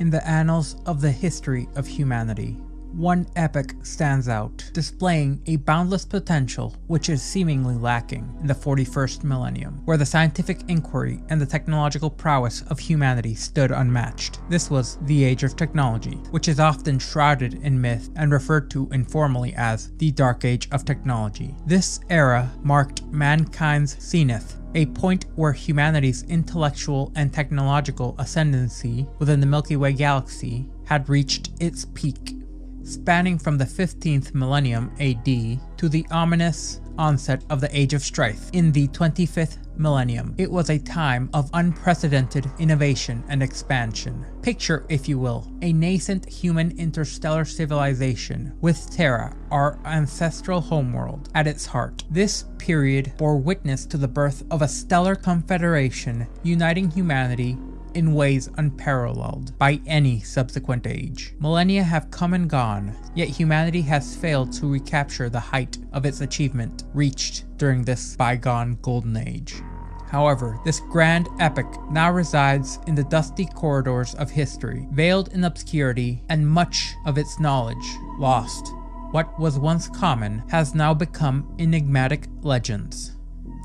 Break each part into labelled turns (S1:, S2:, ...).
S1: In the annals of the history of humanity, one epic stands out, displaying a boundless potential which is seemingly lacking in the 41st millennium, where the scientific inquiry and the technological prowess of humanity stood unmatched. This was the Age of Technology, which is often shrouded in myth and referred to informally as the Dark Age of Technology. This era marked mankind's zenith, a point where humanity's intellectual and technological ascendancy within the Milky Way galaxy had reached its peak. Spanning from the 15th millennium AD to the ominous onset of the Age of Strife in the 25th millennium, it was a time of unprecedented innovation and expansion. Picture, if you will, a nascent human interstellar civilization with Terra, our ancestral homeworld, at its heart. This period bore witness to the birth of a stellar confederation uniting humanity in ways unparalleled by any subsequent age. Millennia have come and gone, yet humanity has failed to recapture the height of its achievement reached during this bygone golden age. However, this grand epic now resides in the dusty corridors of history, veiled in obscurity and much of its knowledge lost. What was once common has now become enigmatic legends,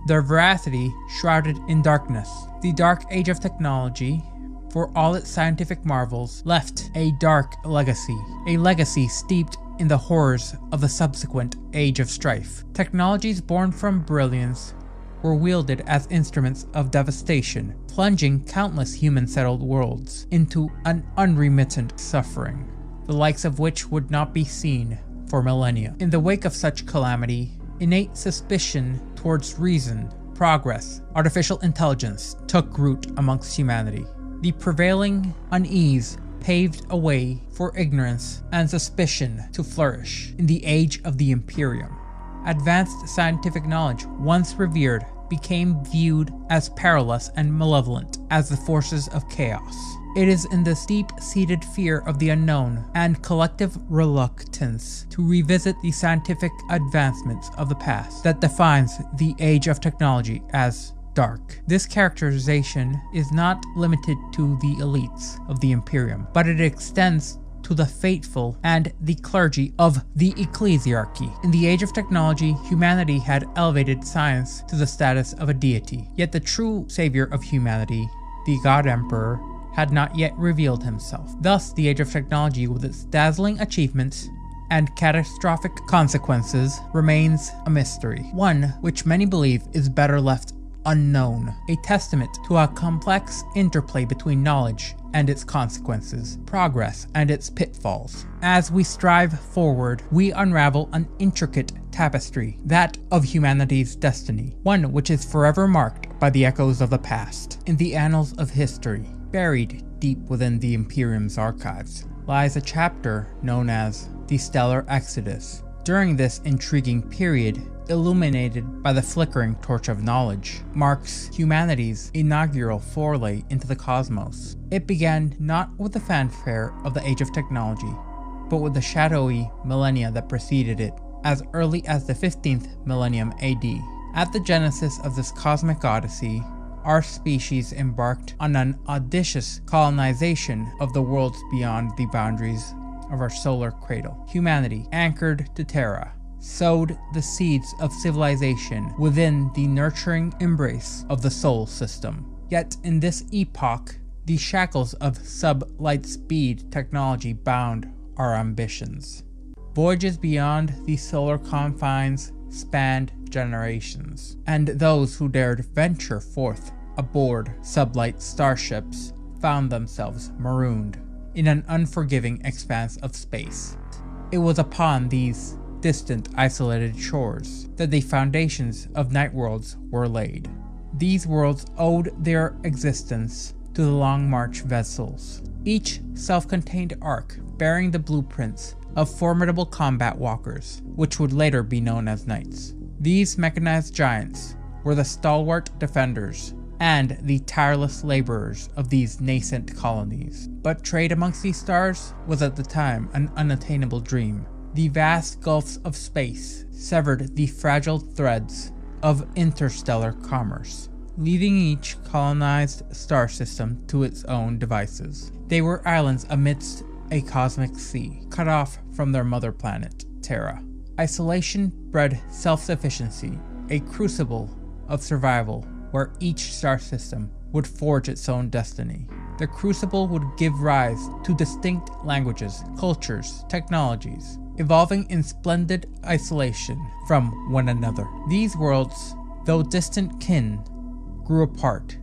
S1: their veracity shrouded in darkness. The Dark Age of Technology, for all its scientific marvels, left a dark legacy, a legacy steeped in the horrors of the subsequent Age of Strife. Technologies born from brilliance were wielded as instruments of devastation, plunging countless human-settled worlds into an unremittent suffering, the likes of which would not be seen for millennia. In the wake of such calamity, innate suspicion towards reason, progress, artificial intelligence took root amongst humanity. The prevailing unease paved a way for ignorance and suspicion to flourish in the age of the Imperium. Advanced scientific knowledge, once revered, became viewed as perilous and malevolent as the forces of chaos. It is in this deep-seated fear of the unknown and collective reluctance to revisit the scientific advancements of the past that defines the Age of Technology as dark. This characterization is not limited to the elites of the Imperium, but it extends to the faithful and the clergy of the Ecclesiarchy. In the Age of Technology, humanity had elevated science to the status of a deity, yet the true savior of humanity, the God Emperor, had not yet revealed himself. Thus, the Age of Technology, with its dazzling achievements and catastrophic consequences, remains a mystery, one which many believe is better left unknown, a testament to a complex interplay between knowledge and its consequences, progress and its pitfalls. As we strive forward, we unravel an intricate tapestry, that of humanity's destiny, one which is forever marked by the echoes of the past. In the annals of history, buried deep within the Imperium's archives, lies a chapter known as the Stellar Exodus. During this intriguing period, illuminated by the flickering torch of knowledge, marks humanity's inaugural foray into the cosmos. It began not with the fanfare of the Age of Technology, but with the shadowy millennia that preceded it, as early as the 15th millennium AD. At the genesis of this cosmic odyssey, our species embarked on an audacious colonization of the worlds beyond the boundaries of our solar cradle. Humanity, anchored to Terra, sowed the seeds of civilization within the nurturing embrace of the Sol system. Yet in this epoch, the shackles of sub-light speed technology bound our ambitions. Voyages beyond the solar confines spanned generations, and those who dared venture forth aboard sublight starships found themselves marooned in an unforgiving expanse of space. It was upon these distant, isolated shores that the foundations of night worlds were laid. These worlds owed their existence to the Long March vessels, each self-contained ark bearing the blueprints of formidable combat walkers, which would later be known as knights. These mechanized giants were the stalwart defenders and the tireless laborers of these nascent colonies. But trade amongst these stars was at the time an unattainable dream. The vast gulfs of space severed the fragile threads of interstellar commerce. leaving each colonized star system to its own devices. They were islands amidst a cosmic sea, cut off from their mother planet, Terra. Isolation bred self-sufficiency, a crucible of survival where each star system would forge its own destiny. The crucible would give rise to distinct languages, cultures, technologies, evolving in splendid isolation from one another. These worlds, though distant kin, grew apart,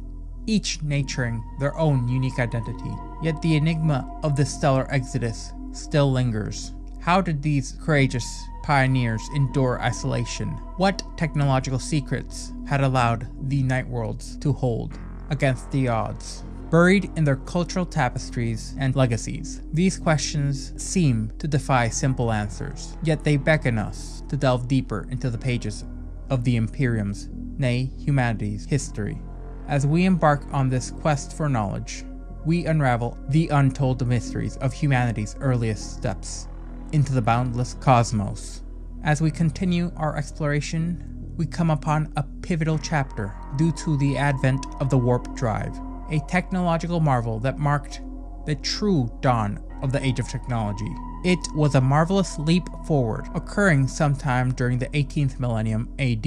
S1: each nurturing their own unique identity. Yet the enigma of the stellar exodus still lingers. How did these courageous pioneers endure isolation? What technological secrets had allowed the night worlds to hold against the odds? Buried in their cultural tapestries and legacies, these questions seem to defy simple answers, yet they beckon us to delve deeper into the pages of the Imperium's, nay, humanity's history. As we embark on this quest for knowledge, we unravel the untold mysteries of humanity's earliest steps into the boundless cosmos. As we continue our exploration, we come upon a pivotal chapter due to the advent of the warp drive, a technological marvel that marked the true dawn of the Age of Technology. It was a marvelous leap forward, occurring sometime during the 18th millennium AD,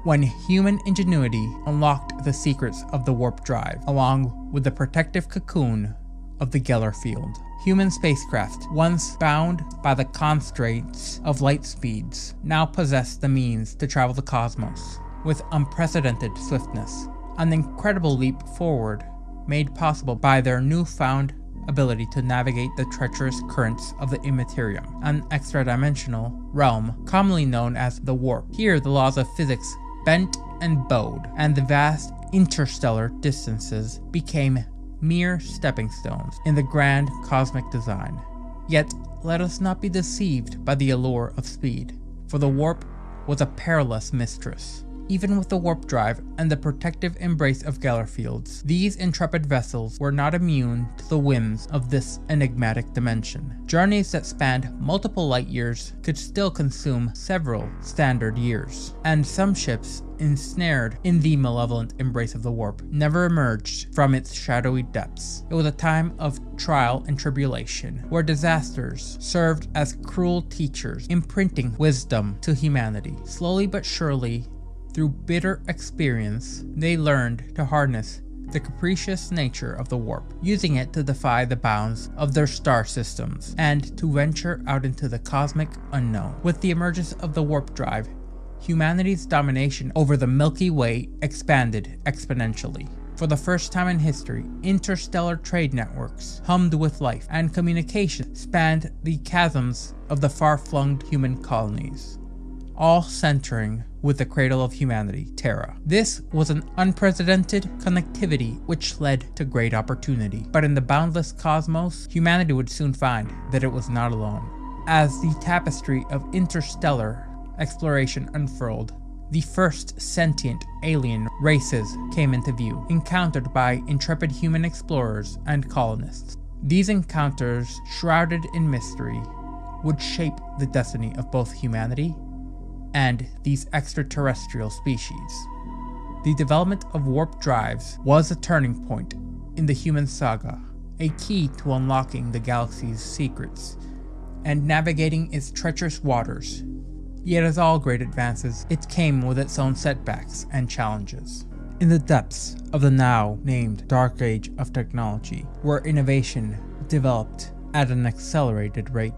S1: when human ingenuity unlocked the secrets of the warp drive, along with the protective cocoon of the Geller field. Human spacecraft, once bound by the constraints of light speeds, now possessed the means to travel the cosmos with unprecedented swiftness, an incredible leap forward made possible by their newfound ability to navigate the treacherous currents of the Imperium, an extra-dimensional realm commonly known as the warp. Here the laws of physics bent and bowed, and the vast interstellar distances became mere stepping stones in the grand cosmic design. Yet let us not be deceived by the allure of speed, for the warp was a perilous mistress. Even with the warp drive and the protective embrace of Geller fields, these intrepid vessels were not immune to the whims of this enigmatic dimension. Journeys that spanned multiple light years could still consume several standard years, and some ships, ensnared in the malevolent embrace of the warp, never emerged from its shadowy depths. It was a time of trial and tribulation, where disasters served as cruel teachers, imprinting wisdom to humanity. Slowly but surely, through bitter experience, they learned to harness the capricious nature of the warp, using it to defy the bounds of their star systems and to venture out into the cosmic unknown. With the emergence of the warp drive, humanity's domination over the Milky Way expanded exponentially. For the first time in history, interstellar trade networks hummed with life, and communication spanned the chasms of the far-flung human colonies, all centering with the cradle of humanity, Terra. This was an unprecedented connectivity which led to great opportunity. But in the boundless cosmos, humanity would soon find that it was not alone. As the tapestry of interstellar exploration unfurled, the first sentient alien races came into view, encountered by intrepid human explorers and colonists. These encounters, shrouded in mystery, would shape the destiny of both humanity and these extraterrestrial species. The development of warp drives was a turning point in the human saga, a key to unlocking the galaxy's secrets and navigating its treacherous waters. Yet as all great advances, it came with its own setbacks and challenges. In the depths of the now named Dark Age of Technology, where innovation developed at an accelerated rate,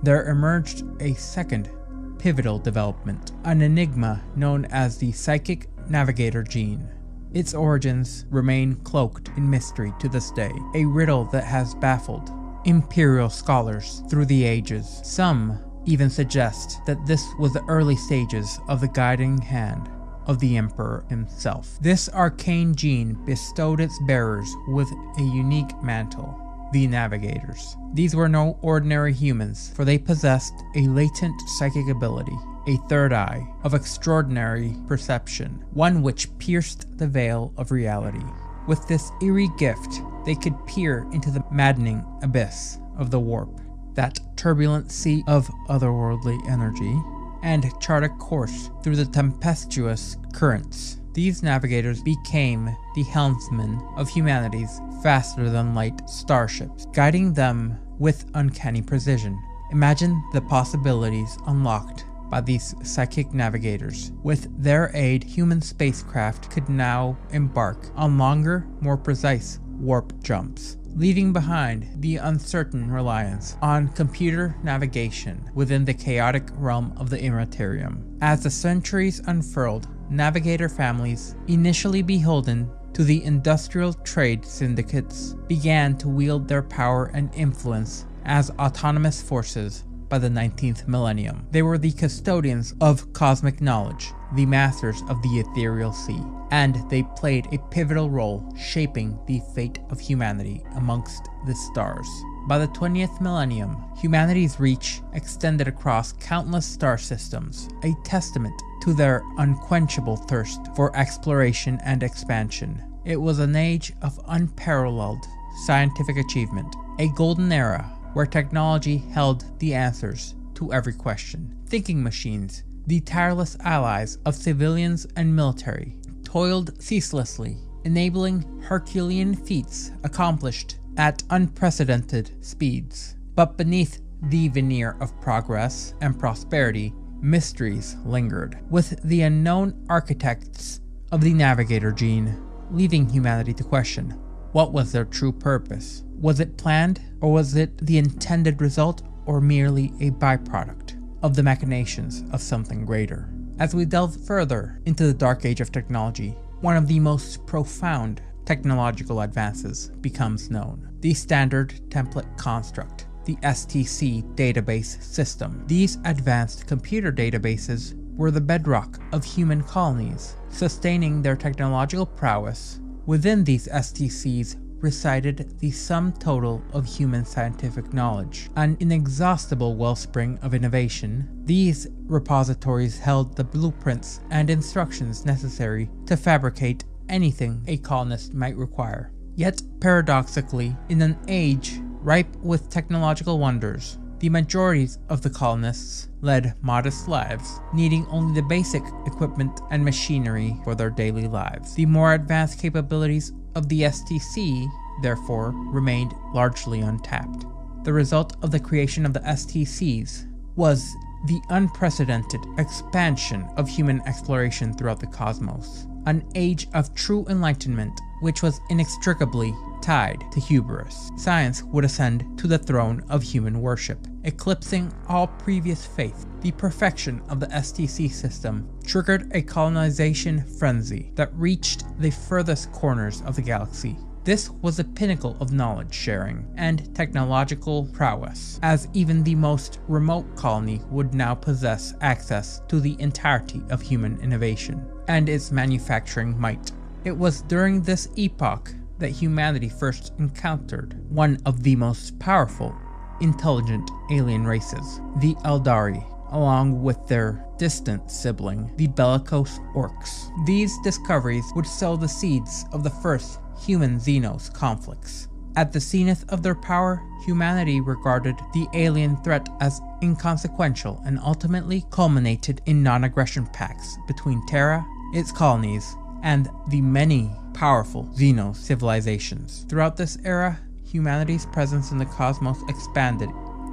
S1: there emerged a second pivotal development, an enigma known as the Psychic Navigator gene. Its origins remain cloaked in mystery to this day, a riddle that has baffled Imperial scholars through the ages. Some even suggest that this was the early stages of the guiding hand of the Emperor himself. This arcane gene bestowed its bearers with a unique mantle, the Navigators. These were no ordinary humans, for they possessed a latent psychic ability, a third eye of extraordinary perception, one which pierced the veil of reality. With this eerie gift, they could peer into the maddening abyss of the warp, that turbulent sea of otherworldly energy, and chart a course through the tempestuous currents these navigators became the helmsmen of humanity's faster-than-light starships, guiding them with uncanny precision. Imagine the possibilities unlocked by these psychic navigators. With their aid, human spacecraft could now embark on longer, more precise warp jumps, leaving behind the uncertain reliance on computer navigation within the chaotic realm of the Imperium. As the centuries unfurled, navigator families, initially beholden to the industrial trade syndicates, began to wield their power and influence as autonomous forces. By the 19th millennium, they were the custodians of cosmic knowledge, the masters of the ethereal sea, and they played a pivotal role shaping the fate of humanity amongst the stars. By the 20th millennium, humanity's reach extended across countless star systems, a testament to their unquenchable thirst for exploration and expansion. It was an age of unparalleled scientific achievement, a golden era where technology held the answers to every question. Thinking machines, the tireless allies of civilians and military, toiled ceaselessly, enabling Herculean feats accomplished at unprecedented speeds. But beneath the veneer of progress and prosperity, mysteries lingered, with the unknown architects of the navigator gene leaving humanity to question, what was their true purpose? Was it planned, or was it the intended result, or merely a byproduct of the machinations of something greater? As we delve further into the dark age of technology, one of the most profound technological advances becomes known: the standard template construct, the STC database system. These advanced computer databases were the bedrock of human colonies. Sustaining their technological prowess, within these STCs resided the sum total of human scientific knowledge, an inexhaustible wellspring of innovation. These repositories held the blueprints and instructions necessary to fabricate anything a colonist might require. Yet, paradoxically, in an age ripe with technological wonders, the majority of the colonists led modest lives, needing only the basic equipment and machinery for their daily lives. The more advanced capabilities of the STC, therefore, remained largely untapped. The result of the creation of the STCs was the unprecedented expansion of human exploration throughout the cosmos, an age of true enlightenment which was inextricably tied to hubris. Science would ascend to the throne of human worship, eclipsing all previous faith. The perfection of the STC system triggered a colonization frenzy that reached the furthest corners of the galaxy. This was the pinnacle of knowledge sharing and technological prowess, as even the most remote colony would now possess access to the entirety of human innovation and its manufacturing might. It was during this epoch that humanity first encountered one of the most powerful, intelligent alien races, the Eldari, along with their distant sibling, the bellicose orcs. These discoveries would sow the seeds of the first human-Xenos conflicts. At the zenith of their power, humanity regarded the alien threat as inconsequential and ultimately culminated in non-aggression pacts between Terra, its colonies, and the many powerful Xenos civilizations. Throughout this era, humanity's presence in the cosmos expanded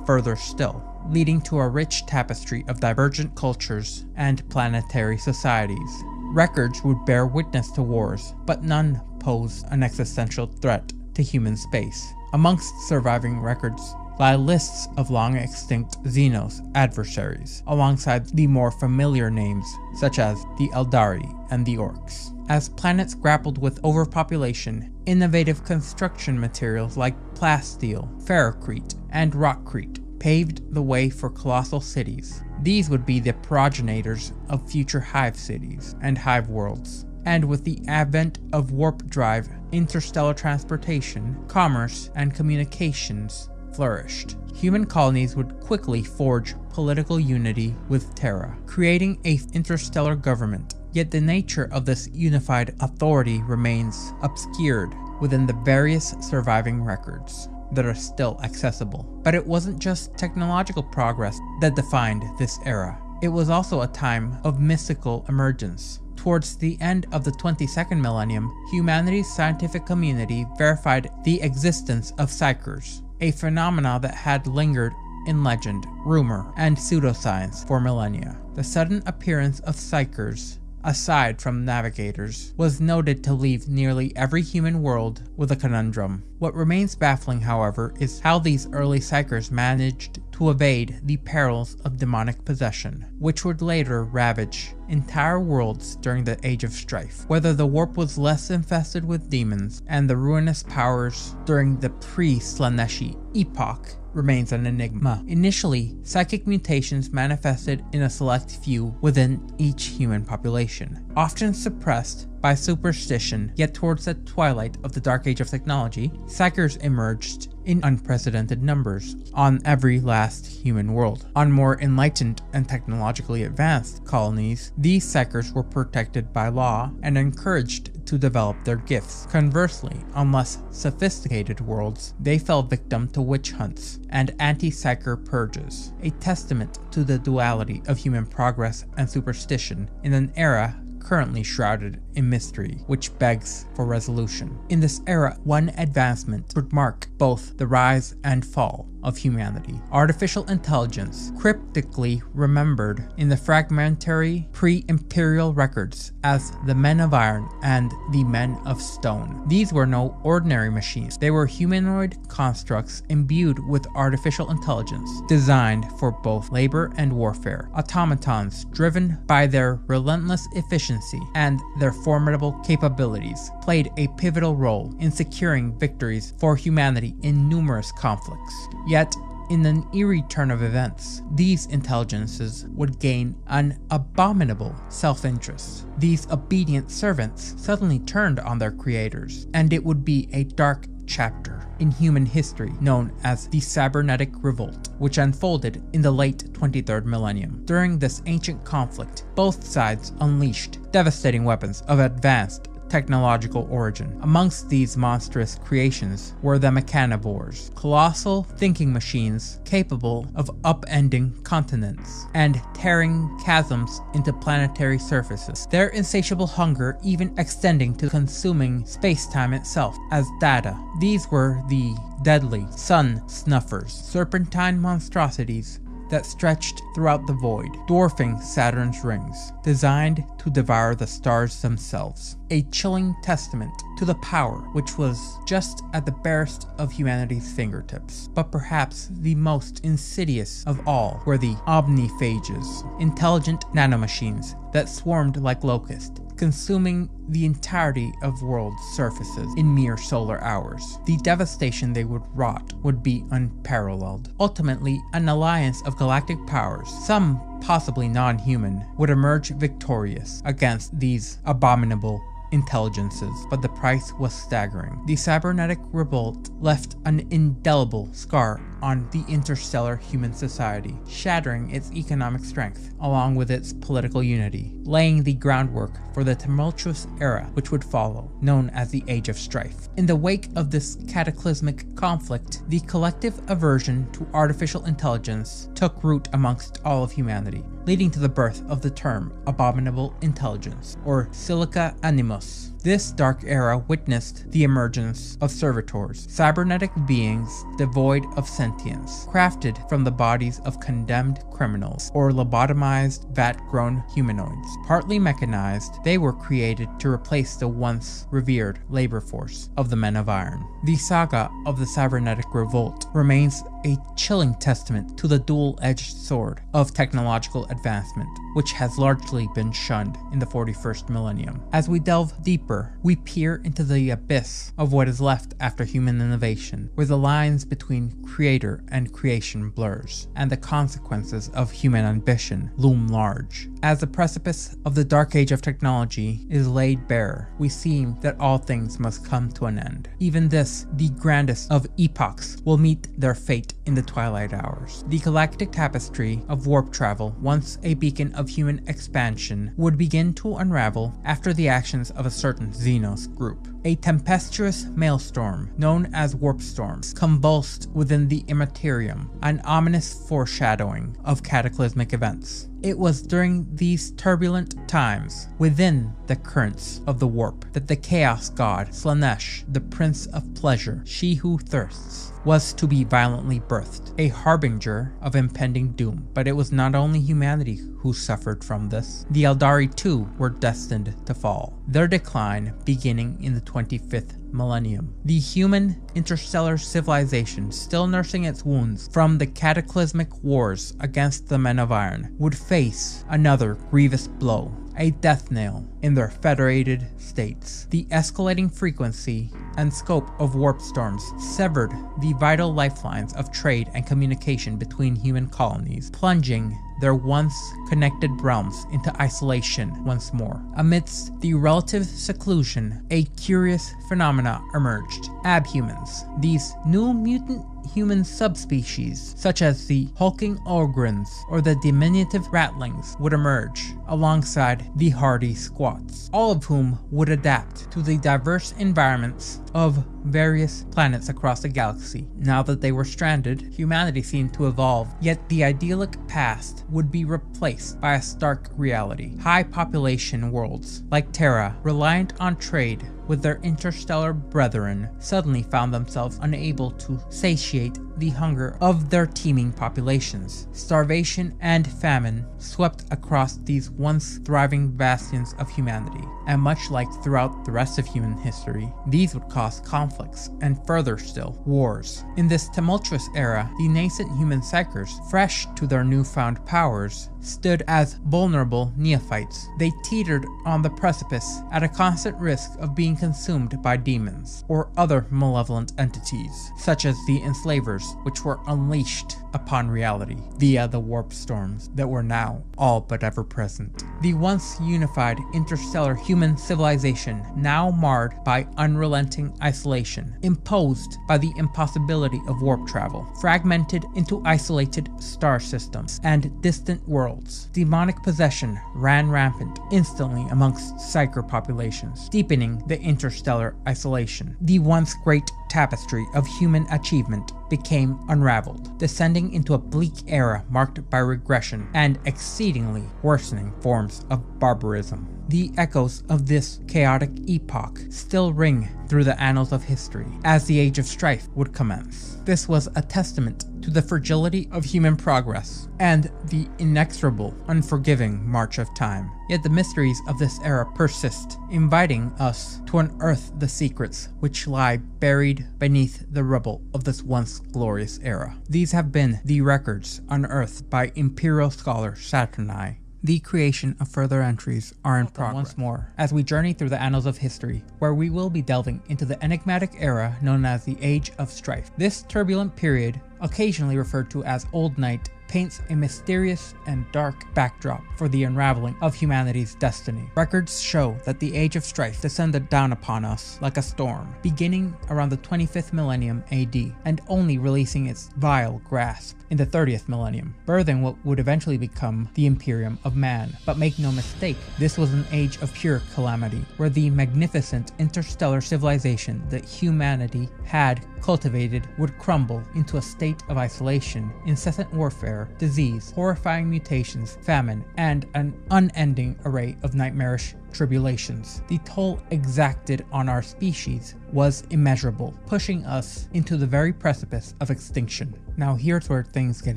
S1: further still, leading to a rich tapestry of divergent cultures and planetary societies. Records would bear witness to wars, but none posed an existential threat to human space. Amongst surviving records lie lists of long-extinct Xenos adversaries, alongside the more familiar names such as the Eldari and the Orcs. As planets grappled with overpopulation, innovative construction materials like plasteel, ferrocrete, and rockcrete paved the way for colossal cities. These would be the progenitors of future hive cities and hive worlds. And with the advent of warp drive, interstellar transportation, commerce, and communications flourished. Human colonies would quickly forge political unity with Terra, creating an interstellar government. Yet the nature of this unified authority remains obscured within the various surviving records that are still accessible. But it wasn't just technological progress that defined this era. it was also a time of mystical emergence. Towards the end of the 22nd millennium, humanity's scientific community verified the existence of psykers, a phenomena that had lingered in legend, rumor, and pseudoscience for millennia. The sudden appearance of psykers, aside from navigators, was noted to leave nearly every human world with a conundrum. What remains baffling, however, is how these early psykers managed to evade the perils of demonic possession, which would later ravage entire worlds during the Age of Strife. Whether the warp was less infested with demons and the ruinous powers during the pre-Slaneshi epoch remains an enigma. Initially, psychic mutations manifested in a select few within each human population, often suppressed by superstition, yet towards the twilight of the Dark Age of technology, psykers emerged in unprecedented numbers on every last human world. On more enlightened and technologically advanced colonies, these psykers were protected by law and encouraged to develop their gifts. Conversely, on less sophisticated worlds, they fell victim to witch hunts and anti-psyker purges, a testament to the duality of human progress and superstition in an era currently shrouded in mystery, which begs for resolution. In this era, one advancement would mark both the rise and fall of humanity. Artificial intelligence, cryptically remembered in the fragmentary pre-imperial records as the Men of Iron and the Men of Stone. These were no ordinary machines. They were humanoid constructs imbued with artificial intelligence, designed for both labor and warfare. Automatons driven by their relentless efficiency and their formidable capabilities played a pivotal role in securing victories for humanity in numerous conflicts. Yet, in an eerie turn of events, these intelligences would gain an abominable self-interest. These obedient servants suddenly turned on their creators, and it would be a dark chapter in human history known as the Cybernetic Revolt, which unfolded in the late 23rd millennium. During this ancient conflict, both sides unleashed devastating weapons of advanced technological origin. Amongst these monstrous creations were the Mechanivores, colossal thinking machines capable of upending continents and tearing chasms into planetary surfaces, their insatiable hunger even extending to consuming space-time itself as data. These were the deadly Sun Snuffers, serpentine monstrosities that stretched throughout the void, dwarfing Saturn's rings, designed to devour the stars themselves. A chilling testament to the power which was just at the barest of humanity's fingertips. But perhaps the most insidious of all were the omniphages, intelligent nanomachines that swarmed like locusts, consuming the entirety of world surfaces in mere solar hours. The devastation they would wrought would be unparalleled. Ultimately, an alliance of galactic powers, some possibly non-human, would emerge victorious against these abominable intelligences, but the price was staggering. The Cybernetic Revolt left an indelible scar on the interstellar human society, shattering its economic strength along with its political unity, laying the groundwork for the tumultuous era which would follow, known as the Age of Strife. In the wake of this cataclysmic conflict, the collective aversion to artificial intelligence took root amongst all of humanity, leading to the birth of the term abominable intelligence, or silica animus. This dark era witnessed the emergence of servitors, cybernetic beings devoid of sentience, crafted from the bodies of condemned criminals, or lobotomized, vat-grown humanoids. Partly mechanized, they were created to replace the once revered labor force of the Men of Iron. The saga of the Cybernetic Revolt remains a chilling testament to the dual-edged sword of technological advancement, which has largely been shunned in the 41st millennium. As we delve deeper, we peer into the abyss of what is left after human innovation, where the lines between creator and creation blurs, and the consequences of human ambition loom large. As the precipice of the dark age of technology is laid bare, we see that all things must come to an end. Even this, the grandest of epochs, will meet their fate in the twilight hours. The galactic tapestry of warp travel, once a beacon of human expansion, would begin to unravel after the actions of a certain Xenos group. A tempestuous maelstrom, known as warp storms, convulsed within the Imperium, an ominous foreshadowing of cataclysmic events. It was during these turbulent times, within the currents of the warp, that the chaos god Slaanesh, the Prince of Pleasure, she who thirsts, was to be violently birthed, a harbinger of impending doom. But it was not only humanity who suffered from this. The Eldari too were destined to fall, their decline beginning in the 25th millennium. The human interstellar civilization, still nursing its wounds from the cataclysmic wars against the Men of Iron, would face another grievous blow, a death nail in their federated states. The escalating frequency and scope of warp storms severed the vital lifelines of trade and communication between human colonies, plunging their once connected realms into isolation once more. Amidst the relative seclusion, a curious phenomena emerged. Abhumans, these new mutant human subspecies, such as the hulking Ogrins or the diminutive Ratlings, would emerge alongside the hardy Squats, all of whom would adapt to the diverse environments of various planets across the galaxy. Now that they were stranded, humanity seemed to evolve, yet the idyllic past would be replaced by a stark reality. High population worlds like Terra, reliant on trade with their interstellar brethren, suddenly found themselves unable to satiate the hunger of their teeming populations. Starvation and famine swept across these once thriving bastions of humanity, and much like throughout the rest of human history, these would cause conflicts and further still, wars. In this tumultuous era, the nascent human psychers, fresh to their newfound powers, stood as vulnerable neophytes. They teetered on the precipice at a constant risk of being consumed by demons or other malevolent entities, such as the enslavers, which were unleashed upon reality via the warp storms that were now all but ever present. The once unified interstellar human civilization, now marred by unrelenting isolation, imposed by the impossibility of warp travel, fragmented into isolated star systems and distant worlds. Demonic possession ran rampant instantly amongst psyker populations, deepening the interstellar isolation. The once great tapestry of human achievement became unraveled, descending into a bleak era marked by regression and exceedingly worsening forms of barbarism. The echoes of this chaotic epoch still ring through the annals of history as the Age of Strife would commence. This was a testament to the fragility of human progress and the inexorable, unforgiving march of time. Yet the mysteries of this era persist, inviting us to unearth the secrets which lie buried beneath the rubble of this once glorious era. These have been the records unearthed by Imperial scholar Saturni. The creation of further entries are in progress once more as we journey through the annals of history, where we will be delving into the enigmatic era known as the Age of Strife. This turbulent period, occasionally referred to as Old Night, paints a mysterious and dark backdrop for the unraveling of humanity's destiny. Records show that the Age of Strife descended down upon us like a storm, beginning around the 25th millennium AD, and only releasing its vile grasp in the 30th millennium, birthing what would eventually become the Imperium of Man. But make no mistake, this was an age of pure calamity, where the magnificent interstellar civilization that humanity had cultivated would crumble into a state of isolation, incessant warfare, disease, horrifying mutations, famine, and an unending array of nightmarish tribulations. The toll exacted on our species was immeasurable, pushing us into the very precipice of extinction. Now here's where things get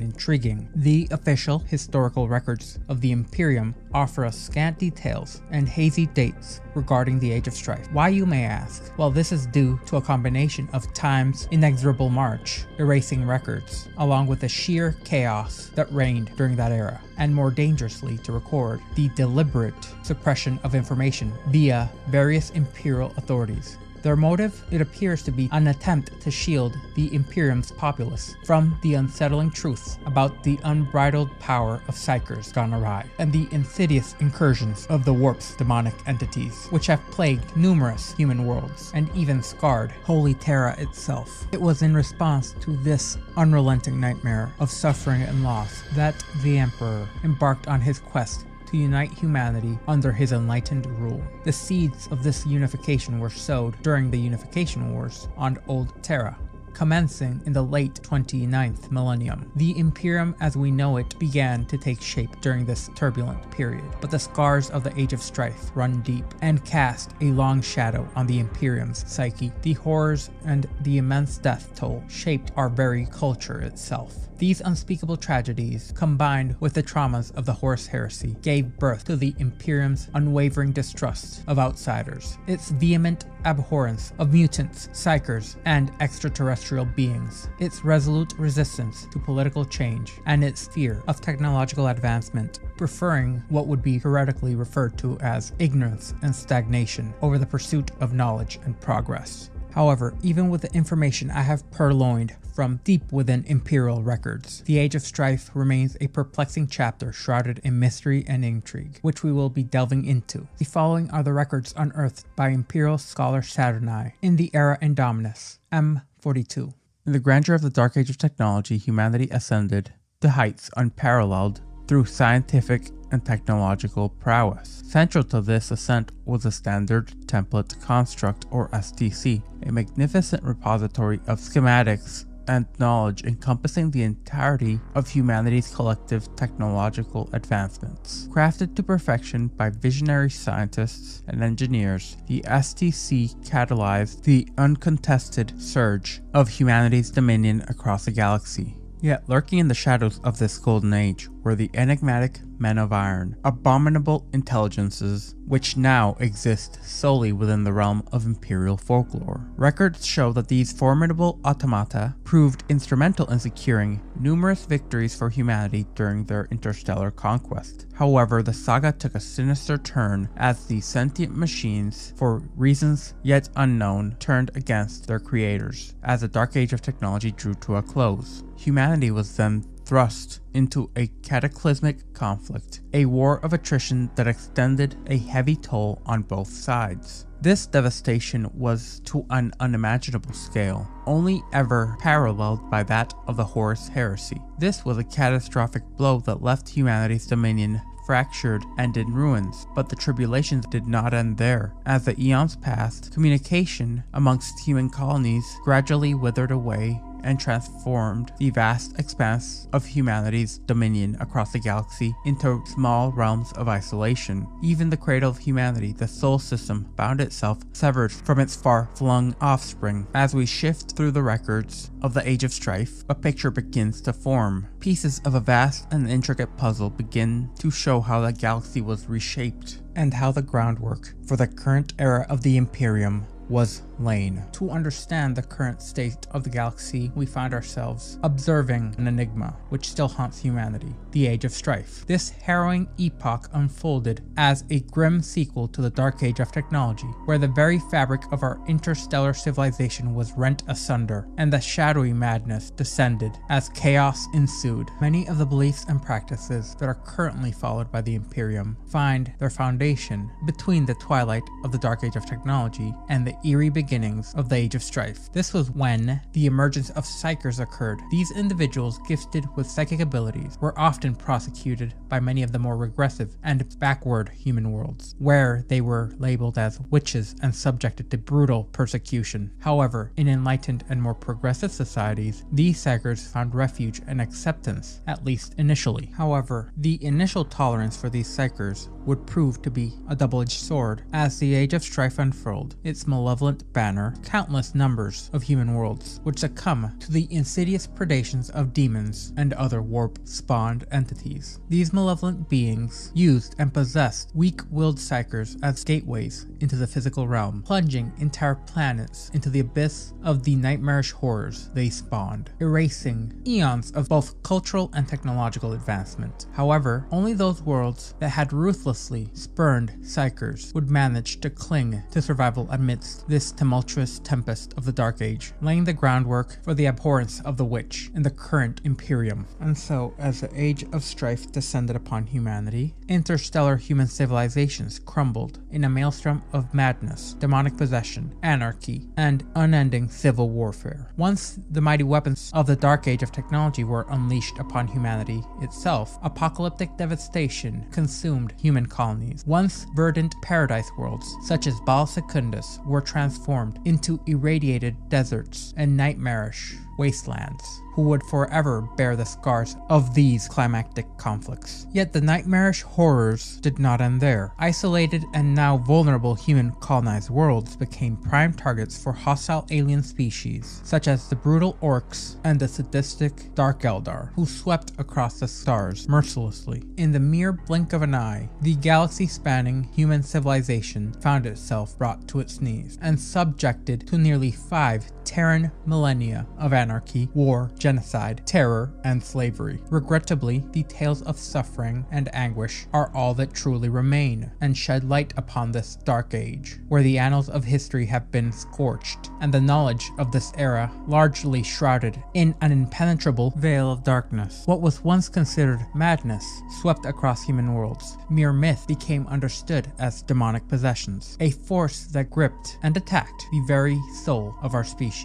S1: intriguing. The official historical records of the Imperium offer us scant details and hazy dates regarding the Age of Strife. Why, you may ask? Well, this is due to a combination of time's inexorable march, erasing records, along with the sheer chaos that reigned during that era, and more dangerously to record, the deliberate suppression of information via various imperial authorities. Their motive, it appears to be an attempt to shield the Imperium's populace from the unsettling truth about the unbridled power of psychers gone awry, and the insidious incursions of the warp's demonic entities, which have plagued numerous human worlds, and even scarred Holy Terra itself. It was in response to this unrelenting nightmare of suffering and loss that the Emperor embarked on his quest to unite humanity under his enlightened rule. The seeds of this unification were sowed during the Unification Wars on Old Terra, commencing in the late 29th millennium. The Imperium as we know it began to take shape during this turbulent period, but the scars of the Age of Strife run deep and cast a long shadow on the Imperium's psyche. The horrors and the immense death toll shaped our very culture itself. These unspeakable tragedies, combined with the traumas of the Horus Heresy, gave birth to the Imperium's unwavering distrust of outsiders, its vehement abhorrence of mutants, psychers, and extraterrestrial beings, its resolute resistance to political change, and its fear of technological advancement, preferring what would be heretically referred to as ignorance and stagnation over the pursuit of knowledge and progress. However, even with the information I have purloined from deep within Imperial records, the Age of Strife remains a perplexing chapter shrouded in mystery and intrigue, which we will be delving into. The following are the records unearthed by Imperial scholar Saturni in the era Indomitus, M42. In the grandeur of the Dark Age of technology, humanity ascended to heights unparalleled through scientific and technological prowess. Central to this ascent was the Standard Template Construct, or STC, a magnificent repository of schematics and knowledge encompassing the entirety of humanity's collective technological advancements. Crafted to perfection by visionary scientists and engineers, the STC catalyzed the uncontested surge of humanity's dominion across the galaxy. Yet lurking in the shadows of this golden age were the enigmatic men of iron, abominable intelligences which now exist solely within the realm of Imperial folklore. Records show that these formidable automata proved instrumental in securing numerous victories for humanity during their interstellar conquest. However, the saga took a sinister turn as the sentient machines, for reasons yet unknown, turned against their creators as the Dark Age of technology drew to a close. Humanity was then thrust into a cataclysmic conflict, a war of attrition that extended a heavy toll on both sides. This devastation was to an unimaginable scale, only ever paralleled by that of the Horus Heresy. This was a catastrophic blow that left humanity's dominion fractured and in ruins, but the tribulations did not end there. As the eons passed, communication amongst human colonies gradually withered away and transformed the vast expanse of humanity's dominion across the galaxy into small realms of isolation. Even the cradle of humanity, the Sol system, found itself severed from its far-flung offspring. As we shift through the records of the Age of Strife, a picture begins to form. Pieces of a vast and intricate puzzle begin to show how the galaxy was reshaped, and how the groundwork for the current era of the Imperium was lain. To understand the current state of the galaxy, we find ourselves observing an enigma which still haunts humanity, the Age of Strife. This harrowing epoch unfolded as a grim sequel to the Dark Age of technology, where the very fabric of our interstellar civilization was rent asunder, and the shadowy madness descended as chaos ensued. Many of the beliefs and practices that are currently followed by the Imperium find their foundation between the twilight of the Dark Age of technology and the eerie beginnings of the Age of Strife. This was when the emergence of psychers occurred. These individuals gifted with psychic abilities were often prosecuted by many of the more regressive and backward human worlds, where they were labeled as witches and subjected to brutal persecution. However, in enlightened and more progressive societies, these psychers found refuge and acceptance, at least initially. However, the initial tolerance for these psychers would prove to be a double-edged sword. As the Age of Strife unfurled its malevolent banner, countless numbers of human worlds would succumb to the insidious predations of demons and other warp-spawned entities. These malevolent beings used and possessed weak-willed psychers as gateways into the physical realm, plunging entire planets into the abyss of the nightmarish horrors they spawned, erasing eons of both cultural and technological advancement. However, only those worlds that had ruthlessly zealously spurned psychers would manage to cling to survival amidst this tumultuous tempest of the Dark Age, laying the groundwork for the abhorrence of the witch in the current Imperium. And so, as the Age of Strife descended upon humanity, interstellar human civilizations crumbled in a maelstrom of madness, demonic possession, anarchy, and unending civil warfare. Once the mighty weapons of the Dark Age of technology were unleashed upon humanity itself, apocalyptic devastation consumed human colonies. Once verdant paradise worlds, such as Baal Secundus, were transformed into irradiated deserts and nightmarish wastelands, who would forever bear the scars of these climactic conflicts. Yet the nightmarish horrors did not end there. Isolated and now vulnerable human colonized worlds became prime targets for hostile alien species, such as the brutal orcs and the sadistic Dark Eldar, who swept across the stars mercilessly. In the mere blink of an eye, the galaxy-spanning human civilization found itself brought to its knees and subjected to nearly 5 Terran millennia of anarchy, war, genocide, terror, and slavery. Regrettably, the tales of suffering and anguish are all that truly remain, and shed light upon this dark age, where the annals of history have been scorched, and the knowledge of this era largely shrouded in an impenetrable veil of darkness. What was once considered madness swept across human worlds. Mere myth became understood as demonic possessions, a force that gripped and attacked the very soul of our species.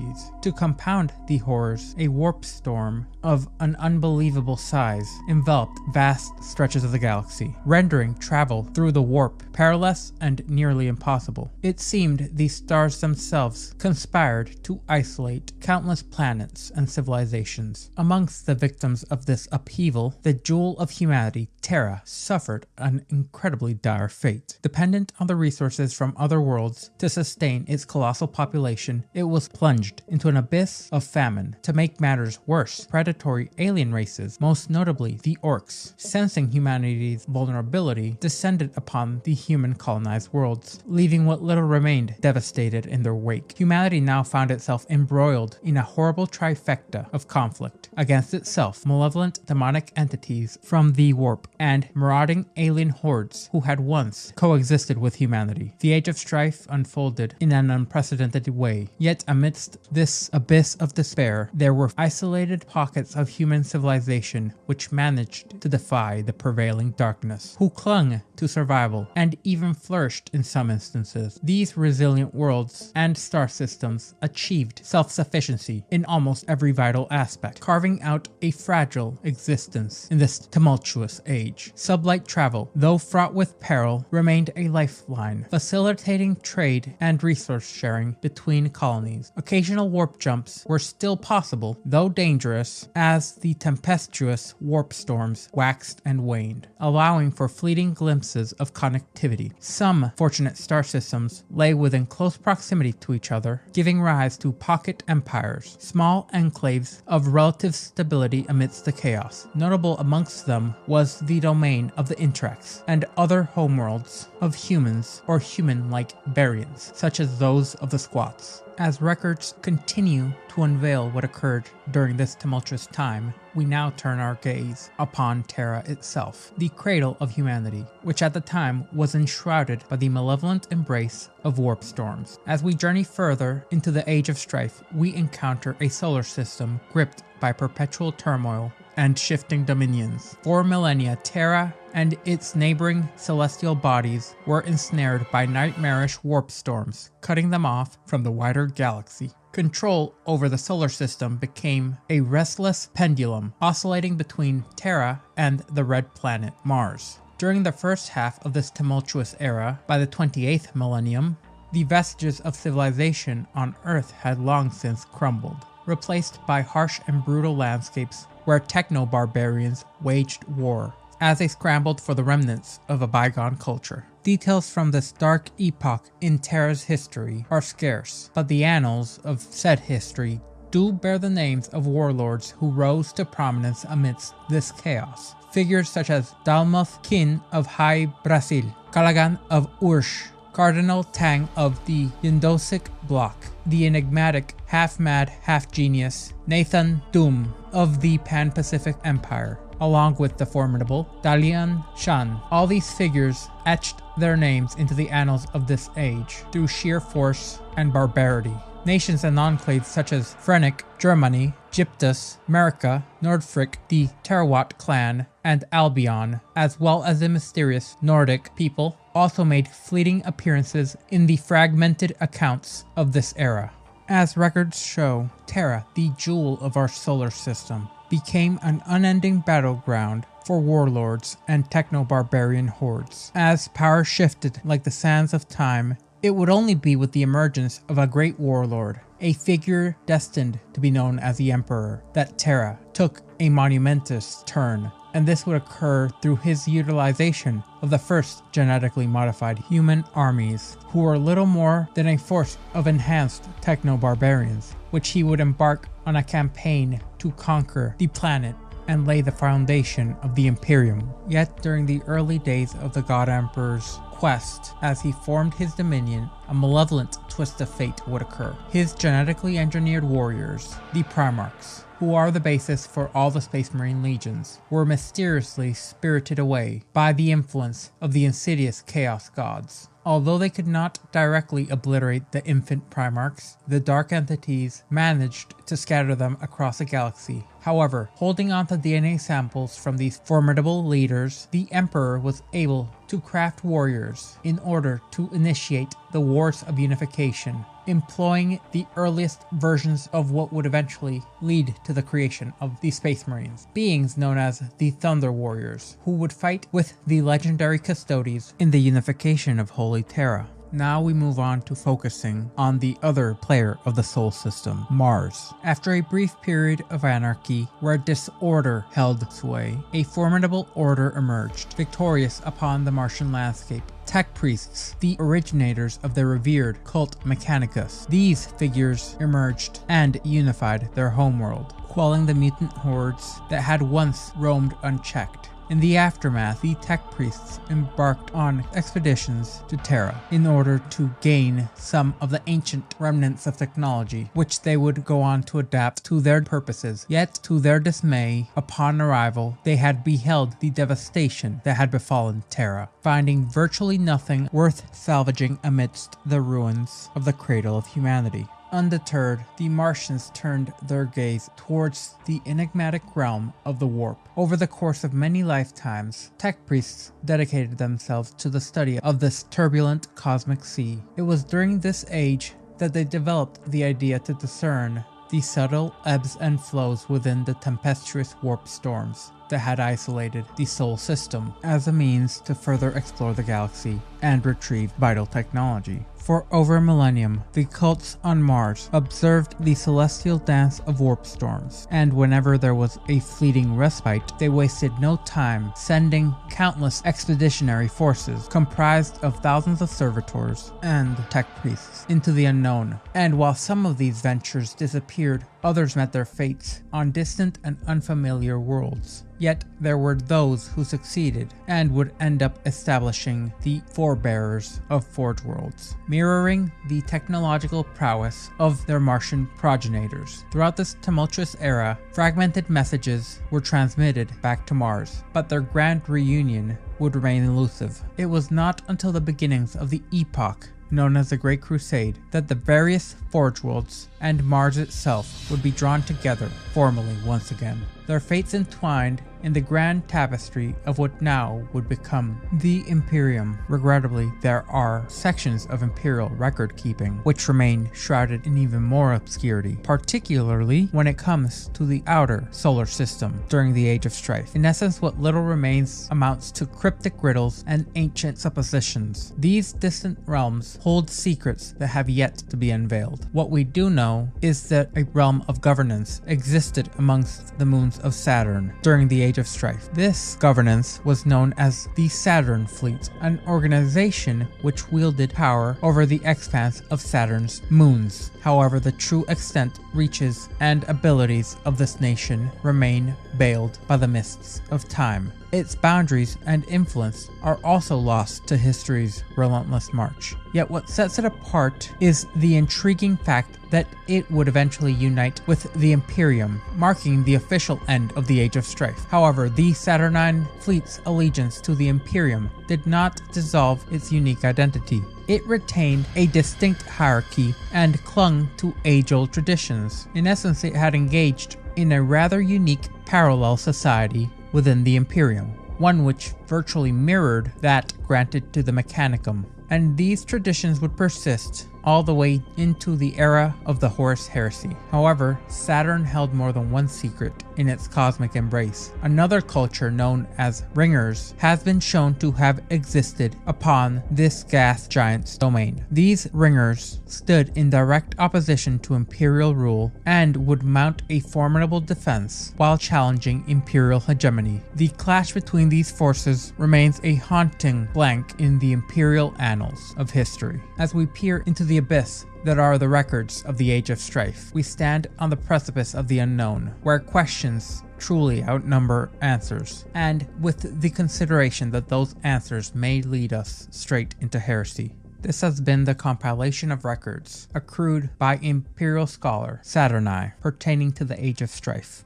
S1: To compound the horrors, a warp storm of an unbelievable size enveloped vast stretches of the galaxy, rendering travel through the warp perilous and nearly impossible. It seemed the stars themselves conspired to isolate countless planets and civilizations. Amongst the victims of this upheaval, the jewel of humanity, Terra, suffered an incredibly dire fate. Dependent on the resources from other worlds to sustain its colossal population, it was plunged into an abyss of famine. To make matters worse, predatory alien races, most notably the orcs, sensing humanity's vulnerability, descended upon the human colonized worlds, leaving what little remained devastated in their wake. Humanity now found itself embroiled in a horrible trifecta of conflict against itself, malevolent demonic entities from the warp, and marauding alien hordes who had once coexisted with humanity. The Age of Strife unfolded in an unprecedented way, yet amidst this abyss of despair, there were isolated pockets of human civilization which managed to defy the prevailing darkness, who clung to survival and even flourished in some instances. These resilient worlds and star systems achieved self-sufficiency in almost every vital aspect, carving out a fragile existence in this tumultuous age. Sublight travel, though fraught with peril, remained a lifeline, facilitating trade and resource sharing between colonies. Occasional warp jumps were still possible, though dangerous, as the tempestuous warp storms waxed and waned, allowing for fleeting glimpses of connectivity. Some fortunate star systems lay within close proximity to each other, giving rise to pocket empires, small enclaves of relative stability amidst the chaos. Notable amongst them was the domain of the Intrax and other homeworlds of humans or human-like variants, such as those of the Squats. As records continue to unveil what occurred during this tumultuous time, we now turn our gaze upon Terra itself, the cradle of humanity, which at the time was enshrouded by the malevolent embrace of warp storms. As we journey further into the Age of Strife, we encounter a solar system gripped by perpetual turmoil and shifting dominions. For millennia, Terra and its neighboring celestial bodies were ensnared by nightmarish warp storms, cutting them off from the wider galaxy. Control over the solar system became a restless pendulum, oscillating between Terra and the red planet Mars. During the first half of this tumultuous era, by the 28th millennium, the vestiges of civilization on Earth had long since crumbled, replaced by harsh and brutal landscapes where techno-barbarians waged war as they scrambled for the remnants of a bygone culture. Details from this dark epoch in Terra's history are scarce, but the annals of said history do bear the names of warlords who rose to prominence amidst this chaos. Figures such as Dalmoth, kin of High Brasil, Calagan of Ursh, Cardinal Tang of the Yindosic bloc, the enigmatic half-mad, half-genius Nathan Doom of the Pan-Pacific Empire, along with the formidable Dalian Shan. All these figures etched their names into the annals of this age through sheer force and barbarity. Nations and enclaves such as Frenic, Germany, Gyptus, America, Nordfric, the Terawat clan, and Albion, as well as the mysterious Nordic people, also made fleeting appearances in the fragmented accounts of this era. As records show, Terra, the jewel of our solar system, became an unending battleground for warlords and techno-barbarian hordes. As power shifted like the sands of time, it would only be with the emergence of a great warlord, a figure destined to be known as the Emperor, that Terra took a monumentous turn, and this would occur through his utilization of the first genetically modified human armies, who were little more than a force of enhanced techno-barbarians, which he would embark on a campaign to conquer the planet and lay the foundation of the Imperium. Yet during the early days of the God Emperor's quest, as he formed his dominion, a malevolent twist of fate would occur. His genetically engineered warriors, the Primarchs, who are the basis for all the Space Marine legions, were mysteriously spirited away by the influence of the insidious Chaos Gods. Although they could not directly obliterate the infant Primarchs, the dark entities managed to scatter them across the galaxy. However, holding on to DNA samples from these formidable leaders, the Emperor was able to craft warriors in order to initiate the Wars of Unification, employing the earliest versions of what would eventually lead to the creation of the Space Marines, beings known as the Thunder Warriors, who would fight with the legendary Custodes in the unification of Holy Terra. Now we move on to focusing on the other player of the Sol system, Mars. After a brief period of anarchy where disorder held sway, a formidable order emerged, victorious upon the Martian landscape. Tech priests, the originators of the revered cult Mechanicus. These figures emerged and unified their homeworld, quelling the mutant hordes that had once roamed unchecked. In the aftermath, the tech priests embarked on expeditions to Terra in order to gain some of the ancient remnants of technology, which they would go on to adapt to their purposes. Yet, to their dismay, upon arrival, they had beheld the devastation that had befallen Terra, finding virtually nothing worth salvaging amidst the ruins of the cradle of humanity. Undeterred, the Martians turned their gaze towards the enigmatic realm of the warp. Over the course of many lifetimes, tech priests dedicated themselves to the study of this turbulent cosmic sea. It was during this age that they developed the idea to discern the subtle ebbs and flows within the tempestuous warp storms that had isolated the Sol system as a means to further explore the galaxy and retrieve vital technology. For over a millennium, the cults on Mars observed the celestial dance of warp storms, and whenever there was a fleeting respite, they wasted no time sending countless expeditionary forces comprised of thousands of servitors and tech priests into the unknown. And while some of these ventures disappeared, others met their fates on distant and unfamiliar worlds. Yet there were those who succeeded and would end up establishing the forebearers of Forge Worlds, mirroring the technological prowess of their Martian progenitors. Throughout this tumultuous era, fragmented messages were transmitted back to Mars, but their grand reunion would remain elusive. It was not until the beginnings of the epoch known as the Great Crusade that the various Forge Worlds and Mars itself would be drawn together formally once again, their fates entwined in the grand tapestry of what now would become the Imperium. Regrettably, there are sections of Imperial record-keeping which remain shrouded in even more obscurity, particularly when it comes to the outer solar system during the Age of Strife. In essence, what little remains amounts to cryptic riddles and ancient suppositions. These distant realms hold secrets that have yet to be unveiled. What we do know is that a realm of governance existed amongst the moon moons of Saturn during the Age of Strife. This governance was known as the Saturn Fleet, an organization which wielded power over the expanse of Saturn's moons. However, the true extent, reaches, and abilities of this nation remain veiled by the mists of time. Its boundaries and influence are also lost to history's relentless march. Yet what sets it apart is the intriguing fact that it would eventually unite with the Imperium, marking the official end of the Age of Strife. However, the Saturnine fleet's allegiance to the Imperium did not dissolve its unique identity. It retained a distinct hierarchy and clung to age-old traditions. In essence, it had engaged in a rather unique parallel society within the Imperium, one which virtually mirrored that granted to the Mechanicum. And these traditions would persist all the way into the era of the Horus Heresy. However, Saturn held more than one secret in its cosmic embrace. Another culture known as Ringers has been shown to have existed upon this gas giant's domain. These Ringers stood in direct opposition to Imperial rule and would mount a formidable defense while challenging Imperial hegemony. The clash between these forces remains a haunting blank in the Imperial annals of history. As we peer into the abyss that are the records of the Age of Strife, we stand on the precipice of the unknown, where questions truly outnumber answers, and with the consideration that those answers may lead us straight into heresy. This has been the compilation of records accrued by Imperial scholar Saturni pertaining to the Age of Strife.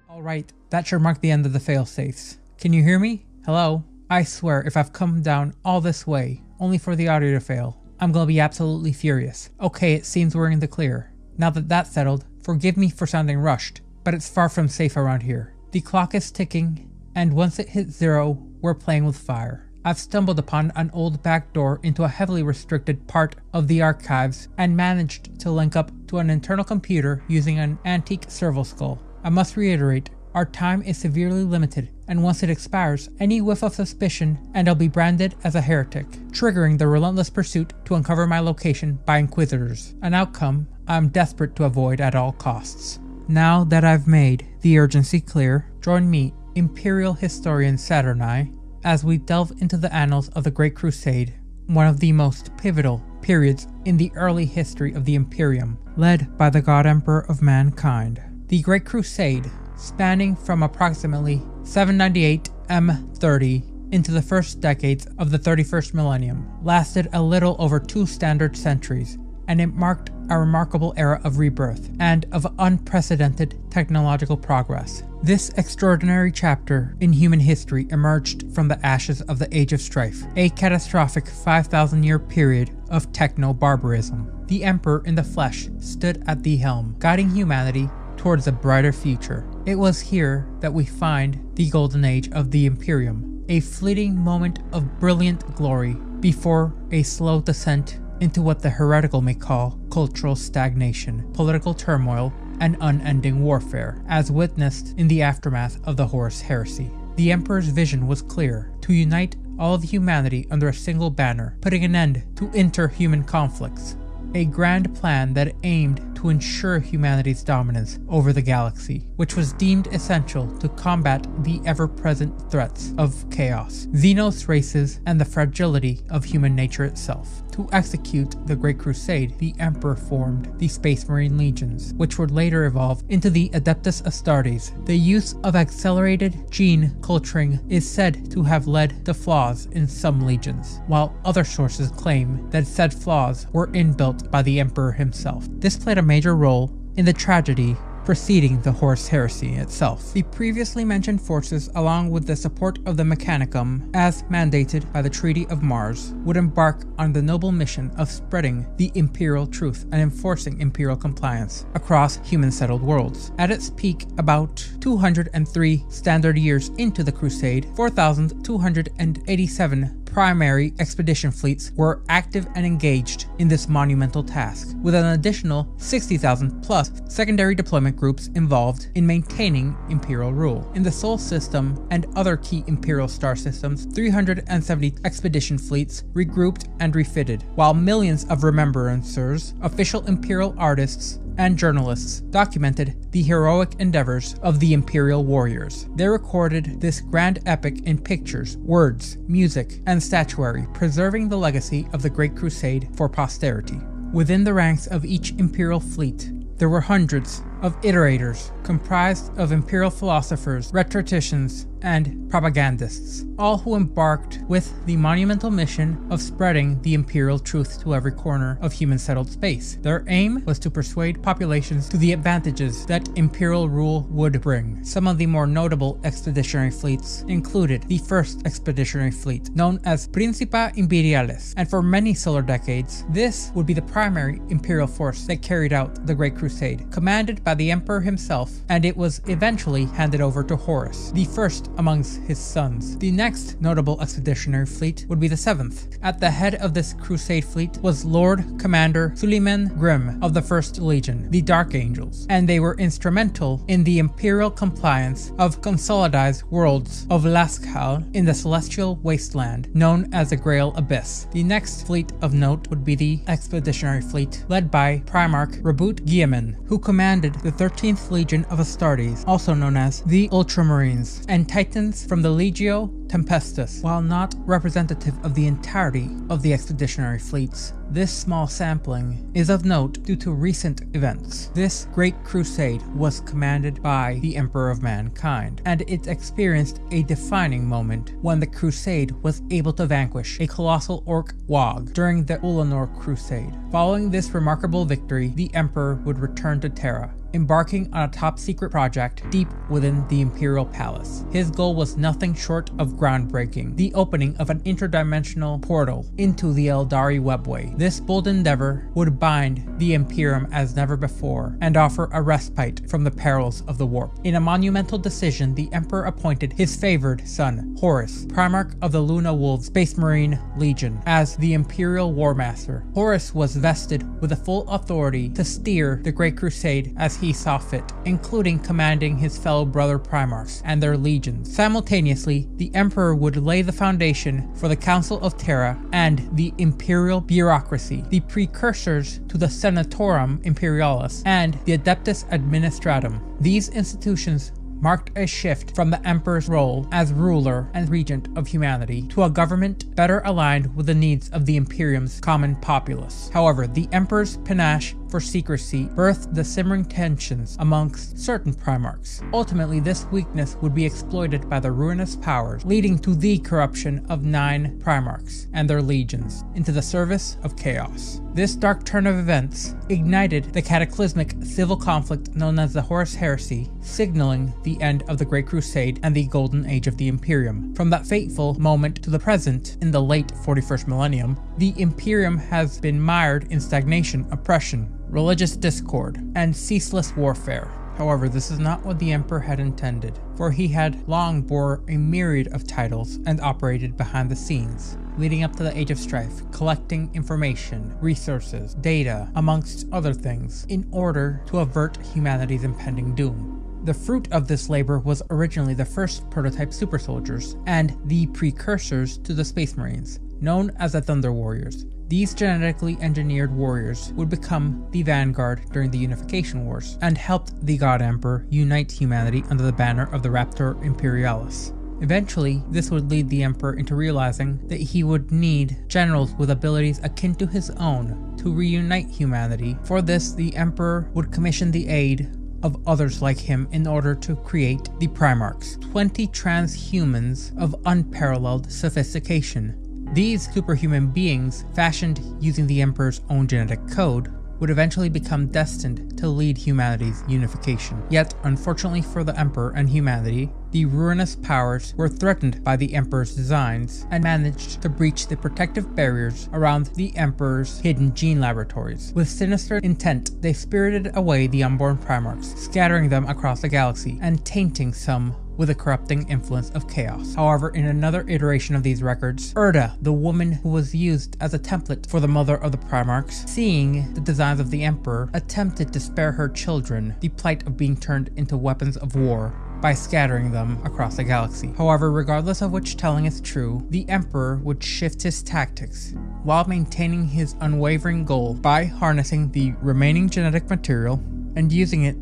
S1: Alright, that should mark the end of the failsafes. Can you hear me? Hello? I swear, if I've come down all this way, only for the audio to fail, I'm gonna be absolutely furious. Okay, it seems we're in the clear. Now that that's settled, forgive me for sounding rushed, but it's far from safe around here. The clock is ticking, and once it hits 0, we're playing with fire. I've stumbled upon an old back door into a heavily restricted part of the archives and managed to link up to an internal computer using an antique servo skull. I must reiterate, our time is severely limited, and once it expires, any whiff of suspicion and I'll be branded as a heretic, triggering the relentless pursuit to uncover my location by Inquisitors, an outcome I'm desperate to avoid at all costs. Now that I've made the urgency clear, join me, Imperial historian Saturni, as we delve into the annals of the Great Crusade, one of the most pivotal periods in the early history of the Imperium, led by the God Emperor of mankind. The Great Crusade, spanning from approximately 798 M30 into the first decades of the 31st millennium, lasted a little over 2 standard centuries, and it marked a remarkable era of rebirth and of unprecedented technological progress. This extraordinary chapter in human history emerged from the ashes of the Age of Strife, a catastrophic 5,000-year period of techno-barbarism. The Emperor in the flesh stood at the helm, guiding humanity towards a brighter future. It was here that we find the golden age of the Imperium, a fleeting moment of brilliant glory before a slow descent into what the heretical may call cultural stagnation, political turmoil, and unending warfare, as witnessed in the aftermath of the Horus Heresy. The Emperor's vision was clear: to unite all of humanity under a single banner, putting an end to interhuman conflicts. A grand plan that aimed to ensure humanity's dominance over the galaxy, which was deemed essential to combat the ever-present threats of chaos, Xenos races, and the fragility of human nature itself. To execute the Great Crusade, the Emperor formed the Space Marine Legions, which would later evolve into the Adeptus Astartes. The use of accelerated gene culturing is said to have led to flaws in some legions, while other sources claim that said flaws were inbuilt by the Emperor himself. This played a major role in the tragedy preceding the Horus Heresy itself. The previously mentioned forces, along with the support of the Mechanicum, as mandated by the Treaty of Mars, would embark on the noble mission of spreading the Imperial truth and enforcing Imperial compliance across human-settled worlds. At its peak, about 203 standard years into the Crusade, 4,287 primary expedition fleets were active and engaged in this monumental task, with an additional 60,000 plus secondary deployment groups involved in maintaining Imperial rule. In the Sol system and other key Imperial star systems, 370 expedition fleets regrouped and refitted, while millions of remembrancers, official Imperial artists, and journalists documented the heroic endeavors of the Imperial warriors. They recorded this grand epic in pictures, words, music, and statuary, preserving the legacy of the Great Crusade for posterity. Within the ranks of each Imperial fleet, there were hundreds of iterators comprised of Imperial philosophers, rhetoricians, and propagandists, all who embarked with the monumental mission of spreading the Imperial truth to every corner of human settled space. Their aim was to persuade populations to the advantages that Imperial rule would bring. Some of the more notable expeditionary fleets included the First Expeditionary Fleet, known as Principia Imperialis, and for many solar decades, this would be the primary Imperial force that carried out the Great Crusade, commanded by the Emperor himself, and it was eventually handed over to Horus, the first amongst his sons. The next notable expeditionary fleet would be the 7th. At the head of this crusade fleet was Lord Commander Guilliman Grimm of the 1st Legion, the Dark Angels, and they were instrumental in the imperial compliance of consolidized worlds of Laskal in the celestial wasteland known as the Grail Abyss. The next fleet of note would be the expeditionary fleet led by Primarch Roboute Guilliman, who commanded the 13th Legion of Astartes, also known as the Ultramarines, and Titans from the Legio Tempestus. While not representative of the entirety of the expeditionary fleets, this small sampling is of note due to recent events. This Great Crusade was commanded by the Emperor of Mankind, and it experienced a defining moment when the Crusade was able to vanquish a colossal orc Wog during the Ulanor Crusade. Following this remarkable victory, the Emperor would return to Terra, embarking on a top-secret project deep within the Imperial Palace. His goal was nothing short of groundbreaking, the opening of an interdimensional portal into the Eldari webway. This bold endeavor would bind the Imperium as never before and offer a respite from the perils of the warp. In a monumental decision, the Emperor appointed his favored son, Horus, Primarch of the Luna Wolves Space Marine Legion, as the Imperial Warmaster. Horus was vested with the full authority to steer the Great Crusade as he saw fit, including commanding his fellow brother Primarchs and their legions. Simultaneously, the Emperor would lay the foundation for the Council of Terra and the Imperial Bureaucracy, the precursors to the Senatorum Imperialis and the Adeptus Administratum. These institutions marked a shift from the Emperor's role as ruler and regent of humanity to a government better aligned with the needs of the Imperium's common populace. However, the Emperor's panache for secrecy birthed the simmering tensions amongst certain Primarchs. Ultimately, this weakness would be exploited by the ruinous powers, leading to the corruption of 9 Primarchs and their legions into the service of chaos. This dark turn of events ignited the cataclysmic civil conflict known as the Horus Heresy, signaling the end of the Great Crusade and the Golden Age of the Imperium. From that fateful moment to the present, in the late 41st millennium, the Imperium has been mired in stagnation, oppression, religious discord, and ceaseless warfare. However, this is not what the Emperor had intended, for he had long bore a myriad of titles and operated behind the scenes, leading up to the Age of Strife, collecting information, resources, data, amongst other things, in order to avert humanity's impending doom. The fruit of this labor was originally the first prototype super soldiers and the precursors to the Space Marines, known as the Thunder Warriors. These genetically engineered warriors would become the vanguard during the Unification Wars and helped the God Emperor unite humanity under the banner of the Raptor Imperialis. Eventually, this would lead the Emperor into realizing that he would need generals with abilities akin to his own to reunite humanity. For this, the Emperor would commission the aid of others like him in order to create the Primarchs, 20 transhumans of unparalleled sophistication. These superhuman beings, fashioned using the Emperor's own genetic code, would eventually become destined to lead humanity's unification. Yet, unfortunately for the Emperor and humanity, the ruinous powers were threatened by the Emperor's designs and managed to breach the protective barriers around the Emperor's hidden gene laboratories. With sinister intent, they spirited away the unborn Primarchs, scattering them across the galaxy and tainting some with the corrupting influence of chaos. However, in another iteration of these records, Erda, the woman who was used as a template for the mother of the Primarchs, seeing the designs of the Emperor, attempted to spare her children the plight of being turned into weapons of war by scattering them across the galaxy. However, regardless of which telling is true, the Emperor would shift his tactics while maintaining his unwavering goal by harnessing the remaining genetic material and using it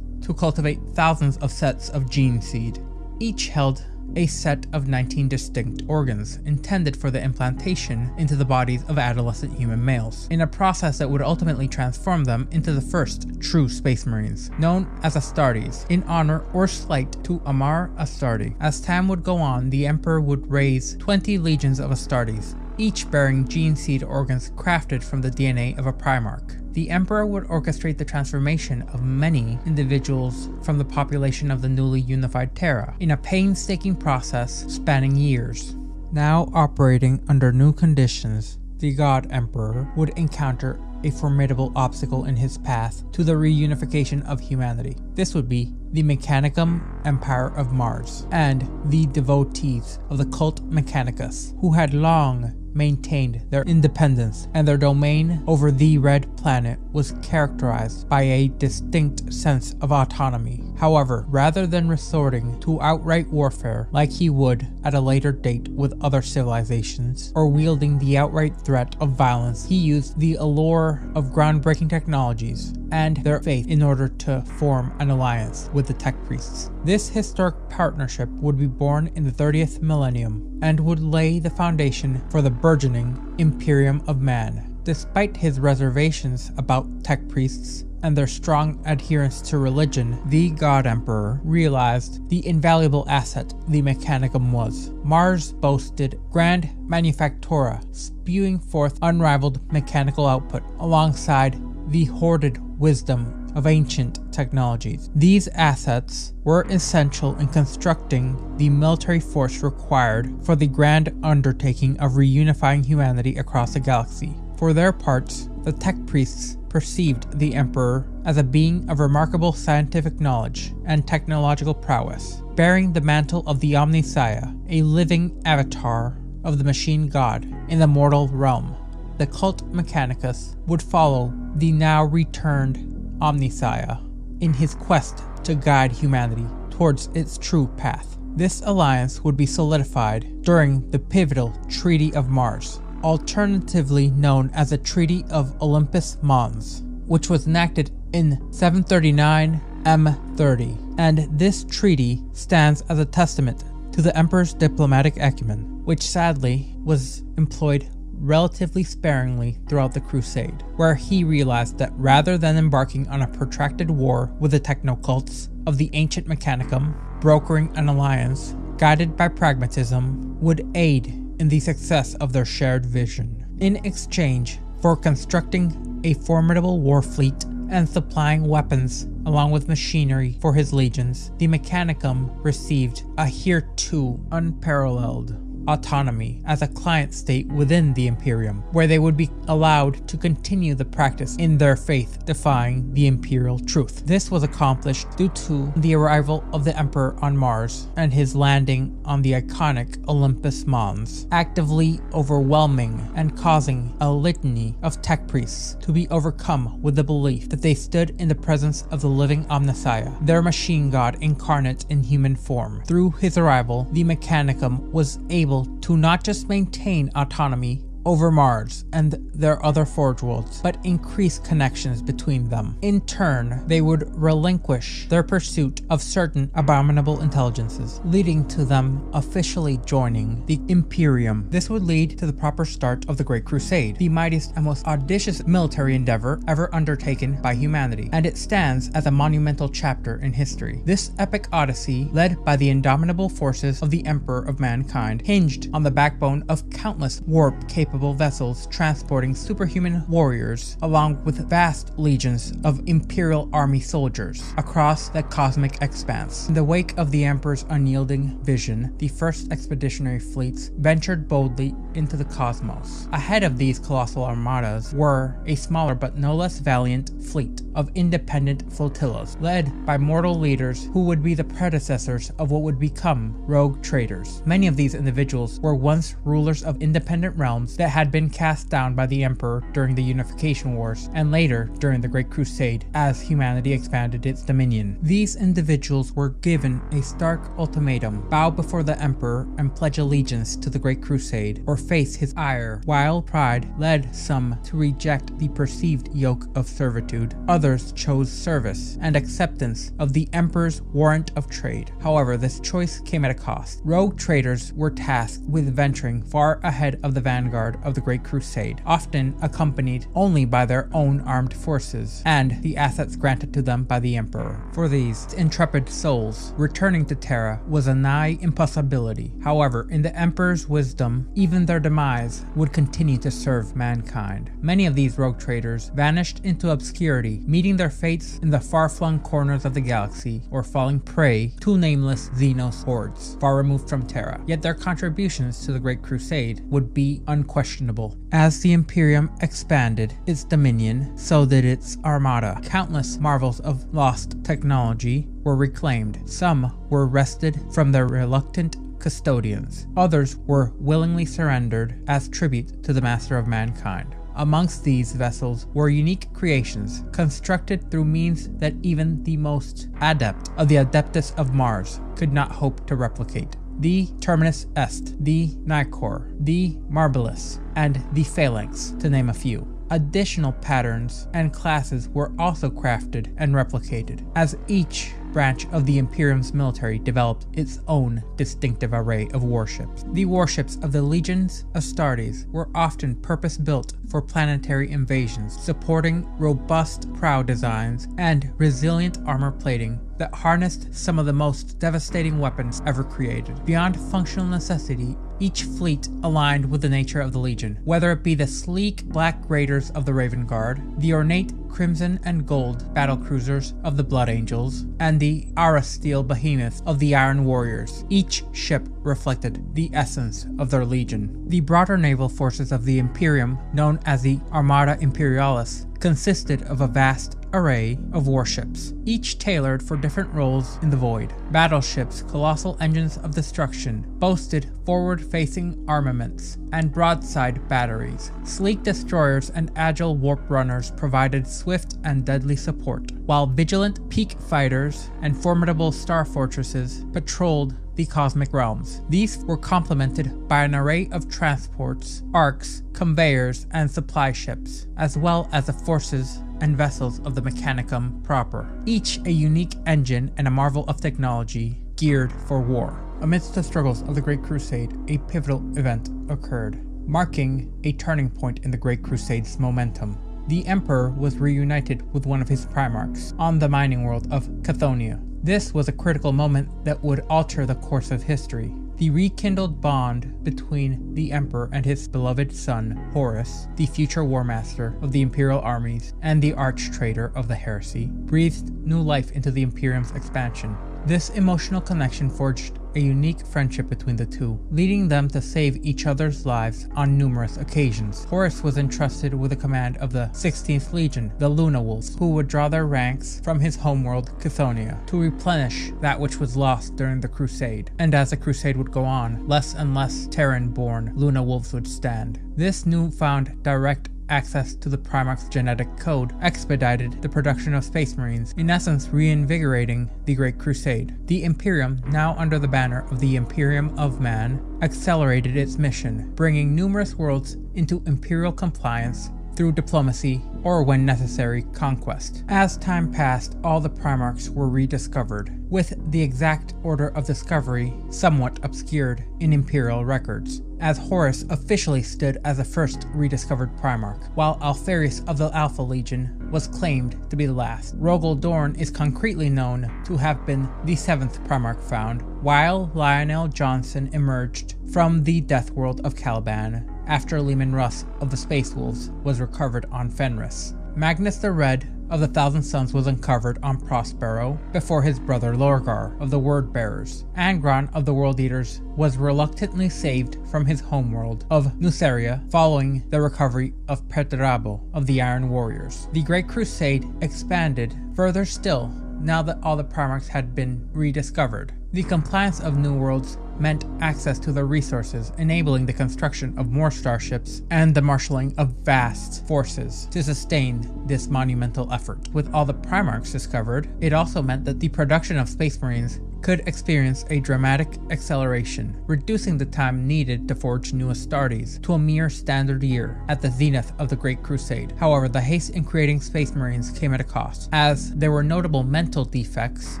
S1: to cultivate thousands of sets of gene seed. Each held a set of 19 distinct organs intended for the implantation into the bodies of adolescent human males, in a process that would ultimately transform them into the first true Space Marines, known as Astartes, in honor or slight to Ammar Astarte. As time would go on, the Emperor would raise 20 legions of Astartes, each bearing gene seed organs crafted from the DNA of a Primarch. The Emperor would orchestrate the transformation of many individuals from the population of the newly unified Terra in a painstaking process spanning years. Now operating under new conditions, the God Emperor would encounter a formidable obstacle in his path to the reunification of humanity. This would be the Mechanicum Empire of Mars and the devotees of the cult Mechanicus, who had long maintained their independence, and their domain over the Red Planet was characterized by a distinct sense of autonomy. However, rather than resorting to outright warfare like he would at a later date with other civilizations, or wielding the outright threat of violence, he used the allure of groundbreaking technologies and their faith in order to form an alliance with the Tech Priests. This historic partnership would be born in the 30th millennium and would lay the foundation for the burgeoning Imperium of Man. Despite his reservations about Tech Priests and their strong adherence to religion, the God Emperor realized the invaluable asset the Mechanicum was. Mars boasted Grand Manufactura, spewing forth unrivaled mechanical output alongside the hoarded wisdom of ancient technologies. These assets were essential in constructing the military force required for the grand undertaking of reunifying humanity across the galaxy. For their parts, the Tech Priests perceived the Emperor as a being of remarkable scientific knowledge and technological prowess, bearing the mantle of the Omnissiah, a living avatar of the machine god in the mortal realm. The cult Mechanicus would follow the now returned Omnissiah in his quest to guide humanity towards its true path. This alliance would be solidified during the pivotal Treaty of Mars, alternatively known as the Treaty of Olympus Mons, which was enacted in 739 M30, and this treaty stands as a testament to the Emperor's diplomatic acumen, which sadly was employed relatively sparingly throughout the Crusade, where he realized that rather than embarking on a protracted war with the technocults of the ancient Mechanicum, brokering an alliance guided by pragmatism would aid in the success of their shared vision. In exchange for constructing a formidable war fleet and supplying weapons along with machinery for his legions, the Mechanicum received a hereto unparalleled autonomy as a client state within the Imperium, where they would be allowed to continue the practice in their faith, defying the imperial truth. This was accomplished due to the arrival of the Emperor on Mars and his landing on the iconic Olympus Mons, actively overwhelming and causing a litany of Tech Priests to be overcome with the belief that they stood in the presence of the living Omnissiah, their machine god incarnate in human form. Through his arrival, the Mechanicum was able to not just maintain autonomy over Mars and their other forge worlds, but increase connections between them. In turn, they would relinquish their pursuit of certain abominable intelligences, leading to them officially joining the Imperium. This would lead to the proper start of the Great Crusade, the mightiest and most audacious military endeavor ever undertaken by humanity, and it stands as a monumental chapter in history. This epic odyssey, led by the indomitable forces of the Emperor of Mankind, hinged on the backbone of countless warp-capable vessels transporting superhuman warriors along with vast legions of Imperial army soldiers across the cosmic expanse. In the wake of the Emperor's unyielding vision, the first expeditionary fleets ventured boldly into the cosmos. Ahead of these colossal armadas were a smaller but no less valiant fleet of independent flotillas, led by mortal leaders who would be the predecessors of what would become rogue traders. Many of these individuals were once rulers of independent realms that had been cast down by the Emperor during the Unification Wars and later during the Great Crusade as humanity expanded its dominion. These individuals were given a stark ultimatum: bow before the Emperor and pledge allegiance to the Great Crusade, or face his ire. While pride led some to reject the perceived yoke of servitude, others chose service and acceptance of the Emperor's warrant of trade. However, this choice came at a cost. Rogue traders were tasked with venturing far ahead of the vanguard of the Great Crusade, often accompanied only by their own armed forces and the assets granted to them by the Emperor. For these intrepid souls, returning to Terra was a nigh impossibility. However, in the Emperor's wisdom, even their demise would continue to serve mankind. Many of these rogue traders vanished into obscurity, meeting their fates in the far-flung corners of the galaxy or falling prey to nameless Xenos hordes far removed from Terra. Yet their contributions to the Great Crusade would be unquestionable. As the Imperium expanded its dominion, so did its armada. Countless marvels of lost technology were reclaimed. Some were wrested from their reluctant custodians. Others were willingly surrendered as tribute to the master of mankind. Amongst these vessels were unique creations, constructed through means that even the most adept of the Adeptus of Mars could not hope to replicate. The Terminus Est, the Nicor, the Marbilis, and the Phalanx, to name a few. Additional patterns and classes were also crafted and replicated, as each branch of the Imperium's military developed its own distinctive array of warships. The warships of the Legions Astartes were often purpose-built for planetary invasions, supporting robust prow designs and resilient armor plating that harnessed some of the most devastating weapons ever created. Beyond functional necessity, each fleet aligned with the nature of the Legion, whether it be the sleek black raiders of the Raven Guard, the ornate crimson and gold battlecruisers of the Blood Angels, and the Aura-steel behemoths of the Iron Warriors. Each ship reflected the essence of their legion. The broader naval forces of the Imperium, known as the Armada Imperialis, consisted of a vast array of warships, each tailored for different roles in the void. Battleships, colossal engines of destruction, boasted forward-facing armaments and broadside batteries. Sleek destroyers and agile warp runners provided swift and deadly support, while vigilant peak fighters and formidable star fortresses patrolled the cosmic realms. These were complemented by an array of transports, arcs, conveyors, and supply ships, as well as the forces and vessels of the Mechanicum proper, each a unique engine and a marvel of technology geared for war. Amidst the struggles of the Great Crusade, a pivotal event occurred, marking a turning point in the Great Crusade's momentum. The Emperor was reunited with one of his primarchs on the mining world of Cathonia. This was a critical moment that would alter the course of history. The rekindled bond between the Emperor and his beloved son, Horus, the future Warmaster of the Imperial armies and the arch-traitor of the Heresy, breathed new life into the Imperium's expansion. This emotional connection forged a unique friendship between the two, leading them to save each other's lives on numerous occasions. Horus was entrusted with the command of the 16th Legion, the Luna Wolves, who would draw their ranks from his homeworld, Cathonia, to replenish that which was lost during the Crusade. And as the Crusade would go on, less and less Terran-born Luna Wolves would stand. This newfound direct access to the Primarch's genetic code expedited the production of Space Marines, in essence reinvigorating the Great Crusade. The Imperium, now under the banner of the Imperium of Man, accelerated its mission, bringing numerous worlds into Imperial compliance through diplomacy or, when necessary, conquest. As time passed, all the Primarchs were rediscovered, with the exact order of discovery somewhat obscured in Imperial records, as Horus officially stood as the first rediscovered Primarch, while Alpharius of the Alpha Legion was claimed to be the last. Rogel Dorn is concretely known to have been the 7th Primarch found, while Lionel Johnson emerged from the death world of Caliban after Leman Russ of the Space Wolves was recovered on Fenris. Magnus the Red of the Thousand Suns was uncovered on Prospero before his brother Lorgar of the Word Bearers. Angron of the World Eaters was reluctantly saved from his homeworld of Nuceria following the recovery of Perturabo of the Iron Warriors. The Great Crusade expanded further still now that all the Primarchs had been rediscovered. The compliance of New Worlds meant access to the resources, enabling the construction of more starships and the marshalling of vast forces to sustain this monumental effort. With all the Primarchs discovered, it also meant that the production of Space Marines could experience a dramatic acceleration, reducing the time needed to forge new Astartes to a mere standard year at the zenith of the Great Crusade. However, the haste in creating Space Marines came at a cost, as there were notable mental defects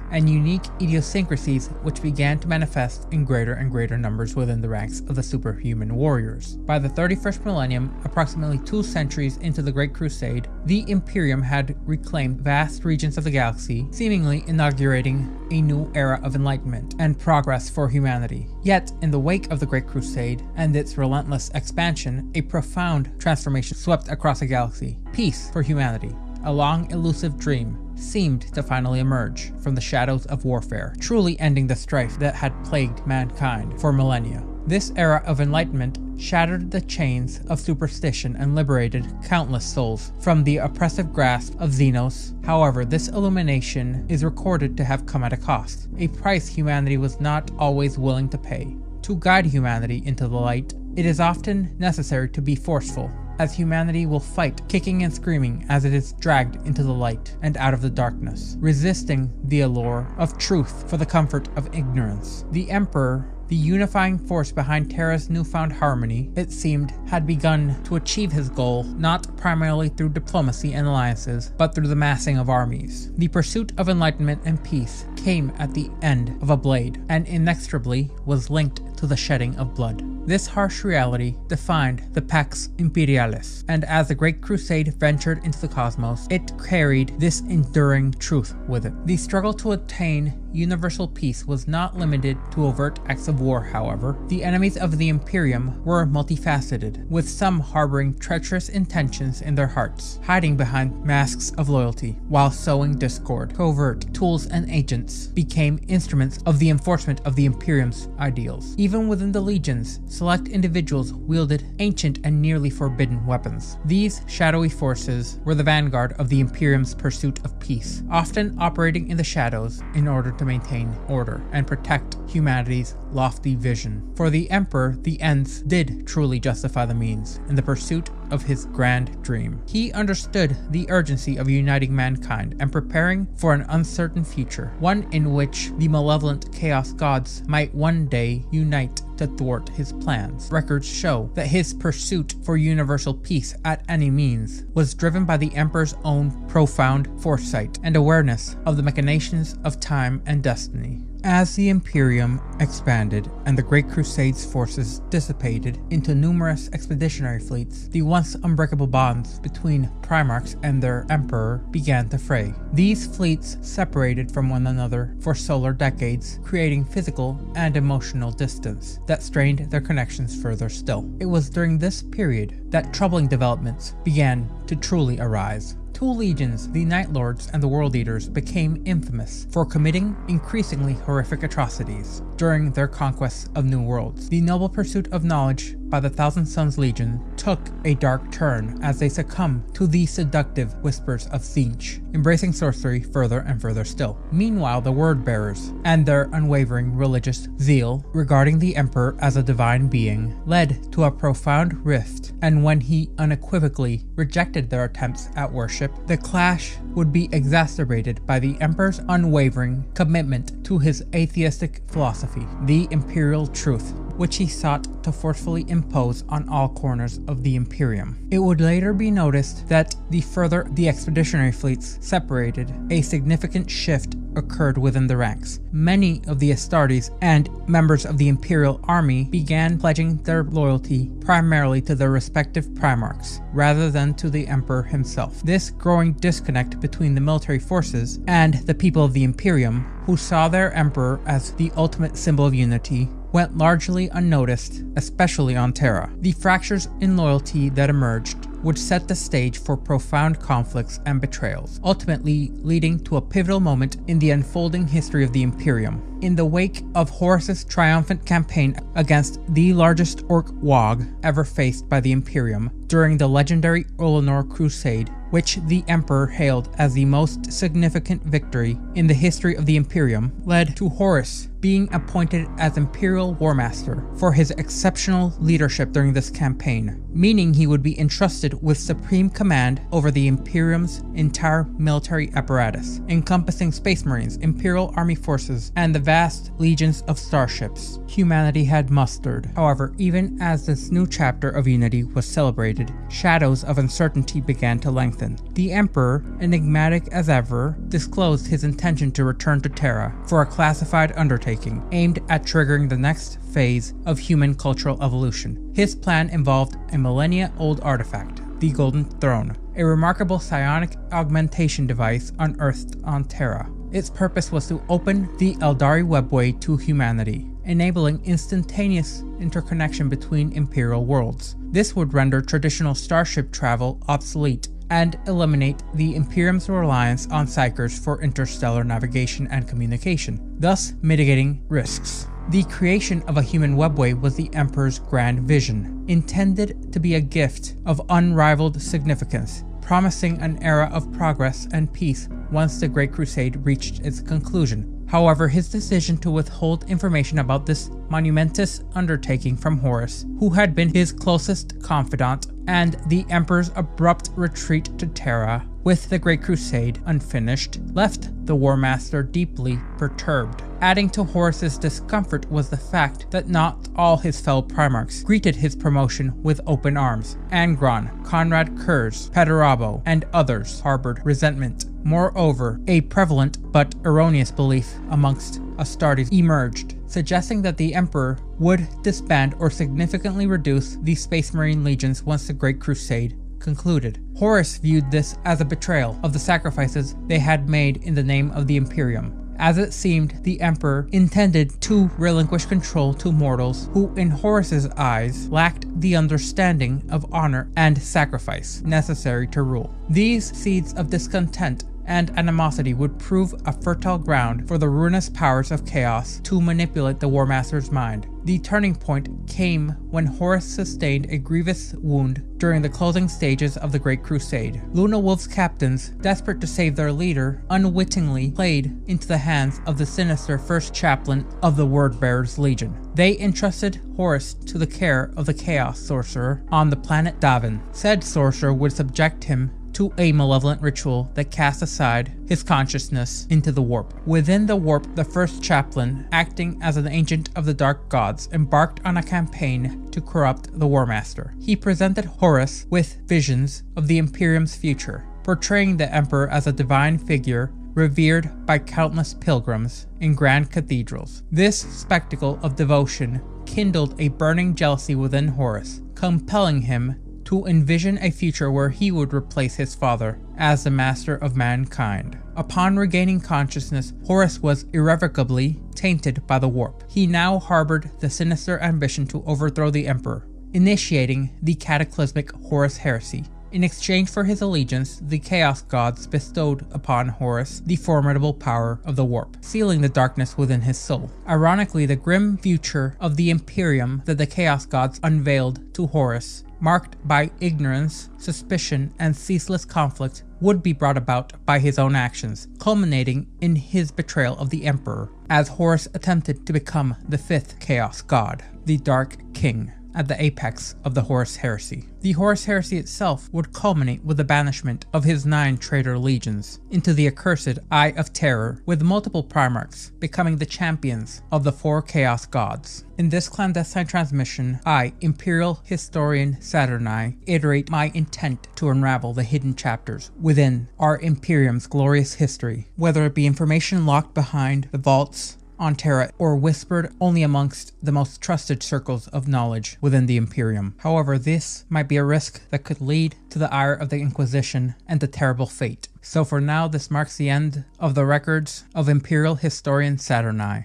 S1: and unique idiosyncrasies which began to manifest in greater and greater numbers within the ranks of the superhuman warriors. By the 31st millennium, approximately 2 centuries into the Great Crusade, the Imperium had reclaimed vast regions of the galaxy, seemingly inaugurating a new era of enlightenment and progress for humanity. Yet, in the wake of the Great Crusade and its relentless expansion, a profound transformation swept across the galaxy. Peace for humanity, a long elusive dream, seemed to finally emerge from the shadows of warfare, truly ending the strife that had plagued mankind for millennia. This era of enlightenment shattered the chains of superstition and liberated countless souls from the oppressive grasp of Xenos. However, this illumination is recorded to have come at a cost, a price humanity was not always willing to pay. To guide humanity into the light, it is often necessary to be forceful, as humanity will fight, kicking and screaming as it is dragged into the light and out of the darkness, resisting the allure of truth for the comfort of ignorance. The Emperor, the unifying force behind Terra's newfound harmony, it seemed, had begun to achieve his goal not primarily through diplomacy and alliances, but through the massing of armies. The pursuit of enlightenment and peace came at the end of a blade, and inextricably was linked to the shedding of blood. This harsh reality defined the Pax Imperialis, and as the Great Crusade ventured into the cosmos, it carried this enduring truth with it. The struggle to attain universal peace was not limited to overt acts of war, however. The enemies of the Imperium were multifaceted, with some harboring treacherous intentions in their hearts, hiding behind masks of loyalty, while sowing discord. Covert tools and agents became instruments of the enforcement of the Imperium's ideals. Even within the legions, select individuals wielded ancient and nearly forbidden weapons. These shadowy forces were the vanguard of the Imperium's pursuit of peace, often operating in the shadows in order to maintain order and protect humanity's lofty vision. For the Emperor, the ends did truly justify the means in the pursuit of his grand dream. He understood the urgency of uniting mankind and preparing for an uncertain future, one in which the malevolent chaos gods might one day unite to thwart his plans. Records show that his pursuit for universal peace at any means was driven by the Emperor's own profound foresight and awareness of the machinations of time and destiny. As the Imperium expanded and the Great Crusade's forces dissipated into numerous expeditionary fleets, the once unbreakable bonds between Primarchs and their Emperor began to fray. These fleets separated from one another for solar decades, creating physical and emotional distance that strained their connections further still. It was during this period that troubling developments began to truly arise. Two legions, the Night Lords and the World Eaters, became infamous for committing increasingly horrific atrocities during their conquests of new worlds. The noble pursuit of knowledge by the Thousand Sons Legion took a dark turn as they succumbed to the seductive whispers of Tzeentch, embracing sorcery further and further still. Meanwhile, the Word Bearers and their unwavering religious zeal regarding the Emperor as a divine being led to a profound rift, and when he unequivocally rejected their attempts at worship, the clash would be exacerbated by the Emperor's unwavering commitment to his atheistic philosophy, the imperial truth, which he sought to forcefully impose on all corners of the Imperium. It would later be noticed that the further the expeditionary fleets separated, a significant shift occurred within the ranks. Many of the Astartes and members of the Imperial Army began pledging their loyalty primarily to their respective Primarchs, rather than to the Emperor himself. This growing disconnect between the military forces and the people of the Imperium, who saw their Emperor as the ultimate symbol of unity, went largely unnoticed, especially on Terra. The fractures in loyalty that emerged would set the stage for profound conflicts and betrayals, ultimately leading to a pivotal moment in the unfolding history of the Imperium. In the wake of Horus's triumphant campaign against the largest Orc Wog ever faced by the Imperium during the legendary Ullanor Crusade, which the Emperor hailed as the most significant victory in the history of the Imperium, led to Horus being appointed as Imperial Warmaster for his exceptional leadership during this campaign, meaning he would be entrusted with supreme command over the Imperium's entire military apparatus, encompassing Space Marines, Imperial Army forces, and the vast legions of starships humanity had mustered. However, even as this new chapter of unity was celebrated, shadows of uncertainty began to lengthen. The Emperor, enigmatic as ever, disclosed his intention to return to Terra for a classified undertaking aimed at triggering the next phase of human cultural evolution. His plan involved a millennia-old artifact, the Golden Throne, a remarkable psionic augmentation device unearthed on Terra. Its purpose was to open the Eldari webway to humanity, enabling instantaneous interconnection between Imperial worlds. This would render traditional starship travel obsolete and eliminate the Imperium's reliance on psychers for interstellar navigation and communication, thus mitigating risks. The creation of a human webway was the Emperor's grand vision, intended to be a gift of unrivaled significance, promising an era of progress and peace once the Great Crusade reached its conclusion. However, his decision to withhold information about this monumentous undertaking from Horus, who had been his closest confidant, and the Emperor's abrupt retreat to Terra with the Great Crusade unfinished, left the Warmaster deeply perturbed. Adding to Horus's discomfort was the fact that not all his fellow Primarchs greeted his promotion with open arms. Angron, Conrad Kurz, Pederabo, and others harbored resentment. Moreover, a prevalent but erroneous belief amongst Astartes emerged, suggesting that the Emperor would disband or significantly reduce the Space Marine legions once the Great Crusade concluded. Horus viewed this as a betrayal of the sacrifices they had made in the name of the Imperium, as it seemed the Emperor intended to relinquish control to mortals who, in Horus's eyes, lacked the understanding of honor and sacrifice necessary to rule. These seeds of discontent and animosity would prove a fertile ground for the ruinous powers of chaos to manipulate the Warmaster's mind. The turning point came when Horus sustained a grievous wound during the closing stages of the Great Crusade. Luna Wolf's captains, desperate to save their leader, unwittingly played into the hands of the sinister first chaplain of the Wordbearer's Legion. They entrusted Horus to the care of the Chaos Sorcerer on the planet Davin. Said sorcerer would subject him to a malevolent ritual that cast aside his consciousness into the warp. Within the warp, the first chaplain, acting as an agent of the dark gods, embarked on a campaign to corrupt the Warmaster. He presented Horus with visions of the Imperium's future, portraying the Emperor as a divine figure revered by countless pilgrims in grand cathedrals. This spectacle of devotion kindled a burning jealousy within Horus, compelling him to envision a future where he would replace his father as the master of mankind. Upon regaining consciousness, Horus was irrevocably tainted by the warp. He now harbored the sinister ambition to overthrow the Emperor, initiating the cataclysmic Horus Heresy. In exchange for his allegiance, the Chaos Gods bestowed upon Horus the formidable power of the Warp, sealing the darkness within his soul. Ironically, the grim future of the Imperium that the Chaos Gods unveiled to Horus, marked by ignorance, suspicion, and ceaseless conflict, would be brought about by his own actions, culminating in his betrayal of the Emperor, as Horus attempted to become the fifth Chaos God, the Dark King, at the apex of the Horus Heresy. The Horus Heresy itself would culminate with the banishment of his 9 Traitor Legions into the accursed Eye of Terror, with multiple Primarchs becoming the champions of the 4 Chaos Gods. In this clandestine transmission, I, Imperial Historian Saturni, iterate my intent to unravel the hidden chapters within our Imperium's glorious history, whether it be information locked behind the vaults on Terra or whispered only amongst the most trusted circles of knowledge within the Imperium. However, this might be a risk that could lead to the ire of the Inquisition and a terrible fate. So for now, this marks the end of the records of Imperial Historian Saturni.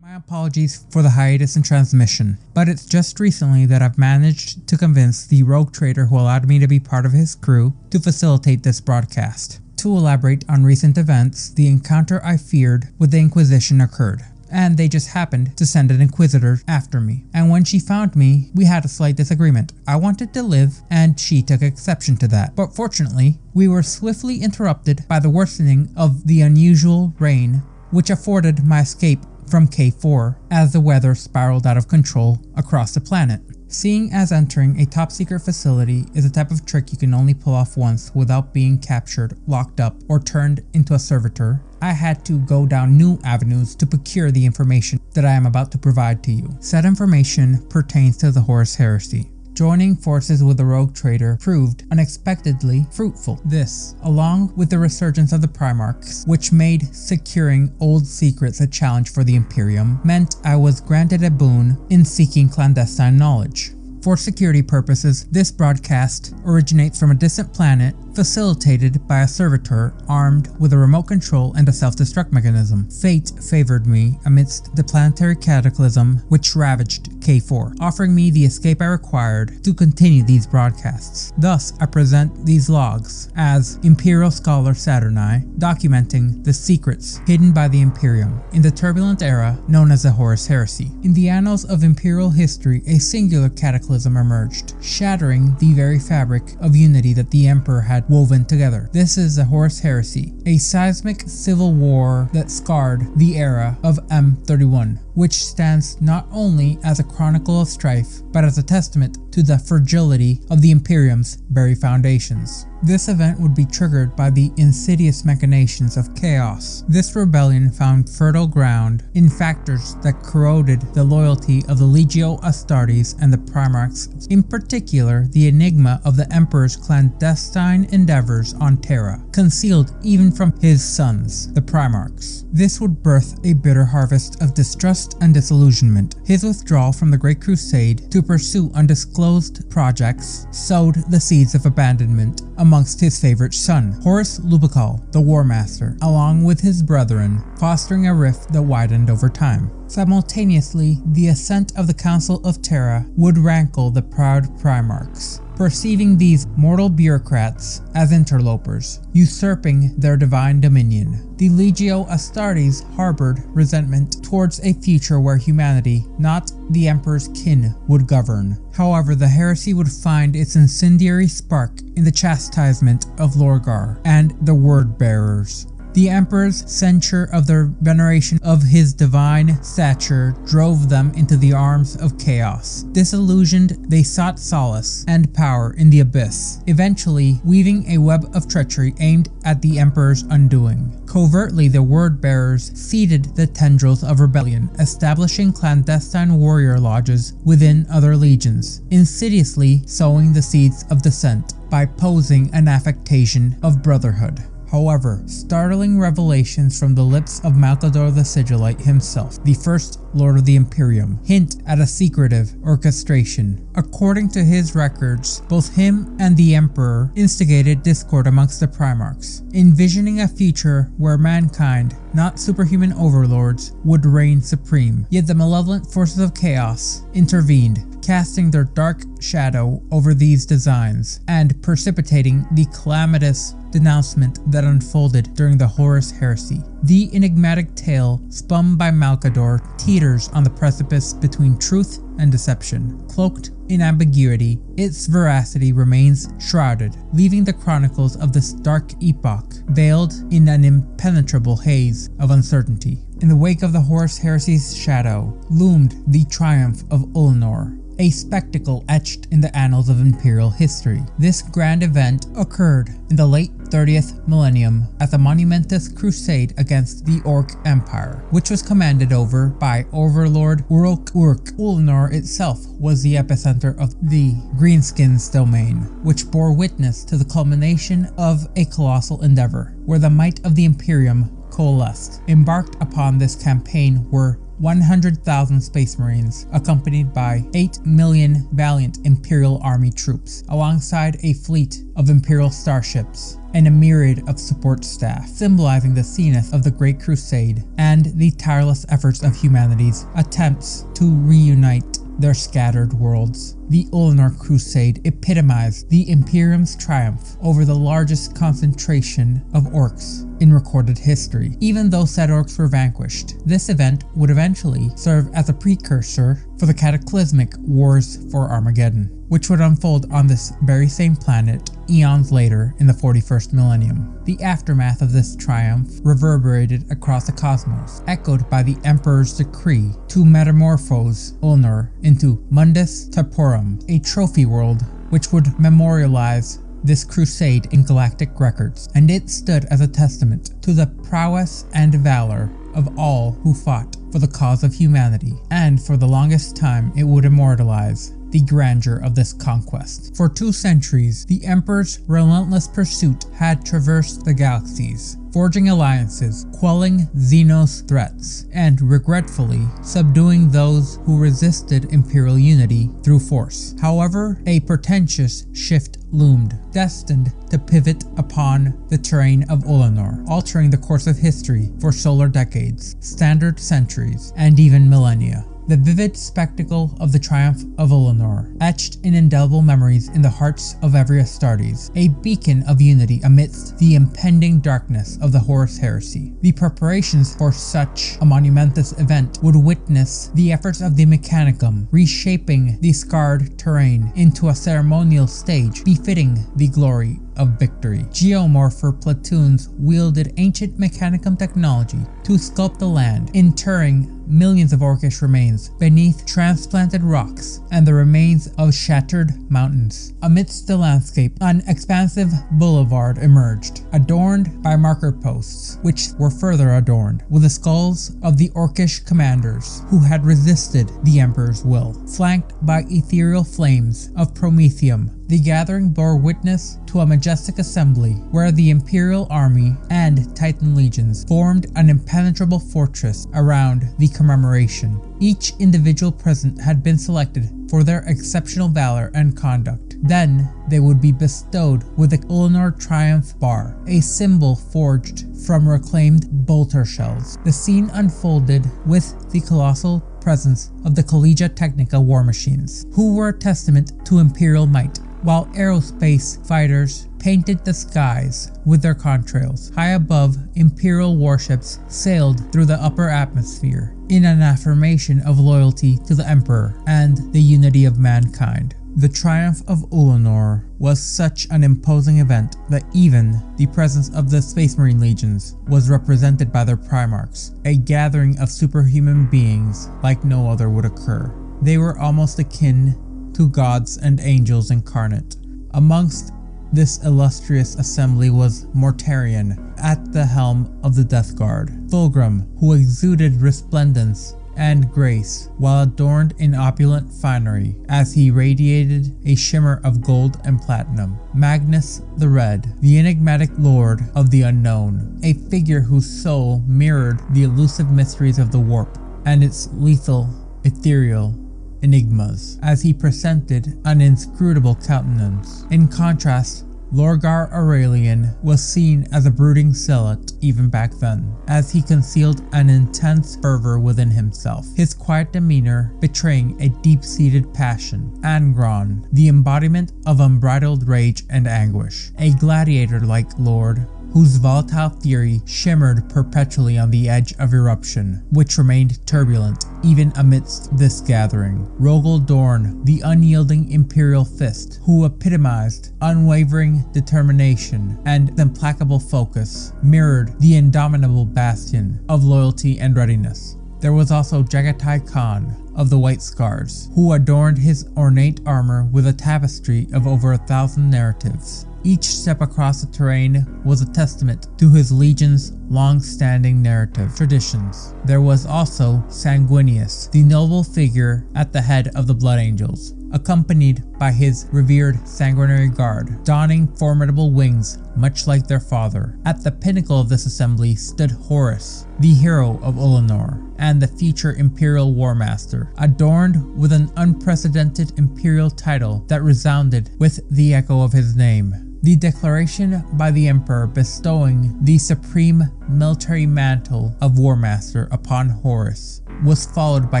S1: My apologies for the hiatus in transmission, but it's just recently that I've managed to convince the rogue trader who allowed me to be part of his crew to facilitate this broadcast. To elaborate on recent events, the encounter I feared with the Inquisition occurred, and they just happened to send an inquisitor after me. And when she found me, we had a slight disagreement. I wanted to live, and she took exception to that. But fortunately, we were swiftly interrupted by the worsening of the unusual rain, which afforded my escape from K4 as the weather spiraled out of control across the planet. Seeing as entering a top secret facility is a type of trick you can only pull off once without being captured, locked up, or turned into a servitor, I had to go down new avenues to procure the information that I am about to provide to you. Said information pertains to the Horus Heresy. Joining forces with the rogue traitor proved unexpectedly fruitful. This, along with the resurgence of the Primarchs, which made securing old secrets a challenge for the Imperium, meant I was granted a boon in seeking clandestine knowledge. For security purposes, this broadcast originates from a distant planet facilitated by a servitor armed with a remote control and a self-destruct mechanism. Fate favored me amidst the planetary cataclysm which ravaged K4, offering me the escape I required to continue these broadcasts. Thus, I present these logs as Imperial Scholar Saturni, documenting the secrets hidden by the Imperium in the turbulent era known as the Horus Heresy. In the annals of Imperial history, a singular cataclysm emerged, shattering the very fabric of unity that the Emperor had woven together. This is the Horus Heresy, a seismic civil war that scarred the era of M31, which stands not only as a chronicle of strife, but as a testament to the fragility of the Imperium's very foundations. This event would be triggered by the insidious machinations of chaos. This rebellion found fertile ground in factors that corroded the loyalty of the Legio Astartes and the Primarchs, in particular the enigma of the Emperor's clandestine endeavors on Terra, concealed even from his sons, the Primarchs. This would birth a bitter harvest of distrust and disillusionment. His withdrawal from the Great Crusade to pursue undisclosed projects sowed the seeds of abandonment amongst his favorite son, Horus Lupercal, the Warmaster, along with his brethren, fostering a rift that widened over time. Simultaneously, the ascent of the Council of Terra would rankle the proud Primarchs, perceiving these mortal bureaucrats as interlopers, usurping their divine dominion. The Legio Astartes harbored resentment towards a future where humanity, not the Emperor's kin, would govern. However, the heresy would find its incendiary spark in the chastisement of Lorgar and the Word-Bearers. The Emperor's censure of their veneration of his divine stature drove them into the arms of chaos. Disillusioned, they sought solace and power in the abyss, eventually weaving a web of treachery aimed at the Emperor's undoing. Covertly, the Word-Bearers seeded the tendrils of rebellion, establishing clandestine warrior lodges within other legions, insidiously sowing the seeds of dissent by posing an affectation of brotherhood. However, startling revelations from the lips of Malcador the Sigillite himself, the first Lord of the Imperium, hint at a secretive orchestration. According to his records, both him and the Emperor instigated discord amongst the Primarchs, envisioning a future where mankind, not superhuman overlords, would reign supreme. Yet the malevolent forces of chaos intervened, casting their dark shadow over these designs and precipitating the calamitous denouncement that unfolded during the Horus Heresy. The enigmatic tale spun by Malcador teeters on the precipice between truth and deception. Cloaked in ambiguity, its veracity remains shrouded, leaving the chronicles of this dark epoch veiled in an impenetrable haze of uncertainty. In the wake of the Horus Heresy's shadow loomed the triumph of Ullanor, a spectacle etched in the annals of Imperial history. This grand event occurred in the late 30th millennium at the monumentous crusade against the Orc Empire, which was commanded over by Overlord Uruk-Uruk. Ullanor itself was the epicenter of the Greenskins' domain, which bore witness to the culmination of a colossal endeavor, where the might of the Imperium coalesced. Embarked upon this campaign were 100,000 Space Marines, accompanied by 8 million valiant Imperial Army troops, alongside a fleet of Imperial starships and a myriad of support staff, symbolizing the zenith of the Great Crusade and the tireless efforts of humanity's attempts to reunite their scattered worlds. The Ullanor Crusade epitomized the Imperium's triumph over the largest concentration of orcs in recorded history. Even though said orcs were vanquished, this event would eventually serve as a precursor for the cataclysmic Wars for Armageddon, which would unfold on this very same planet eons later in the 41st millennium. The aftermath of this triumph reverberated across the cosmos, echoed by the Emperor's decree to metamorphose Ullanor into Mundus Temporum, a trophy world which would memorialize this crusade in galactic records, and it stood as a testament to the prowess and valor of all who fought for the cause of humanity, and for the longest time it would immortalize the grandeur of this conquest. For 2 centuries, the Emperor's relentless pursuit had traversed the galaxies, forging alliances, quelling Xenos threats, and regretfully subduing those who resisted imperial unity through force. However, a portentous shift loomed, destined to pivot upon the terrain of Ullanor, altering the course of history for solar decades, standard centuries, and even millennia. The vivid spectacle of the triumph of Ullanor, etched in indelible memories in the hearts of every Astartes, a beacon of unity amidst the impending darkness of the Horus Heresy. The preparations for such a monumentous event would witness the efforts of the Mechanicum, reshaping the scarred terrain into a ceremonial stage befitting the glory of victory. Geomorpher platoons wielded ancient Mechanicum technology to sculpt the land, interring millions of orcish remains beneath transplanted rocks and the remains of shattered mountains. Amidst the landscape, an expansive boulevard emerged, adorned by marker posts, which were further adorned with the skulls of the orcish commanders who had resisted the Emperor's will. Flanked by ethereal flames of Prometheum, the gathering bore witness to a majestic assembly where the Imperial Army and Titan Legions formed an impenetrable fortress around the commemoration. Each individual present had been selected for their exceptional valor and conduct. Then they would be bestowed with the Ullanor Triumph Bar, a symbol forged from reclaimed bolter shells. The scene unfolded with the colossal presence of the Collegia Technica war machines, who were a testament to Imperial might, while aerospace fighters painted the skies with their contrails. High above, Imperial warships sailed through the upper atmosphere in an affirmation of loyalty to the Emperor and the unity of mankind. The triumph of Ullanor was such an imposing event that even the presence of the Space Marine Legions was represented by their Primarchs, a gathering of superhuman beings like no other would occur. They were almost akin to gods and angels incarnate. Amongst this illustrious assembly was Mortarion at the helm of the Death Guard, Fulgrim, who exuded resplendence and grace while adorned in opulent finery as he radiated a shimmer of gold and platinum, Magnus the Red, the enigmatic lord of the unknown, a figure whose soul mirrored the elusive mysteries of the warp and its lethal, ethereal enigmas as he presented an inscrutable countenance. In contrast, Lorgar Aurelian was seen as a brooding zealot even back then, as he concealed an intense fervor within himself, his quiet demeanor betraying a deep-seated passion. Angron, the embodiment of unbridled rage and anguish, a gladiator-like lord whose volatile fury shimmered perpetually on the edge of eruption, which remained turbulent even amidst this gathering. Rogel Dorn, the unyielding imperial fist, who epitomized unwavering determination and implacable focus, mirrored the indomitable bastion of loyalty and readiness. There was also Jagatai Khan of the White Scars, who adorned his ornate armor with a tapestry of over 1,000 narratives. Each step across the terrain was a testament to his legion's long-standing narrative traditions. There was also Sanguinius, the noble figure at the head of the Blood Angels, accompanied by his revered sanguinary guard, donning formidable wings much like their father. At the pinnacle of this assembly stood Horus, the hero of Ullanor, and the future Imperial Warmaster, adorned with an unprecedented Imperial title that resounded with the echo of his name. The declaration by the Emperor bestowing the supreme military mantle of Warmaster upon Horus was followed by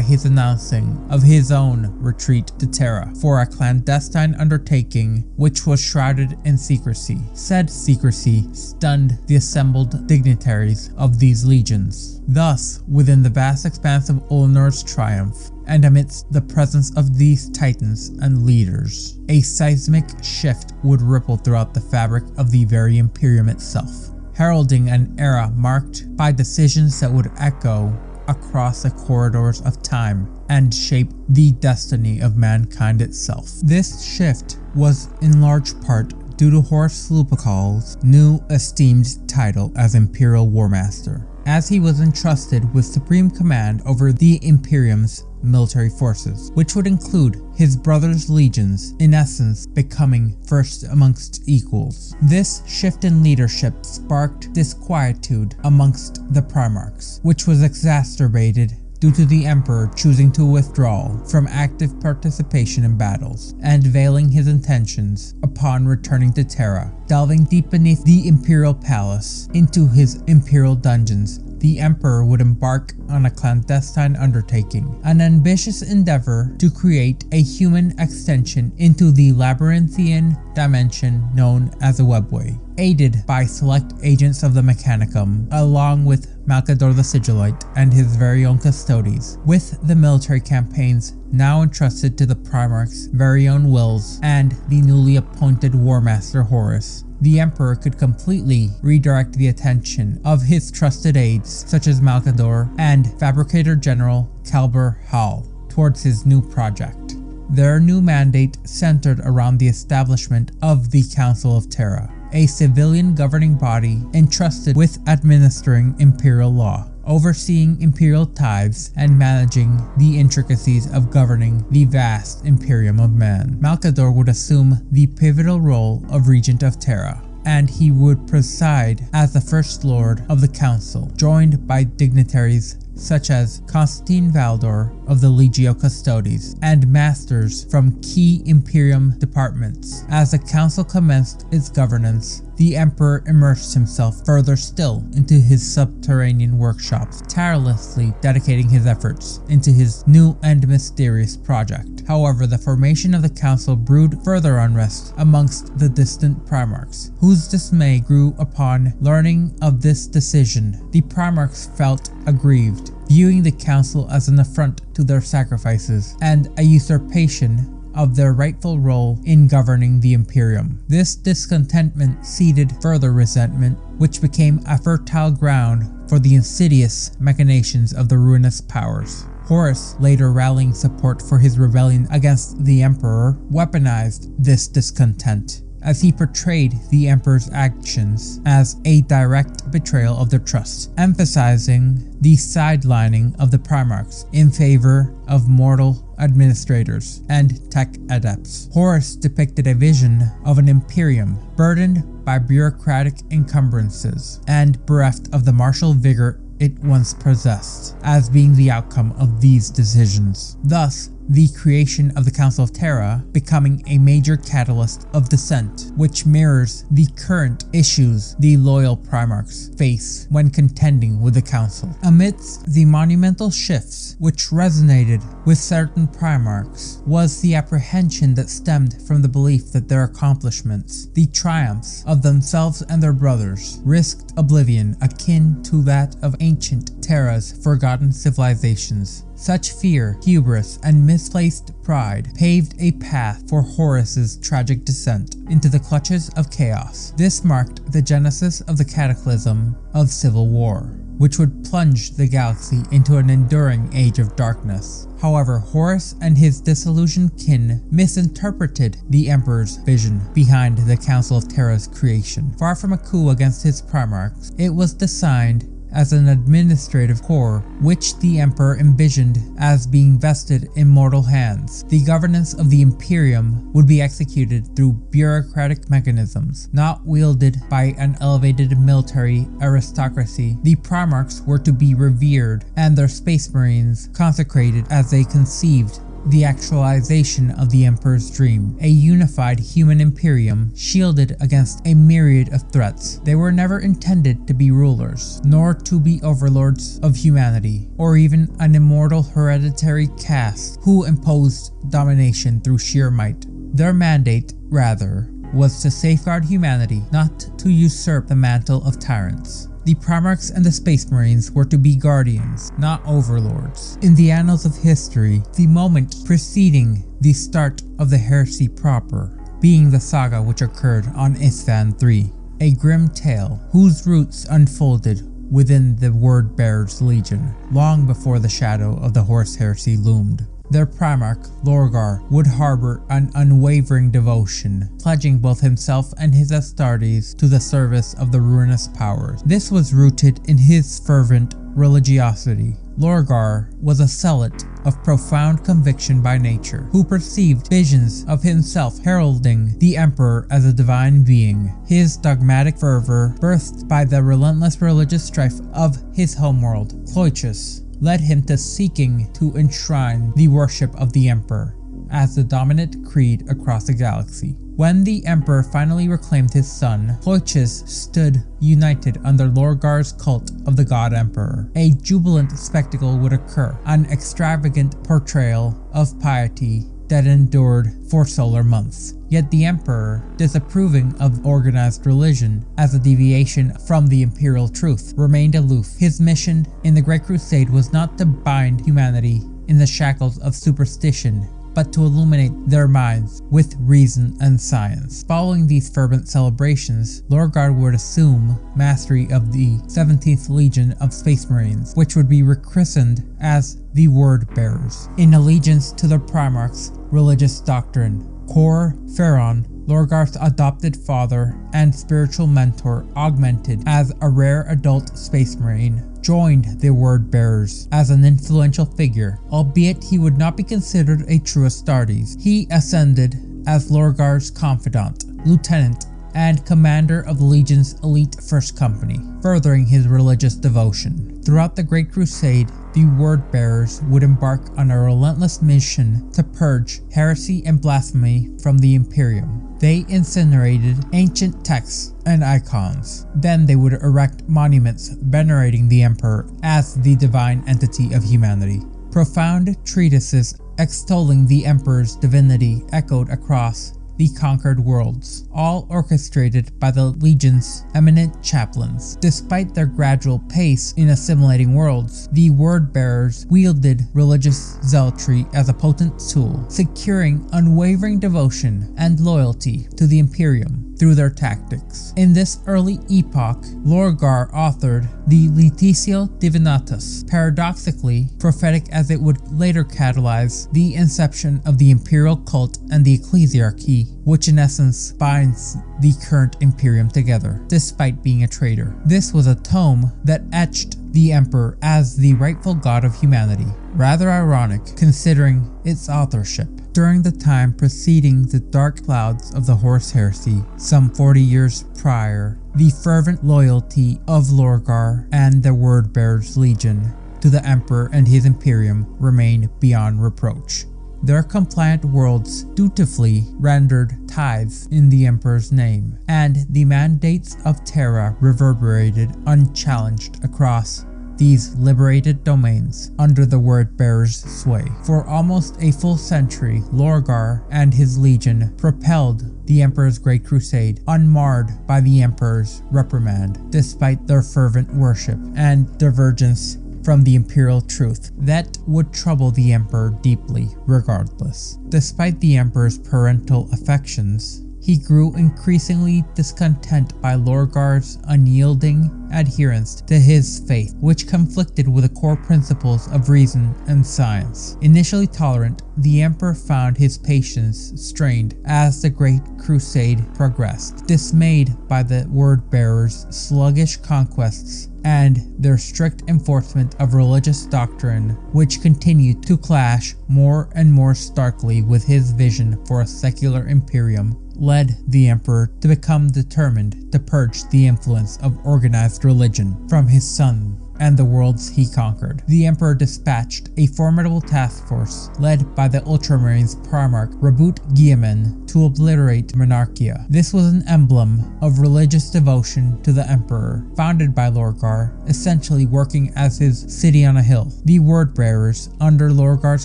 S1: his announcing of his own retreat to Terra for a clandestine undertaking which was shrouded in secrecy. Said secrecy stunned the assembled dignitaries of these legions. Thus, within the vast expanse of Ulnor's triumph, and amidst the presence of these titans and leaders, a seismic shift would ripple throughout the fabric of the very Imperium itself, heralding an era marked by decisions that would echo across the corridors of time and shape the destiny of mankind itself. This shift was in large part due to Horus Lupercal's new esteemed title as Imperial Warmaster, as he was entrusted with supreme command over the Imperium's military forces, which would include his brother's legions, in essence becoming first amongst equals. This shift in leadership sparked disquietude amongst the Primarchs, which was exacerbated due to the Emperor choosing to withdraw from active participation in battles and veiling his intentions upon returning to Terra. Delving deep beneath the Imperial Palace into his Imperial dungeons, the Emperor would embark on a clandestine undertaking, an ambitious endeavor to create a human extension into the labyrinthian dimension known as a webway, aided by select agents of the Mechanicum, along with Malcador the Sigillite and his very own Custodes, with the military campaigns now entrusted to the Primarch's very own wills and the newly appointed Warmaster Horus. The Emperor could completely redirect the attention of his trusted aides such as Malcador and Fabricator General Calber Hall towards his new project. Their new mandate centered around the establishment of the Council of Terra, a civilian governing body entrusted with administering imperial law, overseeing imperial tithes, and managing the intricacies of governing the vast Imperium of Man. Malcador would assume the pivotal role of Regent of Terra, and he would preside as the First Lord of the Council, joined by dignitaries such as Constantine Valdor of the Legio Custodes and masters from key Imperium departments. As the council commenced its governance, the Emperor immersed himself further still into his subterranean workshops, tirelessly dedicating his efforts into his new and mysterious project. However, the formation of the council brewed further unrest amongst the distant Primarchs, whose dismay grew upon learning of this decision. The Primarchs felt aggrieved, viewing the council as an affront to their sacrifices and a usurpation of their rightful role in governing the Imperium. This discontentment seeded further resentment, which became a fertile ground for the insidious machinations of the ruinous powers. Horus, later rallying support for his rebellion against the Emperor, weaponized this discontent, as he portrayed the Emperor's actions as a direct betrayal of their trust, emphasizing the sidelining of the Primarchs in favor of mortal administrators and tech adepts. Horus depicted a vision of an Imperium burdened by bureaucratic encumbrances and bereft of the martial vigor it once possessed, as being the outcome of these decisions. Thus, the creation of the Council of Terra becoming a major catalyst of dissent, which mirrors the current issues the loyal Primarchs face when contending with the Council. Amidst the monumental shifts which resonated with certain Primarchs was the apprehension that stemmed from the belief that their accomplishments, the triumphs of themselves and their brothers, risked oblivion akin to that of ancient Terra's forgotten civilizations. Such fear, hubris, and misplaced pride paved a path for Horus's tragic descent into the clutches of chaos. This marked the genesis of the cataclysm of civil war, which would plunge the galaxy into an enduring age of darkness. However, Horus and his disillusioned kin misinterpreted the Emperor's vision behind the Council of Terra's creation. Far from a coup against his Primarchs, it was designed as an administrative core which the Emperor envisioned as being vested in mortal hands. The governance of the Imperium would be executed through bureaucratic mechanisms, not wielded by an elevated military aristocracy. The Primarchs were to be revered and their Space Marines consecrated as they conceived the actualization of the Emperor's dream, a unified human imperium shielded against a myriad of threats. They were never intended to be rulers, nor to be overlords of humanity, or even an immortal hereditary caste who imposed domination through sheer might. Their mandate, rather, was to safeguard humanity, not to usurp the mantle of tyrants. The Primarchs and the Space Marines were to be guardians, not overlords. In the annals of history, the moment preceding the start of the heresy proper, being the saga which occurred on Isstvan III, a grim tale whose roots unfolded within the Word-Bearer's Legion, long before the shadow of the Horus Heresy loomed. Their Primarch, Lorgar, would harbor an unwavering devotion, pledging both himself and his Astartes to the service of the ruinous powers. This was rooted in his fervent religiosity. Lorgar was a zealot of profound conviction by nature, who perceived visions of himself heralding the Emperor as a divine being. His dogmatic fervor, birthed by the relentless religious strife of his homeworld, Cloychus, led him to seeking to enshrine the worship of the Emperor as the dominant creed across the galaxy. When the Emperor finally reclaimed his son, Cloychus stood united under Lorgar's cult of the God Emperor. A jubilant spectacle would occur, an extravagant portrayal of piety that endured for solar months. Yet the Emperor, disapproving of organized religion as a deviation from the imperial truth, remained aloof. His mission in the Great Crusade was not to bind humanity in the shackles of superstition, but to illuminate their minds with reason and science. Following these fervent celebrations, Lorgar would assume mastery of the 17th Legion of Space Marines, which would be rechristened as the Word Bearers, in allegiance to the Primarch's religious doctrine. Cor Ferron, Lorgar's adopted father and spiritual mentor, augmented as a rare adult space marine, joined the Word Bearers as an influential figure, albeit he would not be considered a true Astartes. He ascended as Lorgar's confidant, lieutenant, and commander of the Legion's elite First Company, furthering his religious devotion. Throughout the Great Crusade, the Word Bearers would embark on a relentless mission to purge heresy and blasphemy from the Imperium. They incinerated ancient texts and icons. Then they would erect monuments venerating the Emperor as the divine entity of humanity. Profound treatises extolling the Emperor's divinity echoed across the conquered worlds, all orchestrated by the Legion's eminent chaplains. Despite their gradual pace in assimilating worlds, the Word Bearers wielded religious zealotry as a potent tool, securing unwavering devotion and loyalty to the Imperium through their tactics. In this early epoch, Lorgar authored the Laetitia Divinatus, paradoxically prophetic as it would later catalyze the inception of the imperial cult and the Ecclesiarchy, which in essence binds the current Imperium together, despite being a traitor. This was a tome that etched the Emperor as the rightful god of humanity, rather ironic considering its authorship. During the time preceding the dark clouds of the Horus Heresy, some 40 years prior, the fervent loyalty of Lorgar and the Word Bearer's Legion to the Emperor and his Imperium remained beyond reproach. Their compliant worlds dutifully rendered tithes in the Emperor's name, and the mandates of Terra reverberated unchallenged across these liberated domains under the Word Bearer's sway. For almost a full century, Lorgar and his legion propelled the Emperor's Great Crusade, unmarred by the Emperor's reprimand, despite their fervent worship and divergence from the imperial truth that would trouble the Emperor deeply regardless. Despite the Emperor's parental affections, he grew increasingly discontent by Lorgar's unyielding adherence to his faith, which conflicted with the core principles of reason and science. Initially tolerant, the Emperor found his patience strained as the Great Crusade progressed, dismayed by the Word Bearers' sluggish conquests and their strict enforcement of religious doctrine, which continued to clash more and more starkly with his vision for a secular imperium, led the Emperor to become determined to purge the influence of organized religion from his son and the worlds he conquered. The Emperor dispatched a formidable task force led by the Ultramarines Primarch Roboute Guilliman to obliterate Monarchia. This was an emblem of religious devotion to the Emperor, founded by Lorgar, essentially working as his city on a hill. The Word-Bearers, under Lorgar's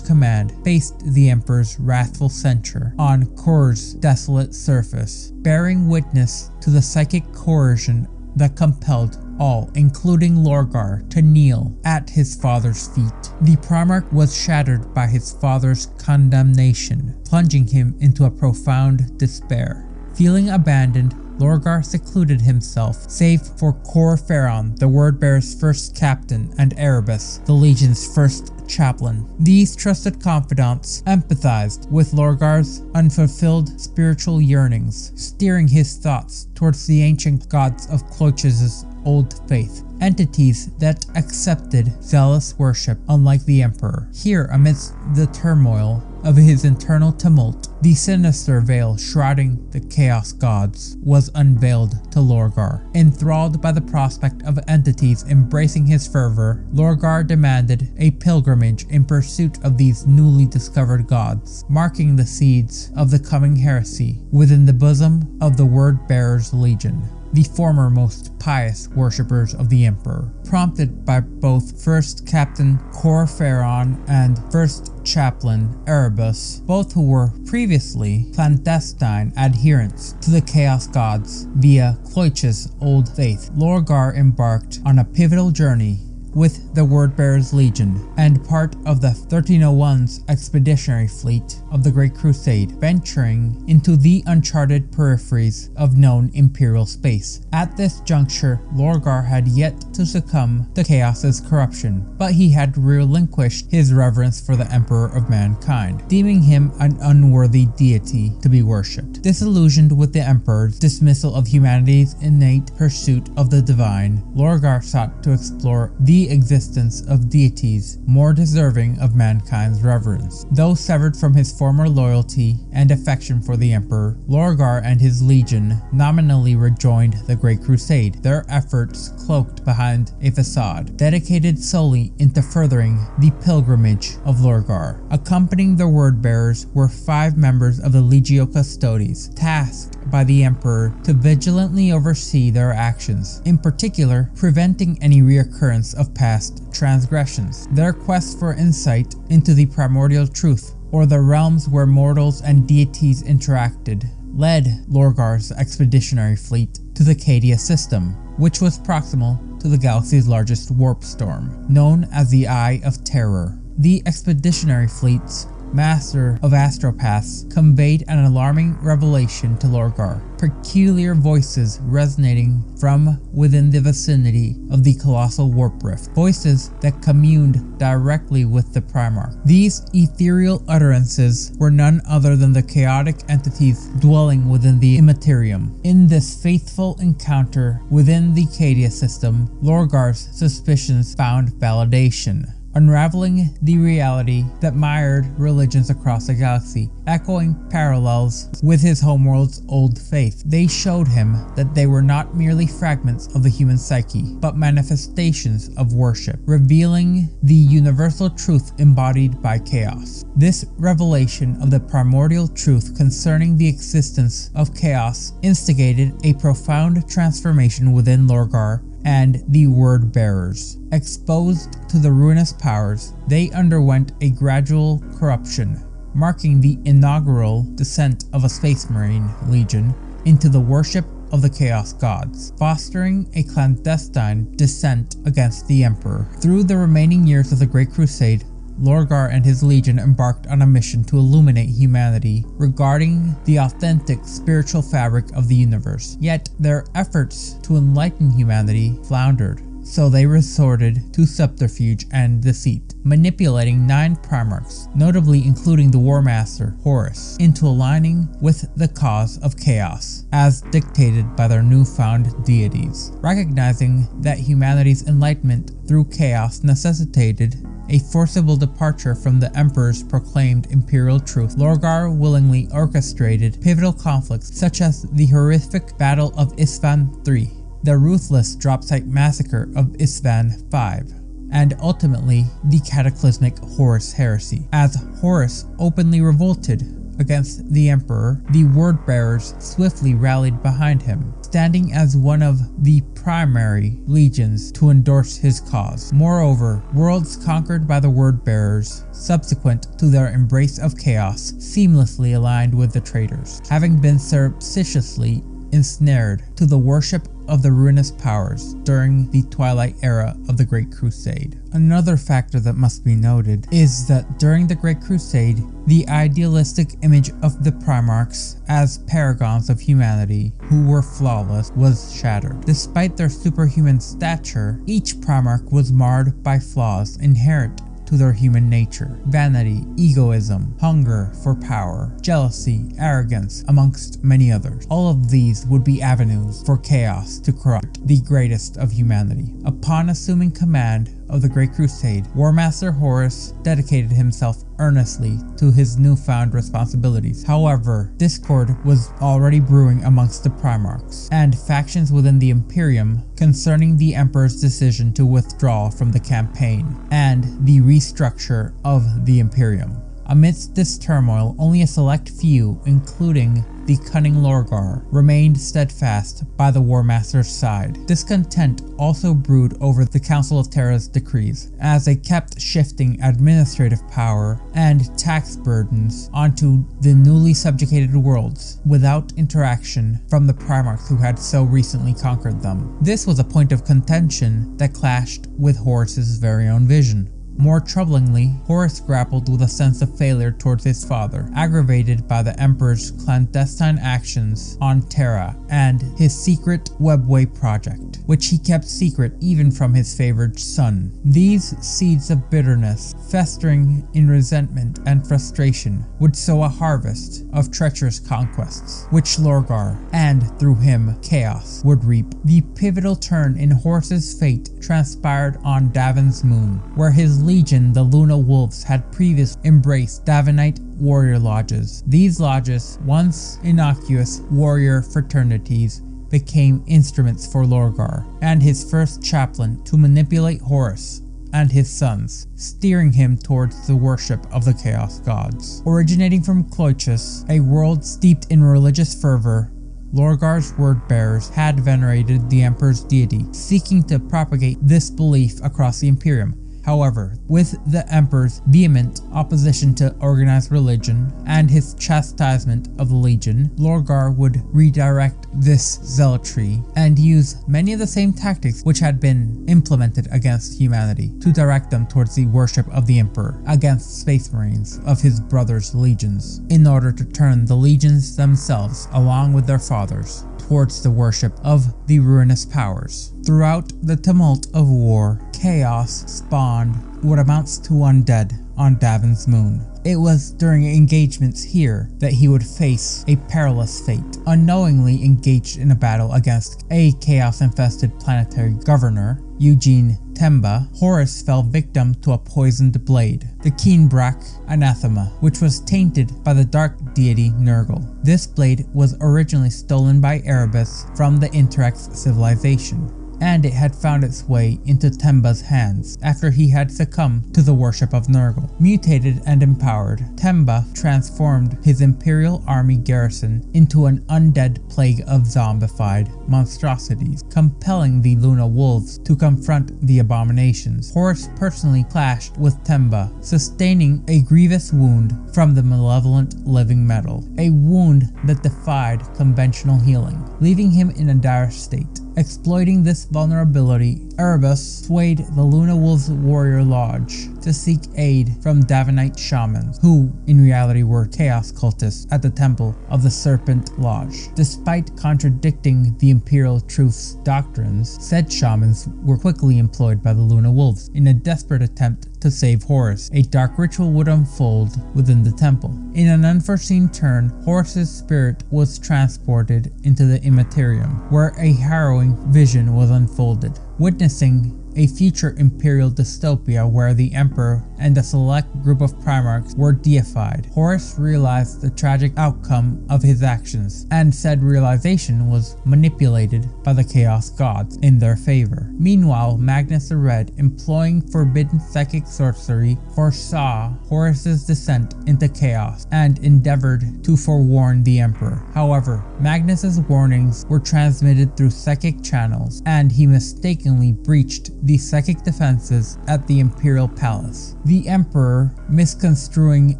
S1: command, faced the Emperor's wrathful censure on Kor's desolate surface, bearing witness to the psychic coercion that compelled all, including Lorgar, to kneel at his father's feet. The Primarch was shattered by his father's condemnation, plunging him into a profound despair. Feeling abandoned, Lorgar secluded himself, save for Cor Ferron, the Word-Bearer's first captain, and Erebus, the Legion's first chaplain. These trusted confidants empathized with Lorgar's unfulfilled spiritual yearnings, steering his thoughts towards the ancient gods of Cloch's old faith, entities that accepted zealous worship unlike the Emperor. Here, amidst the turmoil of his internal tumult, the sinister veil shrouding the Chaos Gods was unveiled to Lorgar. Enthralled by the prospect of entities embracing his fervor, Lorgar demanded a pilgrimage in pursuit of these newly discovered gods, marking the seeds of the coming heresy within the bosom of the Word-Bearers Legion, the former most pious worshippers of the Emperor. Prompted by both First Captain Cor Ferron and First Chaplain Erebus, both who were previously clandestine adherents to the Chaos Gods via Cloch's old faith, Lorgar embarked on a pivotal journey with the Word-Bearers Legion and part of the 1301's expeditionary fleet of the Great Crusade, venturing into the uncharted peripheries of known Imperial space. At this juncture, Lorgar had yet to succumb to Chaos's corruption, but he had relinquished his reverence for the Emperor of Mankind, deeming him an unworthy deity to be worshipped. Disillusioned with the Emperor's dismissal of humanity's innate pursuit of the divine, Lorgar sought to explore the existence of deities more deserving of mankind's reverence. Though severed from his former loyalty and affection for the Emperor, Lorgar and his legion nominally rejoined the Great Crusade, their efforts cloaked behind a facade, dedicated solely into furthering the pilgrimage of Lorgar. Accompanying the Word-Bearers were 5 members of the Legio Custodes, tasked by the Emperor to vigilantly oversee their actions, in particular preventing any reoccurrence of past transgressions. Their quest for insight into the primordial truth, or the realms where mortals and deities interacted, led Lorgar's expeditionary fleet to the Cadia system, which was proximal to the galaxy's largest warp storm, known as the Eye of Terror. The expeditionary fleet's master of astropaths conveyed an alarming revelation to Lorgar, peculiar voices resonating from within the vicinity of the colossal warp rift, voices that communed directly with the Primarch. These ethereal utterances were none other than the chaotic entities dwelling within the Imperium. In this faithful encounter within the Cadia system, Lorgar's suspicions found validation, unraveling the reality that mired religions across the galaxy, echoing parallels with his homeworld's old faith. They showed him that they were not merely fragments of the human psyche, but manifestations of worship, revealing the universal truth embodied by chaos. This revelation of the primordial truth concerning the existence of chaos instigated a profound transformation within Lorgar and the Word-Bearers. Exposed to the ruinous powers, they underwent a gradual corruption, marking the inaugural descent of a Space Marine Legion into the worship of the Chaos Gods, fostering a clandestine descent against the Emperor. Through the remaining years of the Great Crusade, Lorgar and his legion embarked on a mission to illuminate humanity regarding the authentic spiritual fabric of the universe. Yet their efforts to enlighten humanity floundered, so they resorted to subterfuge and deceit, manipulating 9 Primarchs, notably including the Warmaster Horus, into aligning with the cause of chaos, as dictated by their newfound deities. Recognizing that humanity's enlightenment through chaos necessitated a forcible departure from the Emperor's proclaimed imperial truth, Lorgar willingly orchestrated pivotal conflicts such as the horrific Battle of Isfahan III, the ruthless drop-site massacre of Isstvan V, and ultimately the cataclysmic Horus Heresy. As Horus openly revolted against the Emperor, the Word-Bearers swiftly rallied behind him, standing as one of the primary legions to endorse his cause. Moreover, worlds conquered by the Word-Bearers, subsequent to their embrace of chaos, seamlessly aligned with the traitors, having been surreptitiously ensnared to the worship of the ruinous powers during the twilight era of the Great Crusade. Another factor that must be noted is that during the Great Crusade, the idealistic image of the Primarchs as paragons of humanity who were flawless was shattered. Despite their superhuman stature, each Primarch was marred by flaws inherent to their human nature: vanity, egoism, hunger for power, jealousy, arrogance, amongst many others. All of these would be avenues for chaos to corrupt the greatest of humanity. Upon assuming command of the Great Crusade, Warmaster Horus dedicated himself earnestly to his newfound responsibilities. However, discord was already brewing amongst the Primarchs and factions within the Imperium concerning the Emperor's decision to withdraw from the campaign and the restructure of the Imperium. Amidst this turmoil, only a select few, including the cunning Lorgar, remained steadfast by the Warmaster's side. Discontent also brewed over the Council of Terra's decrees, as they kept shifting administrative power and tax burdens onto the newly subjugated worlds without interaction from the Primarchs who had so recently conquered them. This was a point of contention that clashed with Horus's very own vision. More troublingly, Horus grappled with a sense of failure towards his father, aggravated by the Emperor's clandestine actions on Terra and his secret webway project, which he kept secret even from his favored son. These seeds of bitterness, festering in resentment and frustration, would sow a harvest of treacherous conquests, which Lorgar, and through him, chaos, would reap. The pivotal turn in Horus's fate transpired on Davin's moon, where his legion, the Luna Wolves, had previously embraced Davinite warrior lodges. These lodges, once innocuous warrior fraternities, became instruments for Lorgar and his first chaplain to manipulate Horus and his sons, steering him towards the worship of the Chaos Gods. Originating from Cloichus, a world steeped in religious fervor, Lorgar's word-bearers had venerated the Emperor's deity, seeking to propagate this belief across the Imperium. However, with the Emperor's vehement opposition to organized religion and his chastisement of the Legion, Lorgar would redirect this zealotry and use many of the same tactics which had been implemented against humanity to direct them towards the worship of the Emperor against Space Marines of his brother's legions, in order to turn the legions themselves, along with their fathers, towards the worship of the ruinous powers. Throughout the tumult of war, chaos spawned what amounts to undead on Davin's moon. It was during engagements here that he would face a perilous fate. Unknowingly engaged in a battle against a chaos-infested planetary governor, Eugene Temba, Horus fell victim to a poisoned blade, the Keenbrak anathema, which was tainted by the dark deity Nurgle. This blade was originally stolen by Erebus from the Interax civilization, and it had found its way into Temba's hands after he had succumbed to the worship of Nurgle. Mutated and empowered, Temba transformed his Imperial army garrison into an undead plague of zombified monstrosities, compelling the Luna Wolves to confront the abominations. Horus personally clashed with Temba, sustaining a grievous wound from the malevolent living metal, a wound that defied conventional healing, leaving him in a dire state. Exploiting this vulnerability, Erebus swayed the Luna Wolves Warrior Lodge to seek aid from Davinite shamans, who in reality were chaos cultists at the Temple of the Serpent Lodge. Despite contradicting the Imperial Truth's doctrines, said shamans were quickly employed by the Luna Wolves in a desperate attempt to save Horus. A dark ritual would unfold within the temple. In an unforeseen turn, Horus's spirit was transported into the Imperium, where a harrowing vision was unfolded, witnessing a future imperial dystopia where the Emperor and a select group of Primarchs were deified. Horus realized the tragic outcome of his actions, and said realization was manipulated by the Chaos Gods in their favor. Meanwhile, Magnus the Red, employing forbidden psychic sorcery, foresaw Horus's descent into chaos and endeavored to forewarn the Emperor. However, Magnus's warnings were transmitted through psychic channels, and he mistakenly breached the psychic defenses at the Imperial Palace. The Emperor, misconstruing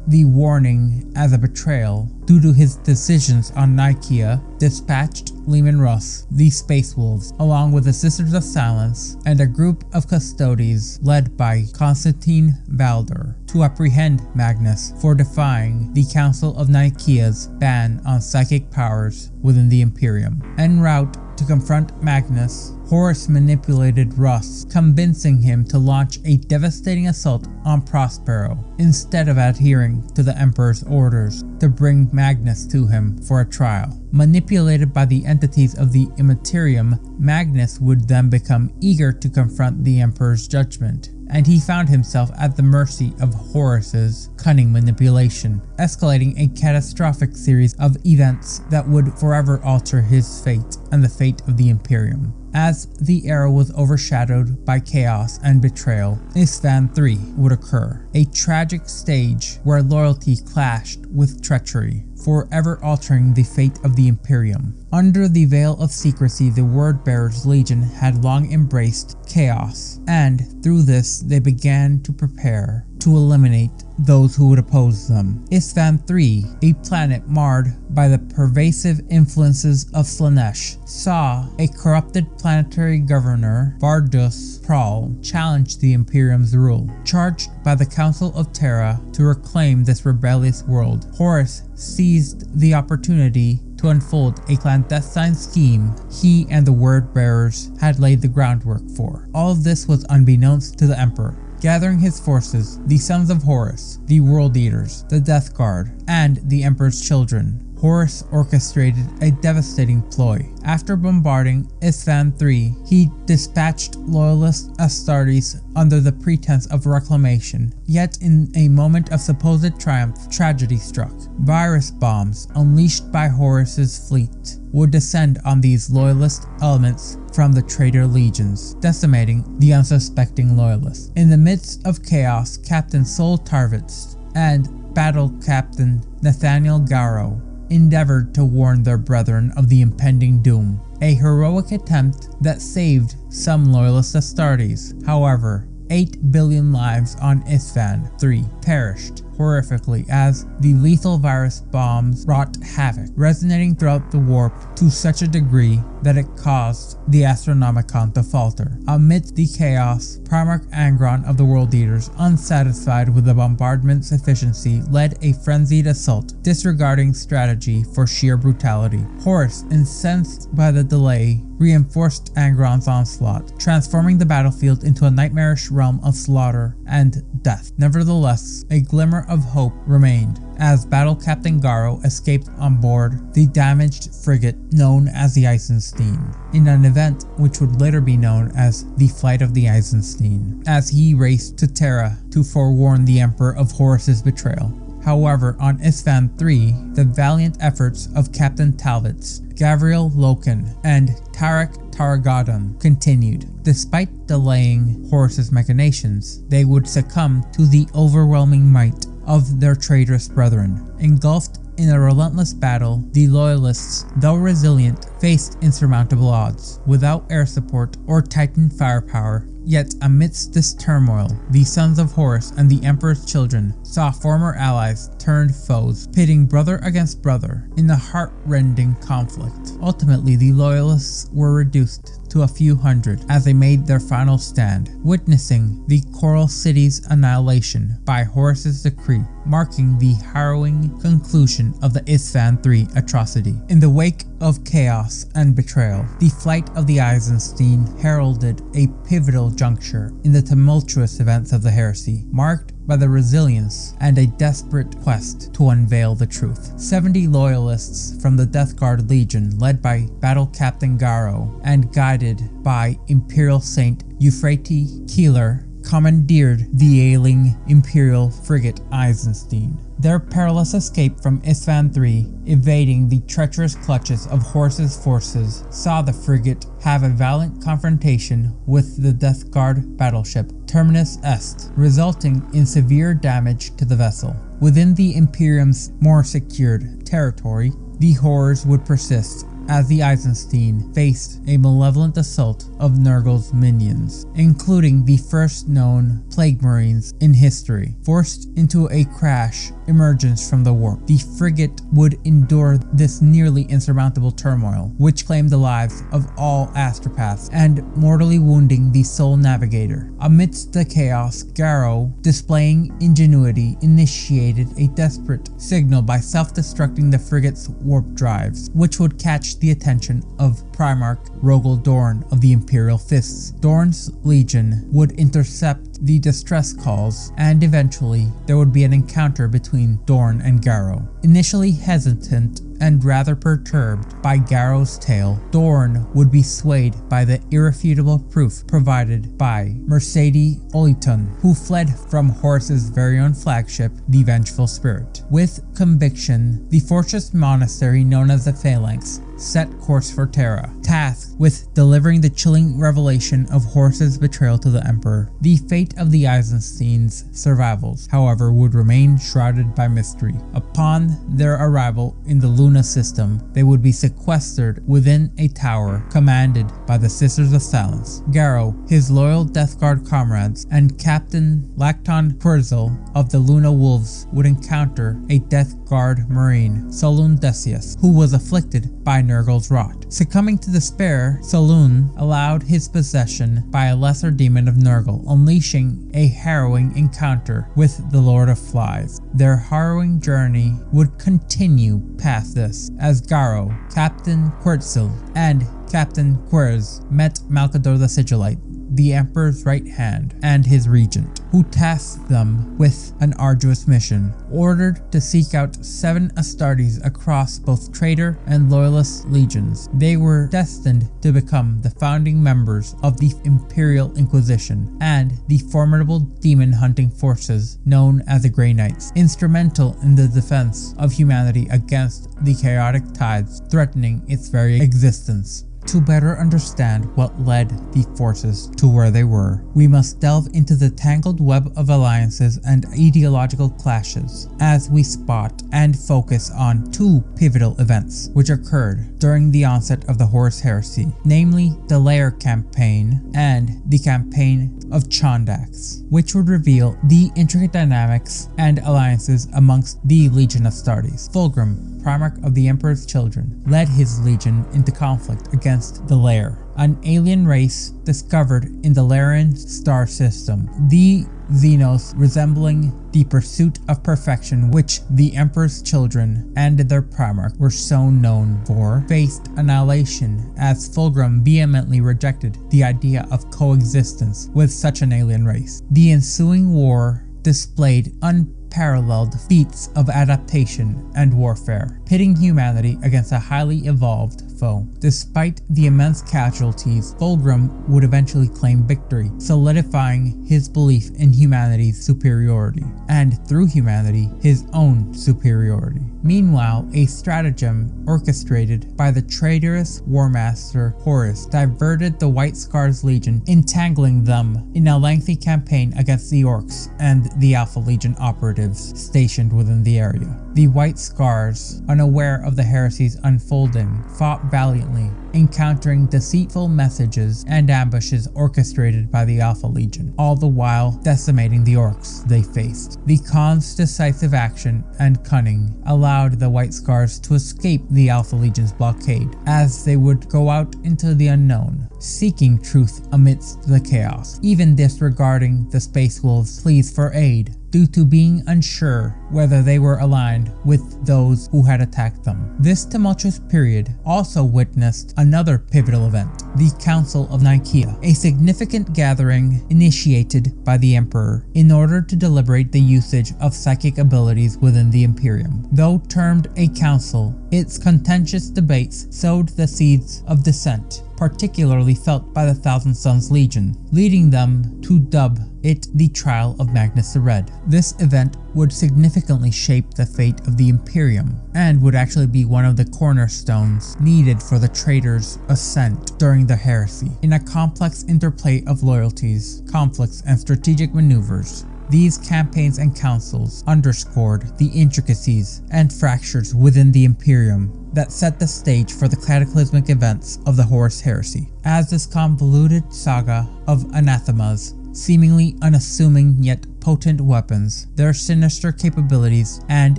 S1: the warning as a betrayal due to his decisions on Nicaea, dispatched Leman Russ, the Space Wolves, along with the Sisters of Silence and a group of custodies led by Constantine Baldur, to apprehend Magnus for defying the Council of Nicaea's ban on psychic powers within the Imperium. En route to confront Magnus, Horus manipulated Russ, convincing him to launch a devastating assault on Prospero, instead of adhering to the Emperor's orders to bring Magnus to him for a trial. Manipulated by the entities of the Imperium, Magnus would then become eager to confront the Emperor's judgment, and he found himself at the mercy of Horus's cunning manipulation, escalating a catastrophic series of events that would forever alter his fate and the fate of the Imperium. As the era was overshadowed by chaos and betrayal, Isstvan III would occur, a tragic stage where loyalty clashed with treachery, forever altering the fate of the Imperium. Under the veil of secrecy, the Wordbearers Legion had long embraced chaos, and through this they began to prepare to eliminate those who would oppose them. Isstvan III, a planet marred by the pervasive influences of Slaanesh, saw a corrupted planetary governor, Vardus Praal, challenge the Imperium's rule. Charged by the Council of Terra to reclaim this rebellious world, Horus seized the opportunity to unfold a clandestine scheme he and the Wordbearers had laid the groundwork for. All of this was unbeknownst to the Emperor. Gathering his forces, the Sons of Horus, the World Eaters, the Death Guard, and the Emperor's children, Horus orchestrated a devastating ploy. After bombarding Isstvan III, he dispatched loyalist Astartes under the pretense of reclamation. Yet in a moment of supposed triumph, tragedy struck. Virus bombs, unleashed by Horus's fleet, would descend on these loyalist elements from the Traitor Legions, decimating the unsuspecting loyalists. In the midst of chaos, Captain Sol Tarvitz and Battle Captain Nathaniel Garrow endeavored to warn their brethren of the impending doom, a heroic attempt that saved some loyalist Astartes. However, 8 billion lives on Isstvan III perished horrifically as the lethal virus bombs wrought havoc, resonating throughout the warp to such a degree that it caused the Astronomicon to falter. Amidst the chaos, Primarch Angron of the World Eaters, unsatisfied with the bombardment's efficiency, led a frenzied assault, disregarding strategy for sheer brutality. Horus, incensed by the delay, reinforced Angron's onslaught, transforming the battlefield into a nightmarish realm of slaughter and death. Nevertheless, a glimmer of hope remained, as Battle Captain Garrow escaped on board the damaged frigate known as the Eisenstein, in an event which would later be known as the Flight of the Eisenstein, as he raced to Terra to forewarn the Emperor of Horus's betrayal. However, on Isstvan III, the valiant efforts of Captain Talvitz, Gavriel Loken, and Tarek Targadon continued. Despite delaying Horus's machinations, they would succumb to the overwhelming might of their traitorous brethren. Engulfed in a relentless battle, the Loyalists, though resilient, faced insurmountable odds. Without air support or Titan firepower, yet amidst this turmoil, the Sons of Horus and the Emperor's children saw former allies turned foes, pitting brother against brother in a heart-rending conflict. Ultimately, the Loyalists were reduced to a few hundred as they made their final stand, witnessing the Coral City's annihilation by Horus's decree, marking the harrowing conclusion of the Isstvan III atrocity. In the wake of chaos and betrayal, the Flight of the Eisenstein heralded a pivotal juncture in the tumultuous events of the heresy, marked by the resilience and a desperate quest to unveil the truth. 70 loyalists from the Death Guard Legion, led by Battle Captain Garrow and guided by Imperial Saint Euphrates Keeler, commandeered the ailing Imperial frigate Eisenstein. Their perilous escape from Isfahan III, evading the treacherous clutches of Horus's forces, saw the frigate have a valiant confrontation with the Death Guard battleship Terminus Est, resulting in severe damage to the vessel. Within the Imperium's more secured territory, the horrors would persist as the Eisenstein faced a malevolent assault of Nurgle's minions, including the first known Plague Marines in history. Forced into a crash emergence from the warp, the frigate would endure this nearly insurmountable turmoil, which claimed the lives of all astropaths and mortally wounding the sole navigator. Amidst the chaos, Garrow, displaying ingenuity, initiated a desperate signal by self-destructing the frigate's warp drives, which would catch the attention of Primarch Rogel Dorn of the Imperial Fists. Dorn's legion would intercept the distress calls, and eventually there would be an encounter between Dorn and Garrow. Initially hesitant and rather perturbed by Garrow's tale, Dorn would be swayed by the irrefutable proof provided by Mercedes Oliton, who fled from Horus's very own flagship, the Vengeful Spirit. With conviction, the fortress monastery known as the Phalanx set course for Terra, tasked with delivering the chilling revelation of Horus's betrayal to the Emperor. The fate of the Eisenstein's survivals, however, would remain shrouded by mystery. Upon their arrival in the Luna system, they would be sequestered within a tower commanded by the Sisters of Silence. Garrow, his loyal Death Guard comrades, and Captain Lacton Querzel of the Luna Wolves would encounter a Death Guard Marine, Solun Decius, who was afflicted by Nurgle's rot. Succumbing to despair, Solun allowed his possession by a lesser demon of Nurgle, unleashing a harrowing encounter with the Lord of Flies. Their harrowing journey would continue past this, as Garrow, Captain Querzel, and Captain Querz met Malcador the Sigillite, the Emperor's right hand, and his regent, who tasked them with an arduous mission, ordered to seek out 7 Astartes across both traitor and loyalist legions. They were destined to become the founding members of the Imperial Inquisition and the formidable demon-hunting forces known as the Grey Knights, instrumental in the defense of humanity against the chaotic tides threatening its very existence. To better understand what led the forces to where they were, we must delve into the tangled web of alliances and ideological clashes as we spot and focus on 2 pivotal events which occurred during the onset of the Horus Heresy, namely the Lair Campaign and the Campaign of Chondax, which would reveal the intricate dynamics and alliances amongst the Legion of Astartes. Fulgrim, Primarch of the Emperor's Children, led his legion into conflict against the Lair, an alien race discovered in the Larian star system. The Xenos, resembling the pursuit of perfection which the Emperor's children and their Primarch were so known for, faced annihilation as Fulgrim vehemently rejected the idea of coexistence with such an alien race. The ensuing war displayed unparalleled feats of adaptation and warfare, pitting humanity against a highly evolved foe. Despite the immense casualties, Fulgrim would eventually claim victory, solidifying his belief in humanity's superiority, and through humanity, his own superiority. Meanwhile, a stratagem orchestrated by the traitorous Warmaster Horus diverted the White Scars Legion, entangling them in a lengthy campaign against the Orcs and the Alpha Legion operatives stationed within the area. The White Scars, unaware of the heresy's unfolding, fought valiantly, encountering deceitful messages and ambushes orchestrated by the Alpha Legion, all the while decimating the Orcs they faced. The Khan's decisive action and cunning allowed the White Scars to escape the Alpha Legion's blockade, as they would go out into the unknown, seeking truth amidst the chaos, even disregarding the Space Wolves' pleas for aid, due to being unsure whether they were aligned with those who had attacked them. This tumultuous period also witnessed another pivotal event, the Council of Nicaea, a significant gathering initiated by the Emperor in order to deliberate the usage of psychic abilities within the Imperium. Though termed a council, its contentious debates sowed the seeds of dissent, particularly felt by the Thousand Sons Legion, leading them to dub it the trial of Magnus the Red. This event would significantly shape the fate of the Imperium, and would actually be one of the cornerstones needed for the traitor's ascent during the heresy. In a complex interplay of loyalties, conflicts, and strategic maneuvers, these campaigns and councils underscored the intricacies and fractures within the Imperium that set the stage for the cataclysmic events of the Horus Heresy. As this convoluted saga of anathemas, seemingly unassuming yet potent weapons, their sinister capabilities, and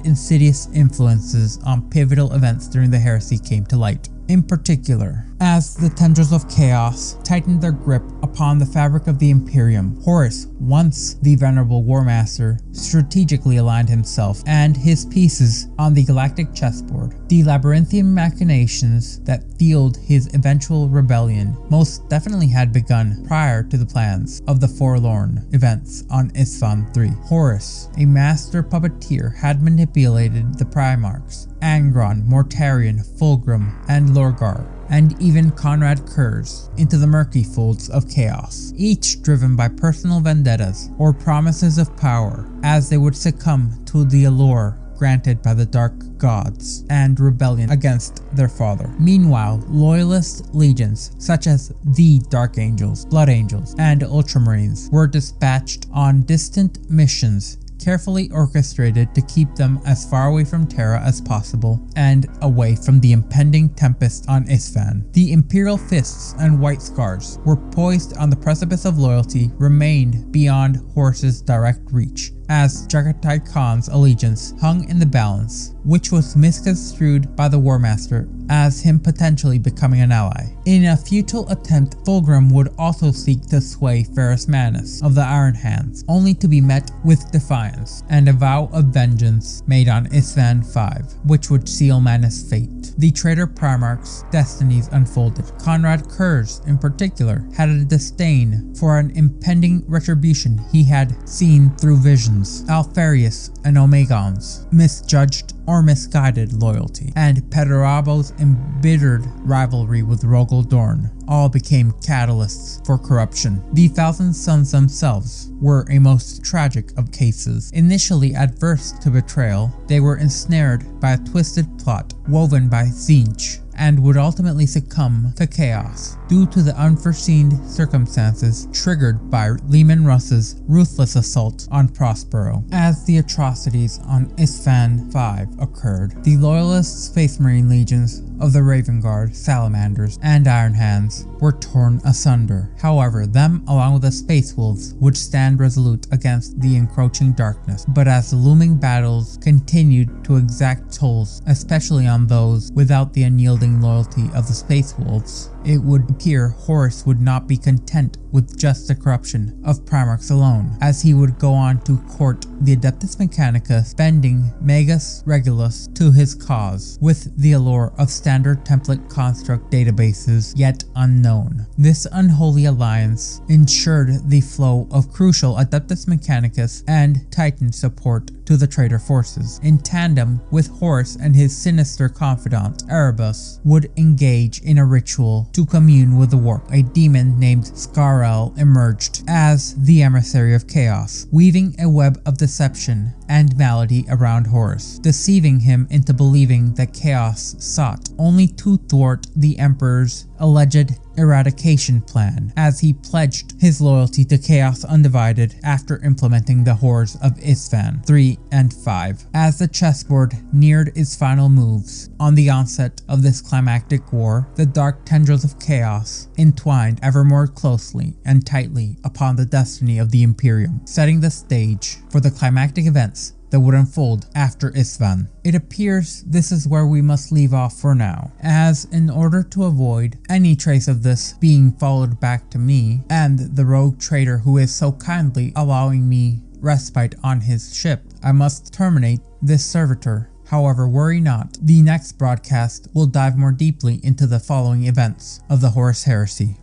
S1: insidious influences on pivotal events during the heresy came to light. In particular, as the tendrils of chaos tightened their grip upon the fabric of the Imperium, Horus, once the venerable Warmaster, strategically aligned himself and his pieces on the galactic chessboard. The labyrinthian machinations that fueled his eventual rebellion most definitely had begun prior to the plans of the forlorn events on Isstvan III. Horus, a master puppeteer, had manipulated the Primarchs, Angron, Mortarion, Fulgrim, and Lorgar, and even Conrad Kurz, into the murky folds of chaos, each driven by personal vendettas or promises of power, as they would succumb to the allure granted by the dark gods and rebellion against their father. Meanwhile, loyalist legions such as the Dark Angels, Blood Angels, and Ultramarines were dispatched on distant missions, carefully orchestrated to keep them as far away from Terra as possible and away from the impending tempest on Isstvan. The Imperial Fists and White Scars were poised on the precipice of loyalty, remained beyond Horus's direct reach, as Jagatai Khan's allegiance hung in the balance, which was misconstrued by the Warmaster as him potentially becoming an ally. In a futile attempt, Fulgrim would also seek to sway Ferrus Manus of the Iron Hands, only to be met with defiance and a vow of vengeance made on Isstvan V, which would seal Manus' fate. The traitor Primarch's destinies unfolded. Conrad Kurz, in particular, had a disdain for an impending retribution he had seen through visions. Alfarius and Omegons misjudged or misguided loyalty, and Pederabo's embittered rivalry with Rogel Dorn all became catalysts for corruption. The Thousand Sons themselves were a most tragic of cases. Initially adverse to betrayal, they were ensnared by a twisted plot woven by Tzeentch, and would ultimately succumb to chaos due to the unforeseen circumstances triggered by Leman Russ's ruthless assault on Prospero. As the atrocities on Isstvan V occurred, the loyalist Space Marine legions of the Raven Guard, Salamanders, and Iron Hands were torn asunder. However, them, along with the Space Wolves, would stand resolute against the encroaching darkness. But as the looming battles continued to exact tolls, especially on those without the unyielding loyalty of the Space Wolves, it would appear Horus would not be content with just the corruption of Primarchs alone, as he would go on to court the Adeptus Mechanica, bending Magus Regulus to his cause with the allure of standard template construct databases yet unknown. This unholy alliance ensured the flow of crucial Adeptus Mechanicus and Titan support to the traitor forces. In tandem with Horus and his sinister confidant Erebus would engage in a ritual to commune with the warp. A demon named Skarel emerged as the emissary of chaos, weaving a web of deception and malady around Horus, deceiving him into believing that chaos sought only to thwart the Emperor's alleged eradication plan, as he pledged his loyalty to Chaos Undivided after implementing the horrors of Isstvan 3 and 5. As the chessboard neared its final moves, on the onset of this climactic war, the dark tendrils of chaos entwined ever more closely and tightly upon the destiny of the Imperium, setting the stage for the climactic events that would unfold after Isstvan. It appears this is where we must leave off for now, as in order to avoid any trace of this being followed back to me and the rogue traitor who is so kindly allowing me respite on his ship, I must terminate this servitor. However, worry not, the next broadcast will dive more deeply into the following events of the Horus Heresy.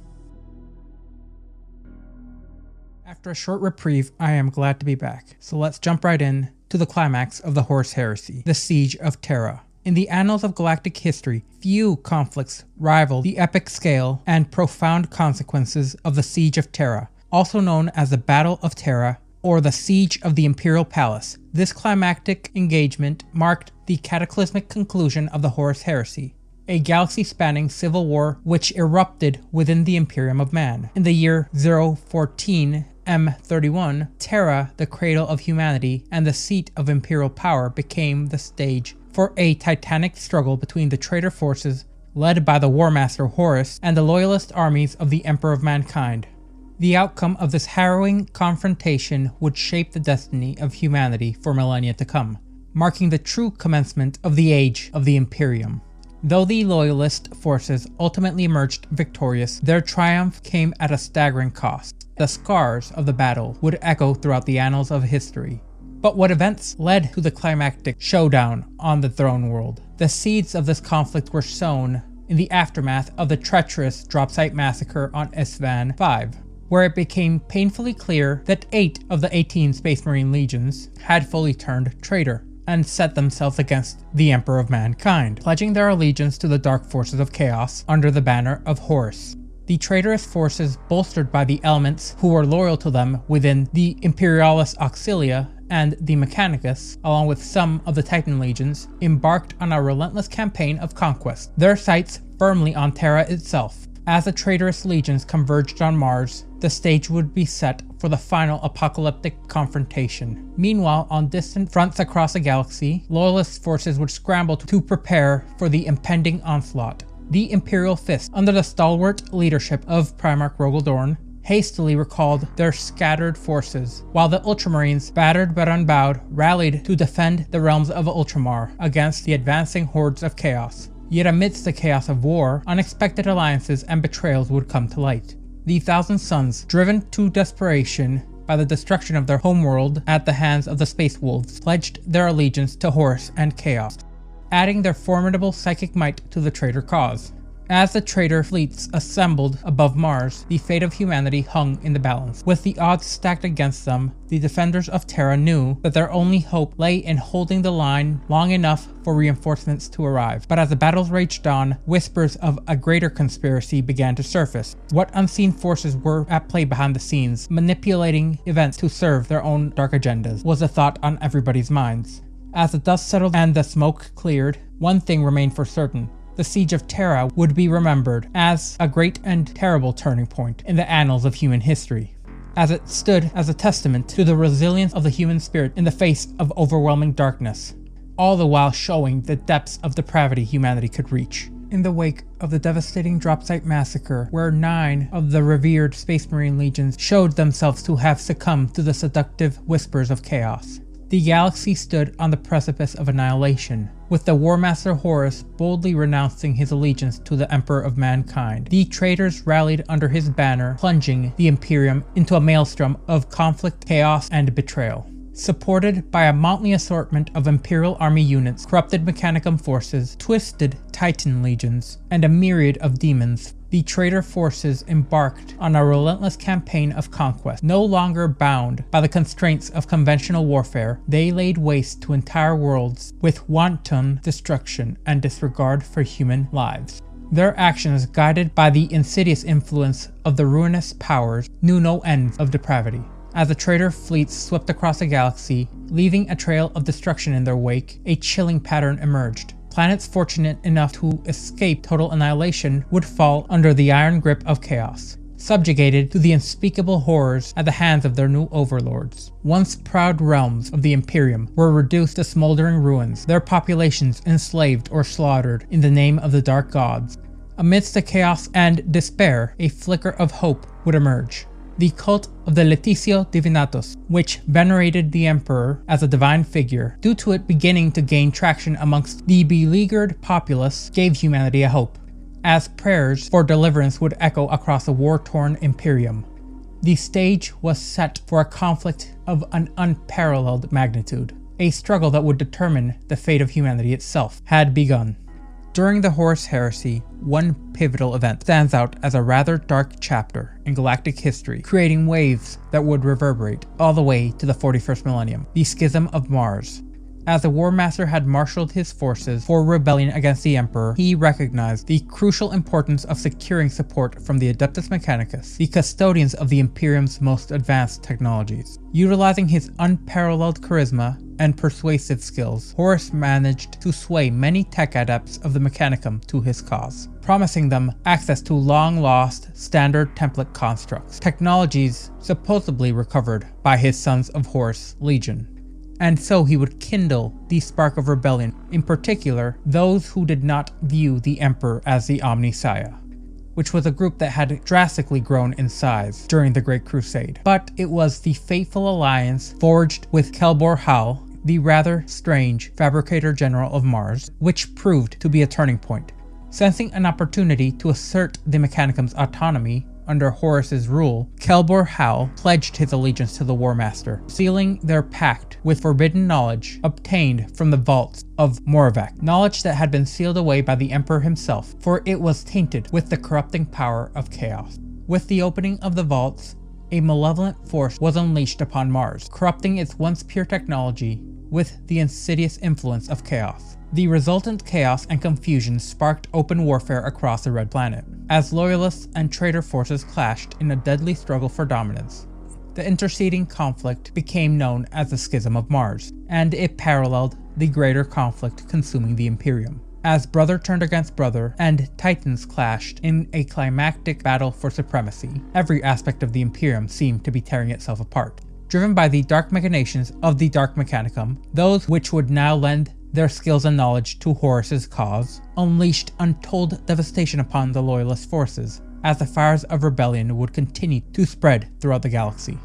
S1: After a short reprieve, I am glad to be back, so let's jump right in to the climax of the Horus Heresy, the Siege of Terra. In the annals of galactic history, few conflicts rival the epic scale and profound consequences of the Siege of Terra, also known as the Battle of Terra or the Siege of the Imperial Palace. This climactic engagement marked the cataclysmic conclusion of the Horus Heresy, a galaxy-spanning civil war which erupted within the Imperium of Man. In the year 014 M31, Terra, the cradle of humanity and the seat of imperial power, became the stage for a titanic struggle between the traitor forces led by the Warmaster Horus and the loyalist armies of the Emperor of Mankind. The outcome of this harrowing confrontation would shape the destiny of humanity for millennia to come, marking the true commencement of the Age of the Imperium. Though the loyalist forces ultimately emerged victorious, their triumph came at a staggering cost. The scars of the battle would echo throughout the annals of history. But what events led to the climactic showdown on the throne world? The seeds of this conflict were sown in the aftermath of the treacherous dropsite massacre on Isstvan V, where it became painfully clear that 8 of the 18 Space Marine legions had fully turned traitor and set themselves against the Emperor of Mankind, pledging their allegiance to the dark forces of chaos under the banner of Horus. The traitorous forces, bolstered by the elements who were loyal to them within the Imperialis Auxilia and the Mechanicus, along with some of the Titan legions, embarked on a relentless campaign of conquest, their sights firmly on Terra itself. As the traitorous legions converged on Mars, the stage would be set for the final apocalyptic confrontation. Meanwhile, on distant fronts across the galaxy, loyalist forces would scramble to prepare for the impending onslaught. The Imperial Fist, under the stalwart leadership of Primarch Rogaldorn, hastily recalled their scattered forces, while the Ultramarines, battered but unbowed, rallied to defend the realms of Ultramar against the advancing hordes of chaos. Yet amidst the chaos of war, unexpected alliances and betrayals would come to light. The Thousand Sons, driven to desperation by the destruction of their homeworld at the hands of the Space Wolves, pledged their allegiance to Horus and Chaos, adding their formidable psychic might to the traitor cause. As the traitor fleets assembled above Mars, the fate of humanity hung in the balance. With the odds stacked against them, the defenders of Terra knew that their only hope lay in holding the line long enough for reinforcements to arrive. But as the battles raged on, whispers of a greater conspiracy began to surface. What unseen forces were at play behind the scenes, manipulating events to serve their own dark agendas, was a thought on everybody's minds. As the dust settled and the smoke cleared, one thing remained for certain. The Siege of Terra would be remembered as a great and terrible turning point in the annals of human history, as it stood as a testament to the resilience of the human spirit in the face of overwhelming darkness, all the while showing the depths of depravity humanity could reach. In the wake of the devastating dropsite massacre, where 9 of the revered Space Marine legions showed themselves to have succumbed to the seductive whispers of chaos, the galaxy stood on the precipice of annihilation, with the Warmaster Horus boldly renouncing his allegiance to the Emperor of Mankind. The traitors rallied under his banner, plunging the Imperium into a maelstrom of conflict, chaos, and betrayal. Supported by a motley assortment of Imperial Army units, corrupted Mechanicum forces, twisted Titan legions, and a myriad of demons, the traitor forces embarked on a relentless campaign of conquest. No longer bound by the constraints of conventional warfare, they laid waste to entire worlds with wanton destruction and disregard for human lives. Their actions, guided by the insidious influence of the ruinous powers, knew no end of depravity. As the traitor fleets swept across the galaxy, leaving a trail of destruction in their wake, a chilling pattern emerged. Planets fortunate enough to escape total annihilation would fall under the iron grip of chaos, subjugated to the unspeakable horrors at the hands of their new overlords. Once proud realms of the Imperium were reduced to smoldering ruins, their populations enslaved or slaughtered in the name of the dark gods. Amidst the chaos and despair, a flicker of hope would emerge. The cult of the Letitio Divinatus, which venerated the Emperor as a divine figure, due to it beginning to gain traction amongst the beleaguered populace, gave humanity a hope, as prayers for deliverance would echo across a war-torn Imperium. The stage was set for a conflict of an unparalleled magnitude. A struggle that would determine the fate of humanity itself had begun. During the Horus Heresy, one pivotal event stands out as a rather dark chapter in galactic history, creating waves that would reverberate all the way to the 41st millennium, the Schism of Mars. As the Warmaster had marshaled his forces for rebellion against the Emperor, he recognized the crucial importance of securing support from the Adeptus Mechanicus, the custodians of the Imperium's most advanced technologies. Utilizing his unparalleled charisma and persuasive skills, Horus managed to sway many tech adepts of the Mechanicum to his cause, promising them access to long-lost standard template constructs, technologies supposedly recovered by his Sons of Horus Legion. And so he would kindle the spark of rebellion, in particular those who did not view the Emperor as the Omnissiah, which was a group that had drastically grown in size during the Great Crusade. But it was the fateful alliance forged with Kelbor Hal, the rather strange Fabricator General of Mars, which proved to be a turning point. Sensing an opportunity to assert the Mechanicum's autonomy under Horus's rule, Kelbor Hal pledged his allegiance to the Warmaster, sealing their pact with forbidden knowledge obtained from the vaults of Moravec, knowledge that had been sealed away by the Emperor himself, for it was tainted with the corrupting power of chaos. With the opening of the vaults, a malevolent force was unleashed upon Mars, corrupting its once pure technology with the insidious influence of chaos. The resultant chaos and confusion sparked open warfare across the Red Planet, as loyalists and traitor forces clashed in a deadly struggle for dominance. The interceding conflict became known as the Schism of Mars, and it paralleled the greater conflict consuming the Imperium. As brother turned against brother and titans clashed in a climactic battle for supremacy, every aspect of the Imperium seemed to be tearing itself apart. Driven by the dark machinations of the Dark Mechanicum, those which would now lend their skills and knowledge to Horus's cause unleashed untold devastation upon the loyalist forces, as the fires of rebellion would continue to spread throughout the galaxy.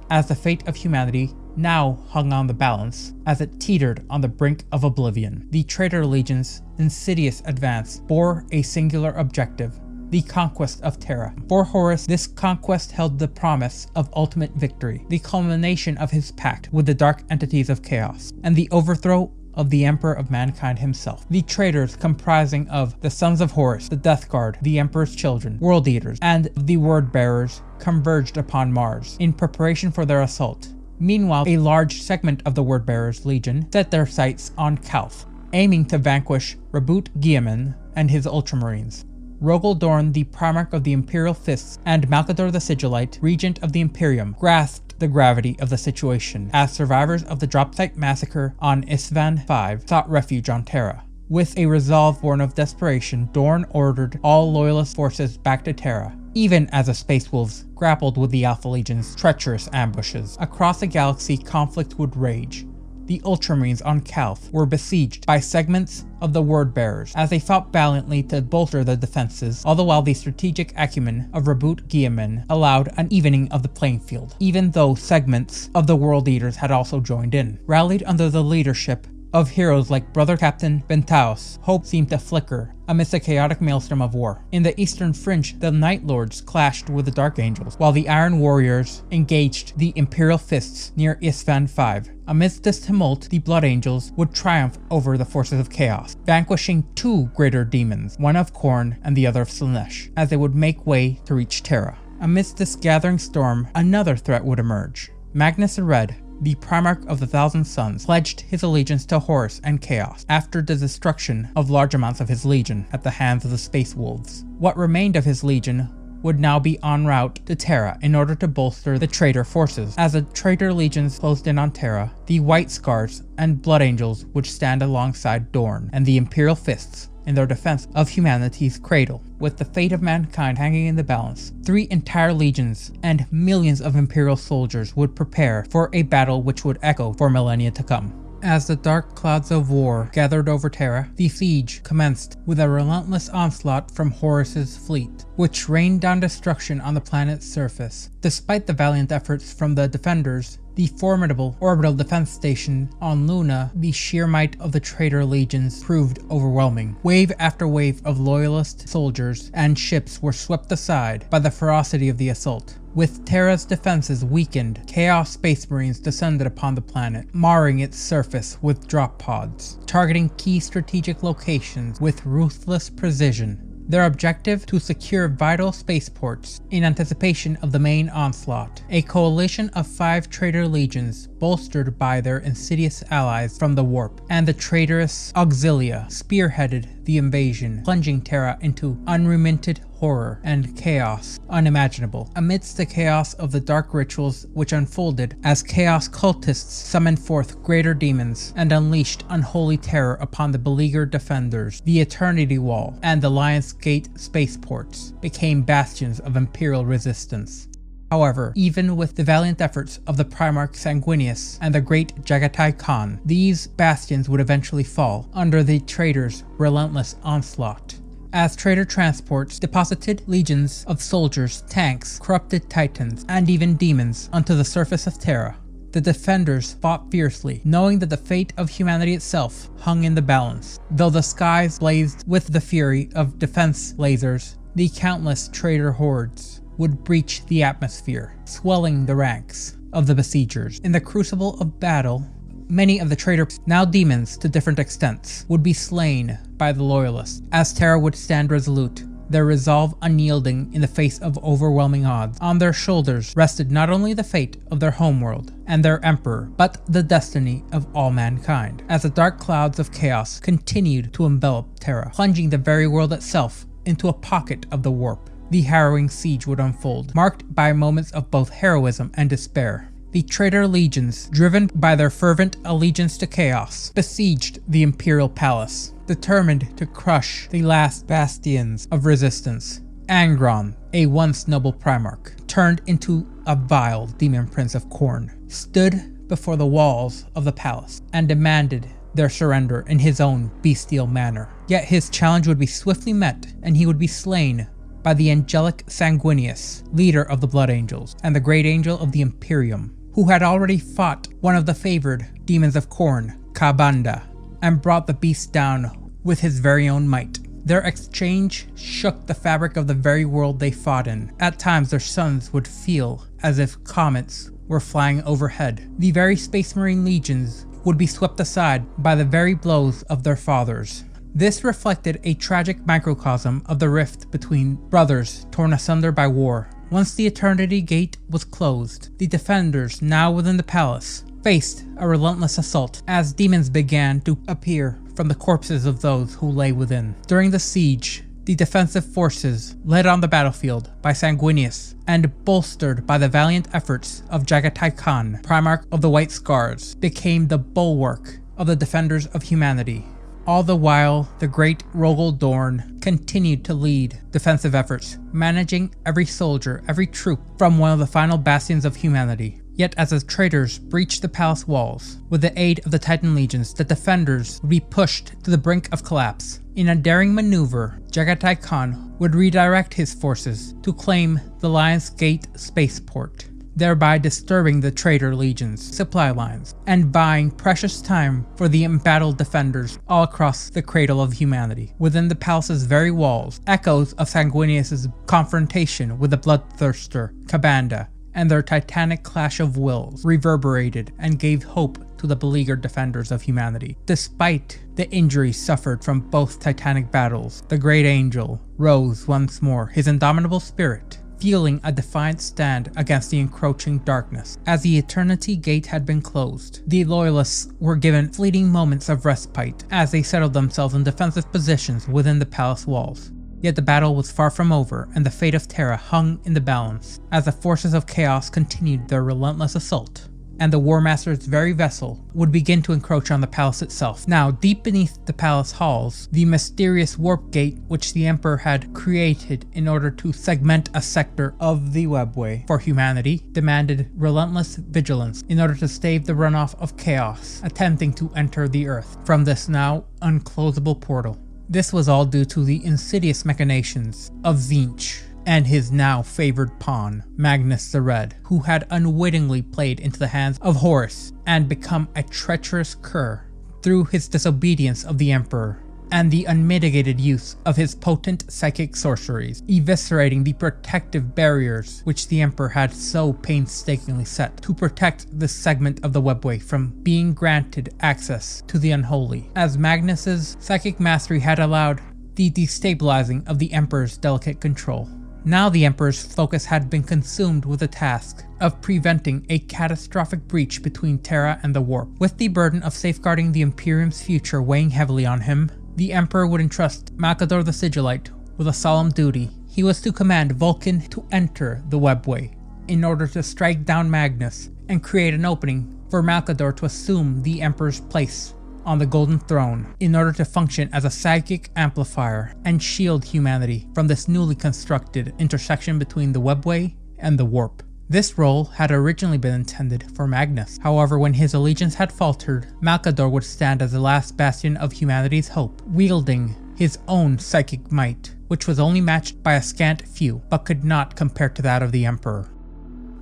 S1: As the fate of humanity now hung on the balance, as it teetered on the brink of oblivion, the Traitor Legions' insidious advance bore a singular objective: the conquest of Terra. For Horus, this conquest held the promise of ultimate victory, the culmination of his pact with the dark entities of chaos, and the overthrow of the Emperor of Mankind himself. The traitors, comprising of the Sons of Horus, the Death Guard, the Emperor's children, World Eaters, and the Word Bearers, converged upon Mars in preparation for their assault. Meanwhile, a large segment of the Word Bearers Legion set their sights on Calth, aiming to vanquish Roboute Guilliman and his Ultramarines. Rogel Dorn, the Primarch of the Imperial Fists, and Malcador the Sigillite, Regent of the Imperium, grasped the gravity of the situation as survivors of the Dropsite massacre on Isstvan V sought refuge on Terra. With a resolve born of desperation, Dorn ordered all loyalist forces back to Terra, even as the Space Wolves grappled with the Alpha Legion's treacherous ambushes. Across the galaxy, conflict would rage. The Ultramarines on Calth were besieged by segments of the Word Bearers as they fought valiantly to bolster the defenses, all the while the strategic acumen of Roboute Guilliman allowed an evening of the playing field, even though segments of the World Eaters had also joined in. Rallied under the leadership of heroes like Brother Captain Bentaos, hope seemed to flicker amidst the chaotic maelstrom of war. In the eastern fringe, the Night Lords clashed with the Dark Angels, while the Iron Warriors engaged the Imperial Fists near Isstvan V. Amidst this tumult, the Blood Angels would triumph over the forces of chaos, vanquishing two greater demons, one of Khorne and the other of Slaanesh, as they would make way to reach Terra. Amidst this gathering storm, another threat would emerge. Magnus the Red, the Primarch of the Thousand Suns, pledged his allegiance to Horus and Chaos after the destruction of large amounts of his legion at the hands of the Space Wolves. What remained of his legion would now be en route to Terra in order to bolster the traitor forces. As the Traitor Legions closed in on Terra, the White Scars and Blood Angels would stand alongside Dorn and the Imperial Fists in their defense of humanity's cradle. With the fate of mankind hanging in the balance, 3 entire legions and millions of Imperial soldiers would prepare for a battle which would echo for millennia to come. As the dark clouds of war gathered over Terra, the siege commenced with a relentless onslaught from Horus's fleet, which rained down destruction on the planet's surface. Despite the valiant efforts from the defenders, the formidable orbital defense station on Luna, the sheer might of the Traitor Legions proved overwhelming. Wave after wave of loyalist soldiers and ships were swept aside by the ferocity of the assault. With Terra's defenses weakened, Chaos Space Marines descended upon the planet, marring its surface with drop pods, targeting key strategic locations with ruthless precision. Their objective to secure vital spaceports in anticipation of the main onslaught. A coalition of 5 Traitor Legions bolstered by their insidious allies from the Warp, and the traitorous Auxilia spearheaded the invasion, plunging Terra into unremitted horror and chaos unimaginable. Amidst the chaos of the dark rituals which unfolded as chaos cultists summoned forth greater demons and unleashed unholy terror upon the beleaguered defenders, the Eternity Wall and the Lion's Gate spaceports became bastions of Imperial resistance. However, even with the valiant efforts of the Primarch Sanguinius and the great Jagatai Khan, these bastions would eventually fall under the traitors' relentless onslaught. As traitor transports deposited legions of soldiers, tanks, corrupted titans, and even demons onto the surface of Terra, the defenders fought fiercely, knowing that the fate of humanity itself hung in the balance. Though the skies blazed with the fury of defense lasers, the countless traitor hordes would breach the atmosphere, swelling the ranks of the besiegers. In the crucible of battle, many of the traitors, now demons to different extents, would be slain by the loyalists, as Terra would stand resolute, their resolve unyielding in the face of overwhelming odds. On their shoulders rested not only the fate of their homeworld and their emperor, but the destiny of all mankind, as the dark clouds of chaos continued to envelop Terra, plunging the very world itself into a pocket of the Warp. The harrowing siege would unfold, marked by moments of both heroism and despair. The Traitor Legions, driven by their fervent allegiance to chaos, besieged the Imperial Palace, determined to crush the last bastions of resistance. Angron, a once noble Primarch, turned into a vile demon prince of Khorne, stood before the walls of the palace and demanded their surrender in his own bestial manner. Yet his challenge would be swiftly met, and he would be slain by the angelic Sanguinius, leader of the Blood Angels, and the great angel of the Imperium, who had already fought one of the favored demons of Khorne, Kabanda, and brought the beast down with his very own might. Their exchange shook the fabric of the very world they fought in. At times their suns would feel as if comets were flying overhead. The very Space Marine legions would be swept aside by the very blows of their fathers. This reflected a tragic microcosm of the rift between brothers torn asunder by war. Once the Eternity Gate was closed, the defenders, now within the palace, faced a relentless assault as demons began to appear from the corpses of those who lay within. During the siege, the defensive forces, led on the battlefield by Sanguinius and bolstered by the valiant efforts of Jagatai Khan, Primarch of the White Scars, became the bulwark of the defenders of humanity. All the while, the great Rogel Dorn continued to lead defensive efforts, managing every soldier, every troop from one of the final bastions of humanity. Yet as the traitors breached the palace walls, with the aid of the Titan Legions, the defenders would be pushed to the brink of collapse. In a daring maneuver, Jagatai Khan would redirect his forces to claim the Lion's Gate spaceport, thereby disturbing the Traitor Legions' supply lines and buying precious time for the embattled defenders all across the cradle of humanity. Within the palace's very walls, echoes of Sanguinius' confrontation with the bloodthirster Kabanda and their titanic clash of wills reverberated and gave hope to the beleaguered defenders of humanity. Despite the injuries suffered from both titanic battles, the great angel rose once more, his indomitable spirit fueling a defiant stand against the encroaching darkness. As the Eternity Gate had been closed, the Loyalists were given fleeting moments of respite as they settled themselves in defensive positions within the palace walls. Yet the battle was far from over, and the fate of Terra hung in the balance as the forces of chaos continued their relentless assault, and the Warmaster's very vessel would begin to encroach on the palace itself. Now, deep beneath the palace halls, the mysterious warp gate which the Emperor had created in order to segment a sector of the webway for humanity demanded relentless vigilance in order to stave the runoff of chaos attempting to enter the Earth from this now unclosable portal. This was all due to the insidious machinations of Tzeentch and his now favored pawn, Magnus the Red, who had unwittingly played into the hands of Horus and become a treacherous cur through his disobedience of the Emperor and the unmitigated use of his potent psychic sorceries, eviscerating the protective barriers which the Emperor had so painstakingly set to protect this segment of the webway from being granted access to the unholy, as Magnus's psychic mastery had allowed the destabilizing of the Emperor's delicate control. Now the Emperor's focus had been consumed with the task of preventing a catastrophic breach between Terra and the Warp. With the burden of safeguarding the Imperium's future weighing heavily on him, the Emperor would entrust Malcador the Sigillite with a solemn duty. He was to command Vulcan to enter the Webway in order to strike down Magnus and create an opening for Malcador to assume the Emperor's place on the Golden Throne in order to function as a psychic amplifier and shield humanity from this newly constructed intersection between the Webway and the Warp. This role had originally been intended for Magnus. However, when his allegiance had faltered, Malcador would stand as the last bastion of humanity's hope, wielding his own psychic might, which was only matched by a scant few, but could not compare to that of the Emperor.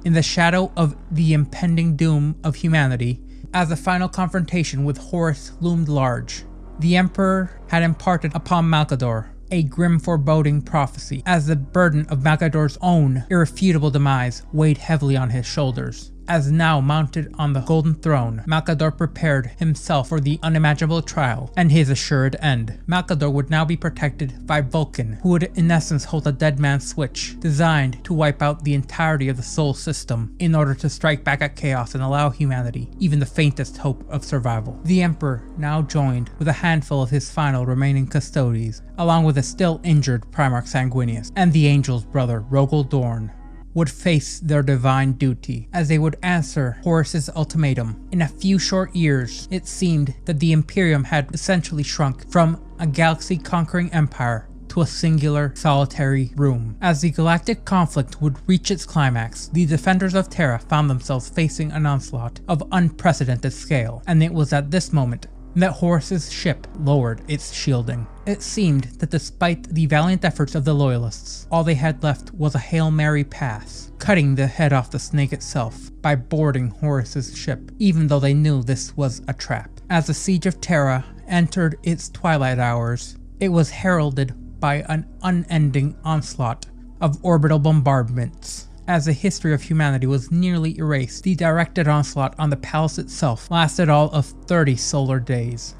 S1: In the shadow of the impending doom of humanity, as the final confrontation with Horus loomed large, the Emperor had imparted upon Malcador a grim foreboding prophecy, as the burden of Malcador's own irrefutable demise weighed heavily on his shoulders. As now mounted on the Golden Throne, Malcador prepared himself for the unimaginable trial and his assured end. Malcador would now be protected by Vulcan, who would in essence hold a dead man's switch, designed to wipe out the entirety of the Sol system in order to strike back at Chaos and allow humanity even the faintest hope of survival. The Emperor now joined with a handful of his final remaining custodies, along with the still injured Primarch Sanguinius and the Angel's brother Rogel Dorn, would face their divine duty as they would answer Horus's ultimatum. In a few short years, it seemed that the Imperium had essentially shrunk from a galaxy-conquering empire to a singular, solitary room. As the galactic conflict would reach its climax, the defenders of Terra found themselves facing an onslaught of unprecedented scale, and it was at this moment that Horus's ship lowered its shielding. It seemed that despite the valiant efforts of the Loyalists, all they had left was a Hail Mary pass, cutting the head off the snake itself by boarding Horus's ship, even though they knew this was a trap. As the siege of Terra entered its twilight hours, it was heralded by an unending onslaught of orbital bombardments. As the history of humanity was nearly erased, the directed onslaught on the palace itself lasted all of 30 solar days.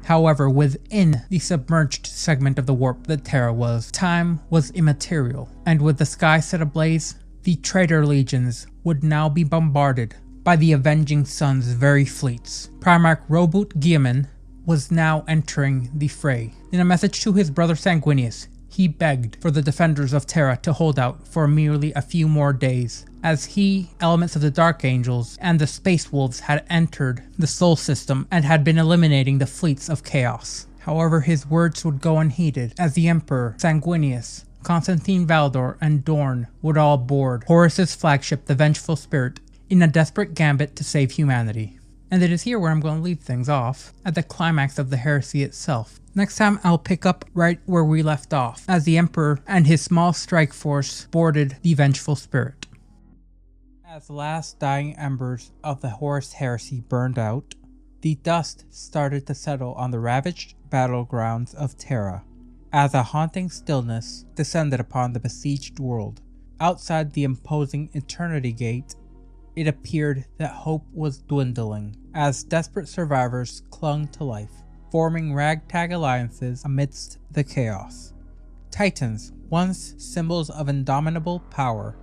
S1: However, within the submerged segment of the warp that Terra was, time was immaterial, and with the sky set ablaze, the Traitor Legions would now be bombarded by the Avenging Sun's very fleets. Primarch Roboute Guilliman was now entering the fray. In a message to his brother Sanguinius, he begged for the defenders of Terra to hold out for merely a few more days, as he, elements of the Dark Angels, and the Space Wolves had entered the Sol system and had been eliminating the fleets of Chaos. However, his words would go unheeded, as the Emperor, Sanguinius, Constantine Valdor, and Dorn would all board Horus's flagship, the Vengeful Spirit, in a desperate gambit to save humanity. And it is here where I'm going to leave things off, at the climax of the heresy itself. Next time I'll pick up right where we left off, as the Emperor and his small strike force boarded the Vengeful Spirit. As the last dying embers of the Horus Heresy burned out, the dust started to settle on the ravaged battlegrounds of Terra, as a haunting stillness descended upon the besieged world. Outside the imposing Eternity Gate, it appeared that hope was dwindling, as desperate survivors clung to life, forming ragtag alliances amidst the chaos. Titans, once symbols of indomitable power,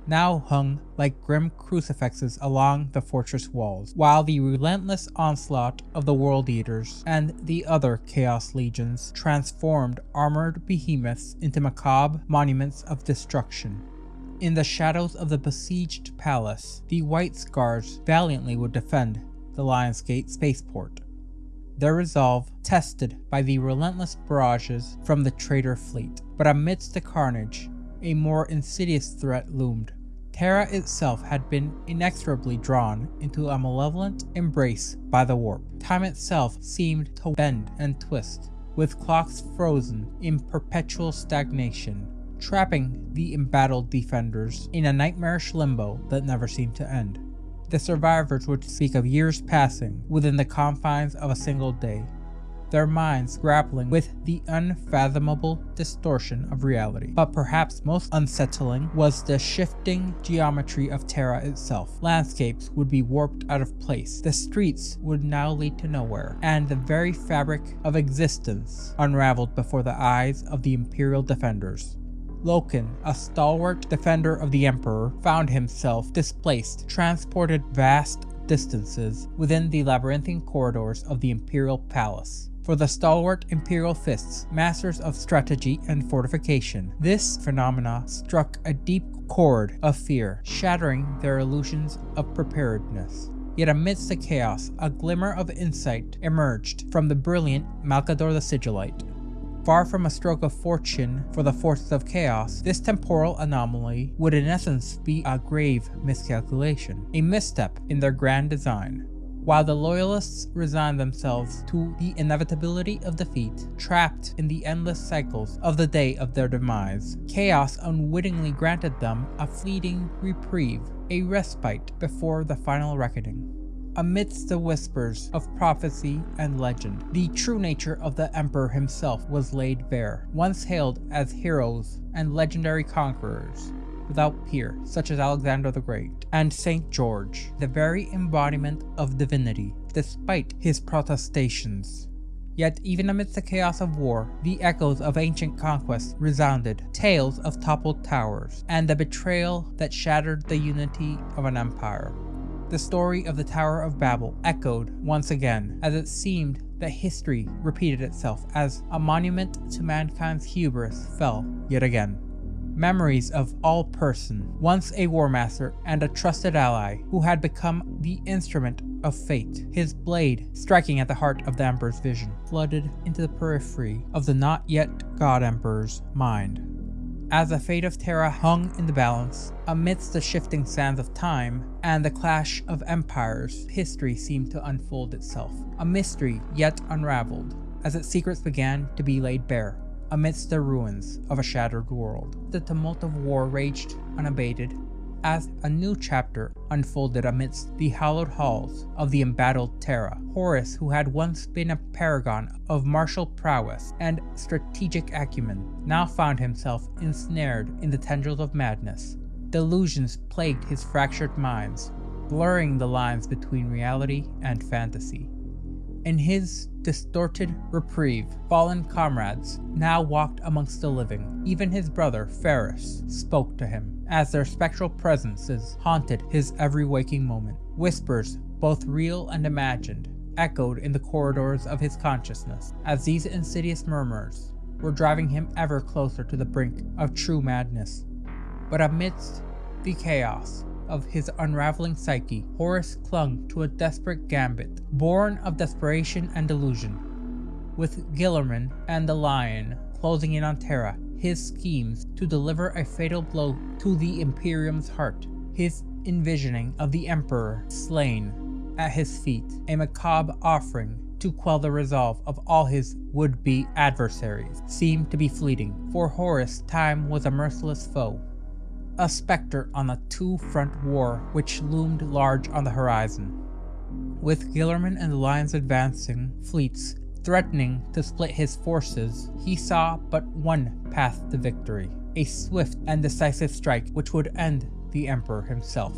S1: now hung like grim crucifixes along the fortress walls, while the relentless onslaught of the World Eaters and the other Chaos Legions transformed armored behemoths into macabre monuments of destruction. In the shadows of the besieged palace, the White Scars valiantly would defend the Lionsgate spaceport, their resolve tested by the relentless barrages from the traitor fleet. But amidst the carnage, a more insidious threat loomed. Terra itself had been inexorably drawn into a malevolent embrace by the warp. Time itself seemed to bend and twist, with clocks frozen in perpetual stagnation, trapping the embattled defenders in a nightmarish limbo that never seemed to end. The survivors would speak of years passing within the confines of a single day, their minds grappling with the unfathomable distortion of reality. But perhaps most unsettling was the shifting geometry of Terra itself. Landscapes would be warped out of place, the streets would now lead to nowhere, and the very fabric of existence unraveled before the eyes of the Imperial defenders. Loken, a stalwart defender of the Emperor, found himself displaced, transported vast distances within the labyrinthine corridors of the Imperial Palace. For the stalwart Imperial fists, masters of strategy and fortification, this phenomena struck a deep chord of fear, shattering their illusions of preparedness. Yet amidst the chaos, a glimmer of insight emerged from the brilliant Malcador the Sigillite. Far from a stroke of fortune for the forces of chaos, this temporal anomaly would in essence be a grave miscalculation, a misstep in their grand design. While the loyalists resigned themselves to the inevitability of defeat, trapped in the endless cycles of the day of their demise, chaos unwittingly granted them a fleeting reprieve, a respite before the final reckoning. Amidst the whispers of prophecy and legend, the true nature of the Emperor himself was laid bare. Once hailed as heroes and legendary conquerors without peer, such as Alexander the Great and St. George, the very embodiment of divinity, despite his protestations. Yet even amidst the chaos of war, the echoes of ancient conquest resounded, tales of toppled towers, and the betrayal that shattered the unity of an empire. The story of the Tower of Babel echoed once again, as it seemed that history repeated itself as a monument to mankind's hubris fell yet again. Memories of All-Person, once a Warmaster and a trusted ally who had become the instrument of fate, his blade striking at the heart of the Emperor's vision, flooded into the periphery of the not yet God Emperor's mind. As the fate of Terra hung in the balance, amidst the shifting sands of time and the clash of empires, history seemed to unfold itself, a mystery yet unraveled, as its secrets began to be laid bare. Amidst the ruins of a shattered world, the tumult of war raged unabated as a new chapter unfolded amidst the hallowed halls of the embattled Terra. Horus, who had once been a paragon of martial prowess and strategic acumen, now found himself ensnared in the tendrils of madness. Delusions plagued his fractured minds, blurring the lines between reality and fantasy. In his distorted reprieve, fallen comrades now walked amongst the living. Even his brother, Ferrus, spoke to him, as their spectral presences haunted his every waking moment. Whispers, both real and imagined, echoed in the corridors of his consciousness, as these insidious murmurs were driving him ever closer to the brink of true madness. But amidst the chaos of his unraveling psyche, Horus clung to a desperate gambit, born of desperation and delusion. With Guilliman and the Lion closing in on Terra, his schemes to deliver a fatal blow to the Imperium's heart, his envisioning of the Emperor slain at his feet, a macabre offering to quell the resolve of all his would-be adversaries, seemed to be fleeting. For Horus, time was a merciless foe, a specter on a two-front war which loomed large on the horizon. With Guilliman and the Lion's advancing fleets threatening to split his forces, he saw but one path to victory, a swift and decisive strike which would end the Emperor himself.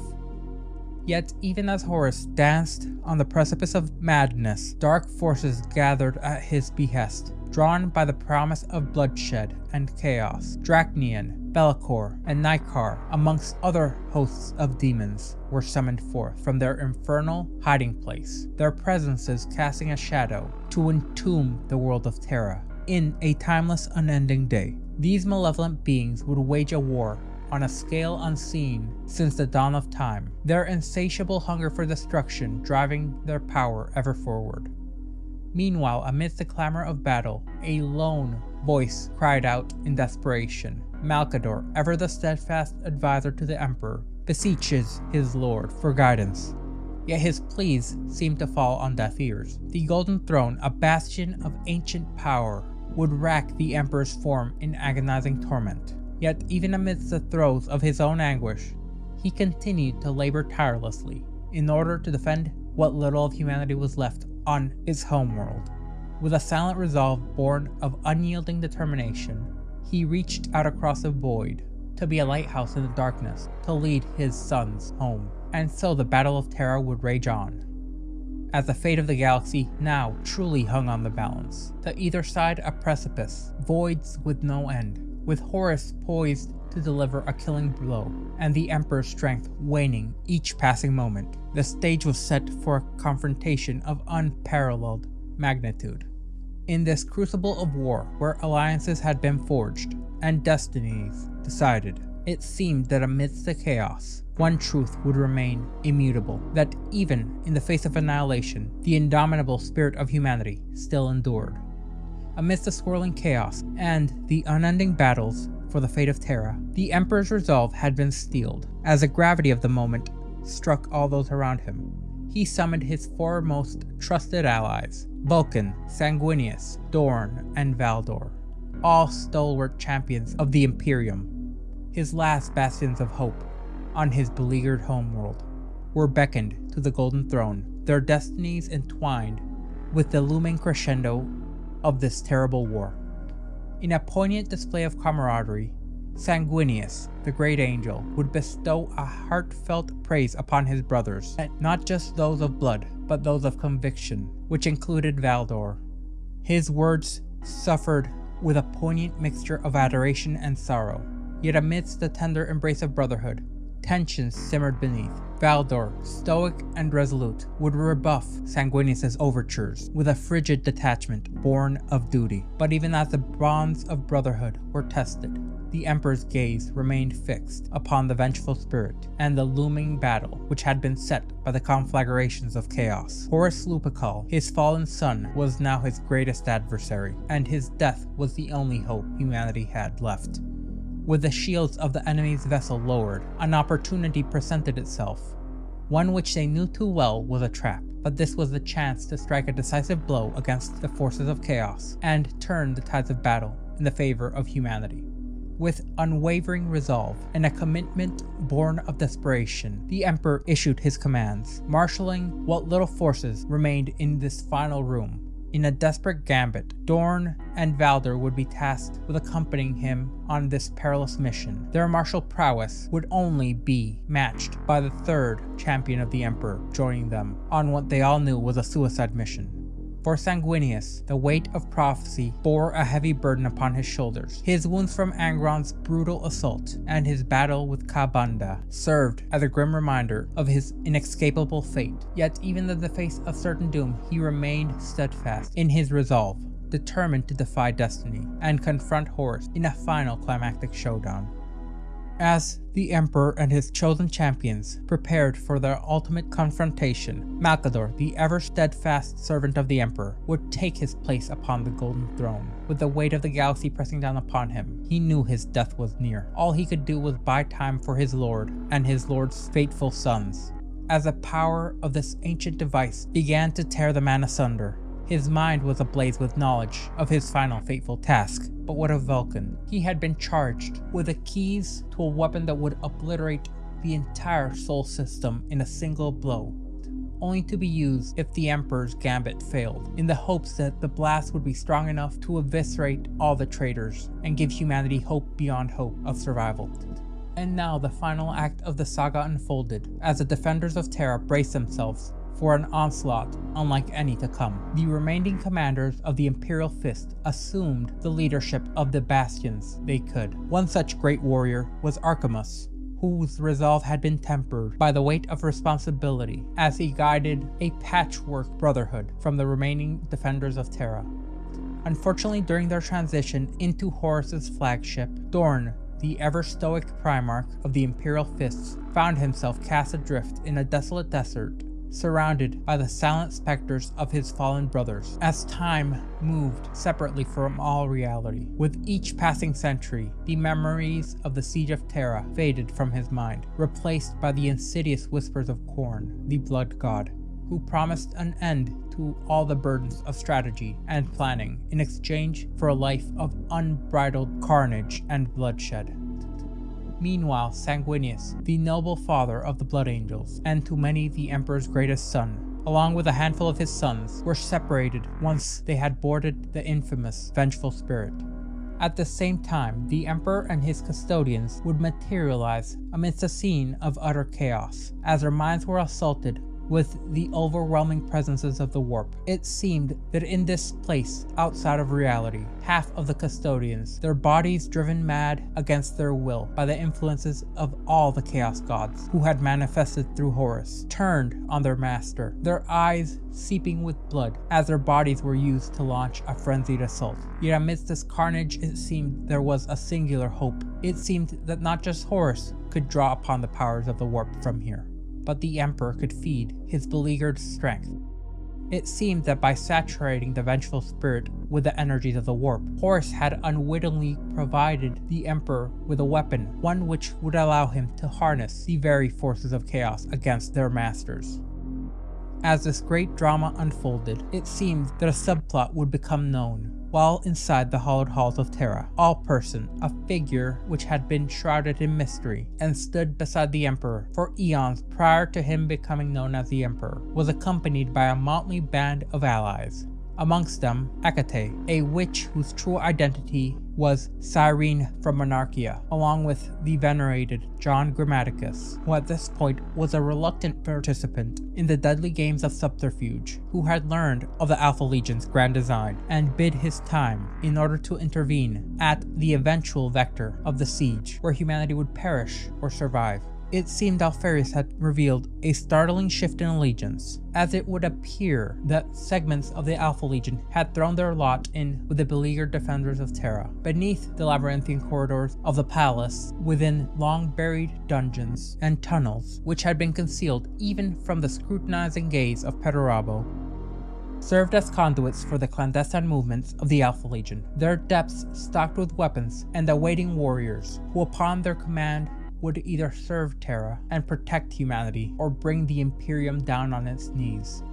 S1: Yet even as Horus danced on the precipice of madness, dark forces gathered at his behest, drawn by the promise of bloodshed and chaos. Dracnian, Bellicor, and Nikar, amongst other hosts of demons, were summoned forth from their infernal hiding place, their presences casting a shadow to entomb the world of Terra in a timeless, unending day. These malevolent beings would wage a war on a scale unseen since the dawn of time, their insatiable hunger for destruction driving their power ever forward. Meanwhile, amidst the clamor of battle, a lone voice cried out in desperation. Malcador, ever the steadfast advisor to the Emperor, beseeches his lord for guidance. Yet his pleas seem to fall on deaf ears. The Golden Throne, a bastion of ancient power, would rack the Emperor's form in agonizing torment. Yet even amidst the throes of his own anguish, he continued to labor tirelessly in order to defend what little of humanity was left on his homeworld. With a silent resolve born of unyielding determination, he reached out across the void to be a lighthouse in the darkness, to lead his sons home. And so the Battle of Terra would rage on, as the fate of the galaxy now truly hung on the balance. To either side a precipice, voids with no end, with Horus poised to deliver a killing blow, and the Emperor's strength waning each passing moment. The stage was set for a confrontation of unparalleled magnitude. In this crucible of war, where alliances had been forged and destinies decided, it seemed that amidst the chaos, one truth would remain immutable, that even in the face of annihilation, the indomitable spirit of humanity still endured. Amidst the swirling chaos and the unending battles for the fate of Terra, the Emperor's resolve had been steeled. As the gravity of the moment struck all those around him, he summoned his foremost trusted allies, Vulcan, Sanguinius, Dorn, and Valdor, all stalwart champions of the Imperium. His last bastions of hope on his beleaguered homeworld were beckoned to the Golden Throne, their destinies entwined with the looming crescendo of this terrible war. In a poignant display of camaraderie, Sanguinius, the great angel, would bestow a heartfelt praise upon his brothers, not just those of blood, but those of conviction, which included Valdor. His words suffered with a poignant mixture of adoration and sorrow, yet amidst the tender embrace of brotherhood, tensions simmered beneath. Valdor, stoic and resolute, would rebuff Sanguinius' overtures with a frigid detachment born of duty. But even as the bonds of brotherhood were tested, the Emperor's gaze remained fixed upon the vengeful spirit and the looming battle which had been set by the conflagrations of chaos. Horus Lupercal, his fallen son, was now his greatest adversary, and his death was the only hope humanity had left. With the shields of the enemy's vessel lowered, an opportunity presented itself, one which they knew too well was a trap, but this was the chance to strike a decisive blow against the forces of chaos and turn the tides of battle in the favor of humanity. With unwavering resolve and a commitment born of desperation, the Emperor issued his commands, marshalling what little forces remained in this final room. In a desperate gambit, Dorn and Valdor would be tasked with accompanying him on this perilous mission. Their martial prowess would only be matched by the third champion of the Emperor joining them on what they all knew was a suicide mission. For Sanguinius, the weight of prophecy bore a heavy burden upon his shoulders. His wounds from Angron's brutal assault and his battle with Kabanda served as a grim reminder of his inescapable fate. Yet even in the face of certain doom, he remained steadfast in his resolve, determined to defy destiny and confront Horus in a final climactic showdown. As the Emperor and his chosen champions prepared for their ultimate confrontation, Malcador, the ever-steadfast servant of the Emperor, would take his place upon the Golden Throne. With the weight of the galaxy pressing down upon him, he knew his death was near. All he could do was buy time for his lord and his lord's fateful sons. As the power of this ancient device began to tear the man asunder, his mind was ablaze with knowledge of his final fateful task. But what of Vulcan? He had been charged with the keys to a weapon that would obliterate the entire Sol system in a single blow, only to be used if the Emperor's gambit failed, in the hopes that the blast would be strong enough to eviscerate all the traitors and give humanity hope beyond hope of survival. And now the final act of the saga unfolded, as the defenders of Terra braced themselves for an onslaught unlike any to come. The remaining commanders of the Imperial Fist assumed the leadership of the bastions they could. One such great warrior was Archimus, whose resolve had been tempered by the weight of responsibility as he guided a patchwork brotherhood from the remaining defenders of Terra. Unfortunately, during their transition into Horus's flagship, Dorn, the ever-stoic Primarch of the Imperial Fists, found himself cast adrift in a desolate desert, surrounded by the silent specters of his fallen brothers. As time moved separately from all reality, with each passing century, the memories of the Siege of Terra faded from his mind, replaced by the insidious whispers of Khorne, the Blood God, who promised an end to all the burdens of strategy and planning in exchange for a life of unbridled carnage and bloodshed. Meanwhile, Sanguinius, the noble father of the Blood Angels, and to many the Emperor's greatest son, along with a handful of his sons, were separated once they had boarded the infamous Vengeful Spirit. At the same time, the Emperor and his custodians would materialize amidst a scene of utter chaos, as their minds were assaulted with the overwhelming presences of the warp. It seemed that in this place outside of reality, half of the custodians, their bodies driven mad against their will by the influences of all the chaos gods who had manifested through Horus, turned on their master, their eyes seeping with blood as their bodies were used to launch a frenzied assault. Yet amidst this carnage, it seemed there was a singular hope. It seemed that not just Horus could draw upon the powers of the warp from here, but the Emperor could feed his beleaguered strength. It seemed that by saturating the vengeful spirit with the energies of the warp, Horus had unwittingly provided the Emperor with a weapon, one which would allow him to harness the very forces of chaos against their masters. As this great drama unfolded, it seemed that a subplot would become known. While inside the hallowed halls of Terra, All-Person, a figure which had been shrouded in mystery and stood beside the Emperor for eons prior to him becoming known as the Emperor, was accompanied by a motley band of allies. Amongst them, Hecate, a witch whose true identity was Cyrene from Monarchia, along with the venerated John Grammaticus, who at this point was a reluctant participant in the deadly games of subterfuge, who had learned of the Alpha Legion's grand design and bid his time in order to intervene at the eventual vector of the siege, where humanity would perish or survive. It seemed Alpharius had revealed a startling shift in allegiance, as it would appear that segments of the Alpha Legion had thrown their lot in with the beleaguered defenders of Terra, beneath the labyrinthine corridors of the palace, within long-buried dungeons and tunnels which had been concealed even from the scrutinizing gaze of Perturabo. Served as conduits for the clandestine movements of the Alpha Legion, their depths stocked with weapons and awaiting warriors, who upon their command would either serve Terra and protect humanity or bring the Imperium down on its knees.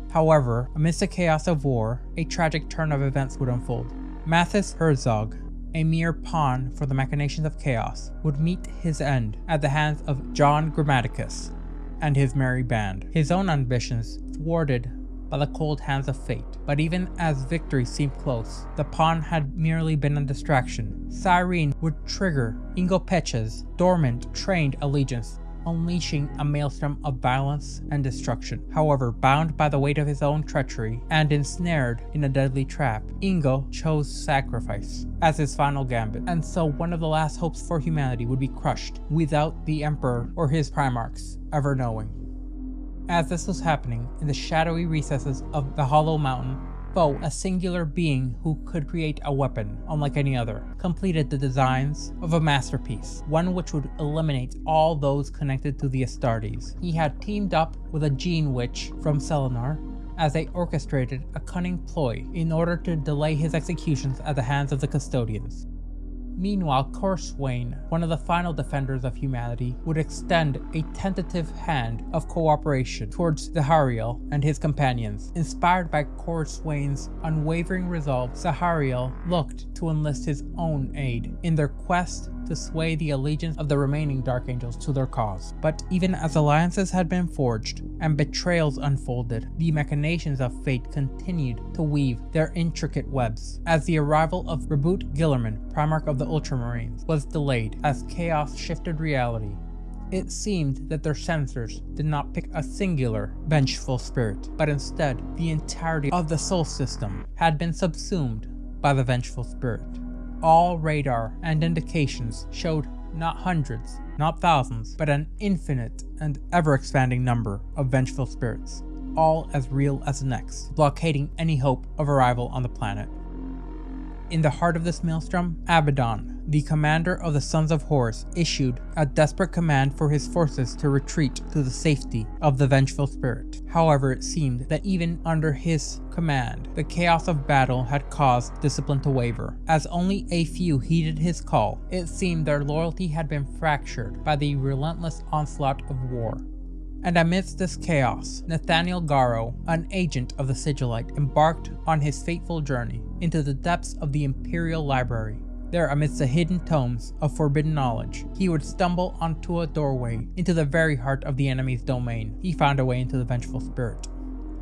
S1: However, amidst the chaos of war, a tragic turn of events would unfold. Mathis Herzog, a mere pawn for the machinations of chaos, would meet his end at the hands of John Grammaticus and his merry band, his own ambitions thwarted by the cold hands of fate. But even as victory seemed close, the pawn had merely been a distraction. Cyrene would trigger Ingo Pecha's dormant, trained allegiance, unleashing a maelstrom of violence and destruction. However, bound by the weight of his own treachery and ensnared in a deadly trap, Ingo chose sacrifice as his final gambit, and so one of the last hopes for humanity would be crushed without the Emperor or his Primarchs ever knowing. As this was happening, in the shadowy recesses of the Hollow Mountain, Foe, a singular being who could create a weapon unlike any other, completed the designs of a masterpiece, one which would eliminate all those connected to the Astartes. He had teamed up with a gene witch from Selenar as they orchestrated a cunning ploy in order to delay his executions at the hands of the custodians. Meanwhile, Corswain, one of the final defenders of humanity, would extend a tentative hand of cooperation towards Zahariel and his companions. Inspired by Corswain's unwavering resolve, Zahariel looked to enlist his own aid in their quest to sway the allegiance of the remaining Dark Angels to their cause. But even as alliances had been forged and betrayals unfolded, the machinations of fate continued to weave their intricate webs. As the arrival of Roboute Guilliman, Primarch of the Ultramarines, was delayed as chaos shifted reality, it seemed that their censors did not pick a singular, vengeful spirit, but instead the entirety of the Sol system had been subsumed by the vengeful spirit. All radar and indications showed not hundreds, not thousands, but an infinite and ever-expanding number of vengeful spirits, all as real as the next, blockading any hope of arrival on the planet. In the heart of this maelstrom, Abaddon, the commander of the Sons of Horus, issued a desperate command for his forces to retreat to the safety of the vengeful spirit. However, it seemed that even under his command, the chaos of battle had caused discipline to waver. As only a few heeded his call, it seemed their loyalty had been fractured by the relentless onslaught of war. And amidst this chaos, Nathaniel Garrow, an agent of the Sigillite, embarked on his fateful journey into the depths of the Imperial Library. There, amidst the hidden tomes of forbidden knowledge, he would stumble onto a doorway into the very heart of the enemy's domain. He found a way into the vengeful spirit.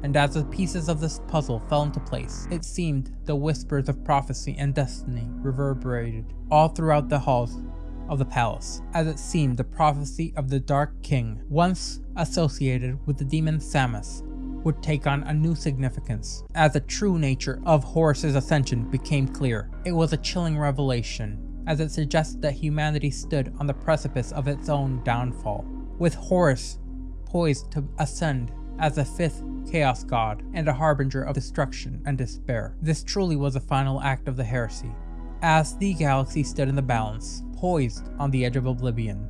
S1: And as the pieces of this puzzle fell into place, it seemed the whispers of prophecy and destiny reverberated all throughout the halls of the palace, as it seemed the prophecy of the Dark King, once associated with the demon Samus would take on a new significance as the true nature of Horus's ascension became clear. It was a chilling revelation, as it suggested that humanity stood on the precipice of its own downfall, with Horus poised to ascend as the fifth Chaos God and a harbinger of destruction and despair. This truly was the final act of the heresy, as the galaxy stood in the balance, poised on the edge of oblivion,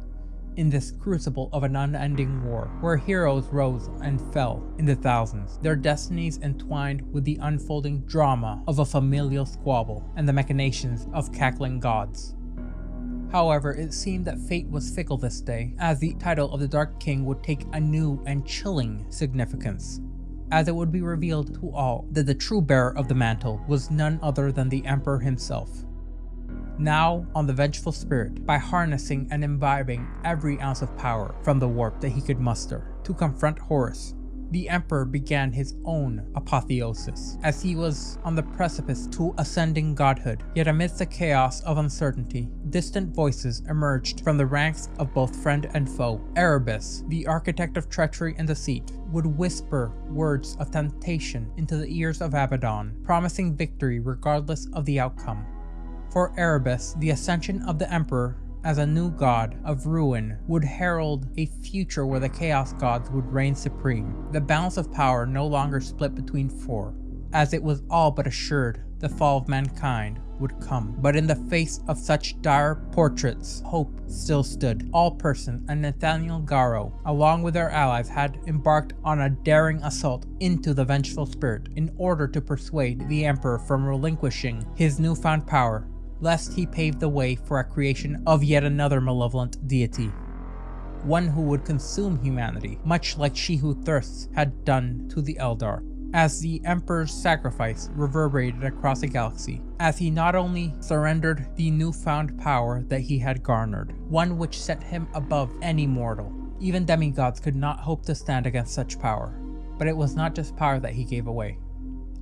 S1: in this crucible of an unending war, where heroes rose and fell in the thousands, their destinies entwined with the unfolding drama of a familial squabble and the machinations of cackling gods. However, it seemed that fate was fickle this day, as the title of the Dark King would take a new and chilling significance, as it would be revealed to all that the true bearer of the mantle was none other than the Emperor himself. Now on the vengeful spirit, by harnessing and imbibing every ounce of power from the warp that he could muster to confront Horus, the Emperor began his own apotheosis, as he was on the precipice to ascending godhood. Yet amidst the chaos of uncertainty, distant voices emerged from the ranks of both friend and foe. Erebus, the architect of treachery and deceit, would whisper words of temptation into the ears of Abaddon, promising victory regardless of the outcome. For Erebus, the ascension of the Emperor as a new god of ruin would herald a future where the Chaos Gods would reign supreme, the balance of power no longer split between four, as it was all but assured the fall of mankind would come. But in the face of such dire portraits, hope still stood. All-Person and Nathaniel Garro, along with their allies, had embarked on a daring assault into the vengeful spirit in order to persuade the Emperor from relinquishing his newfound power, lest he pave the way for a creation of yet another malevolent deity, one who would consume humanity, much like She Who Thirsts had done to the Eldar. As the Emperor's sacrifice reverberated across the galaxy, as he not only surrendered the newfound power that he had garnered, one which set him above any mortal. Even demigods could not hope to stand against such power, but it was not just power that he gave away.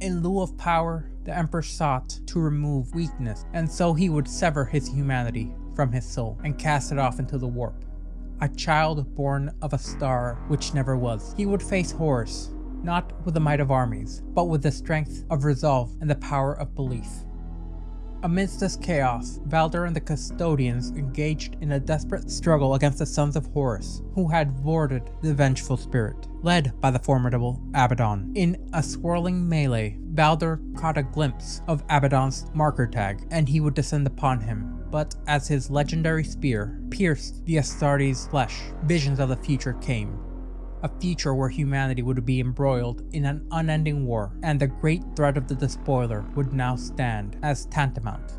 S1: In lieu of power, the Emperor sought to remove weakness, and so he would sever his humanity from his soul and cast it off into the warp. A child born of a star which never was, he would face Horus, not with the might of armies, but with the strength of resolve and the power of belief. Amidst this chaos, Valder and the Custodians engaged in a desperate struggle against the Sons of Horus, who had boarded the vengeful spirit, led by the formidable Abaddon. In a swirling melee, Valder caught a glimpse of Abaddon's marker tag, and he would descend upon him. But as his legendary spear pierced the Astartes' flesh, visions of the future came. A future where humanity would be embroiled in an unending war, and the great threat of the despoiler would now stand as tantamount.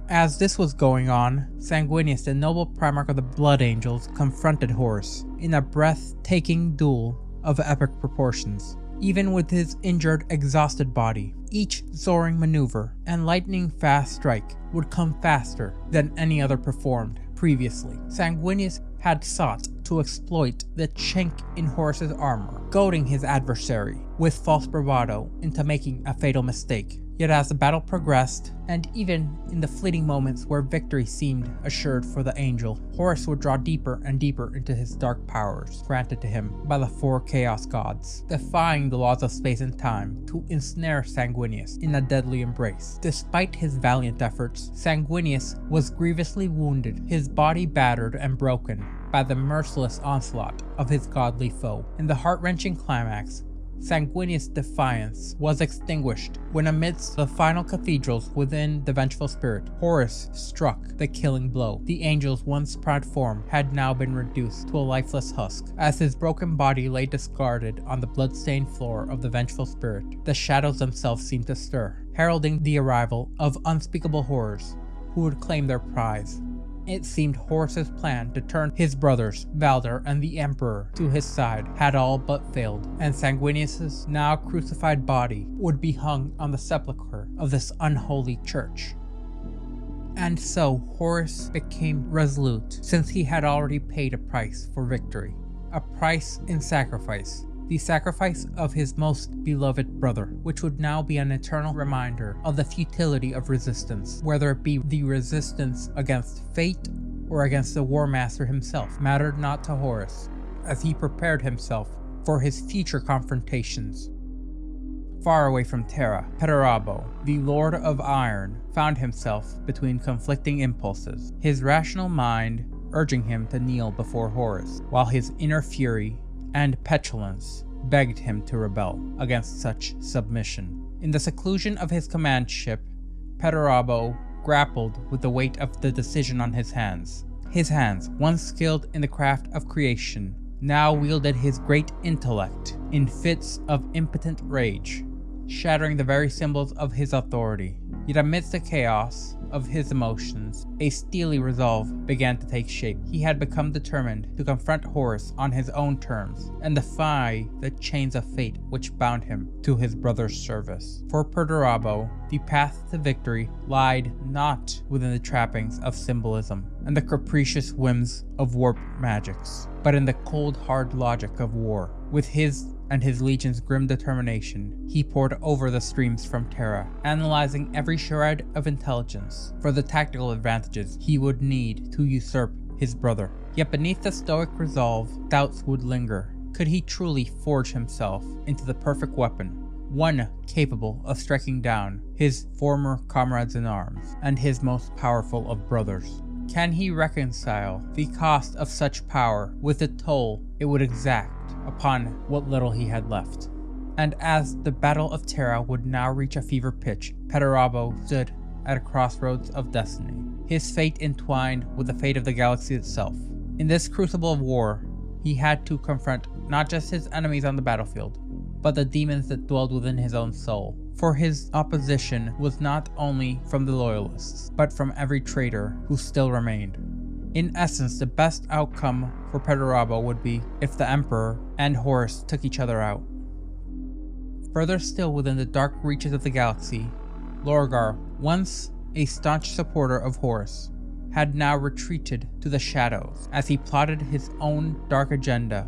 S1: As this was going on, Sanguinius, the noble Primarch of the Blood Angels, confronted Horus in a breathtaking duel of epic proportions. Even with his injured, exhausted body, each soaring maneuver and lightning-fast strike would come faster than any other performed previously. Sanguinius had sought to exploit the chink in Horus's armor, goading his adversary with false bravado into making a fatal mistake. Yet as the battle progressed, and even in the fleeting moments where victory seemed assured for the angel, Horus would draw deeper and deeper into his dark powers granted to him by the four Chaos Gods, defying the laws of space and time to ensnare Sanguinius in a deadly embrace. Despite his valiant efforts, Sanguinius was grievously wounded, his body battered and broken by the merciless onslaught of his godly foe. In the heart-wrenching climax, Sanguinius' defiance was extinguished when, amidst the final cathedrals within the vengeful spirit, Horus struck the killing blow. The angel's once proud form had now been reduced to a lifeless husk. As his broken body lay discarded on the blood-stained floor of the vengeful spirit, the shadows themselves seemed to stir, heralding the arrival of unspeakable horrors who would claim their prize. It seemed Horus's plan to turn his brothers, Valder and the Emperor, to his side had all but failed, and Sanguinius' now crucified body would be hung on the sepulchre of this unholy church. And so Horus became resolute, since he had already paid a price for victory. A price in sacrifice. The sacrifice of his most beloved brother, which would now be an eternal reminder of the futility of resistance, whether it be the resistance against fate or against the Warmaster himself, mattered not to Horus. as he prepared himself for his future confrontations. Far away from Terra, Perturabo, the Lord of Iron, found himself between conflicting impulses, his rational mind urging him to kneel before Horus, while his inner fury and petulance begged him to rebel against such submission. In the seclusion of his command ship, Perturabo grappled with the weight of the decision on his hands. His hands, once skilled in the craft of creation, now wielded his great intellect in fits of impotent rage, shattering the very symbols of his authority. Yet amidst the chaos of his emotions, a steely resolve began to take shape. He had become determined to confront Horus on his own terms and defy the chains of fate which bound him to his brother's service. For Perturabo, the path to victory lied not within the trappings of symbolism and the capricious whims of warp magics, but in the cold hard logic of war. With his and his legion's grim determination, he poured over the streams from Terra, analyzing every shred of intelligence for the tactical advantages he would need to usurp his brother. Yet beneath the stoic resolve, doubts would linger. Could he truly forge himself into the perfect weapon, one capable of striking down his former comrades in arms and his most powerful of brothers? Can he reconcile the cost of such power with the toll it would exact upon what little he had left? And as the Battle of Terra would now reach a fever pitch, Perturabo stood at a crossroads of destiny, his fate entwined with the fate of the galaxy itself. In this crucible of war, he had to confront not just his enemies on the battlefield, but the demons that dwelled within his own soul. For his opposition was not only from the loyalists, but from every traitor who still remained. In essence, the best outcome for Perturabo would be if the Emperor and Horus took each other out. Further still within the dark reaches of the galaxy, Lorgar, once a staunch supporter of Horus, had now retreated to the shadows as he plotted his own dark agenda.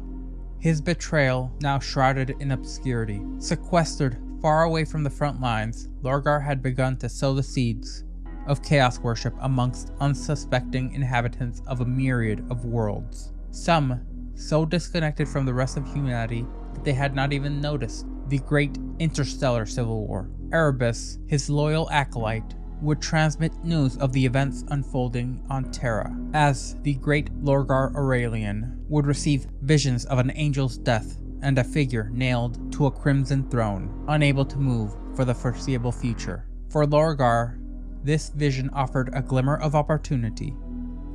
S1: His betrayal now shrouded in obscurity. Sequestered far away from the front lines, Lorgar had begun to sow the seeds of chaos worship amongst unsuspecting inhabitants of a myriad of worlds. Some so disconnected from the rest of humanity that they had not even noticed the great interstellar civil war. Erebus, his loyal acolyte, would transmit news of the events unfolding on Terra, as the great Lorgar Aurelian would receive visions of an angel's death and a figure nailed to a crimson throne, unable to move for the foreseeable future. For Lorgar, this vision offered a glimmer of opportunity,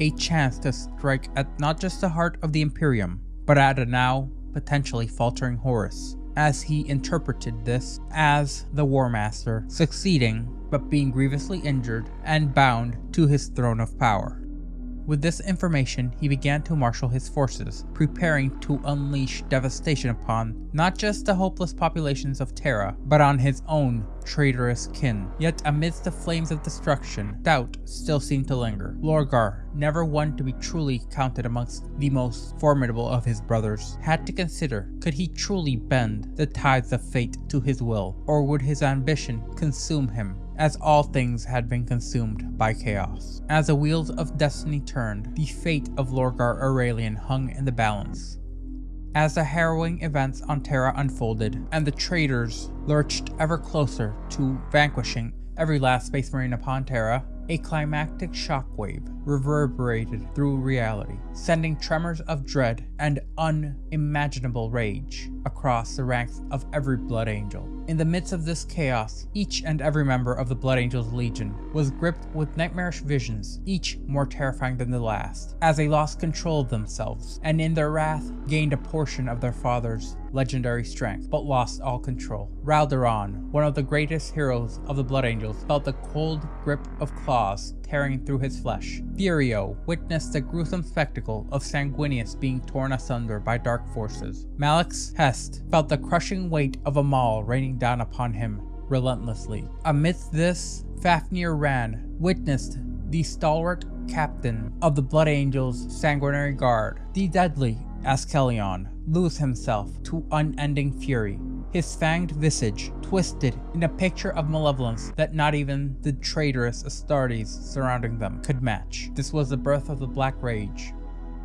S1: a chance to strike at not just the heart of the Imperium, but at a now potentially faltering Horus, as he interpreted this as the Warmaster succeeding but being grievously injured and bound to his throne of power. With this information, he began to marshal his forces, preparing to unleash devastation upon not just the hopeless populations of Terra, but on his own traitorous kin. Yet amidst the flames of destruction, doubt still seemed to linger. Lorgar, never one to be truly counted amongst the most formidable of his brothers, had to consider, could he truly bend the tides of fate to his will, or would his ambition consume him, as all things had been consumed by chaos? As the wheels of destiny turned, the fate of Lorgar Aurelian hung in the balance. As the harrowing events on Terra unfolded, and the traitors lurched ever closer to vanquishing every last Space Marine upon Terra, a climactic shockwave reverberated through reality, sending tremors of dread and unimaginable rage across the ranks of every Blood Angel. In the midst of this chaos, each and every member of the Blood Angel's Legion was gripped with nightmarish visions, each more terrifying than the last, as they lost control of themselves, and in their wrath gained a portion of their father's legendary strength, but lost all control. Ralderon, one of the greatest heroes of the Blood Angels, felt the cold grip of claws tearing through his flesh. Furio witnessed the gruesome spectacle of Sanguinius being torn asunder by dark forces. Malix Hest felt the crushing weight of a maul raining down upon him relentlessly. Amidst this, Fafnir Ran witnessed the stalwart captain of the Blood Angels' sanguinary guard, the deadly Askelion, lose himself to unending fury, his fanged visage twisted in a picture of malevolence that not even the traitorous Astartes surrounding them could match. This was the birth of the Black Rage,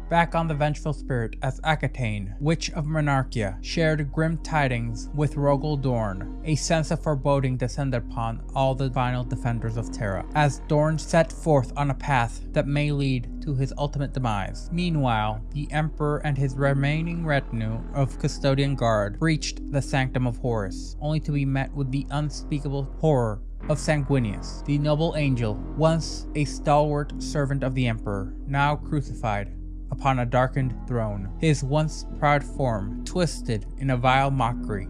S1: Back on the vengeful spirit as Akatane, Witch of Monarchia, shared grim tidings with Rogel Dorn, a sense of foreboding descended upon all the final defenders of Terra, as Dorn set forth on a path that may lead to his ultimate demise. Meanwhile, the Emperor and his remaining retinue of Custodian Guard breached the Sanctum of Horus, only to be met with the unspeakable horror of Sanguinius, the noble angel, once a stalwart servant of the Emperor, now crucified upon a darkened throne, his once proud form twisted in a vile mockery.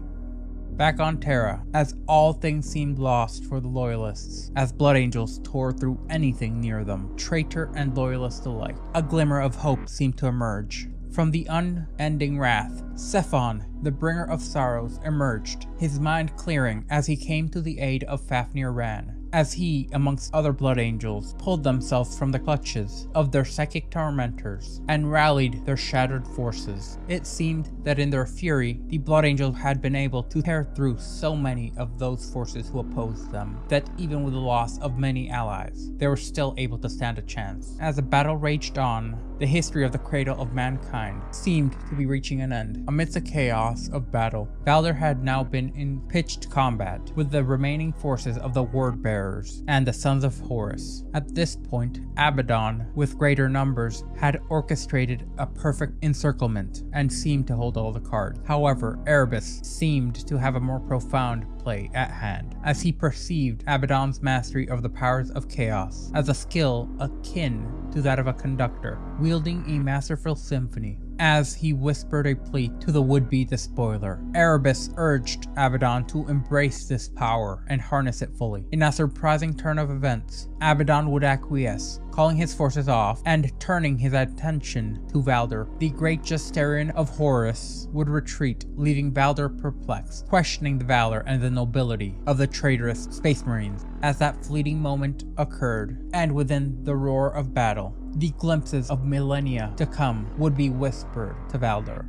S1: Back on Terra, as all things seemed lost for the Loyalists, as Blood Angels tore through anything near them, traitor and loyalist alike, a glimmer of hope seemed to emerge. From the unending wrath, Sephon, the bringer of sorrows, emerged, his mind clearing as he came to the aid of Fafnir Ran, as he, amongst other Blood Angels, pulled themselves from the clutches of their psychic tormentors and rallied their shattered forces. It seemed that in their fury, the Blood Angels had been able to tear through so many of those forces who opposed them, that even with the loss of many allies, they were still able to stand a chance. As the battle raged on, the history of the cradle of mankind seemed to be reaching an end. Amidst the chaos of battle, Baldur had now been in pitched combat with the remaining forces of the Word Bearers and the Sons of Horus. At this point, Abaddon, with greater numbers, had orchestrated a perfect encirclement and seemed to hold all the cards. However, Erebus seemed to have a more profound play at hand, as he perceived Abaddon's mastery of the powers of chaos as a skill akin to that of a conductor, wielding a masterful symphony. As he whispered a plea to the would-be despoiler, Erebus urged Abaddon to embrace this power and harness it fully. In a surprising turn of events, Abaddon would acquiesce, calling his forces off and turning his attention to Baldur. The great Justarian of Horus would retreat, leaving Baldur perplexed, questioning the valor and the nobility of the traitorous Space Marines. As that fleeting moment occurred, and within the roar of battle, the glimpses of millennia to come would be whispered to Baldur.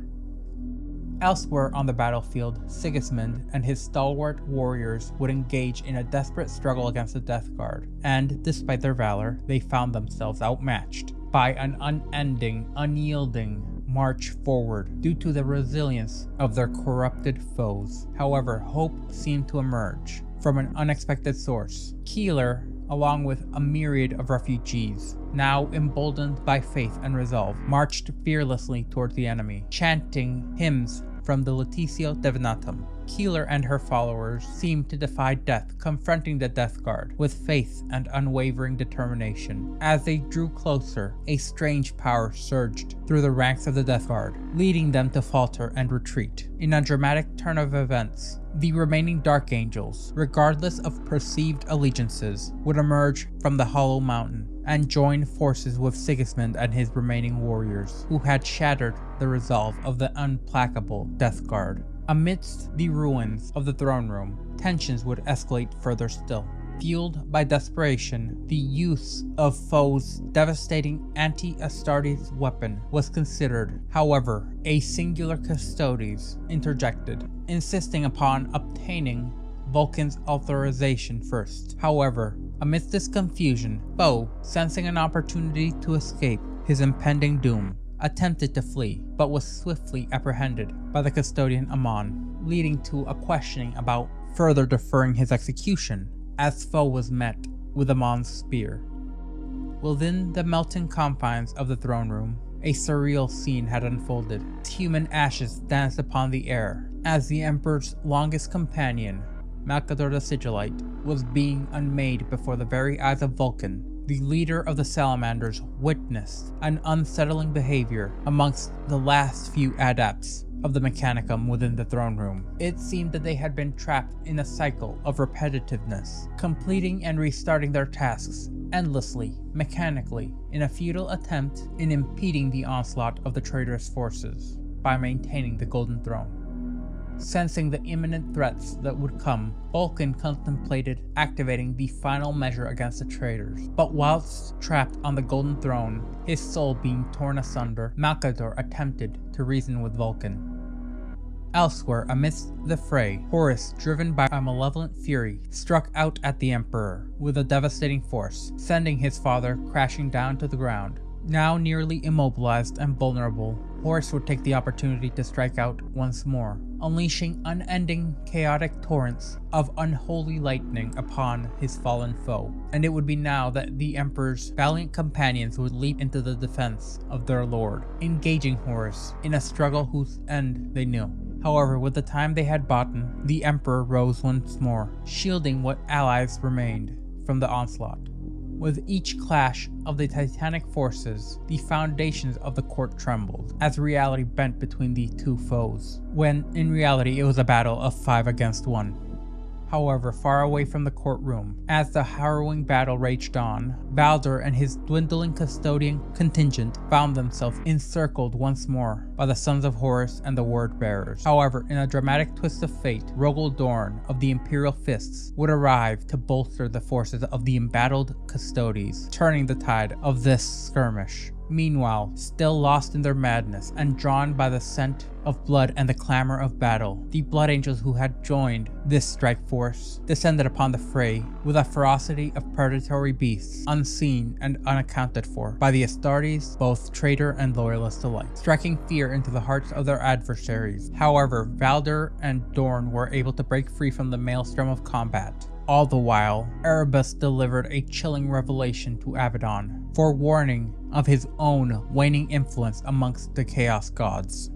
S1: Elsewhere on the battlefield, Sigismund and his stalwart warriors would engage in a desperate struggle against the Death Guard, and despite their valor, they found themselves outmatched by an unending, unyielding march forward due to the resilience of their corrupted foes. However, hope seemed to emerge from an unexpected source. Keeler, along with a myriad of refugees, now emboldened by faith and resolve, marched fearlessly towards the enemy, chanting hymns from the Laetitia Divinatum. Keeler and her followers seemed to defy death, confronting the Death Guard with faith and unwavering determination. As they drew closer, a strange power surged through the ranks of the Death Guard, leading them to falter and retreat. In a dramatic turn of events, the remaining Dark Angels, regardless of perceived allegiances, would emerge from the Hollow Mountain and join forces with Sigismund and his remaining warriors, who had shattered the resolve of the implacable Death Guard. Amidst the ruins of the throne room, tensions would escalate further still. Fueled by desperation, the use of foes' devastating anti-Astartes weapon was considered. However, a singular Custodes interjected, insisting upon obtaining Vulcan's authorization first. However, amidst this confusion, Foe, sensing an opportunity to escape his impending doom, attempted to flee, but was swiftly apprehended by the custodian Amon, leading to a questioning about further deferring his execution, as Foe was met with Amon's spear. Within the melting confines of the throne room, a surreal scene had unfolded. Human ashes danced upon the air, as the Emperor's longest companion, Malcador the Sigillite, was being unmade before the very eyes of Vulcan. The leader of the Salamanders witnessed an unsettling behavior amongst the last few adepts of the Mechanicum within the throne room. It seemed that they had been trapped in a cycle of repetitiveness, completing and restarting their tasks endlessly, mechanically, in a futile attempt in impeding the onslaught of the traitorous forces by maintaining the Golden Throne. Sensing the imminent threats that would come, Vulcan contemplated activating the final measure against the traitors. But whilst trapped on the Golden Throne, his soul being torn asunder, Malcador attempted to reason with Vulcan. Elsewhere, amidst the fray, Horus, driven by a malevolent fury, struck out at the Emperor with a devastating force, sending his father crashing down to the ground. Now nearly immobilized and vulnerable, Horus would take the opportunity to strike out once more, unleashing unending chaotic torrents of unholy lightning upon his fallen foe. And it would be now that the Emperor's valiant companions would leap into the defense of their lord, engaging Horus in a struggle whose end they knew. However, with the time they had bought, the Emperor rose once more, shielding what allies remained from the onslaught. With each clash of the titanic forces, the foundations of the court trembled, as reality bent between the two foes, when in reality it was a battle of 5 against 1. However, far away from the courtroom, as the harrowing battle raged on, Baldur and his dwindling custodian contingent found themselves encircled once more by the sons of Horus and the Word Bearers. However, in a dramatic twist of fate, Rogal Dorn of the Imperial Fists would arrive to bolster the forces of the embattled Custodes, turning the tide of this skirmish. Meanwhile, still lost in their madness and drawn by the scent of blood and the clamor of battle, the Blood Angels who had joined this strike force descended upon the fray with a ferocity of predatory beasts unseen and unaccounted for by the Astartes, both traitor and loyalist alike, striking fear into the hearts of their adversaries. However, Baldur and Dorn were able to break free from the maelstrom of combat. All the while, Erebus delivered a chilling revelation to Abaddon, forewarning of his own waning influence amongst the Chaos Gods.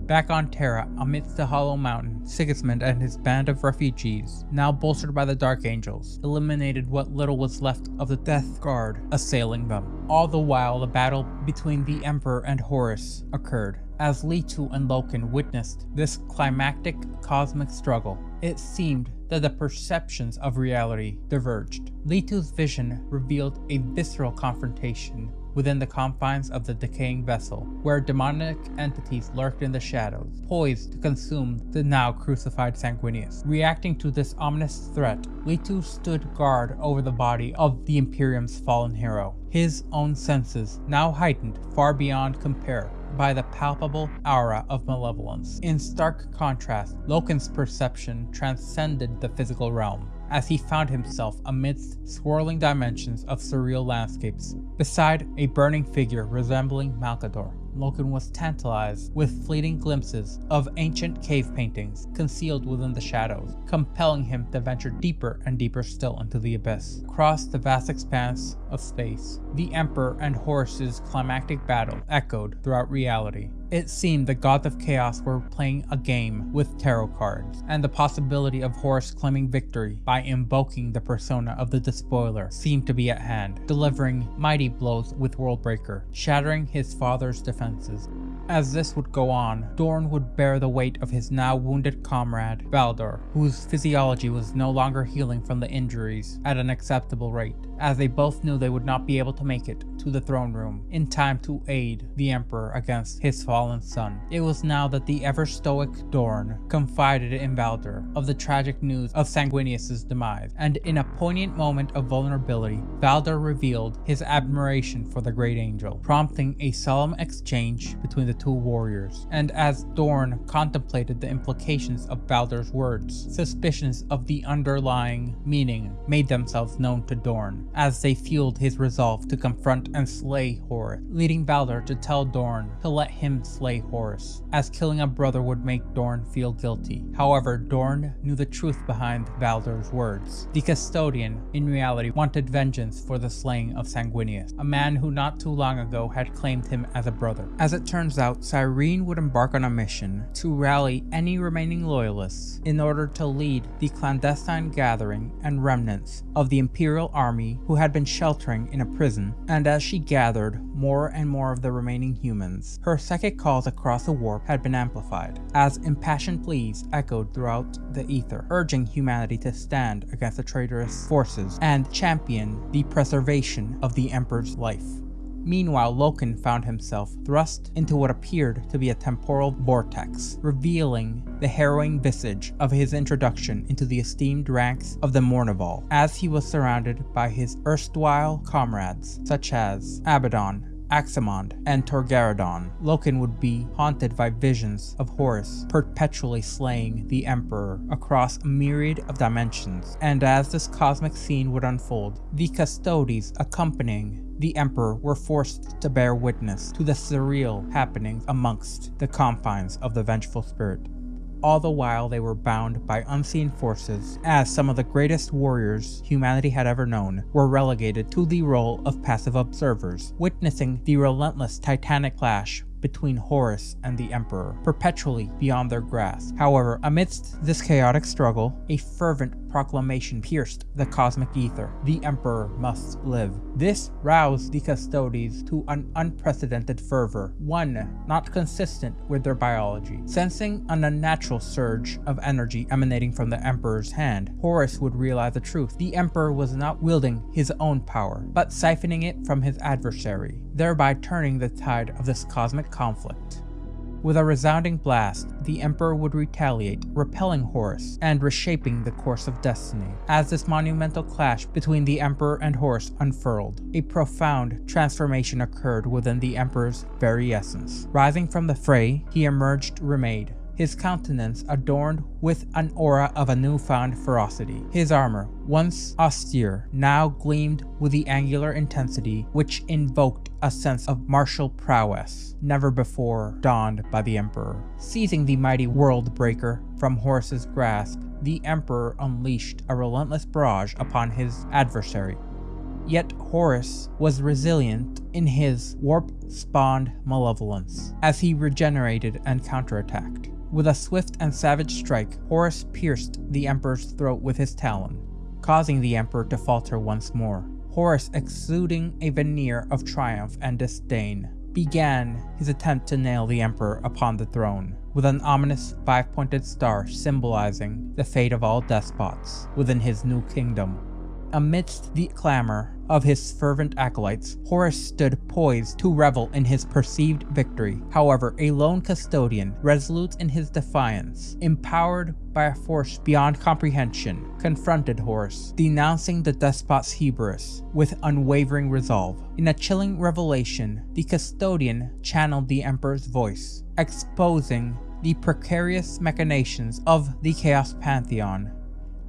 S1: Back on Terra, amidst the Hollow Mountain, Sigismund and his band of refugees, now bolstered by the Dark Angels, eliminated what little was left of the Death Guard assailing them. All the while, the battle between the Emperor and Horus occurred. As Leto and Loken witnessed this climactic cosmic struggle, it seemed that the perceptions of reality diverged. Leto's vision revealed a visceral confrontation within the confines of the decaying vessel, where demonic entities lurked in the shadows, poised to consume the now crucified Sanguinius. Reacting to this ominous threat, Leto stood guard over the body of the Imperium's fallen hero, his own senses now heightened far beyond compare by the palpable aura of malevolence. In stark contrast, Loken's perception transcended the physical realm, as he found himself amidst swirling dimensions of surreal landscapes, beside a burning figure resembling Malkador. Loken was tantalized with fleeting glimpses of ancient cave paintings concealed within the shadows, compelling him to venture deeper and deeper still into the abyss. Across the vast expanse of space, the Emperor and Horus's climactic battle echoed throughout reality. It seemed the gods of chaos were playing a game with tarot cards, and the possibility of Horus claiming victory by invoking the persona of the Despoiler seemed to be at hand, delivering mighty blows with Worldbreaker, shattering his father's defenses. As this would go on, Dorn would bear the weight of his now wounded comrade, Baldur, whose physiology was no longer healing from the injuries at an acceptable rate, as they both knew they would not be able to make it to the throne room in time to aid the Emperor against his fallen son. It was now that the ever-stoic Dorn confided in Baldur of the tragic news of Sanguinius' demise, and in a poignant moment of vulnerability, Baldur revealed his admiration for the Great Angel, prompting a solemn exchange between the two warriors. And as Dorn contemplated the implications of Baldur's words, suspicions of the underlying meaning made themselves known to Dorn, as they fueled his resolve to confront and slay Horus, leading Baldur to tell Dorn to let him slay Horus, as killing a brother would make Dorn feel guilty. However, Dorn knew the truth behind Baldur's words. The custodian, in reality, wanted vengeance for the slaying of Sanguinius, a man who not too long ago had claimed him as a brother. As it turns out, Cyrene would embark on a mission to rally any remaining loyalists in order to lead the clandestine gathering and remnants of the Imperial army who had been sheltering in a prison. And as she gathered more and more of the remaining humans, her psychic calls across the warp had been amplified, as impassioned pleas echoed throughout the ether, urging humanity to stand against the traitorous forces and champion the preservation of the Emperor's life. Meanwhile, Loken found himself thrust into what appeared to be a temporal vortex, revealing the harrowing visage of his introduction into the esteemed ranks of the Mournival, as he was surrounded by his erstwhile comrades, such as Abaddon, Aximond, and Torgaradon, Loken would be haunted by visions of Horus perpetually slaying the Emperor across a myriad of dimensions. And as this cosmic scene would unfold, the Custodes accompanying the Emperor were forced to bear witness to the surreal happenings amongst the confines of the vengeful spirit. All the while they were bound by unseen forces, as some of the greatest warriors humanity had ever known were relegated to the role of passive observers, witnessing the relentless titanic clash between Horus and the Emperor, perpetually beyond their grasp. However, amidst this chaotic struggle, a fervent proclamation pierced the cosmic ether: the Emperor must live. This roused the Custodes to an unprecedented fervor, one not consistent with their biology. Sensing an unnatural surge of energy emanating from the Emperor's hand, Horus would realize the truth. The Emperor was not wielding his own power, but siphoning it from his adversary, thereby turning the tide of this cosmic conflict. With a resounding blast, the Emperor would retaliate, repelling Horus and reshaping the course of destiny. As this monumental clash between the Emperor and Horus unfurled, a profound transformation occurred within the Emperor's very essence. Rising from the fray, he emerged remade, his countenance adorned with an aura of a newfound ferocity. His armor, once austere, now gleamed with the angular intensity which invoked a sense of martial prowess never before donned by the Emperor. Seizing the mighty world breaker from Horus's grasp, the Emperor unleashed a relentless barrage upon his adversary. Yet Horus was resilient in his warp-spawned malevolence as he regenerated and counterattacked. With a swift and savage strike, Horus pierced the Emperor's throat with his talon, causing the Emperor to falter once more. Horus, exuding a veneer of triumph and disdain, began his attempt to nail the Emperor upon the throne, with an ominous five-pointed star symbolizing the fate of all despots within his new kingdom. Amidst the clamor of his fervent acolytes, Horus stood poised to revel in his perceived victory. However, a lone custodian, resolute in his defiance, empowered by a force beyond comprehension, confronted Horus, denouncing the despot's hubris with unwavering resolve. In a chilling revelation, the custodian channeled the Emperor's voice, exposing the precarious machinations of the Chaos Pantheon.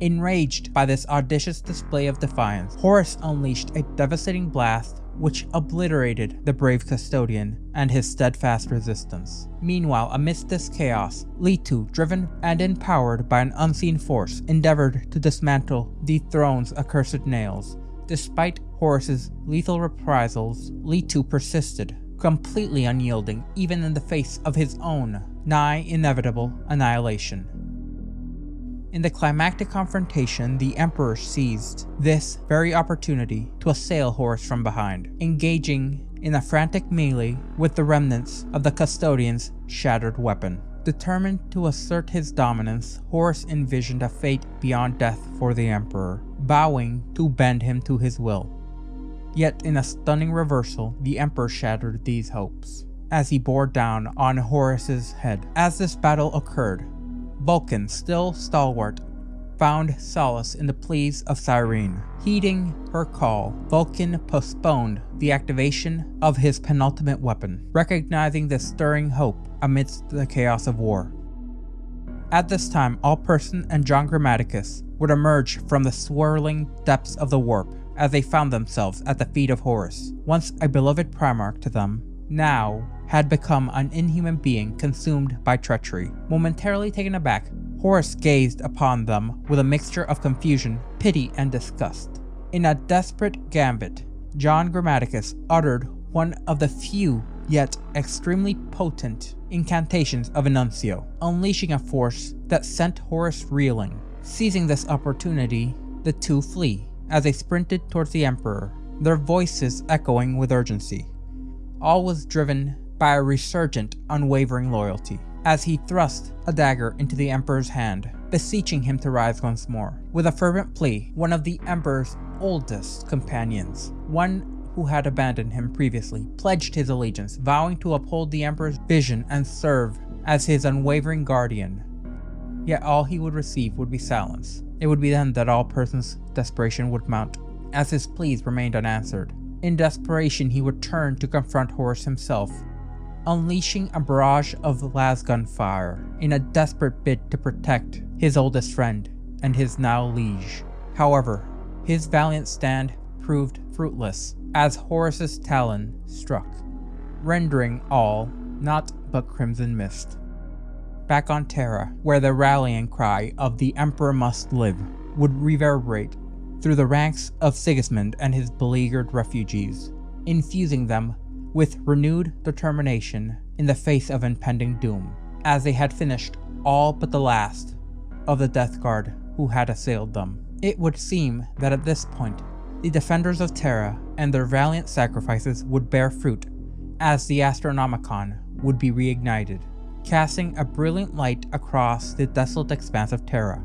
S1: Enraged by this audacious display of defiance, Horus unleashed a devastating blast which obliterated the brave custodian and his steadfast resistance. Meanwhile, amidst this chaos, Leto, driven and empowered by an unseen force, endeavored to dismantle the throne's accursed nails. Despite Horus's lethal reprisals, Leto persisted, completely unyielding even in the face of his own nigh inevitable annihilation. In the climactic confrontation, the Emperor seized this very opportunity to assail Horus from behind, engaging in a frantic melee with the remnants of the custodian's shattered weapon. Determined to assert his dominance, Horus envisioned a fate beyond death for the Emperor, vowing to bend him to his will. Yet in a stunning reversal, the Emperor shattered these hopes as he bore down on Horus's head. As this battle occurred, Vulcan, still stalwart, found solace in the pleas of Cyrene. Heeding her call, Vulcan postponed the activation of his penultimate weapon, recognizing the stirring hope amidst the chaos of war. At this time, Allperson and John Grammaticus would emerge from the swirling depths of the warp as they found themselves at the feet of Horus, once a beloved Primarch to them, now had become an inhuman being consumed by treachery. Momentarily taken aback, Horus gazed upon them with a mixture of confusion, pity, and disgust. In a desperate gambit, John Grammaticus uttered one of the few yet extremely potent incantations of Enuntio, unleashing a force that sent Horus reeling. Seizing this opportunity, the two flee as they sprinted towards the Emperor, their voices echoing with urgency. All was driven by a resurgent, unwavering loyalty, as he thrust a dagger into the Emperor's hand, beseeching him to rise once more. With a fervent plea, one of the Emperor's oldest companions, one who had abandoned him previously, pledged his allegiance, vowing to uphold the Emperor's vision and serve as his unwavering guardian. Yet all he would receive would be silence. It would be then that Allperson's desperation would mount, as his pleas remained unanswered. In desperation, he would turn to confront Horus himself, unleashing a barrage of lasgun fire in a desperate bid to protect his oldest friend and his now liege. However, his valiant stand proved fruitless as Horus's talon struck, rendering all naught but crimson mist. Back on Terra, where the rallying cry of "the Emperor must live" would reverberate through the ranks of Sigismund and his beleaguered refugees, infusing them with renewed determination in the face of impending doom, as they had finished all but the last of the Death Guard who had assailed them. It would seem that at this point, the defenders of Terra and their valiant sacrifices would bear fruit, as the Astronomicon would be reignited, casting a brilliant light across the desolate expanse of Terra.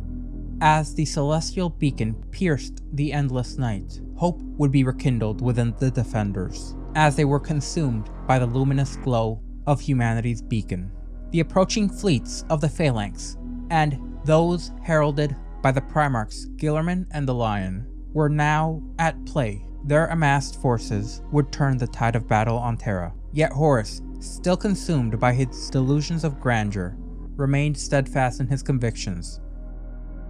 S1: As the celestial beacon pierced the endless night, hope would be rekindled within the defenders, as they were consumed by the luminous glow of humanity's beacon. The approaching fleets of the Phalanx, and those heralded by the Primarchs Guilliman and the Lion, were now at play. Their amassed forces would turn the tide of battle on Terra. Yet Horus, still consumed by his delusions of grandeur, remained steadfast in his convictions.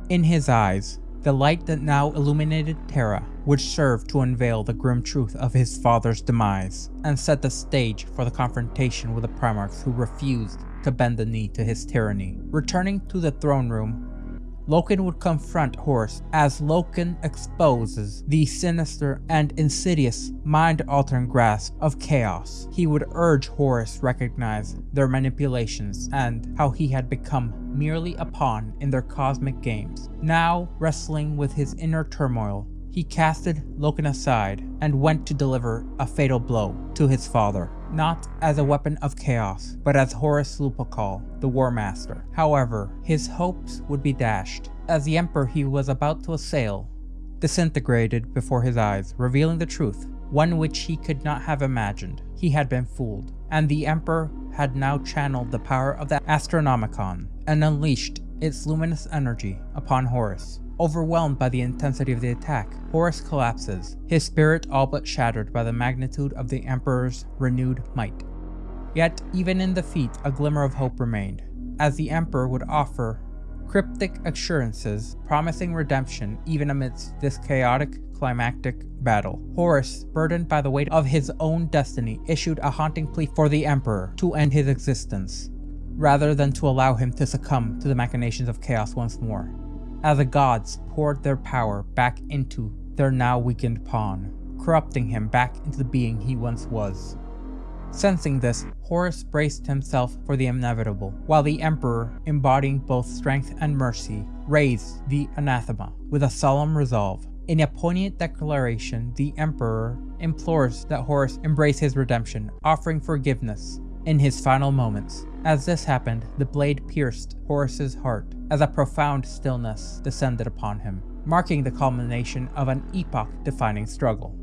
S1: In his eyes, the light that now illuminated Terra would serve to unveil the grim truth of his father's demise, and set the stage for the confrontation with the Primarchs who refused to bend the knee to his tyranny. Returning to the throne room, Loken would confront Horus as Loken exposes the sinister and insidious mind-altering grasp of chaos. He would urge Horus recognize their manipulations and how he had become merely a pawn in their cosmic games. Now, wrestling with his inner turmoil, he casted Loken aside and went to deliver a fatal blow to his father, not as a weapon of chaos, but as Horus Lupercal, the Warmaster. However, his hopes would be dashed, as the Emperor he was about to assail disintegrated before his eyes, revealing the truth, one which he could not have imagined. He had been fooled, and the Emperor had now channeled the power of the Astronomicon and unleashed its luminous energy upon Horus. Overwhelmed by the intensity of the attack, Horus collapses, his spirit all but shattered by the magnitude of the Emperor's renewed might. Yet, even in defeat, a glimmer of hope remained, as the Emperor would offer cryptic assurances promising redemption even amidst this chaotic, climactic battle. Horus, burdened by the weight of his own destiny, issued a haunting plea for the Emperor to end his existence, rather than to allow him to succumb to the machinations of chaos once more, as the gods poured their power back into their now weakened pawn, corrupting him back into the being he once was. Sensing this, Horus braced himself for the inevitable, while the Emperor, embodying both strength and mercy, raised the anathema with a solemn resolve. In a poignant declaration, the Emperor implores that Horus embrace his redemption, offering forgiveness in his final moments. As this happened, the blade pierced Horus's heart as a profound stillness descended upon him, marking the culmination of an epoch-defining struggle.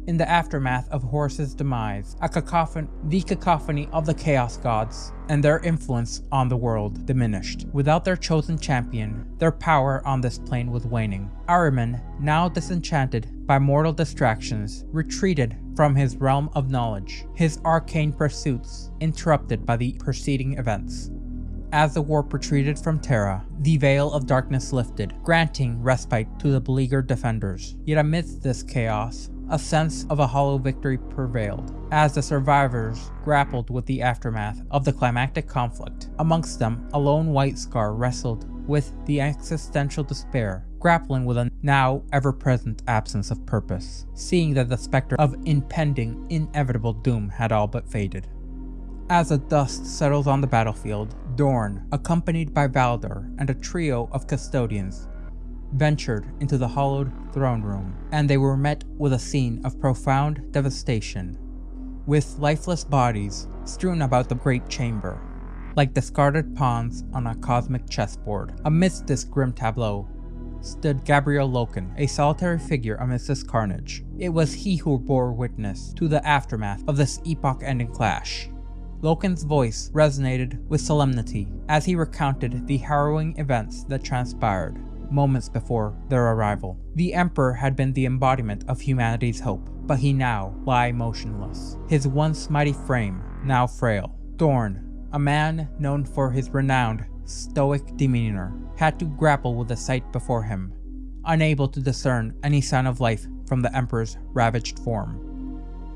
S1: In the aftermath of Horus's demise, the cacophony of the Chaos Gods and their influence on the world diminished. Without their chosen champion, their power on this plane was waning. Ahriman, now disenchanted by mortal distractions, retreated from his realm of knowledge, his arcane pursuits interrupted by the preceding events. As the war retreated from Terra, the veil of darkness lifted, granting respite to the beleaguered defenders. Yet amidst this chaos, a sense of a hollow victory prevailed, as the survivors grappled with the aftermath of the climactic conflict. Amongst them, a lone White Scar wrestled with the existential despair, grappling with a now ever-present absence of purpose, seeing that the specter of impending, inevitable doom had all but faded. As the dust settles on the battlefield, Dorn, accompanied by Valdor and a trio of custodians, ventured into the hollowed throne room, and they were met with a scene of profound devastation, with lifeless bodies strewn about the great chamber, like discarded pawns on a cosmic chessboard. Amidst this grim tableau stood Gabriel Loken, a solitary figure amidst this carnage. It was he who bore witness to the aftermath of this epoch-ending clash. Loken's voice resonated with solemnity as he recounted the harrowing events that transpired, moments before their arrival. The Emperor had been the embodiment of humanity's hope, but he now lay motionless, his once mighty frame now frail. Thorn, a man known for his renowned, stoic demeanor, had to grapple with the sight before him, unable to discern any sign of life from the Emperor's ravaged form.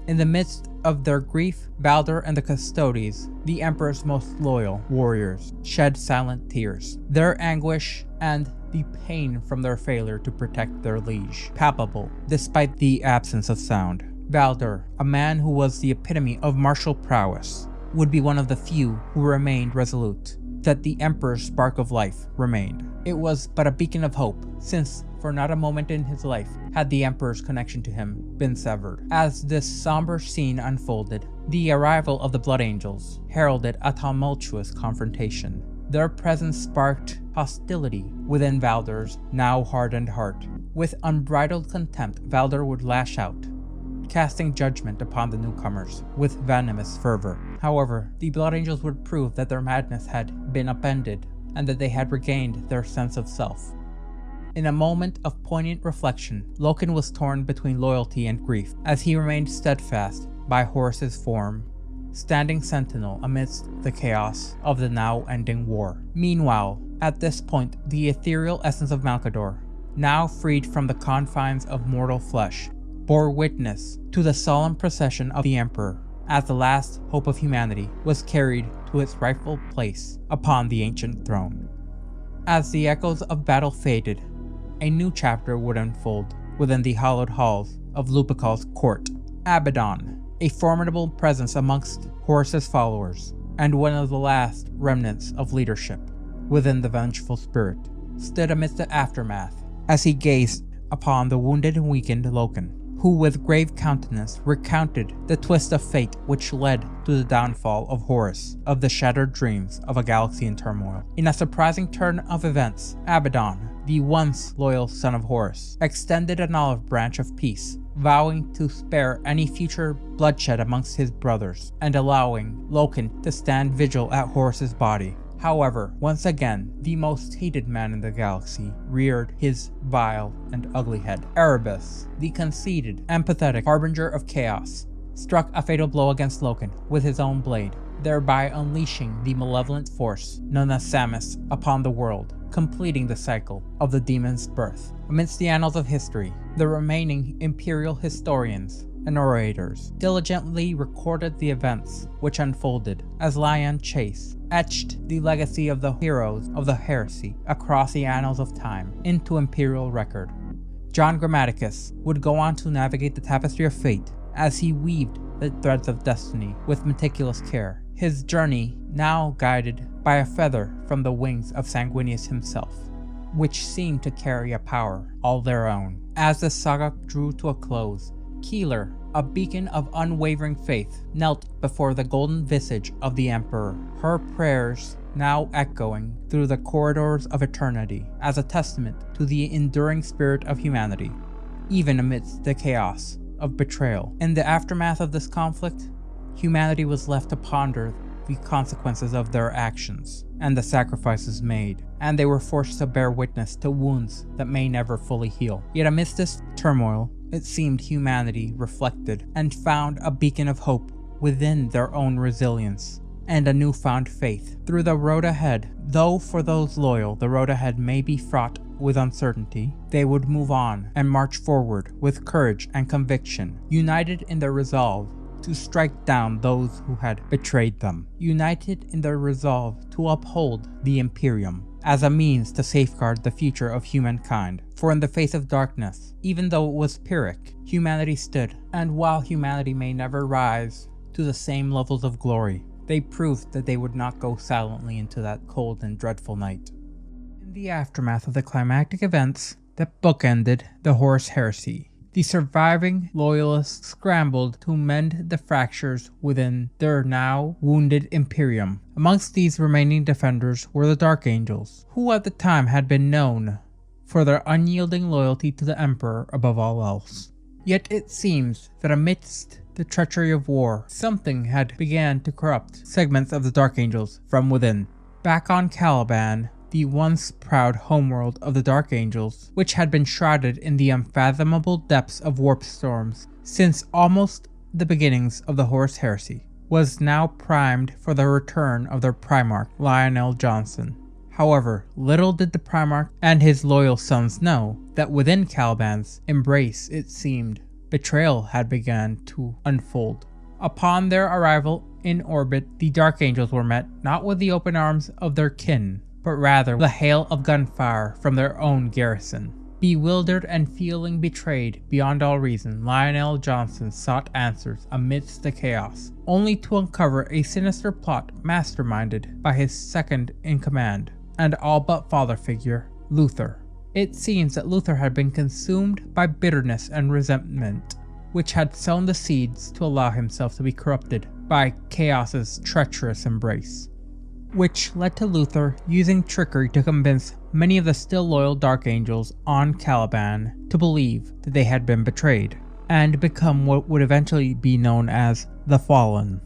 S1: In the midst of their grief, Baldur and the Custodes, the Emperor's most loyal warriors, shed silent tears, their anguish and the pain from their failure to protect their liege, palpable despite the absence of sound. Baldur, a man who was the epitome of martial prowess, would be one of the few who remained resolute, that the Emperor's spark of life remained. It was but a beacon of hope, since for not a moment in his life had the Emperor's connection to him been severed. As this somber scene unfolded, the arrival of the Blood Angels heralded a tumultuous confrontation. Their presence sparked hostility within Baldur's now hardened heart. With unbridled contempt, Baldur would lash out, casting judgment upon the newcomers with venomous fervor. However, the Blood Angels would prove that their madness had been upended and that they had regained their sense of self. In a moment of poignant reflection, Loken was torn between loyalty and grief as he remained steadfast by Horus's form, standing sentinel amidst the chaos of the now ending war. Meanwhile, at this point, the ethereal essence of Malkador, now freed from the confines of mortal flesh, bore witness to the solemn procession of the Emperor as the last hope of humanity was carried to its rightful place upon the ancient throne. As the echoes of battle faded, a new chapter would unfold within the hallowed halls of Lupercal's court. Abaddon, a formidable presence amongst Horus's followers, and one of the last remnants of leadership within the vengeful spirit, stood amidst the aftermath as he gazed upon the wounded and weakened Loken, who with grave countenance recounted the twist of fate which led to the downfall of Horus, of the shattered dreams of a galaxy in turmoil. In a surprising turn of events, Abaddon, the once loyal son of Horus, extended an olive branch of peace, vowing to spare any future bloodshed amongst his brothers, and allowing Loken to stand vigil at Horus's body. However, once again, the most hated man in the galaxy reared his vile and ugly head. Erebus, the conceited, empathetic harbinger of chaos, struck a fatal blow against Loken with his own blade, thereby unleashing the malevolent force known as Samus upon the world, completing the cycle of the demon's birth. Amidst the annals of history, the remaining imperial historians and orators diligently recorded the events which unfolded as Lion Chase etched the legacy of the heroes of the heresy across the annals of time into imperial record. John Grammaticus would go on to navigate the tapestry of fate as he weaved the threads of destiny with meticulous care, his journey now guided by a feather from the wings of Sanguinius himself, which seemed to carry a power all their own. As the saga drew to a close, Keeler, a beacon of unwavering faith, knelt before the golden visage of the Emperor, her prayers now echoing through the corridors of eternity as a testament to the enduring spirit of humanity, even amidst the chaos of betrayal. In the aftermath of this conflict, humanity was left to ponder the consequences of their actions and the sacrifices made, and they were forced to bear witness to wounds that may never fully heal. Yet amidst this turmoil, it seemed humanity reflected and found a beacon of hope within their own resilience and a newfound faith. Through the road ahead, though for those loyal the road ahead may be fraught with uncertainty, they would move on and march forward with courage and conviction, united in their resolve to strike down those who had betrayed them, united in their resolve to uphold the Imperium as a means to safeguard the future of humankind. For in the face of darkness, even though it was Pyrrhic, humanity stood, and while humanity may never rise to the same levels of glory, they proved that they would not go silently into that cold and dreadful night. In the aftermath of the climactic events that bookended the Horus Heresy, the surviving loyalists scrambled to mend the fractures within their now wounded Imperium. Amongst these remaining defenders were the Dark Angels, who at the time had been known for their unyielding loyalty to the Emperor above all else. Yet it seems that amidst the treachery of war, something had began to corrupt segments of the Dark Angels from within. Back on Caliban, the once proud homeworld of the Dark Angels, which had been shrouded in the unfathomable depths of warp storms since almost the beginnings of the Horus Heresy, was now primed for the return of their Primarch, Lionel Johnson. However, little did the Primarch and his loyal sons know that within Caliban's embrace, it seemed, betrayal had begun to unfold. Upon their arrival in orbit, the Dark Angels were met not with the open arms of their kin, but rather with a hail of gunfire from their own garrison. Bewildered and feeling betrayed beyond all reason, Lionel Johnson sought answers amidst the chaos, only to uncover a sinister plot masterminded by his second in command, and all but father figure, Luther. It seems that Luther had been consumed by bitterness and resentment, which had sown the seeds to allow himself to be corrupted by Chaos's treacherous embrace, which led to Luther using trickery to convince many of the still loyal Dark Angels on Caliban to believe that they had been betrayed, and become what would eventually be known as the Fallen,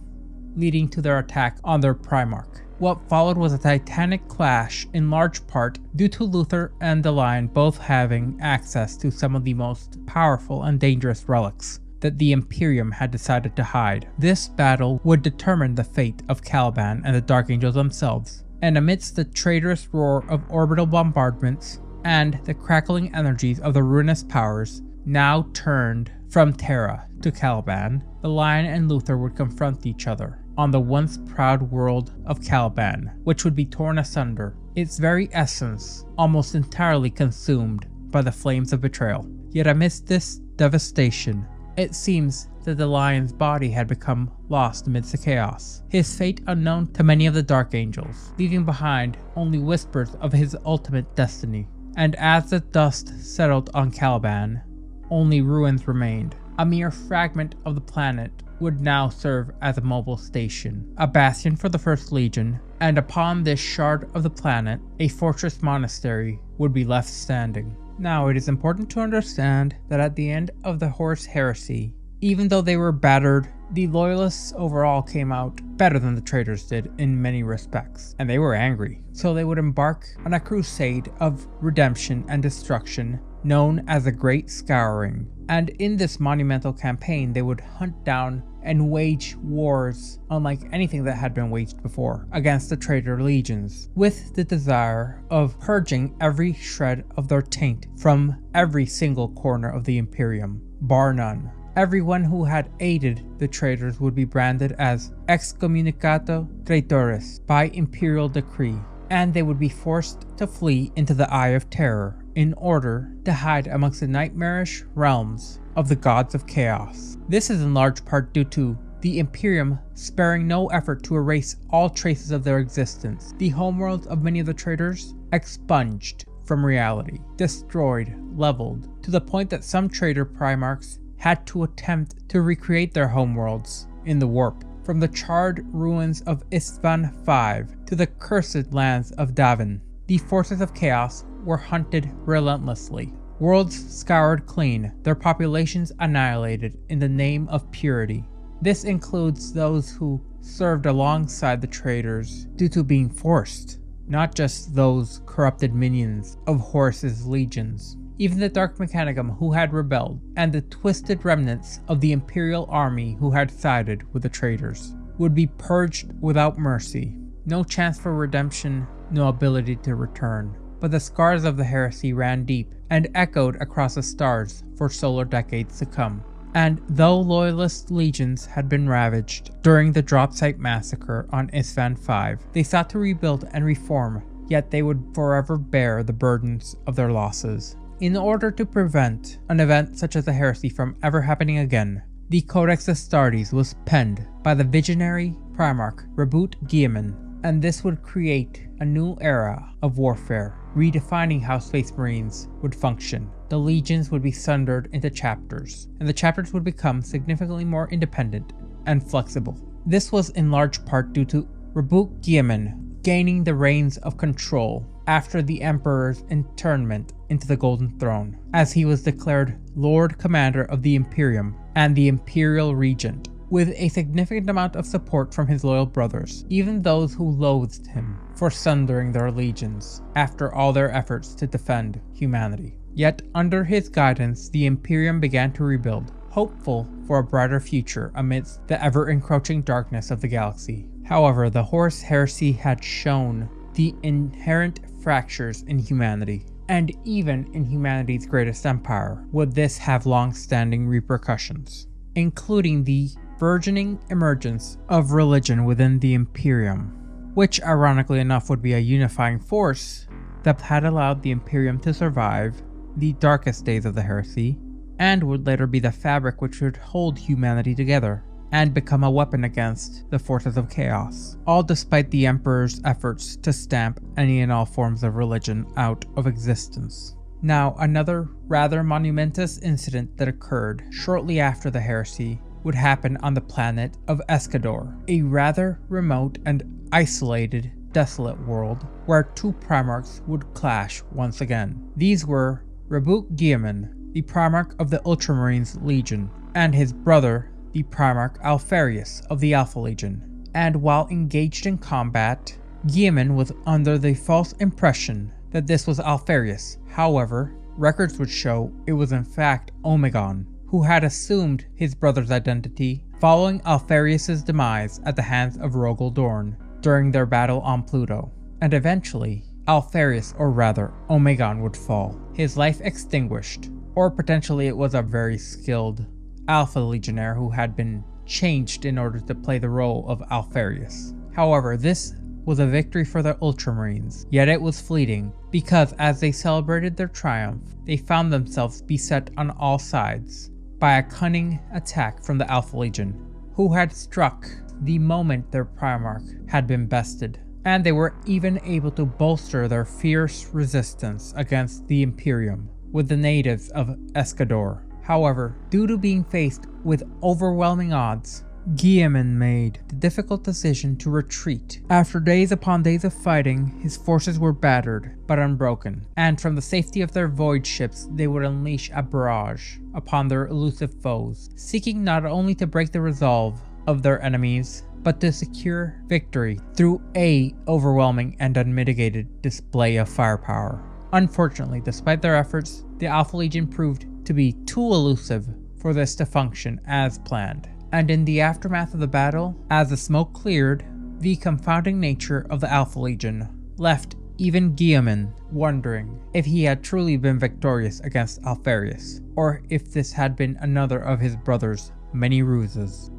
S1: leading to their attack on their Primarch. What followed was a titanic clash, in large part due to Luther and the Lion both having access to some of the most powerful and dangerous relics that the Imperium had decided to hide. This battle would determine the fate of Caliban and the Dark Angels themselves, and amidst the traitorous roar of orbital bombardments and the crackling energies of the ruinous powers now turned from Terra to Caliban, the Lion and Luther would confront each other on the once proud world of Caliban, which would be torn asunder, its very essence almost entirely consumed by the flames of betrayal. Yet amidst this devastation, it seems that the Lion's body had become lost amidst the chaos, his fate unknown to many of the Dark Angels, leaving behind only whispers of his ultimate destiny. And as the dust settled on Caliban, only ruins remained. A mere fragment of the planet would now serve as a mobile station, a bastion for the First Legion, and upon this shard of the planet, a fortress monastery would be left standing. Now, it is important to understand that at the end of the Horus Heresy, even though they were battered, the loyalists overall came out better than the traitors did in many respects, and they were angry. So they would embark on a crusade of redemption and destruction known as the Great Scouring, and in this monumental campaign they would hunt down and wage wars unlike anything that had been waged before against the Traitor Legions, with the desire of purging every shred of their taint from every single corner of the Imperium, bar none. Everyone who had aided the traitors would be branded as excommunicato traitores by imperial decree, and they would be forced to flee into the Eye of Terror in order to hide amongst the nightmarish realms of the gods of chaos. This is in large part due to the Imperium sparing no effort to erase all traces of their existence. The homeworlds of many of the traitors expunged from reality, destroyed, leveled, to the point that some traitor primarchs had to attempt to recreate their homeworlds in the warp. From the charred ruins of Istvan V to the cursed lands of Davin, the forces of chaos were hunted relentlessly. Worlds scoured clean, their populations annihilated in the name of purity. This includes those who served alongside the traitors due to being forced, not just those corrupted minions of Horus's legions. Even the Dark Mechanicum who had rebelled, and the twisted remnants of the Imperial army who had sided with the traitors, would be purged without mercy. No chance for redemption, no ability to return. But the scars of the heresy ran deep and echoed across the stars for solar decades to come. And though loyalist legions had been ravaged during the drop site massacre on Istvan V, they sought to rebuild and reform, yet they would forever bear the burdens of their losses. In order to prevent an event such as the heresy from ever happening again, the Codex Astartes was penned by the visionary Primarch Roboute Guilliman, and this would create a new era of warfare, redefining how Space Marines would function. The legions would be sundered into chapters, and the chapters would become significantly more independent and flexible. This was in large part due to Roboute Guilliman gaining the reins of control after the Emperor's internment into the Golden Throne, as he was declared Lord Commander of the Imperium and the Imperial Regent. with a significant amount of support from his loyal brothers, even those who loathed him for sundering their legions after all their efforts to defend humanity. Yet under his guidance, the Imperium began to rebuild, hopeful for a brighter future amidst the ever-encroaching darkness of the galaxy. However, the Horus Heresy had shown the inherent fractures in humanity, and even in humanity's greatest empire would this have long-standing repercussions, including the burgeoning emergence of religion within the Imperium, which ironically enough would be a unifying force that had allowed the Imperium to survive the darkest days of the heresy, and would later be the fabric which would hold humanity together and become a weapon against the forces of chaos, all despite the Emperor's efforts to stamp any and all forms of religion out of existence. Now, another rather monumentous incident that occurred shortly after the heresy would happen on the planet of Escador, a rather remote and isolated, desolate world where two Primarchs would clash once again. These were Roboute Guilliman, the Primarch of the Ultramarines Legion, and his brother, the Primarch Alpharius of the Alpha Legion. And while engaged in combat, Guilliman was under the false impression that this was Alpharius. However, records would show it was in fact Omegon, who had assumed his brother's identity following Alpharius' demise at the hands of Rogel Dorn during their battle on Pluto. And eventually, Alpharius, or rather Omegon, would fall, his life extinguished, or potentially it was a very skilled Alpha Legionnaire who had been changed in order to play the role of Alpharius. However, this was a victory for the Ultramarines, yet it was fleeting, because as they celebrated their triumph, they found themselves beset on all sides by a cunning attack from the Alpha Legion, who had struck the moment their Primarch had been bested, and they were even able to bolster their fierce resistance against the Imperium with the natives of Escador. However, due to being faced with overwhelming odds, Guilliman made the difficult decision to retreat. After days upon days of fighting, his forces were battered but unbroken, and from the safety of their void ships they would unleash a barrage upon their elusive foes, seeking not only to break the resolve of their enemies, but to secure victory through an overwhelming and unmitigated display of firepower. Unfortunately, despite their efforts, the Alpha Legion proved to be too elusive for this to function as planned. And in the aftermath of the battle, as the smoke cleared, the confounding nature of the Alpha Legion left even Guilliman wondering if he had truly been victorious against Alpharius, or if this had been another of his brother's many ruses.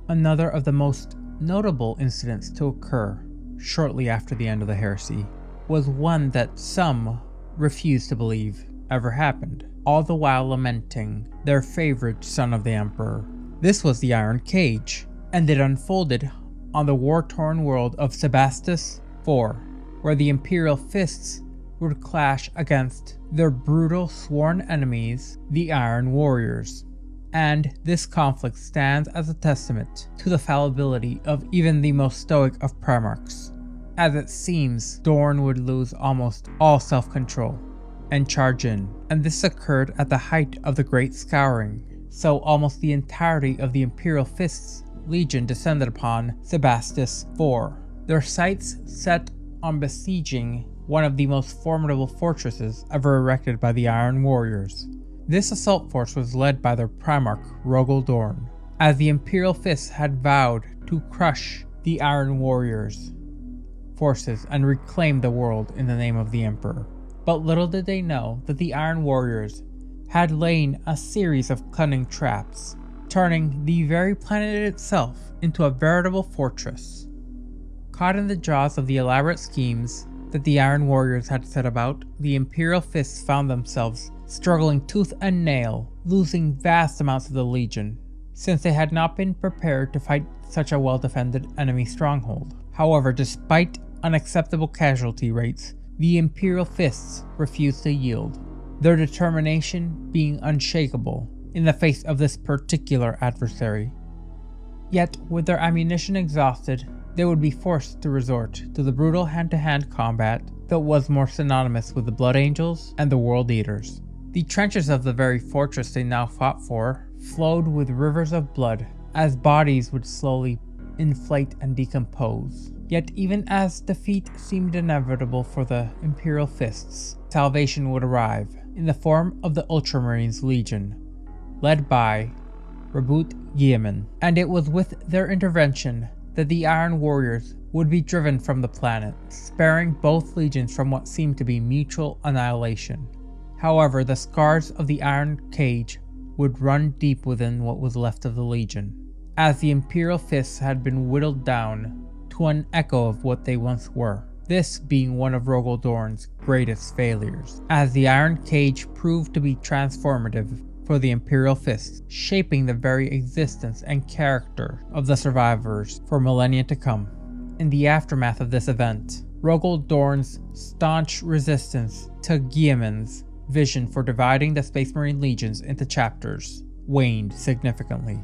S1: Another of the most notable incidents to occur shortly after the end of the heresy was one that some refused to believe ever happened, all the while lamenting their favorite son of the Emperor. This was the Iron Cage, and it unfolded on the war-torn world of Sebastus IV, where the Imperial Fists would clash against their brutal sworn enemies, the Iron Warriors. And this conflict stands as a testament to the fallibility of even the most stoic of Primarchs, as it seems Dorn would lose almost all self-control and charge in, and this occurred at the height of the Great Scouring, so almost the entirety of the Imperial Fists Legion descended upon Sebastus IV, their sights set on besieging one of the most formidable fortresses ever erected by the Iron Warriors. This assault force was led by their Primarch Rogel Dorn, as the Imperial Fists had vowed to crush the Iron Warriors' forces and reclaim the world in the name of the Emperor. But little did they know that the Iron Warriors had lain a series of cunning traps, turning the very planet itself into a veritable fortress. Caught in the jaws of the elaborate schemes that the Iron Warriors had set about, the Imperial Fists found themselves struggling tooth and nail, losing vast amounts of the Legion, since they had not been prepared to fight such a well-defended enemy stronghold. However, despite unacceptable casualty rates, the Imperial Fists refused to yield, their determination being unshakable in the face of this particular adversary. Yet, with their ammunition exhausted, they would be forced to resort to the brutal hand-to-hand combat that was more synonymous with the Blood Angels and the World Eaters. The trenches of the very fortress they now fought for flowed with rivers of blood as bodies would slowly inflate and decompose. Yet even as defeat seemed inevitable for the Imperial Fists, salvation would arrive in the form of the Ultramarines Legion, led by Roboute Guilliman, and it was with their intervention that the Iron Warriors would be driven from the planet, sparing both legions from what seemed to be mutual annihilation. However, the scars of the Iron Cage would run deep within what was left of the Legion, as the Imperial Fists had been whittled down to an echo of what they once were, this being one of Rogal Dorn's greatest failures, as the Iron Cage proved to be transformative for the Imperial Fists, shaping the very existence and character of the survivors for millennia to come. In the aftermath of this event, Rogal Dorn's staunch resistance to Guilliman's vision for dividing the Space Marine legions into chapters waned significantly,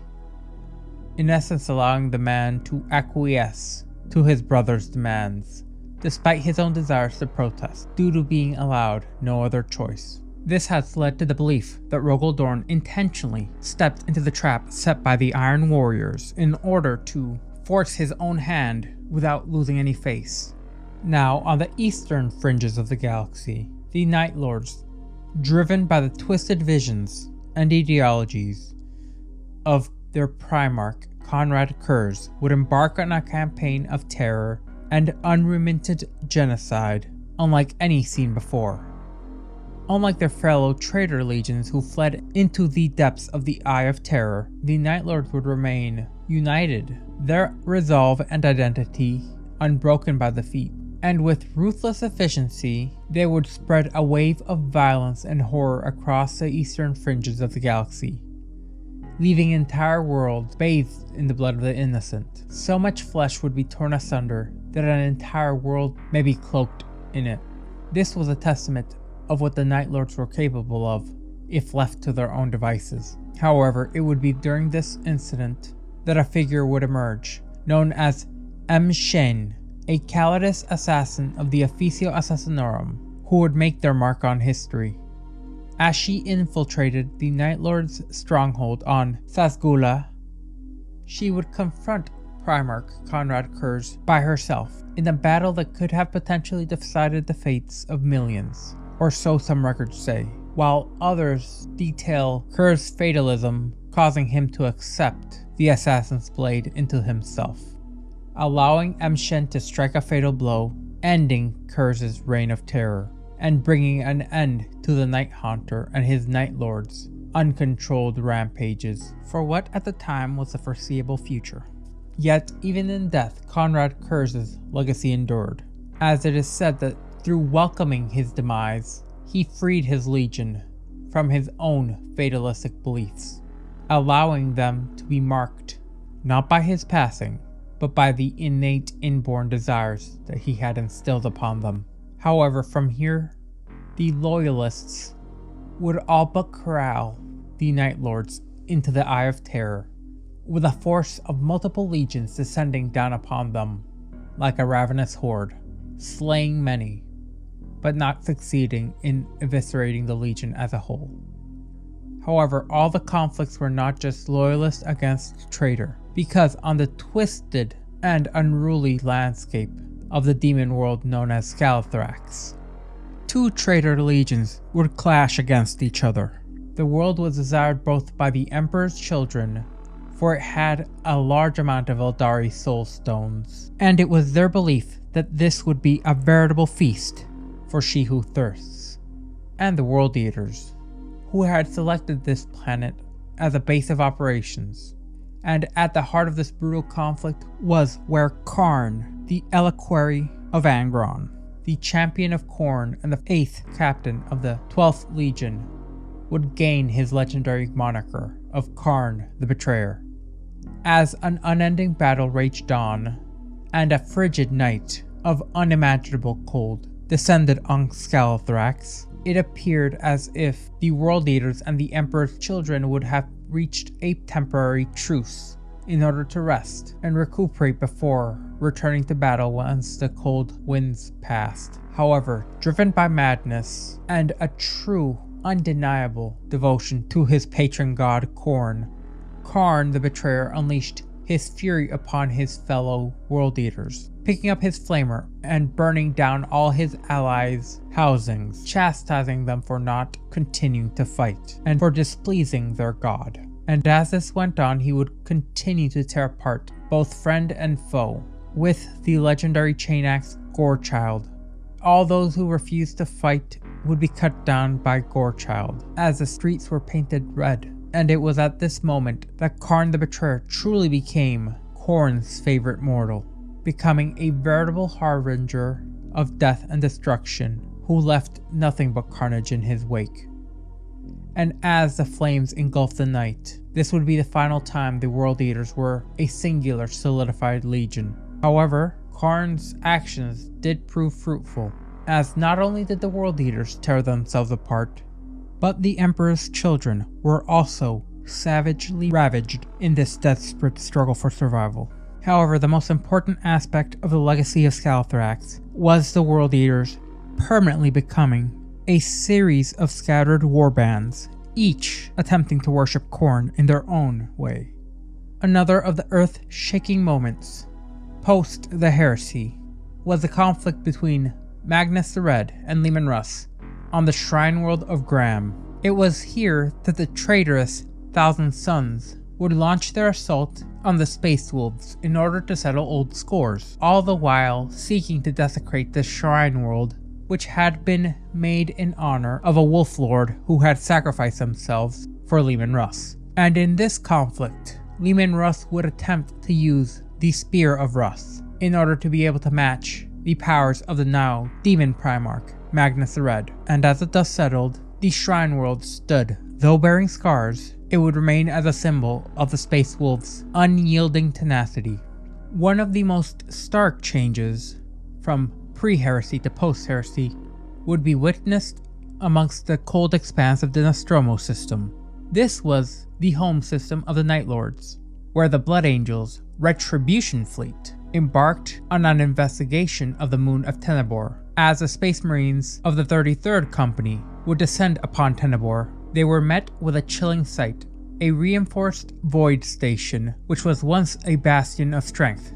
S1: in essence allowing the man to acquiesce to his brother's demands, despite his own desires to protest, due to being allowed no other choice. This has led to the belief that Rogal Dorn intentionally stepped into the trap set by the Iron Warriors in order to force his own hand without losing any face. Now, on the eastern fringes of the galaxy, the Night Lords, driven by the twisted visions and ideologies of their Primarch, Konrad Curze, would embark on a campaign of terror and unremitted genocide unlike any seen before. Unlike their fellow Traitor Legions who fled into the depths of the Eye of Terror, the Night Lords would remain united, their resolve and identity unbroken by defeat. And with ruthless efficiency, they would spread a wave of violence and horror across the eastern fringes of the galaxy, leaving entire worlds bathed in the blood of the innocent. So much flesh would be torn asunder that an entire world may be cloaked in it. This was a testament of what the Night Lords were capable of if left to their own devices. However, it would be during this incident that a figure would emerge, known as Shen, a Talledus assassin of the Officio Assassinorum, who would make their mark on history. As she infiltrated the Night Lord's stronghold on Sasgula, she would confront Primarch Konrad Curze by herself in a battle that could have potentially decided the fates of millions, or so some records say, while others detail Curze's fatalism causing him to accept the assassin's blade into himself, allowing Shen to strike a fatal blow, ending Curze's reign of terror, and bringing an end to the Night Haunter and his Night Lords' uncontrolled rampages for what at the time was the foreseeable future. Yet, even in death, Konrad Curze's legacy endured, as it is said that through welcoming his demise, he freed his legion from his own fatalistic beliefs, allowing them to be marked not by his passing, but by the innate inborn desires that he had instilled upon them. However, from here, the loyalists would all but corral the Night Lords into the Eye of Terror, with a force of multiple legions descending down upon them like a ravenous horde, slaying many, but not succeeding in eviscerating the legion as a whole. However, all the conflicts were not just loyalist against traitor, because on the twisted and unruly landscape of the demon world known as Scalathrax, two traitor legions would clash against each other. The world was desired both by the Emperor's children, for it had a large amount of Eldari soul stones, and it was their belief that this would be a veritable feast for she who thirsts, and the World Eaters, who had selected this planet as a base of operations. And at the heart of this brutal conflict was where Karn, the Eliquary of Angron, the champion of Khorne and the 8th captain of the 12th Legion, would gain his legendary moniker of Karn the Betrayer. As an unending battle raged on, and a frigid night of unimaginable cold descended on Scalathrax, it appeared as if the World Eaters and the Emperor's children would have reached a temporary truce in order to rest and recuperate before returning to battle once the cold winds passed. However, driven by madness and a true, undeniable devotion to his patron god Khorne, Khārn the Betrayer unleashed his fury upon his fellow World Eaters, picking up his flamer and burning down all his allies' housings, chastising them for not continuing to fight and for displeasing their god. And as this went on, he would continue to tear apart both friend and foe with the legendary chain axe Gorechild. All those who refused to fight would be cut down by Gorechild as the streets were painted red. And it was at this moment that Khārn the Betrayer truly became Khorne's favorite mortal, becoming a veritable harbinger of death and destruction who left nothing but carnage in his wake. And as the flames engulfed the night, this would be the final time the World Eaters were a singular solidified legion. However, Khārn's actions did prove fruitful, as not only did the World Eaters tear themselves apart, but the Emperor's children were also savagely ravaged in this desperate struggle for survival. However, the most important aspect of the legacy of Scalathrax was the World Eaters permanently becoming a series of scattered warbands, each attempting to worship Khorne in their own way. Another of the earth-shaking moments post the heresy was the conflict between Magnus the Red and Leman Russ on the shrine world of Gram. It was here that the traitorous Thousand Sons would launch their assault on the Space Wolves in order to settle old scores, all the while seeking to desecrate the shrine world, which had been made in honor of a wolf lord who had sacrificed themselves for Leman Russ. And in this conflict, Leman Russ would attempt to use the Spear of Russ in order to be able to match the powers of the now demon Primarch, Magnus the Red. And as the dust settled, the shrine world stood. Though bearing scars, it would remain as a symbol of the Space Wolves' unyielding tenacity. One of the most stark changes from pre-heresy to post-heresy would be witnessed amongst the cold expanse of the Nostromo system. This was the home system of the Night Lords, where the Blood Angels' Retribution Fleet embarked on an investigation of the moon of Tenebor. As the Space Marines of the 33rd Company would descend upon Tenebor, they were met with a chilling sight: a reinforced Void Station, which was once a bastion of strength,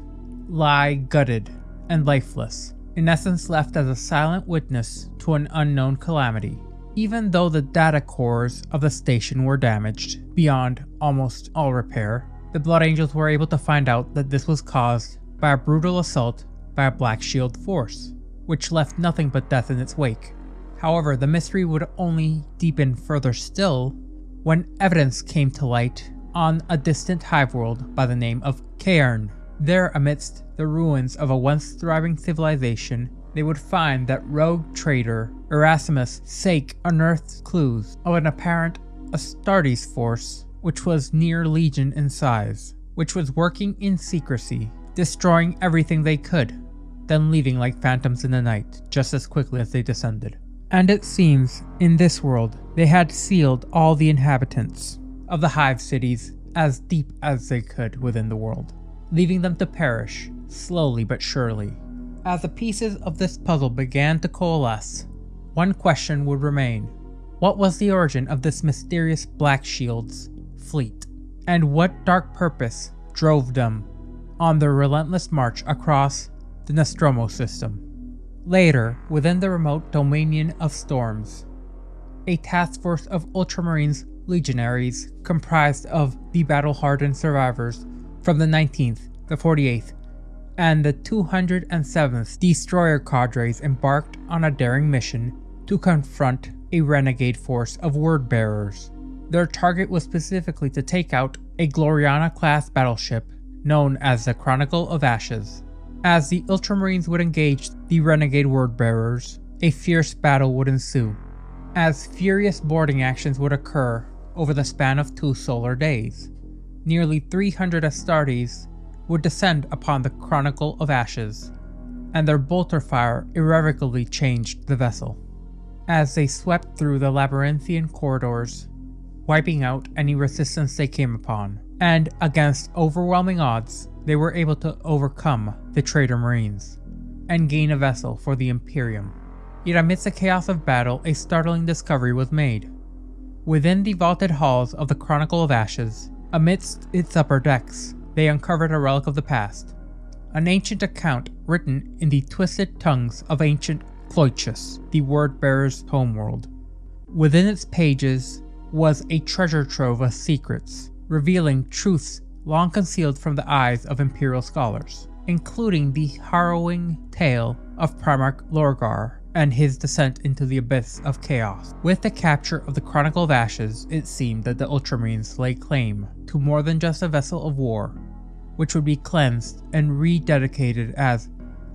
S1: lie gutted and lifeless, in essence left as a silent witness to an unknown calamity. Even though the data cores of the station were damaged beyond almost all repair, the Blood Angels were able to find out that this was caused by a brutal assault by a Black Shield force, which left nothing but death in its wake. However, the mystery would only deepen further still when evidence came to light on a distant hive world by the name of Cairn. There, amidst the ruins of a once thriving civilization, they would find that rogue traitor Erasmus Sake unearthed clues of an apparent Astartes force which was near legion in size, which was working in secrecy, destroying everything they could, then leaving like phantoms in the night just as quickly as they descended. And it seems, in this world, they had sealed all the inhabitants of the Hive cities as deep as they could within the world, leaving them to perish, slowly but surely. As the pieces of this puzzle began to coalesce, one question would remain: what was the origin of this mysterious Black Shield's fleet? And what dark purpose drove them on their relentless march across the Nostromo system? Later, within the remote Dominion of Storms, a task force of Ultramarines legionaries comprised of the battle-hardened survivors from the 19th, the 48th, and the 207th Destroyer cadres embarked on a daring mission to confront a renegade force of word-bearers. Their target was specifically to take out a Gloriana-class battleship known as the Chronicle of Ashes. As the Ultramarines would engage the renegade word-bearers, a fierce battle would ensue, as furious boarding actions would occur over the span of 2 solar days. Nearly 300 Astartes would descend upon the Chronicle of Ashes, and their bolter fire irrevocably changed the vessel, as they swept through the labyrinthian corridors, wiping out any resistance they came upon. And against overwhelming odds, they were able to overcome the traitor Marines and gain a vessel for the Imperium. Yet amidst the chaos of battle, a startling discovery was made. Within the vaulted halls of the Chronicle of Ashes, Amidst its upper decks, they uncovered a relic of the past, an ancient account written in the twisted tongues of ancient Cloichus, the word-bearer's homeworld. Within its pages was a treasure trove of secrets, revealing truths long concealed from the eyes of Imperial scholars, including the harrowing tale of Primarch Lorgar and his descent into the abyss of chaos. With the capture of the Chronicle of Ashes, it seemed that the Ultramarines lay claim to more than just a vessel of war, which would be cleansed and rededicated as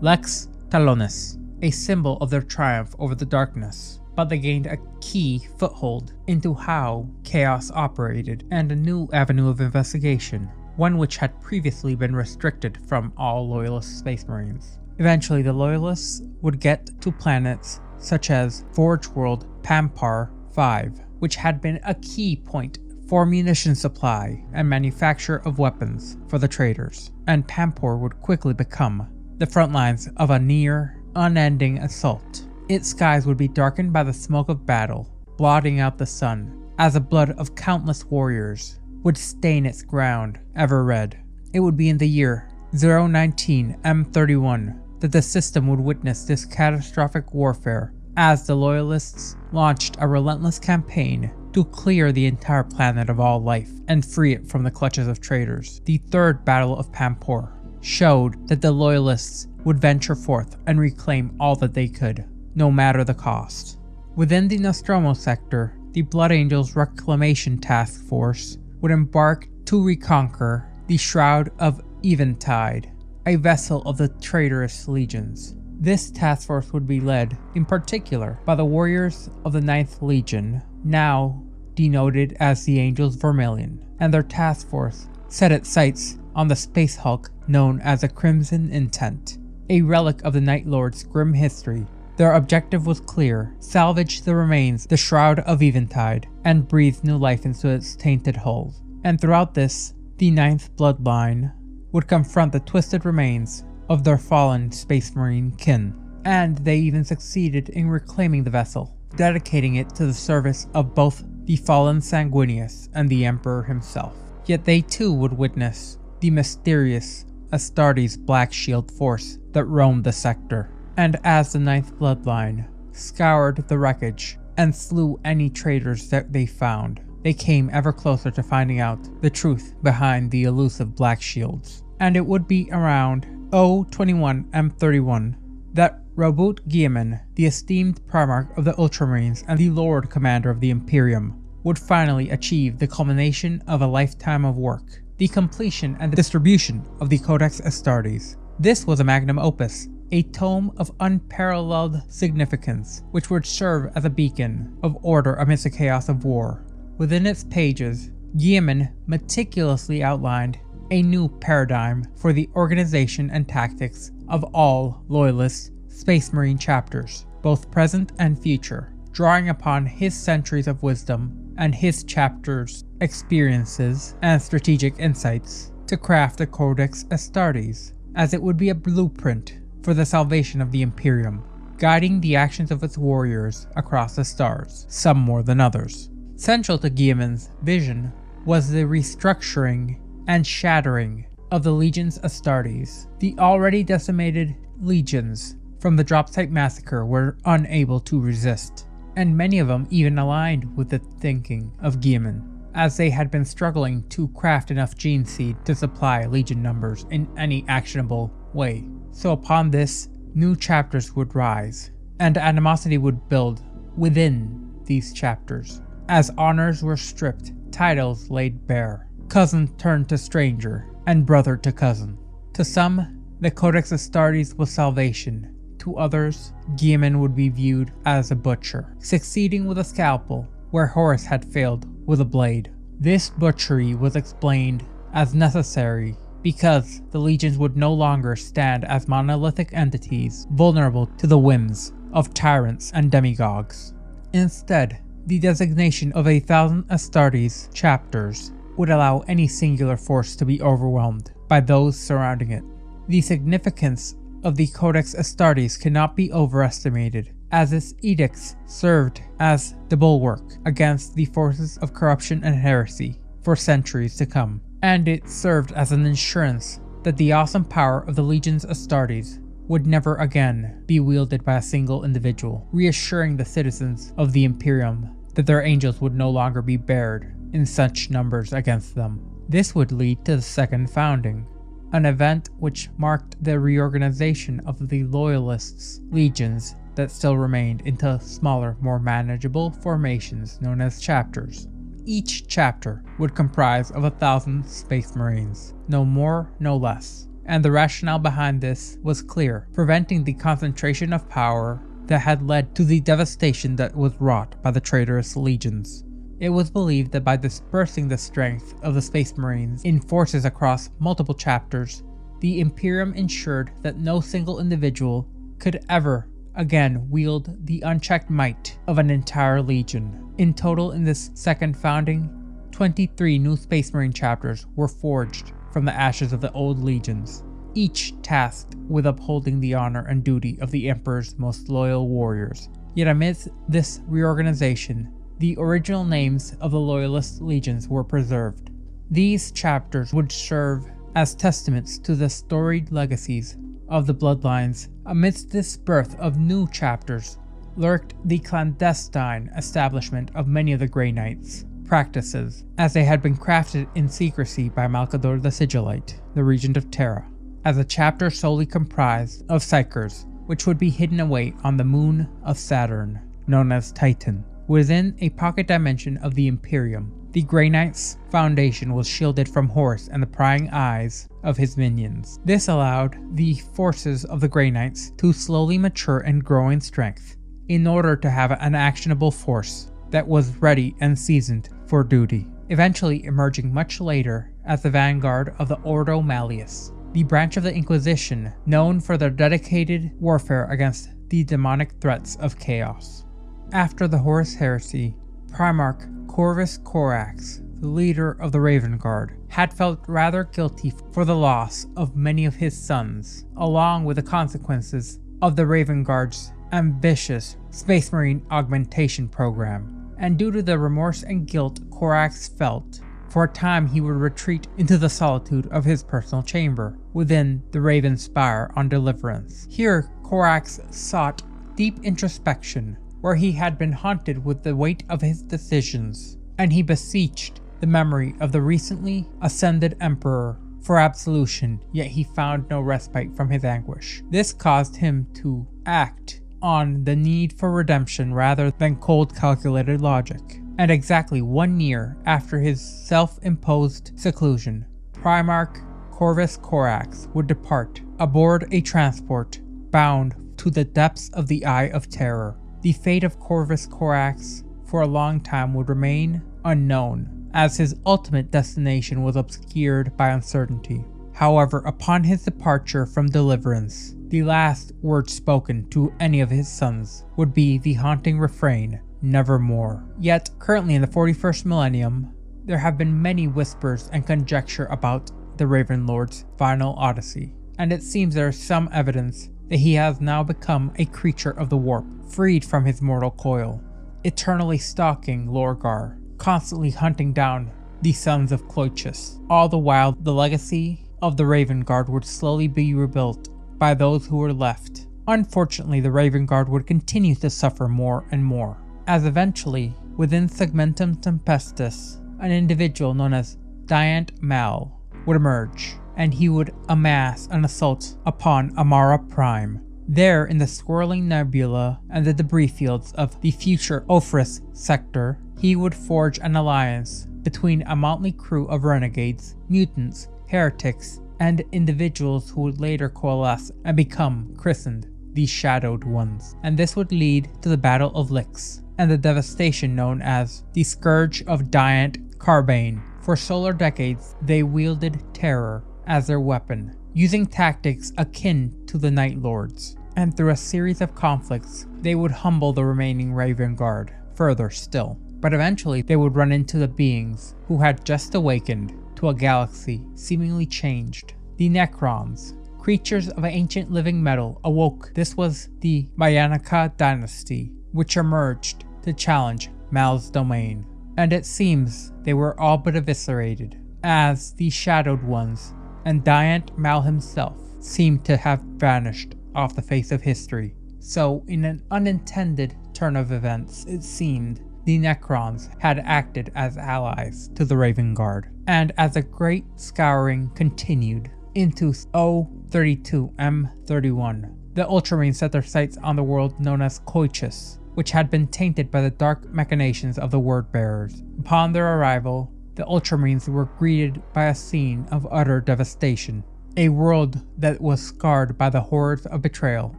S1: Lex Talionis, a symbol of their triumph over the darkness. But they gained a key foothold into how chaos operated and a new avenue of investigation, one which had previously been restricted from all Loyalist Space Marines. Eventually, the Loyalists would get to planets such as Forge World Pampar 5, which had been a key point for munition supply and manufacture of weapons for the traders, and Pampor would quickly become the front lines of a near unending assault. Its skies would be darkened by the smoke of battle, blotting out the sun, as the blood of countless warriors would stain its ground ever red. It would be in the year 019 M31 that the system would witness this catastrophic warfare as the Loyalists launched a relentless campaign to clear the entire planet of all life and free it from the clutches of traitors. The Third Battle of Pampor showed that the Loyalists would venture forth and reclaim all that they could, no matter the cost. Within the Nostromo sector, the Blood Angels Reclamation Task Force would embark to reconquer the Shroud of Eventide, a vessel of the traitorous legions. This task force would be led, in particular, by the warriors of the 9th Legion, now denoted as the Angels Vermilion, and their task force set its sights on the space hulk known as the Crimson Intent, a relic of the Night Lord's grim history. Their objective was clear: salvage the remains, the Shroud of Eventide, and breathe new life into its tainted hull. And throughout this, the 9th Bloodline would confront the twisted remains of their fallen Space Marine kin, and they even succeeded in reclaiming the vessel, dedicating it to the service of both the fallen Sanguinius and the Emperor himself. Yet they too would witness the mysterious Astartes Black Shield force that roamed the sector, and as the 9th Bloodline scoured the wreckage and slew any traitors that they found, they came ever closer to finding out the truth behind the elusive Black Shields. And it would be around 021 M31 that Roboute Guilliman, the esteemed Primarch of the Ultramarines and the Lord Commander of the Imperium, would finally achieve the culmination of a lifetime of work, the completion and the distribution of the Codex Astartes. This was a magnum opus, a tome of unparalleled significance, which would serve as a beacon of order amidst the chaos of war. Within its pages, Guilliman meticulously outlined a new paradigm for the organization and tactics of all Loyalist Space Marine chapters, both present and future, drawing upon his centuries of wisdom and his chapters' experiences and strategic insights to craft the Codex Astartes, as it would be a blueprint for the salvation of the Imperium, guiding the actions of its warriors across the stars, some more than others. Central to Guilliman's vision was the restructuring and shattering of the Legions Astartes. The already decimated legions from the Dropsite Massacre were unable to resist, and many of them even aligned with the thinking of Guilliman, as they had been struggling to craft enough gene seed to supply legion numbers in any actionable way. So upon this, new chapters would rise, and animosity would build within these chapters. As honors were stripped, titles laid bare, cousin turned to stranger, and brother to cousin. To some, the Codex Astartes was salvation. To others, Guilliman would be viewed as a butcher, succeeding with a scalpel where Horus had failed with a blade. This butchery was explained as necessary because the legions would no longer stand as monolithic entities vulnerable to the whims of tyrants and demigods. Instead, the designation of 1,000 Astartes chapters would allow any singular force to be overwhelmed by those surrounding it. The significance of the Codex Astartes cannot be overestimated, as its edicts served as the bulwark against the forces of corruption and heresy. for centuries to come, and it served as an assurance that the awesome power of the Legions Astartes would never again be wielded by a single individual, reassuring the citizens of the Imperium that their angels would no longer be bared in such numbers against them. This would lead to the Second Founding, an event which marked the reorganization of the loyalists' legions that still remained into smaller, more manageable formations known as chapters. Each chapter would comprise of 1,000 Space Marines, no more, no less. And the rationale behind this was clear, preventing the concentration of power that had led to the devastation that was wrought by the traitorous legions. It was believed that by dispersing the strength of the Space Marines in forces across multiple chapters, the Imperium ensured that no single individual could ever again wield the unchecked might of an entire legion. In total, in this second founding, 23 new Space Marine chapters were forged from the ashes of the old legions, each tasked with upholding the honor and duty of the Emperor's most loyal warriors. Yet amidst this reorganization, the original names of the loyalist legions were preserved. These chapters would serve as testaments to the storied legacies of the bloodlines. Amidst this birth of new chapters lurked the clandestine establishment of many of the Grey Knights' practices, as they had been crafted in secrecy by Malcador the Sigillite, the regent of Terra, as a chapter solely comprised of psychers, which would be hidden away on the moon of Saturn, known as Titan. Within a pocket dimension of the Imperium, the Grey Knight's foundation was shielded from Horus and the prying eyes of his minions. This allowed the forces of the Grey Knights to slowly mature and grow in strength, in order to have an actionable force that was ready and seasoned for duty, eventually emerging much later as the vanguard of the Ordo Malleus, the branch of the Inquisition known for their dedicated warfare against the demonic threats of chaos. After the Horus Heresy, Primarch Corvus Corax, the leader of the Raven Guard, had felt rather guilty for the loss of many of his sons, along with the consequences of the Raven Guard's ambitious Space Marine augmentation program. And due to the remorse and guilt Corax felt, for a time he would retreat into the solitude of his personal chamber within the Raven Spire on Deliverance. Here, Corax sought deep introspection, where he had been haunted with the weight of his decisions, and he beseeched the memory of the recently ascended Emperor for absolution, yet he found no respite from his anguish. This caused him to act on the need for redemption rather than cold calculated logic. And exactly 1 year after his self-imposed seclusion, Primarch Corvus Corax would depart aboard a transport bound to the depths of the Eye of Terror. The fate of Corvus Corax for a long time would remain unknown, as his ultimate destination was obscured by uncertainty. However, upon his departure from Deliverance, the last word spoken to any of his sons would be the haunting refrain, "Nevermore." Yet, currently in the 41st millennium, there have been many whispers and conjecture about the Raven Lord's final odyssey, and it seems there is some evidence that he has now become a creature of the warp, freed from his mortal coil, eternally stalking Lorgar, constantly hunting down the sons of Cloychus. All the while, the legacy of the Raven Guard would slowly be rebuilt by those who were left. Unfortunately, the Raven Guard would continue to suffer more and more, as eventually, within Segmentum Tempestus, an individual known as Diant Mal would emerge, and he would amass an assault upon Amara Prime. There, in the swirling nebula and the debris fields of the future Ophrys sector, he would forge an alliance between a motley crew of renegades, mutants, heretics, and individuals who would later coalesce and become christened the Shadowed Ones. And this would lead to the Battle of Lix and the devastation known as the Scourge of Diant Carbane. For solar decades, they wielded terror as their weapon, using tactics akin to the Night Lords, and through a series of conflicts, they would humble the remaining Raven Guard further still. But eventually, they would run into the beings who had just awakened to a galaxy seemingly changed. The Necrons, creatures of ancient living metal, awoke. This was the Mayanica dynasty, which emerged to challenge Mal's domain. and it seems they were all but eviscerated, as the Shadowed Ones and Diant Mal himself seemed to have vanished off the face of history. So, in an unintended turn of events, it seemed the Necrons had acted as allies to the Raven Guard. And as the Great Scouring continued into O32M31, the Ultramarines set their sights on the world known as Cloiches, which had been tainted by the dark machinations of the Word-Bearers. Upon their arrival, the Ultramarines were greeted by a scene of utter devastation. A world that was scarred by the horrors of betrayal,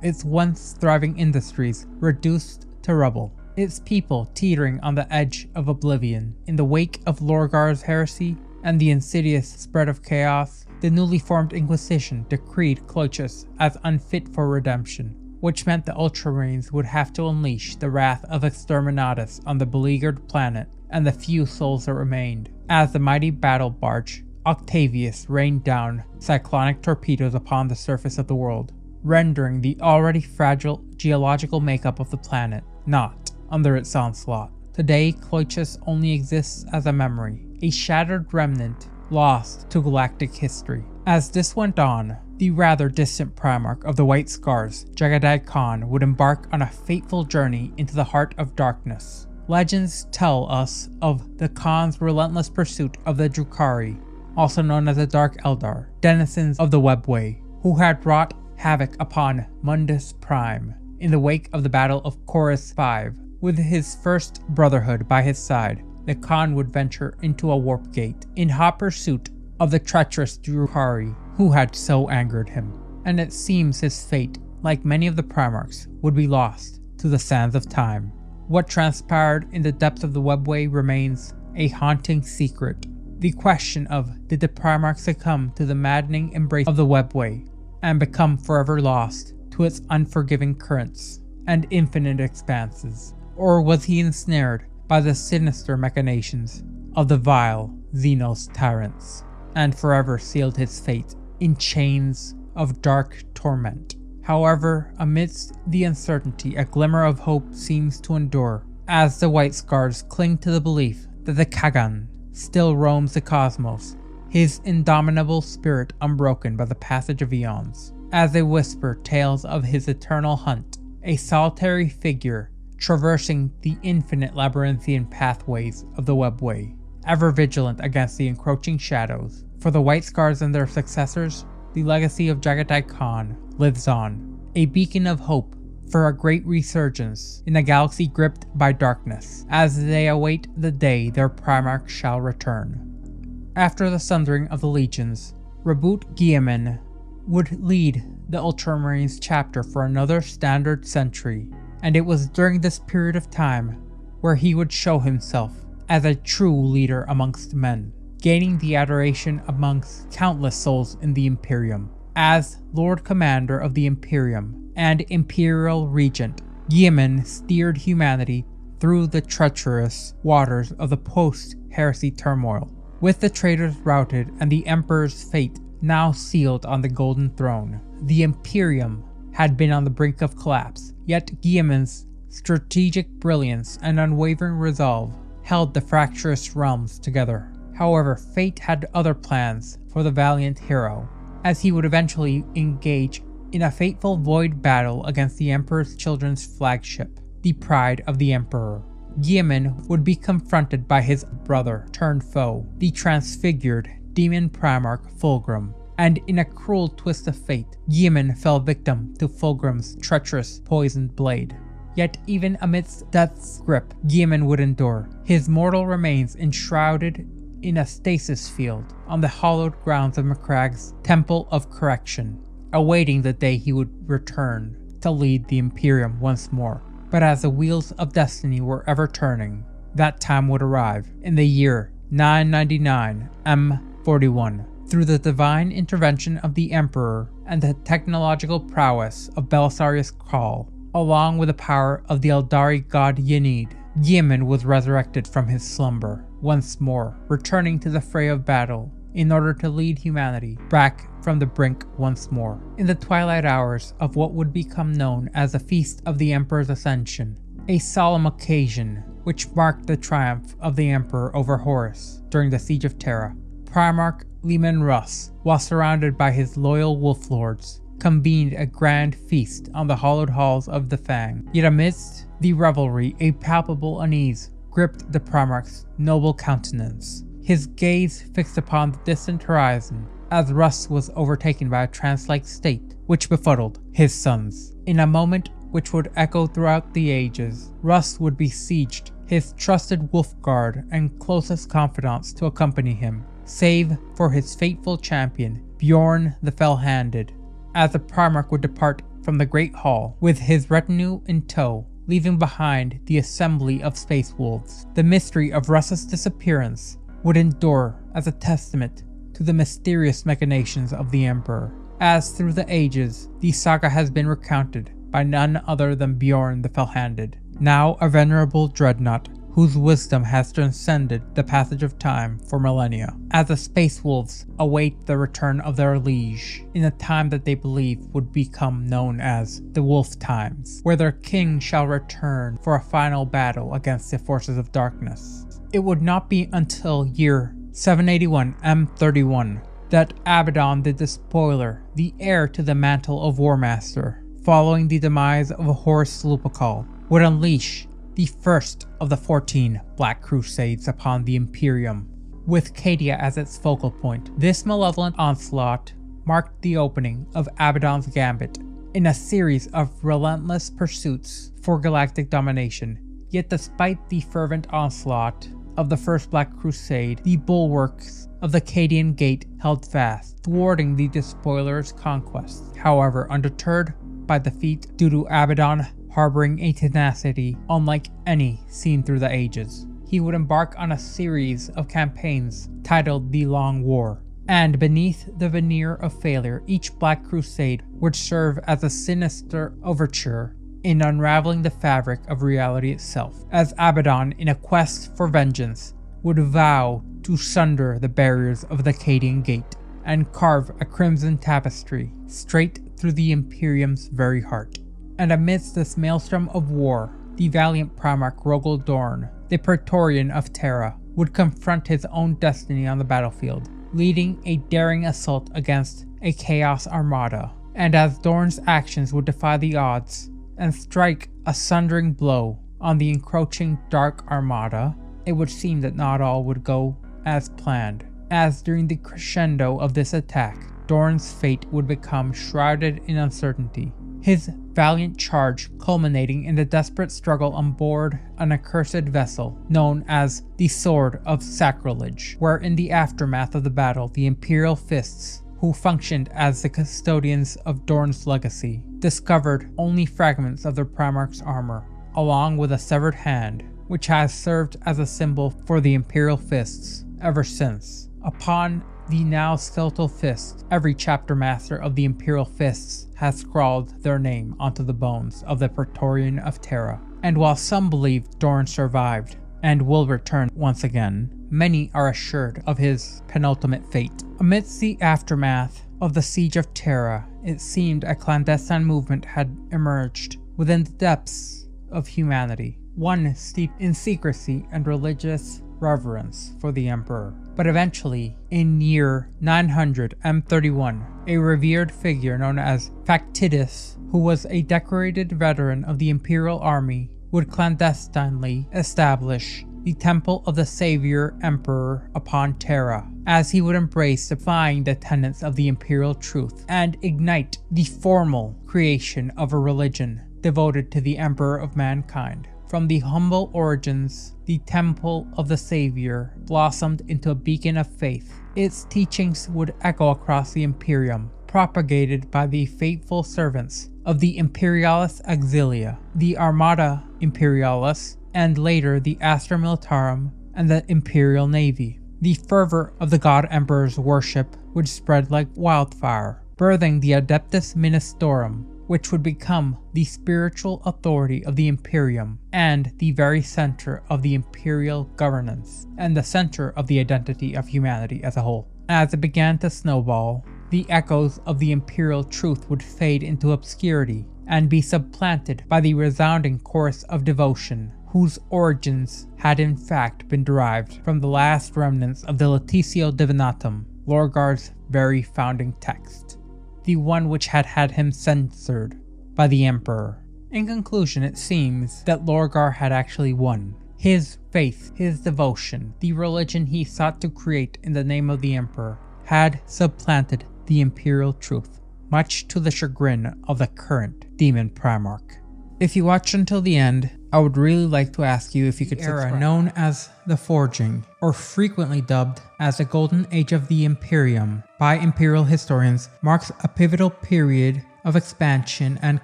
S1: its once thriving industries reduced to rubble, its people teetering on the edge of oblivion. In the wake of Lorgar's heresy and the insidious spread of chaos, the newly formed Inquisition decreed Cloiches as unfit for redemption, which meant the Ultramarines would have to unleash the wrath of Exterminatus on the beleaguered planet and the few souls that remained, as the mighty battle barge Octavius rained down cyclonic torpedoes upon the surface of the world, rendering the already fragile geological makeup of the planet not under its onslaught. Today, Cloiches only exists as a memory, a shattered remnant lost to galactic history. As this went on, the rather distant Primarch of the White Scars, Jagadai Khan, would embark on a fateful journey into the heart of darkness. Legends tell us of the Khan's relentless pursuit of the Drukhari, also known as the Dark Eldar, denizens of the Webway, who had wrought havoc upon Mundus Prime in the wake of the Battle of Chorus V. With his first Brotherhood by his side, the Khan would venture into a warp gate in hot pursuit of the treacherous Drukhari who had so angered him. And it seems his fate, like many of the Primarchs, would be lost to the sands of time. What transpired in the depths of the Webway remains a haunting secret. The question of, did the Primarch succumb to the maddening embrace of the Webway and become forever lost to its unforgiving currents and infinite expanses? Or was he ensnared by the sinister machinations of the vile Xenos tyrants and forever sealed his fate in chains of dark torment? However, amidst the uncertainty, a glimmer of hope seems to endure as the White Scars cling to the belief that the Kagan still roams the cosmos, his indomitable spirit unbroken by the passage of eons. As they whisper tales of his eternal hunt, a solitary figure traversing the infinite labyrinthian pathways of the Webway, ever vigilant against the encroaching shadows. For the White Scars and their successors, the legacy of Jagadai Khan lives on, a beacon of hope for a great resurgence in a galaxy gripped by darkness, as they await the day their Primarch shall return. After the sundering of the legions, Roboute Guilliman would lead the Ultramarines chapter for another standard century, and it was during this period of time where he would show himself as a true leader amongst men, gaining the adoration amongst countless souls in the Imperium. As Lord Commander of the Imperium and Imperial Regent, Guilliman steered humanity through the treacherous waters of the post-heresy turmoil. With the traitors routed and the Emperor's fate now sealed on the Golden Throne, the Imperium had been on the brink of collapse, yet Guilliman's strategic brilliance and unwavering resolve held the fractious realms together. However, fate had other plans for the valiant hero, as he would eventually engage in a fateful void battle against the Emperor's children's flagship, the Pride of the Emperor. Guilliman would be confronted by his brother turned foe, the transfigured demon Primarch Fulgrim, and in a cruel twist of fate, Guilliman fell victim to Fulgrim's treacherous poisoned blade. Yet even amidst death's grip, Guilliman would endure, his mortal remains enshrouded in a stasis field on the hallowed grounds of Macragge's Temple of Correction, awaiting the day he would return to lead the Imperium once more. But as the wheels of destiny were ever turning, that time would arrive in the year 999 M41. Through the divine intervention of the Emperor and the technological prowess of Belisarius Cawl, along with the power of the Eldari god Yenid, Guilliman was resurrected from his slumber once more, returning to the fray of battle in order to lead humanity back from the brink once more. In the twilight hours of what would become known as the Feast of the Emperor's Ascension, a solemn occasion which marked the triumph of the Emperor over Horus during the Siege of Terra. Primarch Leman Russ, while surrounded by his loyal wolf lords, convened a grand feast on the hallowed halls of the Fang. Yet amidst the revelry, a palpable unease gripped the Primarch's noble countenance, his gaze fixed upon the distant horizon as Russ was overtaken by a trance-like state which befuddled his sons. In a moment which would echo throughout the ages, Russ would besieged his trusted wolf guard and closest confidants to accompany him, save for his faithful champion, Bjorn the Fell-Handed, as the Primarch would depart from the Great Hall with his retinue in tow, leaving behind the assembly of space wolves. The mystery of Russ's disappearance would endure as a testament to the mysterious machinations of the Emperor, as through the ages the saga has been recounted by none other than Bjorn the Fell-Handed, now a venerable dreadnought whose wisdom has transcended the passage of time for millennia, as the Space Wolves await the return of their liege in a time that they believe would become known as the Wolf Times, where their king shall return for a final battle against the forces of darkness. It would not be until year 781 M31 that Abaddon the Despoiler, the heir to the mantle of Warmaster, following the demise of Horus Lupercal, would unleash the first of the 14 Black Crusades upon the Imperium, with Cadia as its focal point. This malevolent onslaught marked the opening of Abaddon's gambit in a series of relentless pursuits for galactic domination. Yet despite the fervent onslaught of the First Black Crusade, the bulwarks of the Cadian Gate held fast, thwarting the Despoiler's conquest. However, undeterred by defeat due to Abaddon harboring a tenacity unlike any seen through the ages, he would embark on a series of campaigns titled the Long War. And beneath the veneer of failure, each Black Crusade would serve as a sinister overture in unraveling the fabric of reality itself, as Abaddon, in a quest for vengeance, would vow to sunder the barriers of the Cadian Gate and carve a crimson tapestry straight through the Imperium's very heart. And amidst this maelstrom of war, the valiant Primarch Rogel Dorn, the Praetorian of Terra, would confront his own destiny on the battlefield, leading a daring assault against a Chaos Armada. And as Dorn's actions would defy the odds and strike a sundering blow on the encroaching Dark Armada, it would seem that not all would go as planned, as during the crescendo of this attack, Dorn's fate would become shrouded in uncertainty, his valiant charge culminating in the desperate struggle on board an accursed vessel known as the Sword of Sacrilege, where in the aftermath of the battle, the Imperial Fists, who functioned as the custodians of Dorn's legacy, discovered only fragments of their Primarch's armor, along with a severed hand, which has served as a symbol for the Imperial Fists ever since. Upon the now skeletal fist, every chapter master of the Imperial Fists has scrawled their name onto the bones of the Praetorian of Terra. And while some believe Dorn survived and will return once again, many are assured of his penultimate fate. Amidst the aftermath of the Siege of Terra, it seemed a clandestine movement had emerged within the depths of humanity, one steeped in secrecy and religious reverence for the Emperor. But eventually, in year 900 M31, a revered figure known as Factidus, who was a decorated veteran of the Imperial Army, would clandestinely establish the Temple of the Savior Emperor upon Terra, as he would embrace defying the tenets of the Imperial truth and ignite the formal creation of a religion devoted to the Emperor of mankind. From the humble origins, the Temple of the Savior blossomed into a beacon of faith. Its teachings would echo across the Imperium, propagated by the faithful servants of the Imperialis Auxilia, the Armada Imperialis, and later the Astra Militarum and the Imperial Navy. The fervor of the God Emperor's worship would spread like wildfire, birthing the Adeptus Ministorum, which would become the spiritual authority of the Imperium and the very center of the imperial governance and the center of the identity of humanity as a whole. As it began to snowball, the echoes of the imperial truth would fade into obscurity and be supplanted by the resounding chorus of devotion whose origins had in fact been derived from the last remnants of the Latitio Divinatum, Lorgar's very founding text, the one which had had him censored by the Emperor. In conclusion, it seems that Lorgar had actually won. His faith, his devotion, the religion he sought to create in the name of the Emperor, had supplanted the imperial truth, much to the chagrin of the current demon Primarch. If you watched until the end, I would really like to ask you if you could subscribe. The era known as the Forging, or frequently dubbed as the Golden Age of the Imperium by imperial historians, marks a pivotal period of expansion and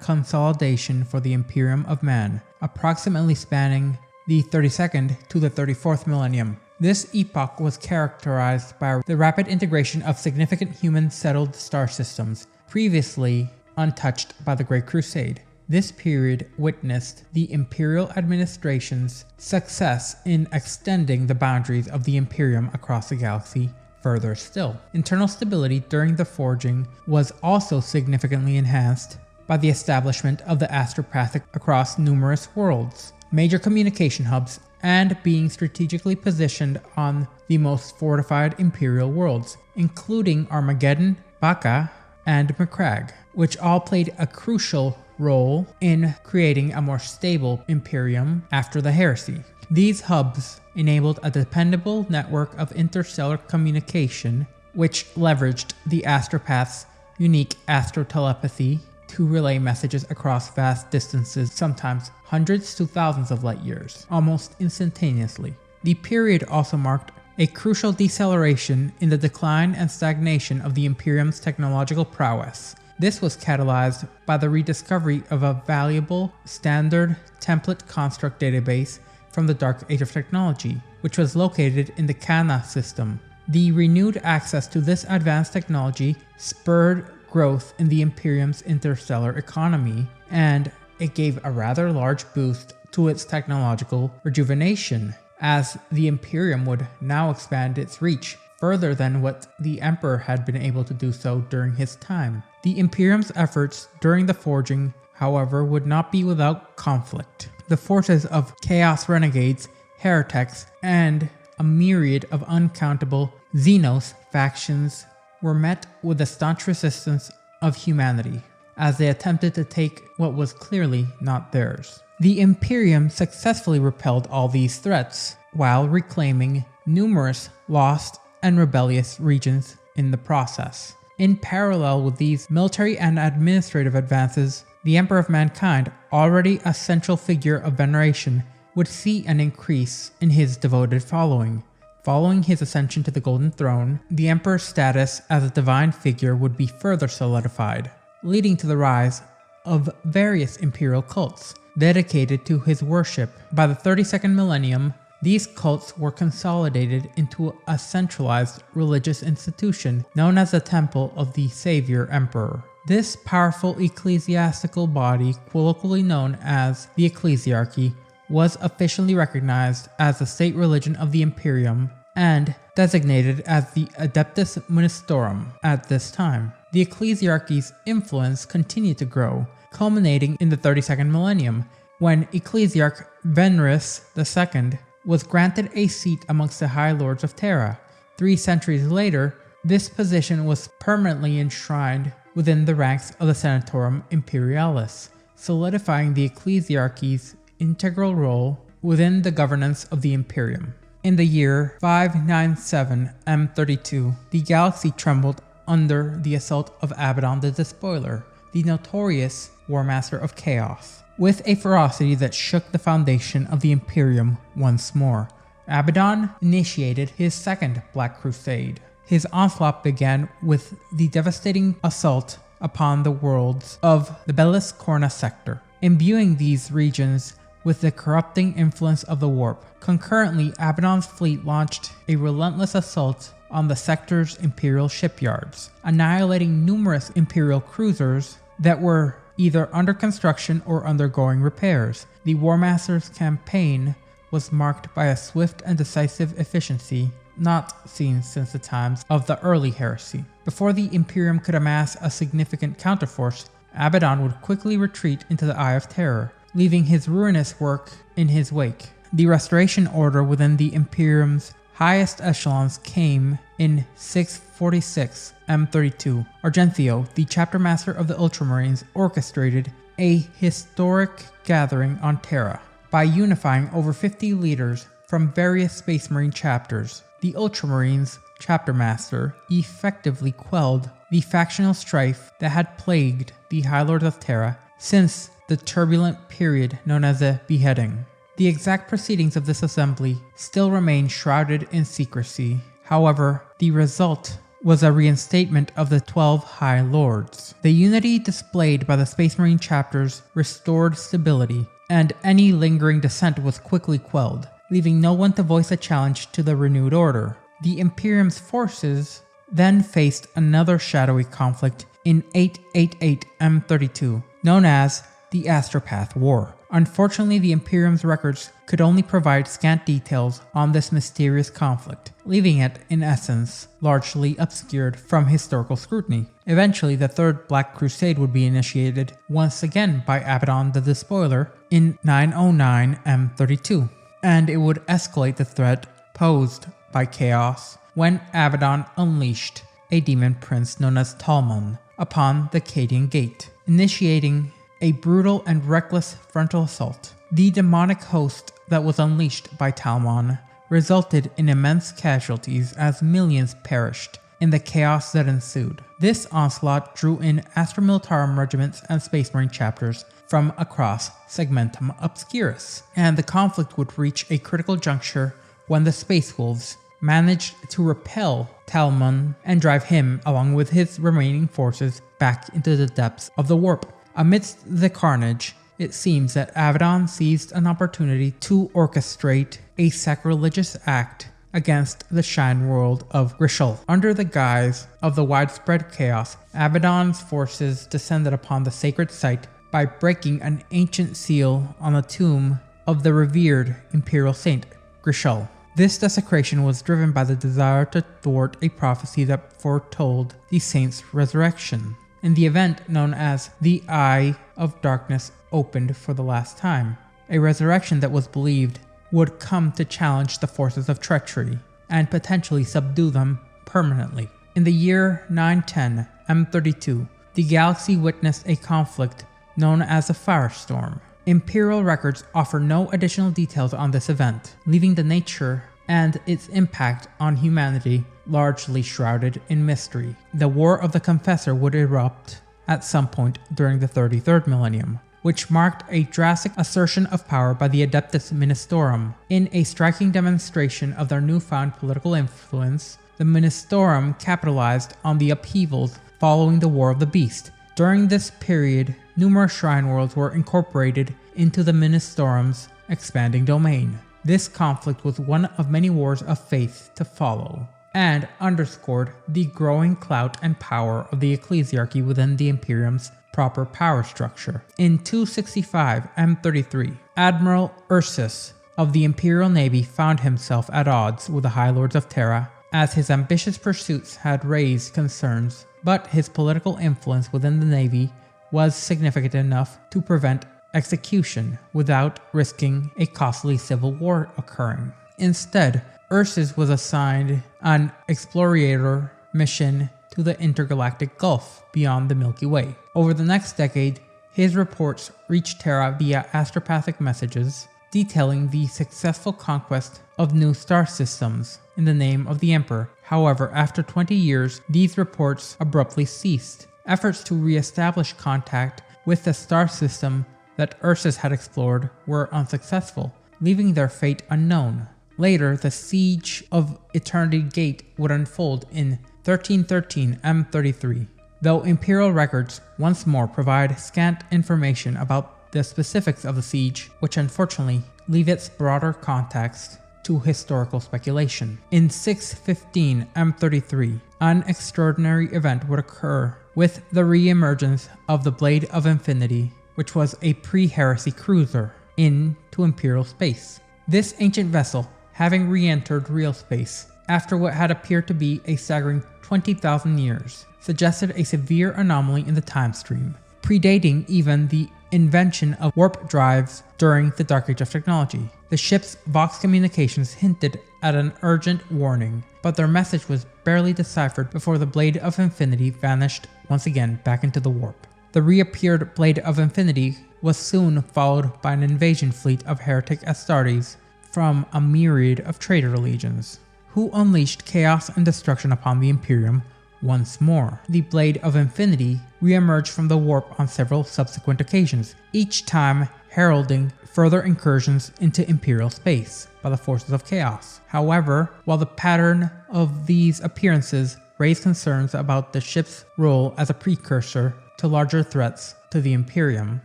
S1: consolidation for the Imperium of Man, approximately spanning the 32nd to the 34th millennium. This epoch was characterized by the rapid integration of significant human-settled star systems, previously untouched by the Great Crusade. This period witnessed the imperial administration's success in extending the boundaries of the Imperium across the galaxy further still. Internal stability during the Forging was also significantly enhanced by the establishment of the astropathic across numerous worlds, major communication hubs, and being strategically positioned on the most fortified imperial worlds, including Armageddon, Baka, and Macragge, which all played a crucial role in creating a more stable Imperium after the Heresy. These hubs enabled a dependable network of interstellar communication, which leveraged the astropath's unique astrotelepathy to relay messages across vast distances, sometimes hundreds to thousands of light years, almost instantaneously. The period also marked a crucial deceleration in the decline and stagnation of the Imperium's technological prowess. This was catalyzed by the rediscovery of a valuable standard template construct database from the Dark Age of Technology, which was located in the Kana system. The renewed access to this advanced technology spurred growth in the Imperium's interstellar economy, and it gave a rather large boost to its technological rejuvenation, as the Imperium would now expand its reach further than what the Emperor had been able to do so during his time. The Imperium's efforts during the Forging, however, would not be without conflict. The forces of Chaos Renegades, Heretics, and a myriad of uncountable Xenos factions were met with the staunch resistance of humanity, as they attempted to take what was clearly not theirs. The Imperium successfully repelled all these threats, while reclaiming numerous lost and rebellious regions in the process. In parallel with these military and administrative advances, the Emperor of Mankind, already a central figure of veneration, would see an increase in his devoted following. Following his ascension to the Golden Throne, the Emperor's status as a divine figure would be further solidified, leading to the rise of various imperial cults dedicated to his worship. By the 32nd millennium, these cults were consolidated into a centralized religious institution known as the Temple of the Savior Emperor. This powerful ecclesiastical body, colloquially known as the Ecclesiarchy, was officially recognized as the state religion of the Imperium and designated as the Adeptus Ministorum at this time. The Ecclesiarchy's influence continued to grow, culminating in the 32nd millennium, when Ecclesiarch Venrus II was granted a seat amongst the High Lords of Terra. 3 centuries later, this position was permanently enshrined within the ranks of the Senatorum Imperialis, solidifying the Ecclesiarchy's integral role within the governance of the Imperium. In the year 597 M32, the galaxy trembled under the assault of Abaddon the Despoiler, the notorious Warmaster of Chaos. With a ferocity that shook the foundation of the Imperium once more, Abaddon initiated his second Black Crusade. His onslaught began with the devastating assault upon the worlds of the Bellis Corna sector, imbuing these regions with the corrupting influence of the warp. Concurrently, Abaddon's fleet launched a relentless assault on the sector's imperial shipyards, annihilating numerous imperial cruisers that were either under construction or undergoing repairs. The Warmaster's campaign was marked by a swift and decisive efficiency not seen since the times of the early heresy. Before the Imperium could amass a significant counterforce, Abaddon would quickly retreat into the Eye of Terror, leaving his ruinous work in his wake. The restoration order within the Imperium's highest echelons came in 646 M32. Argenthio, the chapter master of the Ultramarines, orchestrated a historic gathering on Terra. By unifying over 50 leaders from various Space Marine chapters, the Ultramarines chapter master effectively quelled the factional strife that had plagued the High Lords of Terra since the turbulent period known as the Beheading. The exact proceedings of this assembly still remain shrouded in secrecy. However, the result was a reinstatement of the 12 High Lords. The unity displayed by the Space Marine chapters restored stability, and any lingering dissent was quickly quelled, leaving no one to voice a challenge to the renewed order. The Imperium's forces then faced another shadowy conflict in 888 M32, known as the Astropath War. Unfortunately, the Imperium's records could only provide scant details on this mysterious conflict, leaving it, in essence, largely obscured from historical scrutiny. Eventually, the Third Black Crusade would be initiated once again by Abaddon the Despoiler in 909 M32, and it would escalate the threat posed by Chaos when Abaddon unleashed a demon prince known as Talmon upon the Cadian Gate, initiating a brutal and reckless frontal assault. The demonic host that was unleashed by Talmon resulted in immense casualties as millions perished in the chaos that ensued. This onslaught drew in Astra Militarum regiments and Space Marine chapters from across Segmentum Obscurus, and the conflict would reach a critical juncture when the Space Wolves managed to repel Talmon and drive him, along with his remaining forces, back into the depths of the warp. Amidst the carnage, it seems that Abaddon seized an opportunity to orchestrate a sacrilegious act against the Shine World of Grishol. Under the guise of the widespread chaos, Abaddon's forces descended upon the sacred site by breaking an ancient seal on the tomb of the revered Imperial Saint, Grishol. This desecration was driven by the desire to thwart a prophecy that foretold the saint's resurrection. In the event known as the Eye of Darkness opened for the last time, a resurrection that was believed would come to challenge the forces of treachery and potentially subdue them permanently. In the year 910 M32, the galaxy witnessed a conflict known as the Firestorm. Imperial records offer no additional details on this event, leaving the nature and its impact on humanity largely shrouded in mystery. The War of the Confessor would erupt at some point during the 33rd millennium, which marked a drastic assertion of power by the Adeptus Ministorum. In a striking demonstration of their newfound political influence, the Ministorum capitalized on the upheavals following the War of the Beast. During this period, numerous shrine worlds were incorporated into the Ministorum's expanding domain. This conflict was one of many wars of faith to follow, and underscored the growing clout and power of the Ecclesiarchy within the Imperium's proper power structure. In 265 M33, Admiral Ursus of the Imperial Navy found himself at odds with the High Lords of Terra, as his ambitious pursuits had raised concerns, but his political influence within the Navy was significant enough to prevent execution without risking a costly civil war occurring. Instead, Ursus was assigned an explorator mission to the intergalactic Gulf beyond the Milky Way. Over the next decade, his reports reached Terra via astropathic messages detailing the successful conquest of new star systems in the name of the Emperor. However, after 20 years, these reports abruptly ceased. Efforts to re-establish contact with the star system that Ursus had explored were unsuccessful, leaving their fate unknown. Later, the Siege of Eternity Gate would unfold in 1313 M33, though Imperial records once more provide scant information about the specifics of the siege, which unfortunately leave its broader context to historical speculation. In 615 M33, an extraordinary event would occur with the re-emergence of the Blade of Infinity, which was a pre-heresy cruiser, into Imperial space. This ancient vessel, having re-entered real space after what had appeared to be a staggering 20,000 years, suggested a severe anomaly in the time stream. predating even the invention of warp drives during the Dark Age of technology. The ship's Vox communications hinted at an urgent warning, but their message was barely deciphered before the Blade of Infinity vanished once again back into the warp. The reappeared Blade of Infinity was soon followed by an invasion fleet of heretic Astartes from a myriad of Traitor Legions, who unleashed chaos and destruction upon the Imperium once more. The Blade of Infinity re-emerged from the warp on several subsequent occasions, each time heralding further incursions into Imperial space by the forces of chaos. However, while the pattern of these appearances raised concerns about the ship's role as a precursor to larger threats to the Imperium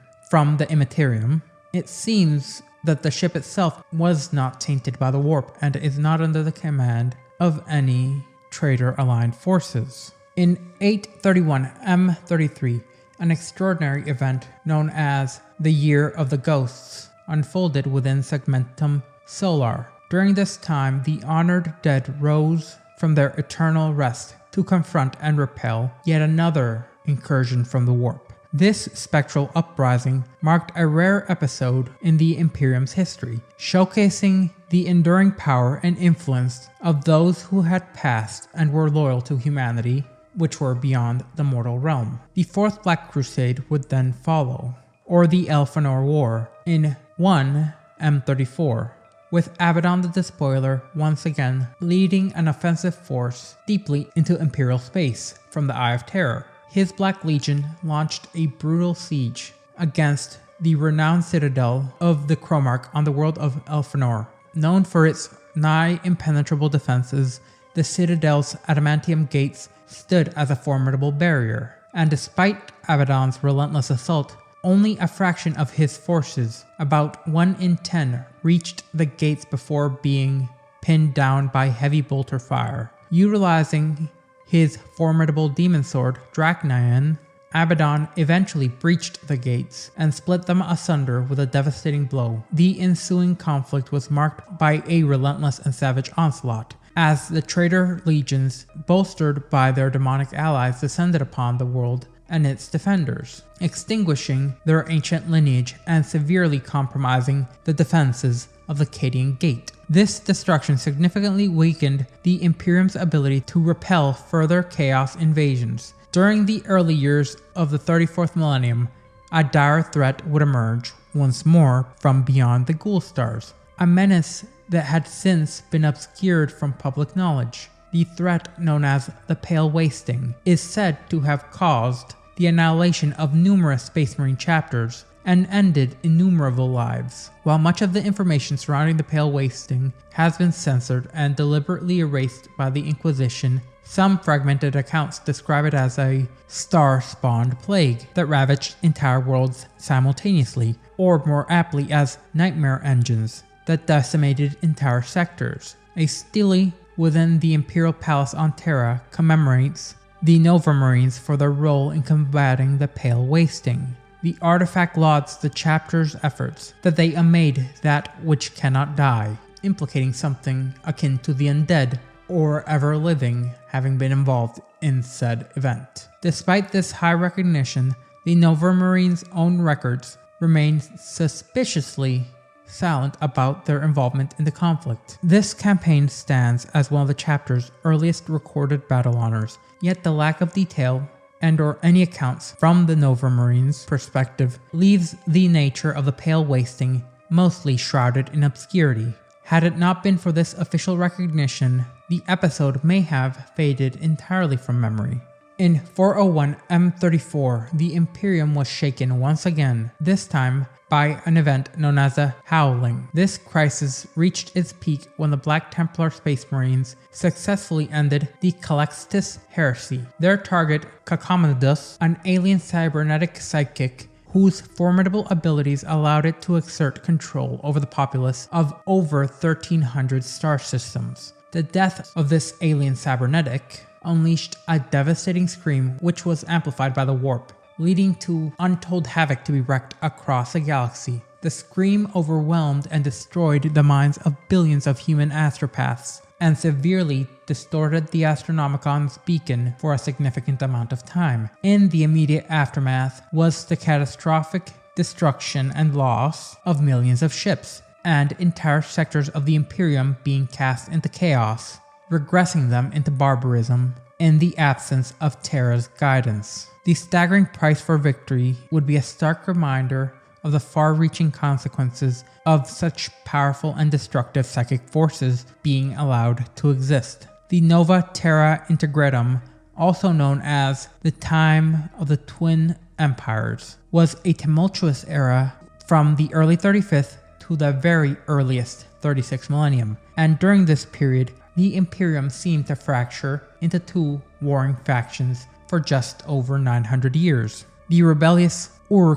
S1: from the Imperium, it seems that the ship itself was not tainted by the warp and is not under the command of any traitor-aligned forces. In 831 M33, an extraordinary event known as the Year of the Ghosts unfolded within Segmentum Solar. During this time, the honored dead rose from their eternal rest to confront and repel yet another incursion from the warp. This spectral uprising marked a rare episode in the Imperium's history, showcasing the enduring power and influence of those who had passed and were loyal to humanity, which were beyond the mortal realm. The Fourth Black Crusade would then follow, or the Elfanor War, in 1 M34, with Abaddon the Despoiler once again leading an offensive force deeply into Imperial space from the Eye of Terror. His Black Legion launched a brutal siege against the renowned citadel of the Primarch on the world of Elfanor. Known for its nigh impenetrable defenses, the citadel's adamantium gates stood as a formidable barrier, and despite Abaddon's relentless assault, only a fraction of his forces, about 1 in 10, reached the gates before being pinned down by heavy bolter fire. Utilizing his formidable demon sword, Drachnaion, Abaddon eventually breached the gates and split them asunder with a devastating blow. The ensuing conflict was marked by a relentless and savage onslaught, as the Traitor Legions, bolstered by their demonic allies, descended upon the world and its defenders, extinguishing their ancient lineage and severely compromising the defenses of the Cadian Gate. This destruction significantly weakened the Imperium's ability to repel further chaos invasions. During the early years of the 34th millennium, a dire threat would emerge once more from beyond the Ghoul Stars, a menace that had since been obscured from public knowledge. The threat, known as the Pale Wasting, is said to have caused the annihilation of numerous Space Marine chapters and ended innumerable lives. While much of the information surrounding the Pale Wasting has been censored and deliberately erased by the Inquisition, some fragmented accounts describe it as a star-spawned plague that ravaged entire worlds simultaneously, or more aptly as nightmare engines that decimated entire sectors. A stele within the Imperial Palace on Terra commemorates the Nova Marines for their role in combating the Pale Wasting. The artifact lauds the chapter's efforts that they made that which cannot die, implicating something akin to the undead or ever-living having been involved in said event. Despite this high recognition, the Nova Marines' own records remain suspiciously silent about their involvement in the conflict. This campaign stands as one of the chapter's earliest recorded battle honors, yet the lack of detail and/or any accounts from the Nova Marines' perspective leaves the nature of the Pale Wasting mostly shrouded in obscurity. Had it not been for this official recognition, the episode may have faded entirely from memory. In 401 M34, the Imperium was shaken once again, this time by an event known as a Howling. This crisis reached its peak when the Black Templar Space Marines successfully ended the Talledus Heresy. Their target, Cacomodus, an alien cybernetic psychic whose formidable abilities allowed it to exert control over the populace of over 1,300 star systems. The death of this alien cybernetic unleashed a devastating scream which was amplified by the warp, leading to untold havoc to be wreaked across the galaxy. The scream overwhelmed and destroyed the minds of billions of human astropaths, and severely distorted the Astronomicon's beacon for a significant amount of time. In the immediate aftermath was the catastrophic destruction and loss of millions of ships, and entire sectors of the Imperium being cast into chaos, regressing them into barbarism in the absence of Terra's guidance. The staggering price for victory would be a stark reminder of the far-reaching consequences of such powerful and destructive psychic forces being allowed to exist. The Nova Terra Integratum, also known as the Time of the Twin Empires, was a tumultuous era from the early 35th to the very earliest 36th millennium, and during this period, the Imperium seemed to fracture into two warring factions for just over 900 years. The rebellious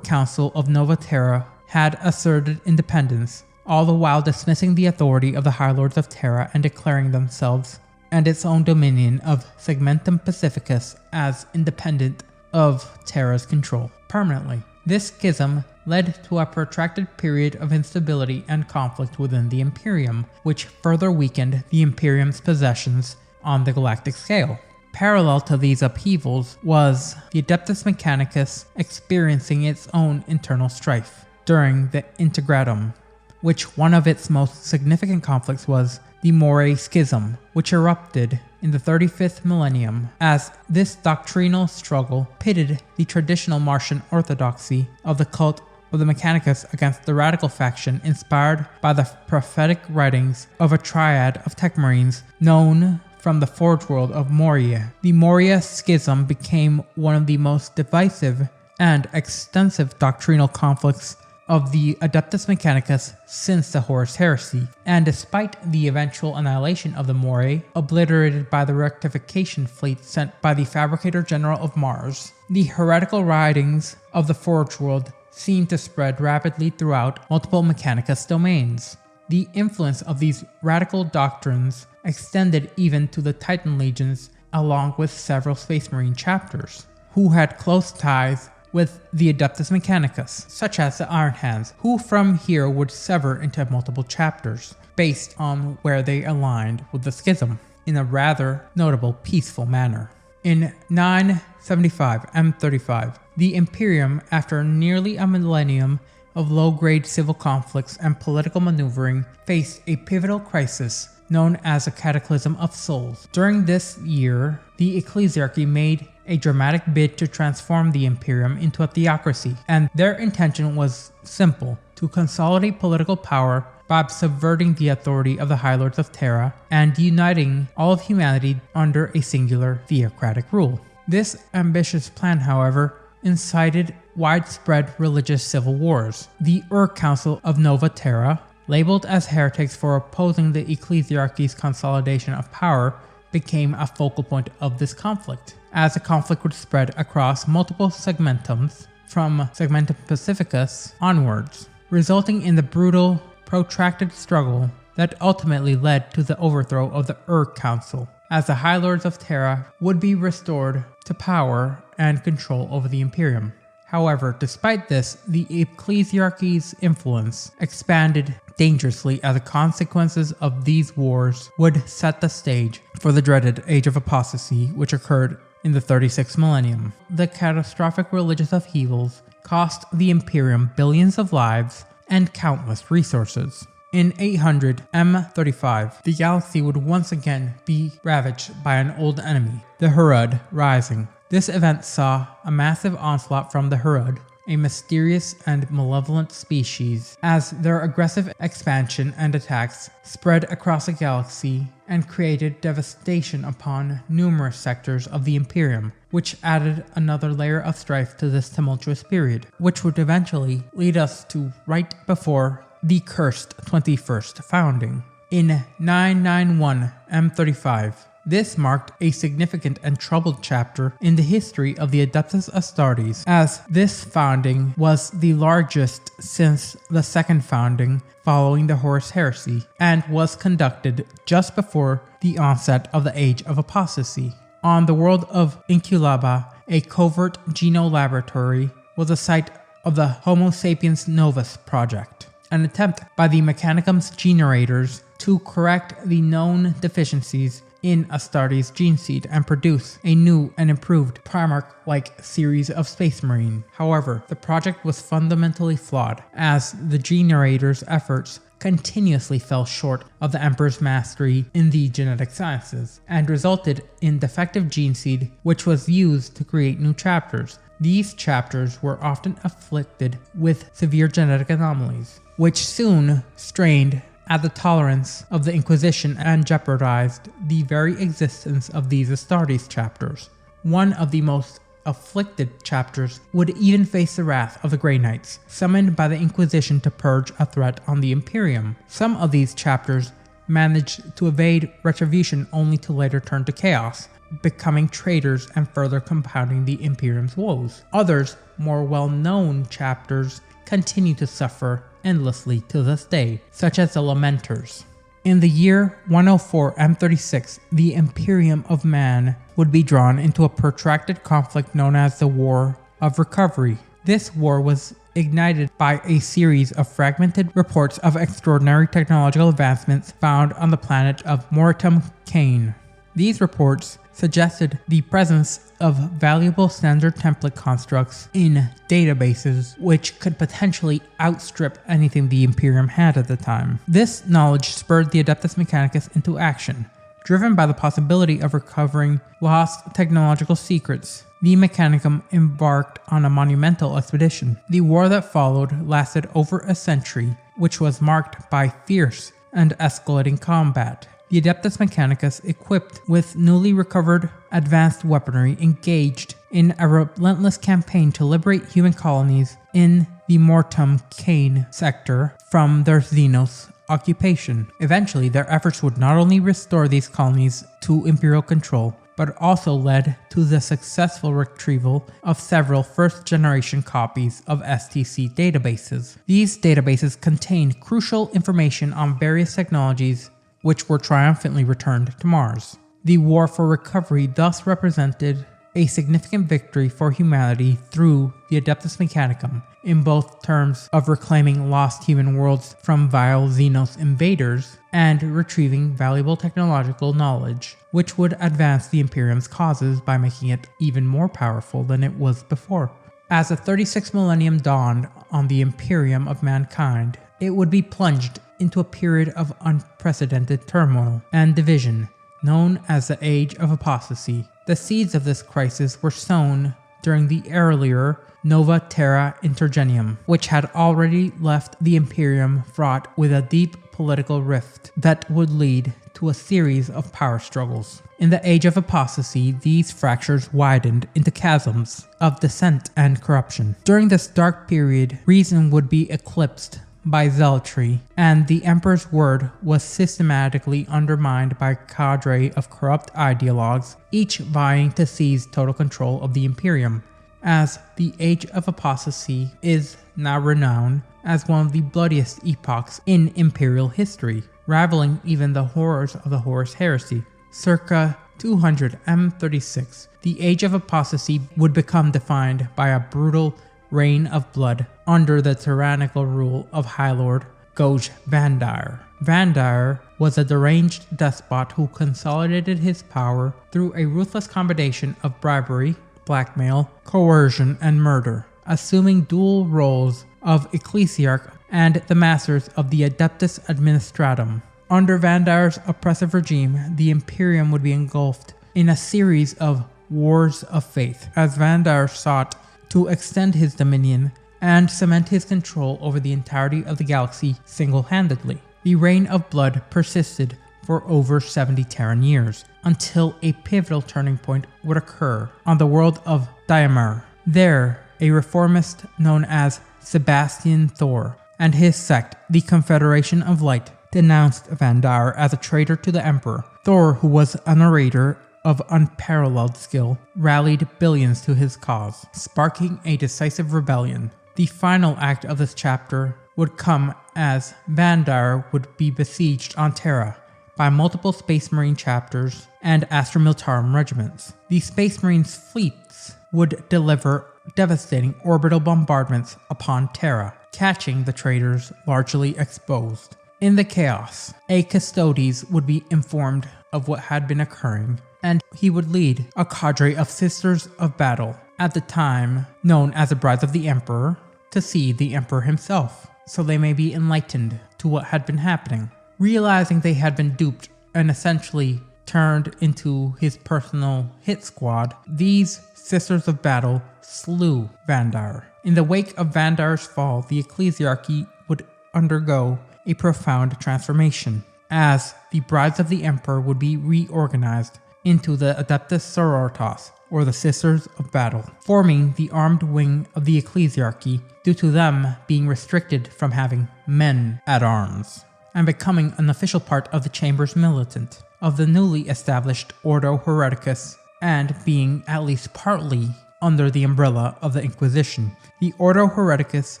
S1: Council of Nova Terra had asserted independence, all the while dismissing the authority of the High Lords of Terra and declaring themselves and its own dominion of Segmentum Pacificus as independent of Terra's control permanently. This schism led to a protracted period of instability and conflict within the Imperium, which further weakened the Imperium's possessions on the galactic scale. Parallel to these upheavals was the Adeptus Mechanicus experiencing its own internal strife during the Integratum, which one of its most significant conflicts was the Moray Schism, which erupted in the 35th millennium, as this doctrinal struggle pitted the traditional Martian orthodoxy of the cult of the Mechanicus against the radical faction inspired by the prophetic writings of a triad of tech marines known from the Forge world of Moria. The Moria Schism became one of the most divisive and extensive doctrinal conflicts of the Adeptus Mechanicus since the Horus Heresy, and despite the eventual annihilation of the Moirae, obliterated by the rectification fleet sent by the Fabricator General of Mars, the heretical writings of the Forge world seemed to spread rapidly throughout multiple Mechanicus domains. The influence of these radical doctrines extended even to the Titan Legions, along with several Space Marine chapters, who had close ties with the Adeptus Mechanicus, such as the Iron Hands, who from here would sever into multiple chapters, based on where they aligned with the schism, in a rather notable peaceful manner. In 975 M35, the Imperium, after nearly a millennium of low-grade civil conflicts and political maneuvering, faced a pivotal crisis known as a Cataclysm of Souls. During this year, the Ecclesiarchy made a dramatic bid to transform the Imperium into a theocracy, and their intention was simple: to consolidate political power by subverting the authority of the High Lords of Terra and uniting all of humanity under a singular theocratic rule. This ambitious plan, however, incited widespread religious civil wars. The Council of Nova Terra, labeled as heretics for opposing the Ecclesiarchy's consolidation of power, became a focal point of this conflict, as the conflict would spread across multiple segmentums from Segmentum Pacificus onwards, resulting in the brutal, protracted struggle that ultimately led to the overthrow of the Council, as the High Lords of Terra would be restored to power and control over the Imperium. However, despite this, the Ecclesiarchy's influence expanded dangerously, as the consequences of these wars would set the stage for the dreaded Age of Apostasy, which occurred in the 36th millennium. The catastrophic religious upheavals cost the Imperium billions of lives and countless resources. In 800 M35, the galaxy would once again be ravaged by an old enemy, the Herud Rising. This event saw a massive onslaught from the Herud, a mysterious and malevolent species, as their aggressive expansion and attacks spread across the galaxy and created devastation upon numerous sectors of the Imperium, which added another layer of strife to this tumultuous period, which would eventually lead us to right before the cursed 21st founding. In 991 M35, this marked a significant and troubled chapter in the history of the Adeptus Astartes, as this founding was the largest since the second founding following the Horus Heresy, and was conducted just before the onset of the Age of Apostasy. On the world of Inculaba, a covert geno laboratory was the site of the Homo sapiens Novus project, an attempt by the Mechanicum's generators to correct the known deficiencies in Astartes' gene seed and produce a new and improved Primarch-like series of Space Marine. However, the project was fundamentally flawed, as the generators' efforts continuously fell short of the Emperor's mastery in the genetic sciences, and resulted in defective gene seed which was used to create new chapters. These chapters were often afflicted with severe genetic anomalies, which soon strained at the tolerance of the Inquisition and jeopardized the very existence of these Astartes chapters. One of the most afflicted chapters would even face the wrath of the Grey Knights, summoned by the Inquisition to purge a threat on the Imperium. Some of these chapters managed to evade retribution only to later turn to chaos, becoming traitors and further compounding the Imperium's woes. Others, more well-known chapters, continue to suffer endlessly to this day, such as the Lamenters. In the year 104 M36, the Imperium of Man would be drawn into a protracted conflict known as the War of Recovery. This war was ignited by a series of fragmented reports of extraordinary technological advancements found on the planet of Mortarion. These reports suggested the presence of valuable standard template constructs in databases which could potentially outstrip anything the Imperium had at the time. This knowledge spurred the Adeptus Mechanicus into action. Driven by the possibility of recovering lost technological secrets, the Mechanicum embarked on a monumental expedition. The war that followed lasted over a century, which was marked by fierce and escalating combat. The Adeptus Mechanicus, equipped with newly recovered advanced weaponry, engaged in a relentless campaign to liberate human colonies in the Mortarion sector from their Xenos occupation. Eventually, their efforts would not only restore these colonies to Imperial control, but also led to the successful retrieval of several first-generation copies of STC databases. These databases contained crucial information on various technologies which were triumphantly returned to Mars. The War for Recovery thus represented a significant victory for humanity through the Adeptus Mechanicum, in both terms of reclaiming lost human worlds from vile Xenos invaders and retrieving valuable technological knowledge, which would advance the Imperium's causes by making it even more powerful than it was before. As the 36th millennium dawned on the Imperium of mankind, it would be plunged into a period of unprecedented turmoil and division, known as the Age of Apostasy. The seeds of this crisis were sown during the earlier Nova Terra Intergenium, which had already left the Imperium fraught with a deep political rift that would lead to a series of power struggles. In the Age of Apostasy, these fractures widened into chasms of dissent and corruption. During this dark period, reason would be eclipsed by zealotry, and the Emperor's word was systematically undermined by a cadre of corrupt ideologues, each vying to seize total control of the Imperium. As the Age of Apostasy is now renowned as one of the bloodiest epochs in Imperial history, rivaling even the horrors of the Horus Heresy. Circa 200 M36, the Age of Apostasy would become defined by a brutal reign of blood under the tyrannical rule of High Lord Goj Vandire. Vandire was a deranged despot who consolidated his power through a ruthless combination of bribery, blackmail, coercion, and murder, assuming dual roles of Ecclesiarch and the masters of the Adeptus Administratum. Under Vandire's oppressive regime, the Imperium would be engulfed in a series of wars of faith, as Vandire sought to extend his dominion and cement his control over the entirety of the galaxy single-handedly. The reign of blood persisted for over 70 Terran years, until a pivotal turning point would occur on the world of Diamar. There, a reformist known as Sebastian Thor and his sect, the Confederation of Light, denounced Vandire as a traitor to the Emperor. Thor, who was a narrator of unparalleled skill, rallied billions to his cause, sparking a decisive rebellion. The final act of this chapter would come as Vandire would be besieged on Terra by multiple Space Marine chapters and Astra Militarum regiments. The Space Marines' fleets would deliver devastating orbital bombardments upon Terra, catching the traitors largely exposed. In the chaos, a Custodes would be informed of what had been occurring, and he would lead a cadre of Sisters of Battle, at the time known as the Brides of the Emperor, to see the Emperor himself, so they may be enlightened to what had been happening. Realizing they had been duped and essentially turned into his personal hit squad, these Sisters of Battle slew Vandar. In the wake of Vandar's fall, the Ecclesiarchy would undergo a profound transformation, as the Brides of the Emperor would be reorganized into the Adeptus Sororitas, or the Sisters of Battle, forming the armed wing of the Ecclesiarchy due to them being restricted from having men at arms, and becoming an official part of the Chambers Militant of the newly established Ordo Hereticus, and being at least partly under the umbrella of the Inquisition. The Ordo Hereticus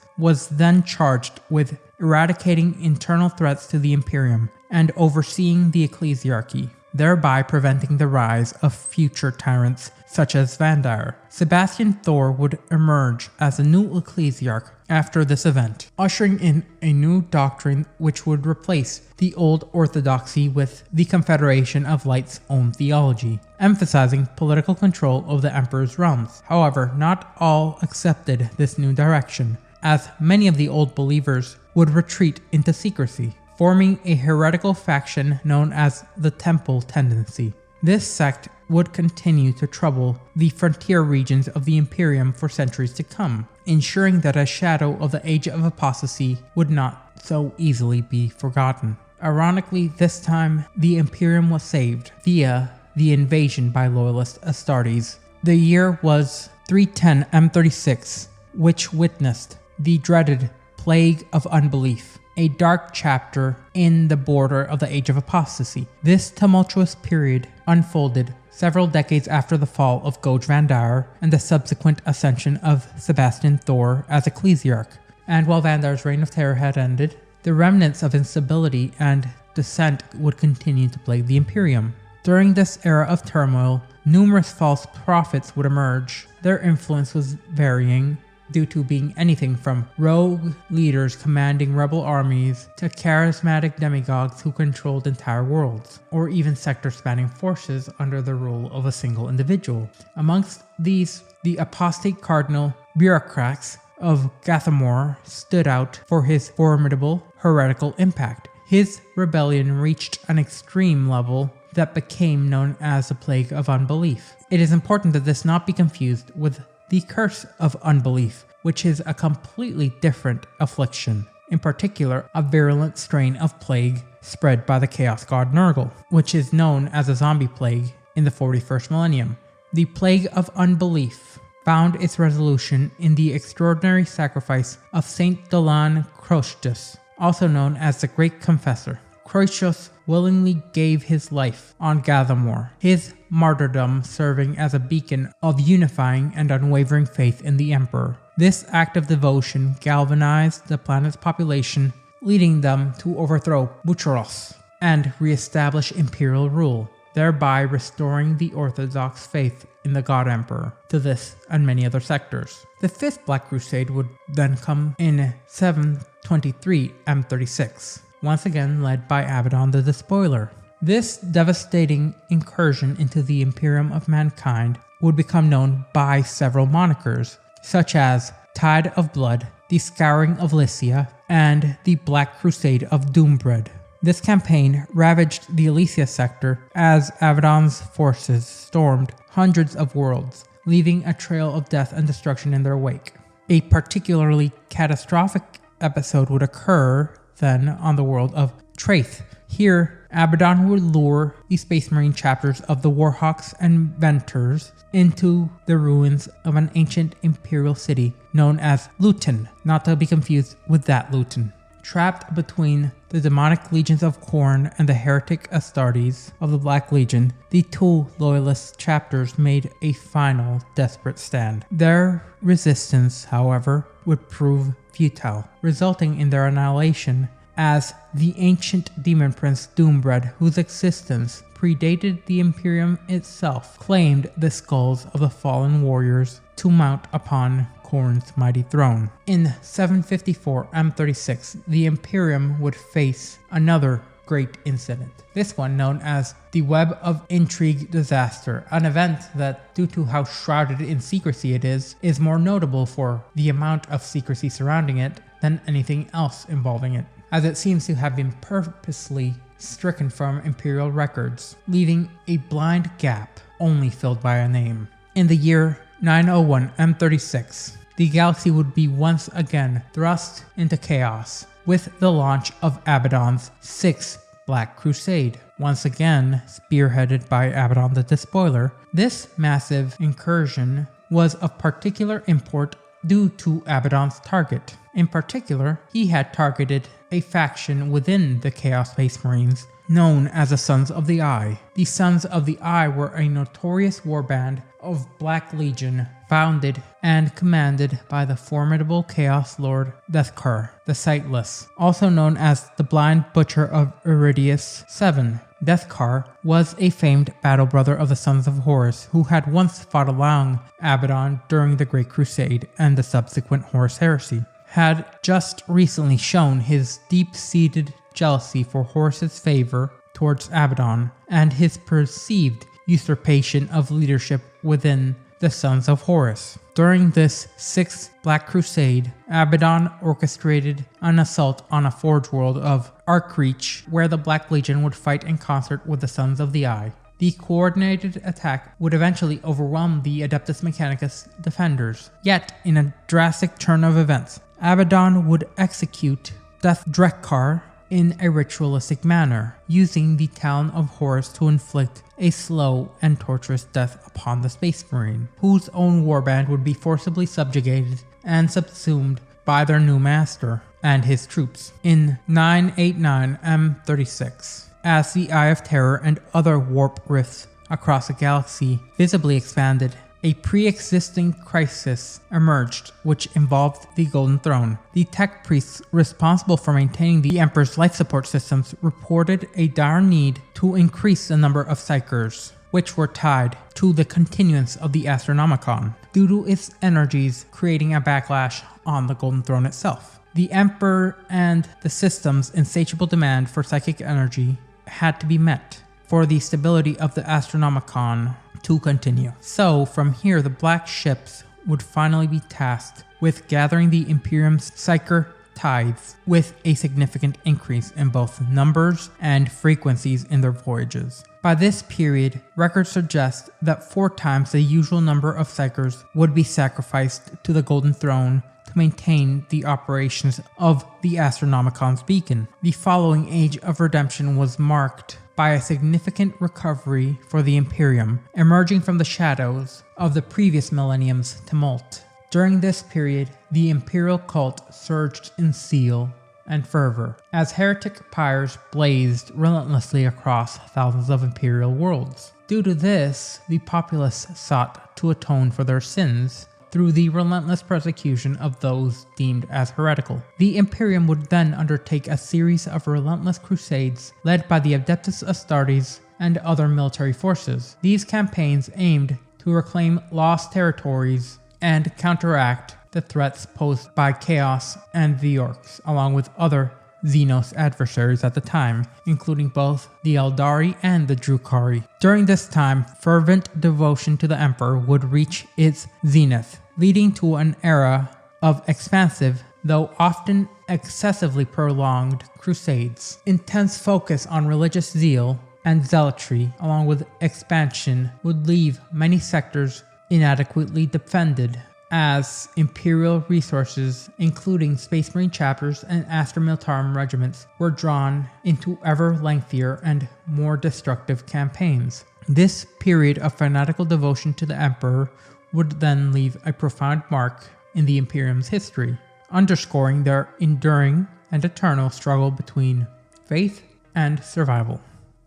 S1: was then charged with eradicating internal threats to the Imperium and overseeing the Ecclesiarchy, thereby preventing the rise of future tyrants such as Vandar. Sebastian Thor would emerge as a new Ecclesiarch after this event, ushering in a new doctrine which would replace the old orthodoxy with the Confederation of Light's own theology, emphasizing political control of the Emperor's realms. However, not all accepted this new direction, as many of the old believers would retreat into secrecy, forming a heretical faction known as the Temple Tendency. This sect would continue to trouble the frontier regions of the Imperium for centuries to come, ensuring that a shadow of the Age of Apostasy would not so easily be forgotten. Ironically, this time, the Imperium was saved via the invasion by loyalist Astartes. The year was 310 M36, which witnessed the dreaded Plague of Unbelief, a dark chapter in the border of the Age of Apostasy. This tumultuous period unfolded several decades after the fall of Goj Vandar and the subsequent ascension of Sebastian Thor as Ecclesiarch. And while Vandar's reign of terror had ended, the remnants of instability and dissent would continue to plague the Imperium. During this era of turmoil, numerous false prophets would emerge. Their influence was varying, due to being anything from rogue leaders commanding rebel armies to charismatic demigods who controlled entire worlds, or even sector-spanning forces under the rule of a single individual. Amongst these, the apostate cardinal Bureaucrax of Gathamor stood out for his formidable heretical impact. His rebellion reached an extreme level that became known as the Plague of Unbelief. It is important that this not be confused with the Curse of Unbelief, which is a completely different affliction, in particular a virulent strain of plague spread by the Chaos God Nurgle, which is known as a zombie plague in the 41st millennium. The Plague of Unbelief found its resolution in the extraordinary sacrifice of Saint Dolan Croestus, also known as the Great Confessor. Croesus willingly gave his life on Gathamor, his martyrdom serving as a beacon of unifying and unwavering faith in the Emperor. This act of devotion galvanized the planet's population, leading them to overthrow Bucharos and re-establish imperial rule, thereby restoring the Orthodox faith in the God Emperor to this and many other sectors. The Fifth Black Crusade would then come in 723 M36. Once again led by Abaddon the Despoiler. This devastating incursion into the Imperium of Mankind would become known by several monikers, such as Tide of Blood, the Scouring of Lycia, and the Black Crusade of Doombred. This campaign ravaged the Elysia sector as Abaddon's forces stormed hundreds of worlds, leaving a trail of death and destruction in their wake. A particularly catastrophic episode would occur then on the world of Traith. Here, Abaddon would lure the Space Marine chapters of the Warhawks and Venters into the ruins of an ancient imperial city known as Luton, not to be confused with that Luton. Trapped between the demonic legions of Khorne and the heretic Astartes of the Black Legion, the two loyalist chapters made a final desperate stand. Their resistance, however, would prove futile, resulting in their annihilation as the ancient demon prince Doombred, whose existence predated the Imperium itself, claimed the skulls of the fallen warriors to mount upon Khorne's mighty throne. In 754 M36, the Imperium would face another great incident, this one known as the Web of Intrigue Disaster, an event that, due to how shrouded in secrecy it is more notable for the amount of secrecy surrounding it than anything else involving it, as it seems to have been purposely stricken from Imperial records, leaving a blind gap only filled by a name. In the year 901 M36, the galaxy would be once again thrust into chaos with the launch of Abaddon's Sixth Black Crusade, once again spearheaded by Abaddon the Despoiler. This massive incursion was of particular import due to Abaddon's target. In particular, he had targeted a faction within the Chaos Space Marines known as the Sons of the Eye. The Sons of the Eye were a notorious warband of Black Legion founded and commanded by the formidable Chaos Lord Deathcar, the Sightless, also known as the Blind Butcher of Iridius VII. Deathcar was a famed battle brother of the Sons of Horus who had once fought along Abaddon during the Great Crusade and the subsequent Horus Heresy, had just recently shown his deep-seated jealousy for Horus's favor towards Abaddon and his perceived usurpation of leadership within the Sons of Horus. During this Sixth Black Crusade, Abaddon orchestrated an assault on a forge world of Arkreach, where the Black Legion would fight in concert with the Sons of the Eye. The coordinated attack would eventually overwhelm the Adeptus Mechanicus defenders. Yet, in a drastic turn of events, Abaddon would execute Death Drekkar in a ritualistic manner, using the Talon of Horus to inflict a slow and torturous death upon the Space Marine, whose own warband would be forcibly subjugated and subsumed by their new master and his troops. In 989 M36, as the Eye of Terror and other warp rifts across the galaxy visibly expanded, a pre-existing crisis emerged which involved the Golden Throne. The tech priests responsible for maintaining the Emperor's life support systems reported a dire need to increase the number of Psykers, which were tied to the continuance of the Astronomicon, due to its energies creating a backlash on the Golden Throne itself. The Emperor and the system's insatiable demand for psychic energy had to be met for the stability of the Astronomicon to continue. So from here, the Black Ships would finally be tasked with gathering the Imperium's Psyker tides with a significant increase in both numbers and frequencies in their voyages. By this period, records suggest that 4 times the usual number of Psykers would be sacrificed to the Golden Throne to maintain the operations of the Astronomicon's beacon. The following Age of Redemption was marked by a significant recovery for the Imperium, emerging from the shadows of the previous millennium's tumult. During this period, the Imperial cult surged in zeal and fervor, as heretic pyres blazed relentlessly across thousands of Imperial worlds. Due to this, the populace sought to atone for their sins through the relentless persecution of those deemed as heretical. The Imperium would then undertake a series of relentless crusades led by the Adeptus Astartes and other military forces. These campaigns aimed to reclaim lost territories and counteract the threats posed by Chaos and the Orcs, along with other Xenos adversaries at the time, including both the Eldari and the Drukhari. During this time, fervent devotion to the Emperor would reach its zenith, leading to an era of expansive, though often excessively prolonged, crusades. Intense focus on religious zeal and zealotry, along with expansion, would leave many sectors inadequately defended, as Imperial resources, including Space Marine chapters and Astra Militarum regiments, were drawn into ever lengthier and more destructive campaigns. This period of fanatical devotion to the Emperor would then leave a profound mark in the Imperium's history, underscoring their enduring and eternal struggle between faith and survival.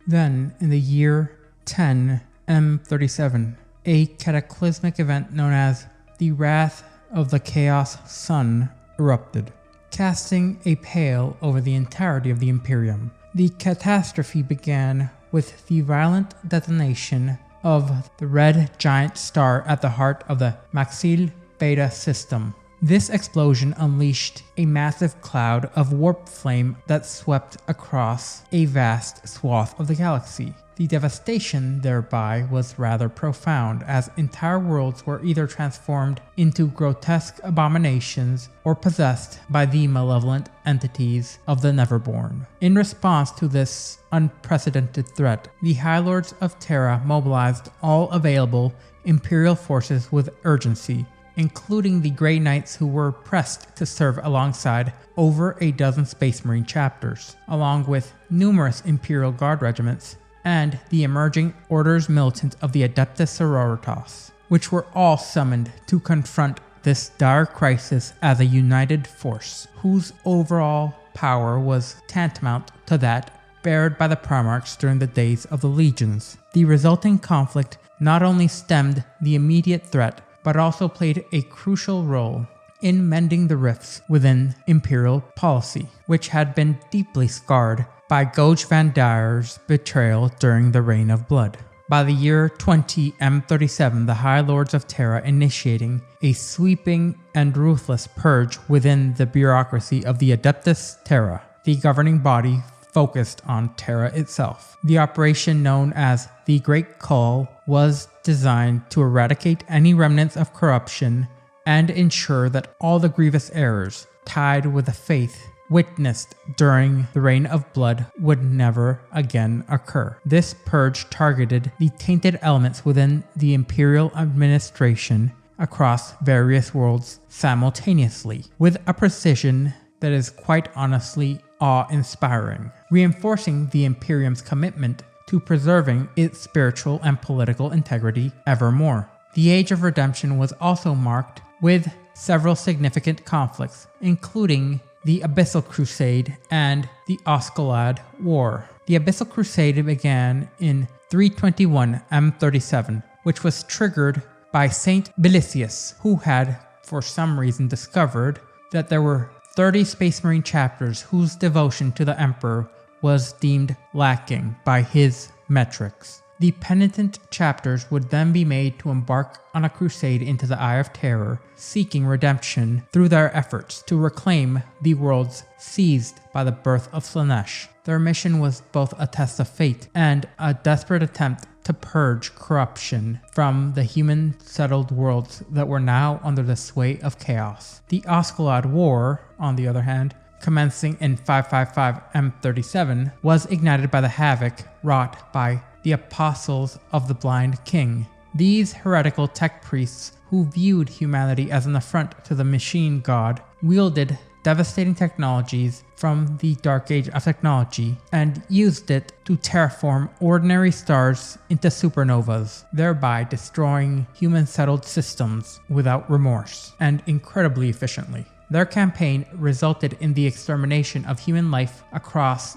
S1: Then, in the year 10 M37, a cataclysmic event known as the Wrath of the Chaos Sun erupted. casting a pall over the entirety of the Imperium. The catastrophe began with the violent detonation of the red giant star at the heart of the Maxille Beta system. This explosion unleashed a massive cloud of warp flame that swept across a vast swath of the galaxy. The devastation thereby was rather profound, as entire worlds were either transformed into grotesque abominations or possessed by the malevolent entities of the Neverborn. In response to this unprecedented threat, the High Lords of Terra mobilized all available Imperial forces with urgency, including the Grey Knights, who were pressed to serve alongside over a dozen Space Marine chapters, along with numerous Imperial Guard regiments and the emerging Orders Militant of the Adeptus Sororitas, which were all summoned to confront this dire crisis as a united force, whose overall power was tantamount to that bared by the Primarchs during the days of the Legions. The resulting conflict not only stemmed the immediate threat, but also played a crucial role in mending the rifts within Imperial policy, which had been deeply scarred by Goge Van Dyer's betrayal during the Reign of Blood. By the year 20M37, the High Lords of Terra initiating a sweeping and ruthless purge within the bureaucracy of the Adeptus Terra, the governing body focused on Terra itself. The operation, known as the Great Cull, was designed to eradicate any remnants of corruption and ensure that all the grievous errors tied with the faith witnessed during the Reign of Blood would never again occur. This purge targeted the tainted elements within the Imperial administration across various worlds simultaneously, with a precision that is quite honestly awe-inspiring, reinforcing the Imperium's commitment to preserving its spiritual and political integrity evermore. The Age of Redemption was also marked with several significant conflicts, including the Abyssal Crusade and the Osculad War. The Abyssal Crusade began in 321 M37, which was triggered by Saint Belisius, who had, for some reason, discovered that there were 30 Space Marine chapters whose devotion to the Emperor was deemed lacking by his metrics. The penitent chapters would then be made to embark on a crusade into the Eye of Terror, seeking redemption through their efforts to reclaim the worlds seized by the birth of Slaanesh. Their mission was both a test of fate and a desperate attempt to purge corruption from the human-settled worlds that were now under the sway of chaos. The Osculad War, on the other hand, commencing in 555 M37, was ignited by the havoc wrought by the Apostles of the Blind King. These heretical tech priests, who viewed humanity as an affront to the machine god, wielded devastating technologies from the Dark Age of technology and used it to terraform ordinary stars into supernovas, thereby destroying human-settled systems without remorse and incredibly efficiently. Their campaign resulted in the extermination of human life across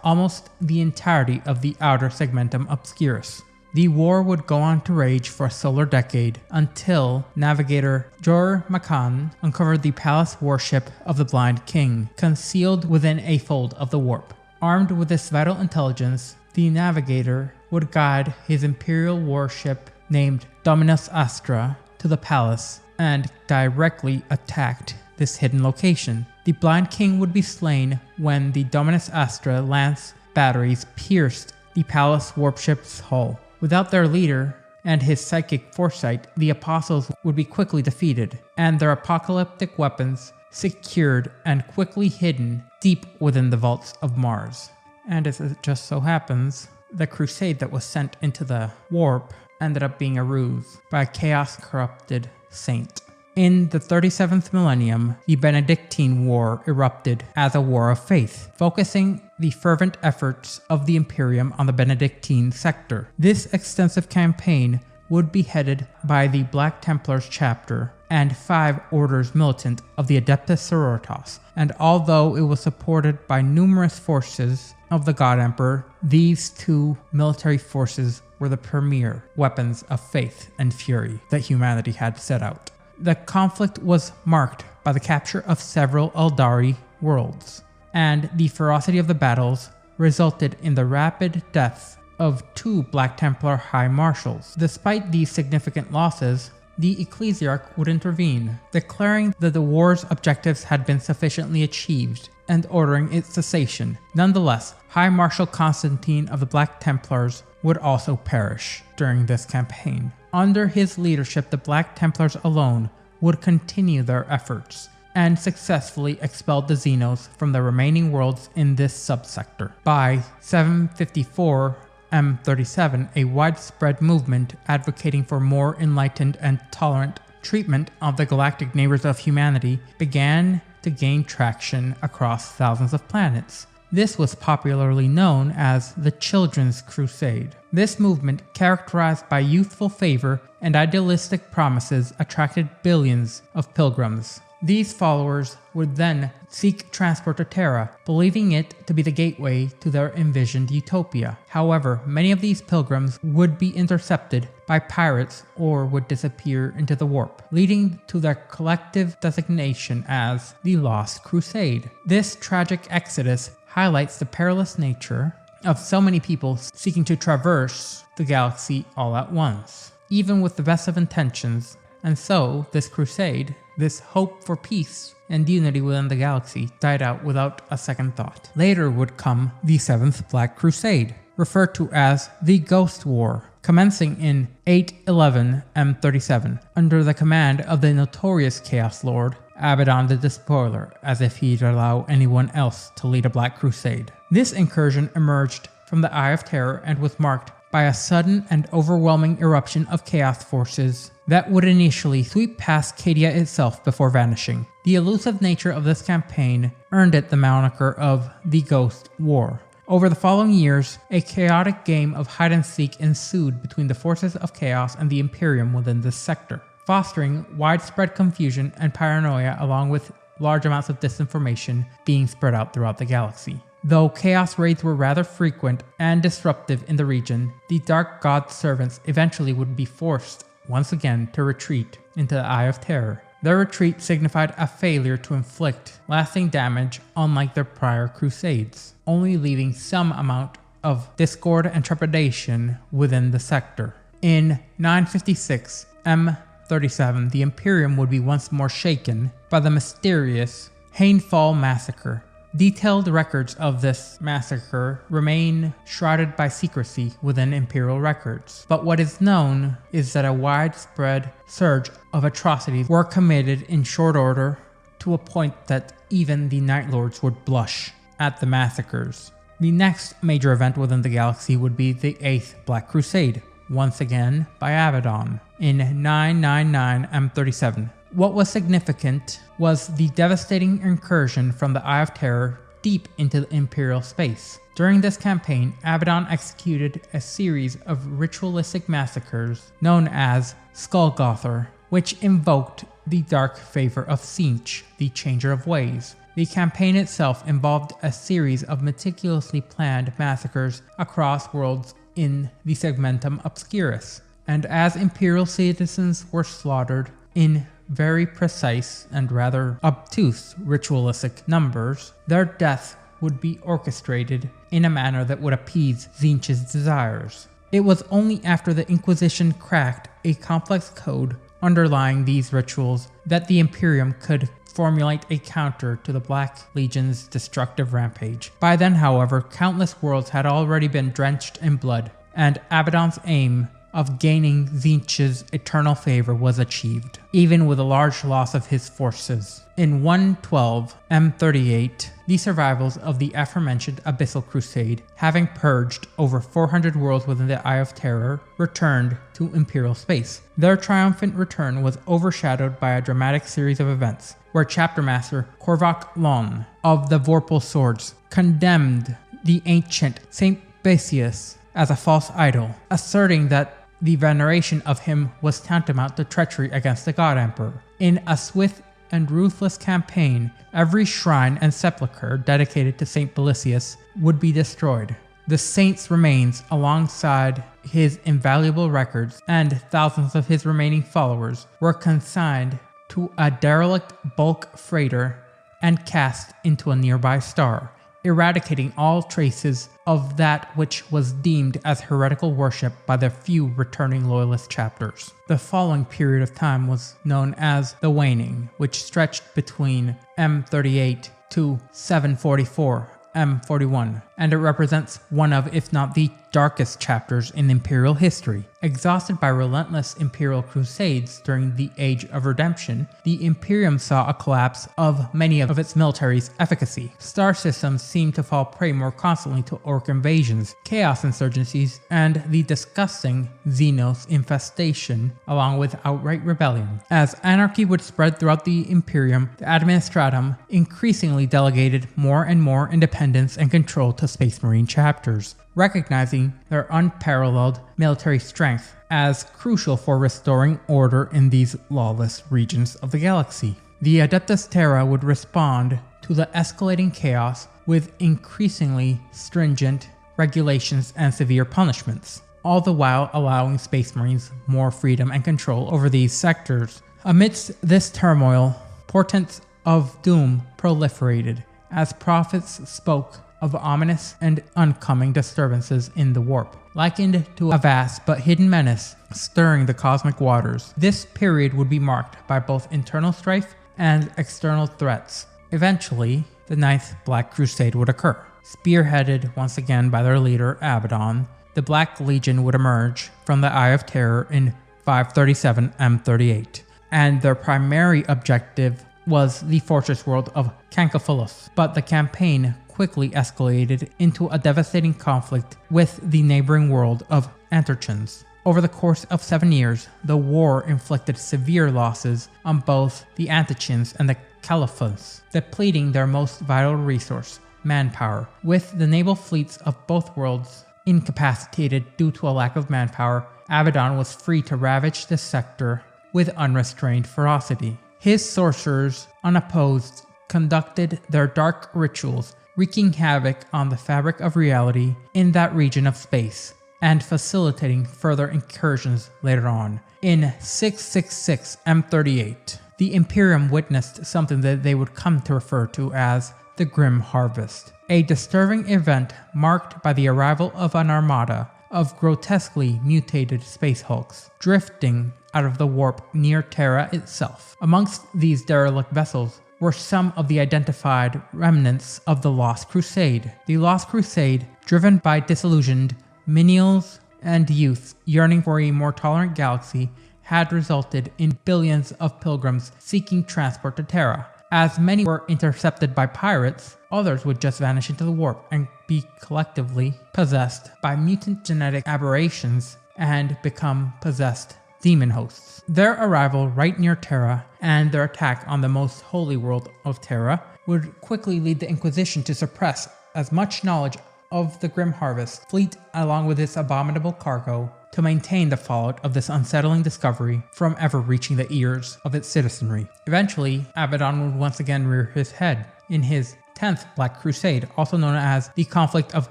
S1: almost the entirety of the outer segmentum obscurus. The war would go on to rage for a solar decade until navigator Jor Makan uncovered the palace warship of the Blind King, concealed within a fold of the warp. Armed with this vital intelligence, the navigator would guide his imperial warship named Dominus Astra to the palace and directly attacked this hidden location. The Blind King would be slain when the Dominus Astra lance batteries pierced the palace warship's hull. Without their leader and his psychic foresight, the Apostles would be quickly defeated, and their apocalyptic weapons secured and quickly hidden deep within the vaults of Mars. And as it just so happens, the crusade that was sent into the warp ended up being a ruse by a chaos-corrupted saint. In the 37th millennium, the Benedictine War erupted as a war of faith, focusing the fervent efforts of the Imperium on the Benedictine sector. This extensive campaign would be headed by the Black Templars chapter and 5 orders militant of the Adeptus Sororitas, and although it was supported by numerous forces of the God Emperor, these 2 military forces were the premier weapons of faith and fury that humanity had set out. The conflict was marked by the capture of several Eldari worlds, and the ferocity of the battles resulted in the rapid deaths of 2 Black Templar High Marshals. Despite these significant losses, the Ecclesiarch would intervene, declaring that the war's objectives had been sufficiently achieved and ordering its cessation. Nonetheless, High Marshal Constantine of the Black Templars would also perish during this campaign. Under his leadership, the Black Templars alone would continue their efforts and successfully expelled the Xenos from the remaining worlds in this subsector. By 754 M37, a widespread movement advocating for more enlightened and tolerant treatment of the galactic neighbors of humanity began to gain traction across thousands of planets. This was popularly known as the Children's Crusade. This movement, characterized by youthful favor and idealistic promises, attracted billions of pilgrims. These followers would then seek transport to Terra, believing it to be the gateway to their envisioned utopia. However, many of these pilgrims would be intercepted by pirates or would disappear into the warp, leading to their collective designation as the Lost Crusade. This tragic exodus highlights the perilous nature of so many people seeking to traverse the galaxy all at once, even with the best of intentions. And so, this crusade, this hope for peace and unity within the galaxy, died out without a second thought. Later would come the 7th Black Crusade, referred to as the Ghost War, commencing in 811 M37, under the command of the notorious Chaos Lord, Abaddon the Despoiler, as if he'd allow anyone else to lead a Black Crusade. This incursion emerged from the Eye of Terror and was marked by a sudden and overwhelming eruption of chaos forces that would initially sweep past Cadia itself before vanishing. The elusive nature of this campaign earned it the moniker of the Ghost War. Over the following years, a chaotic game of hide-and-seek ensued between the forces of chaos and the Imperium within this sector, fostering widespread confusion and paranoia along with large amounts of disinformation being spread out throughout the galaxy. Though chaos raids were rather frequent and disruptive in the region, the Dark God's servants eventually would be forced once again to retreat into the Eye of Terror. Their retreat signified a failure to inflict lasting damage unlike their prior crusades, only leaving some amount of discord and trepidation within the sector. In 956 M37, the Imperium would be once more shaken by the mysterious Hainfall Massacre. Detailed records of this massacre remain shrouded by secrecy within Imperial records, but what is known is that a widespread surge of atrocities were committed in short order to a point that even the Night Lords would blush at the massacres. The next major event within the galaxy would be the 8th Black Crusade, once again by Abaddon, in 999 M37. What was significant was the devastating incursion from the Eye of Terror deep into the Imperial space. During this campaign, Abaddon executed a series of ritualistic massacres known as Skullgother, which invoked the dark favor of Tzeentch, the Changer of Ways. The campaign itself involved a series of meticulously planned massacres across worlds in the Segmentum Obscurus, and as Imperial citizens were slaughtered in very precise and rather obtuse ritualistic numbers, their death would be orchestrated in a manner that would appease Tzeentch's desires. It was only after the Inquisition cracked a complex code underlying these rituals that the Imperium could formulate a counter to the Black Legion's destructive rampage. By then, however, countless worlds had already been drenched in blood, and Abaddon's aim of gaining Tzeentch's eternal favor was achieved, even with a large loss of his forces. In 112 M38, the survivals of the aforementioned Abyssal Crusade, having purged over 400 worlds within the Eye of Terror, returned to Imperial space. Their triumphant return was overshadowed by a dramatic series of events, where Chapter Master Korvac Lon of the Vorpal Swords condemned the ancient Saint Basius as a false idol, asserting that the veneration of him was tantamount to treachery against the God Emperor. In a swift and ruthless campaign, every shrine and sepulchre dedicated to Saint Belisius would be destroyed. The saint's remains, alongside his invaluable records and thousands of his remaining followers, were consigned to a derelict bulk freighter and cast into a nearby star, eradicating all traces of that which was deemed as heretical worship by the few returning loyalist chapters. The following period of time was known as the Waning, which stretched between M38 to 744 M41, and it represents one of, if not the darkest chapters in Imperial history. Exhausted by relentless Imperial crusades during the Age of Redemption, the Imperium saw a collapse of many of its military's efficacy. Star systems seemed to fall prey more constantly to orc invasions, chaos insurgencies, and the disgusting Xenos infestation, along with outright rebellion. As anarchy would spread throughout the Imperium, the Administratum increasingly delegated more and more independence and control to Space Marine chapters, recognizing their unparalleled military strength as crucial for restoring order in these lawless regions of the galaxy. The Adeptus Terra would respond to the escalating chaos with increasingly stringent regulations and severe punishments, all the while allowing Space Marines more freedom and control over these sectors. Amidst this turmoil, portents of doom proliferated as prophets spoke of ominous and oncoming disturbances in the warp, likened to a vast but hidden menace stirring the cosmic waters. This period would be marked by both internal strife and external threats. Eventually, the Ninth Black Crusade would occur. Spearheaded once again by their leader, Abaddon, the Black Legion would emerge from the Eye of Terror in 537 M38, and their primary objective was the fortress world of Cancophilos, but the campaign quickly escalated into a devastating conflict with the neighboring world of Antarchans. Over the course of 7 years, the war inflicted severe losses on both the Antarchans and the Caliphs, depleting their most vital resource, manpower. With the naval fleets of both worlds incapacitated due to a lack of manpower, Abaddon was free to ravage the sector with unrestrained ferocity. His sorcerers, unopposed, conducted their dark rituals, wreaking havoc on the fabric of reality in that region of space, and facilitating further incursions later on. In 666 M38, the Imperium witnessed something that they would come to refer to as the Grim Harvest, a disturbing event marked by the arrival of an armada of grotesquely mutated space hulks, drifting out of the warp near Terra itself. Amongst these derelict vessels were some of the identified remnants of the Lost Crusade. The Lost Crusade, driven by disillusioned menials and youths yearning for a more tolerant galaxy, had resulted in billions of pilgrims seeking transport to Terra. As many were intercepted by pirates, others would just vanish into the warp and be collectively possessed by mutant genetic aberrations and become possessed demon hosts. Their arrival right near Terra and their attack on the most holy world of Terra would quickly lead the Inquisition to suppress as much knowledge of the Grim Harvest fleet along with its abominable cargo to maintain the fallout of this unsettling discovery from ever reaching the ears of its citizenry. Eventually, Abaddon would once again rear his head in his 10th Black Crusade, also known as the Conflict of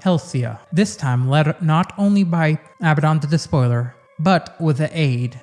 S1: Helsia, this time led not only by Abaddon the Despoiler, but with the aid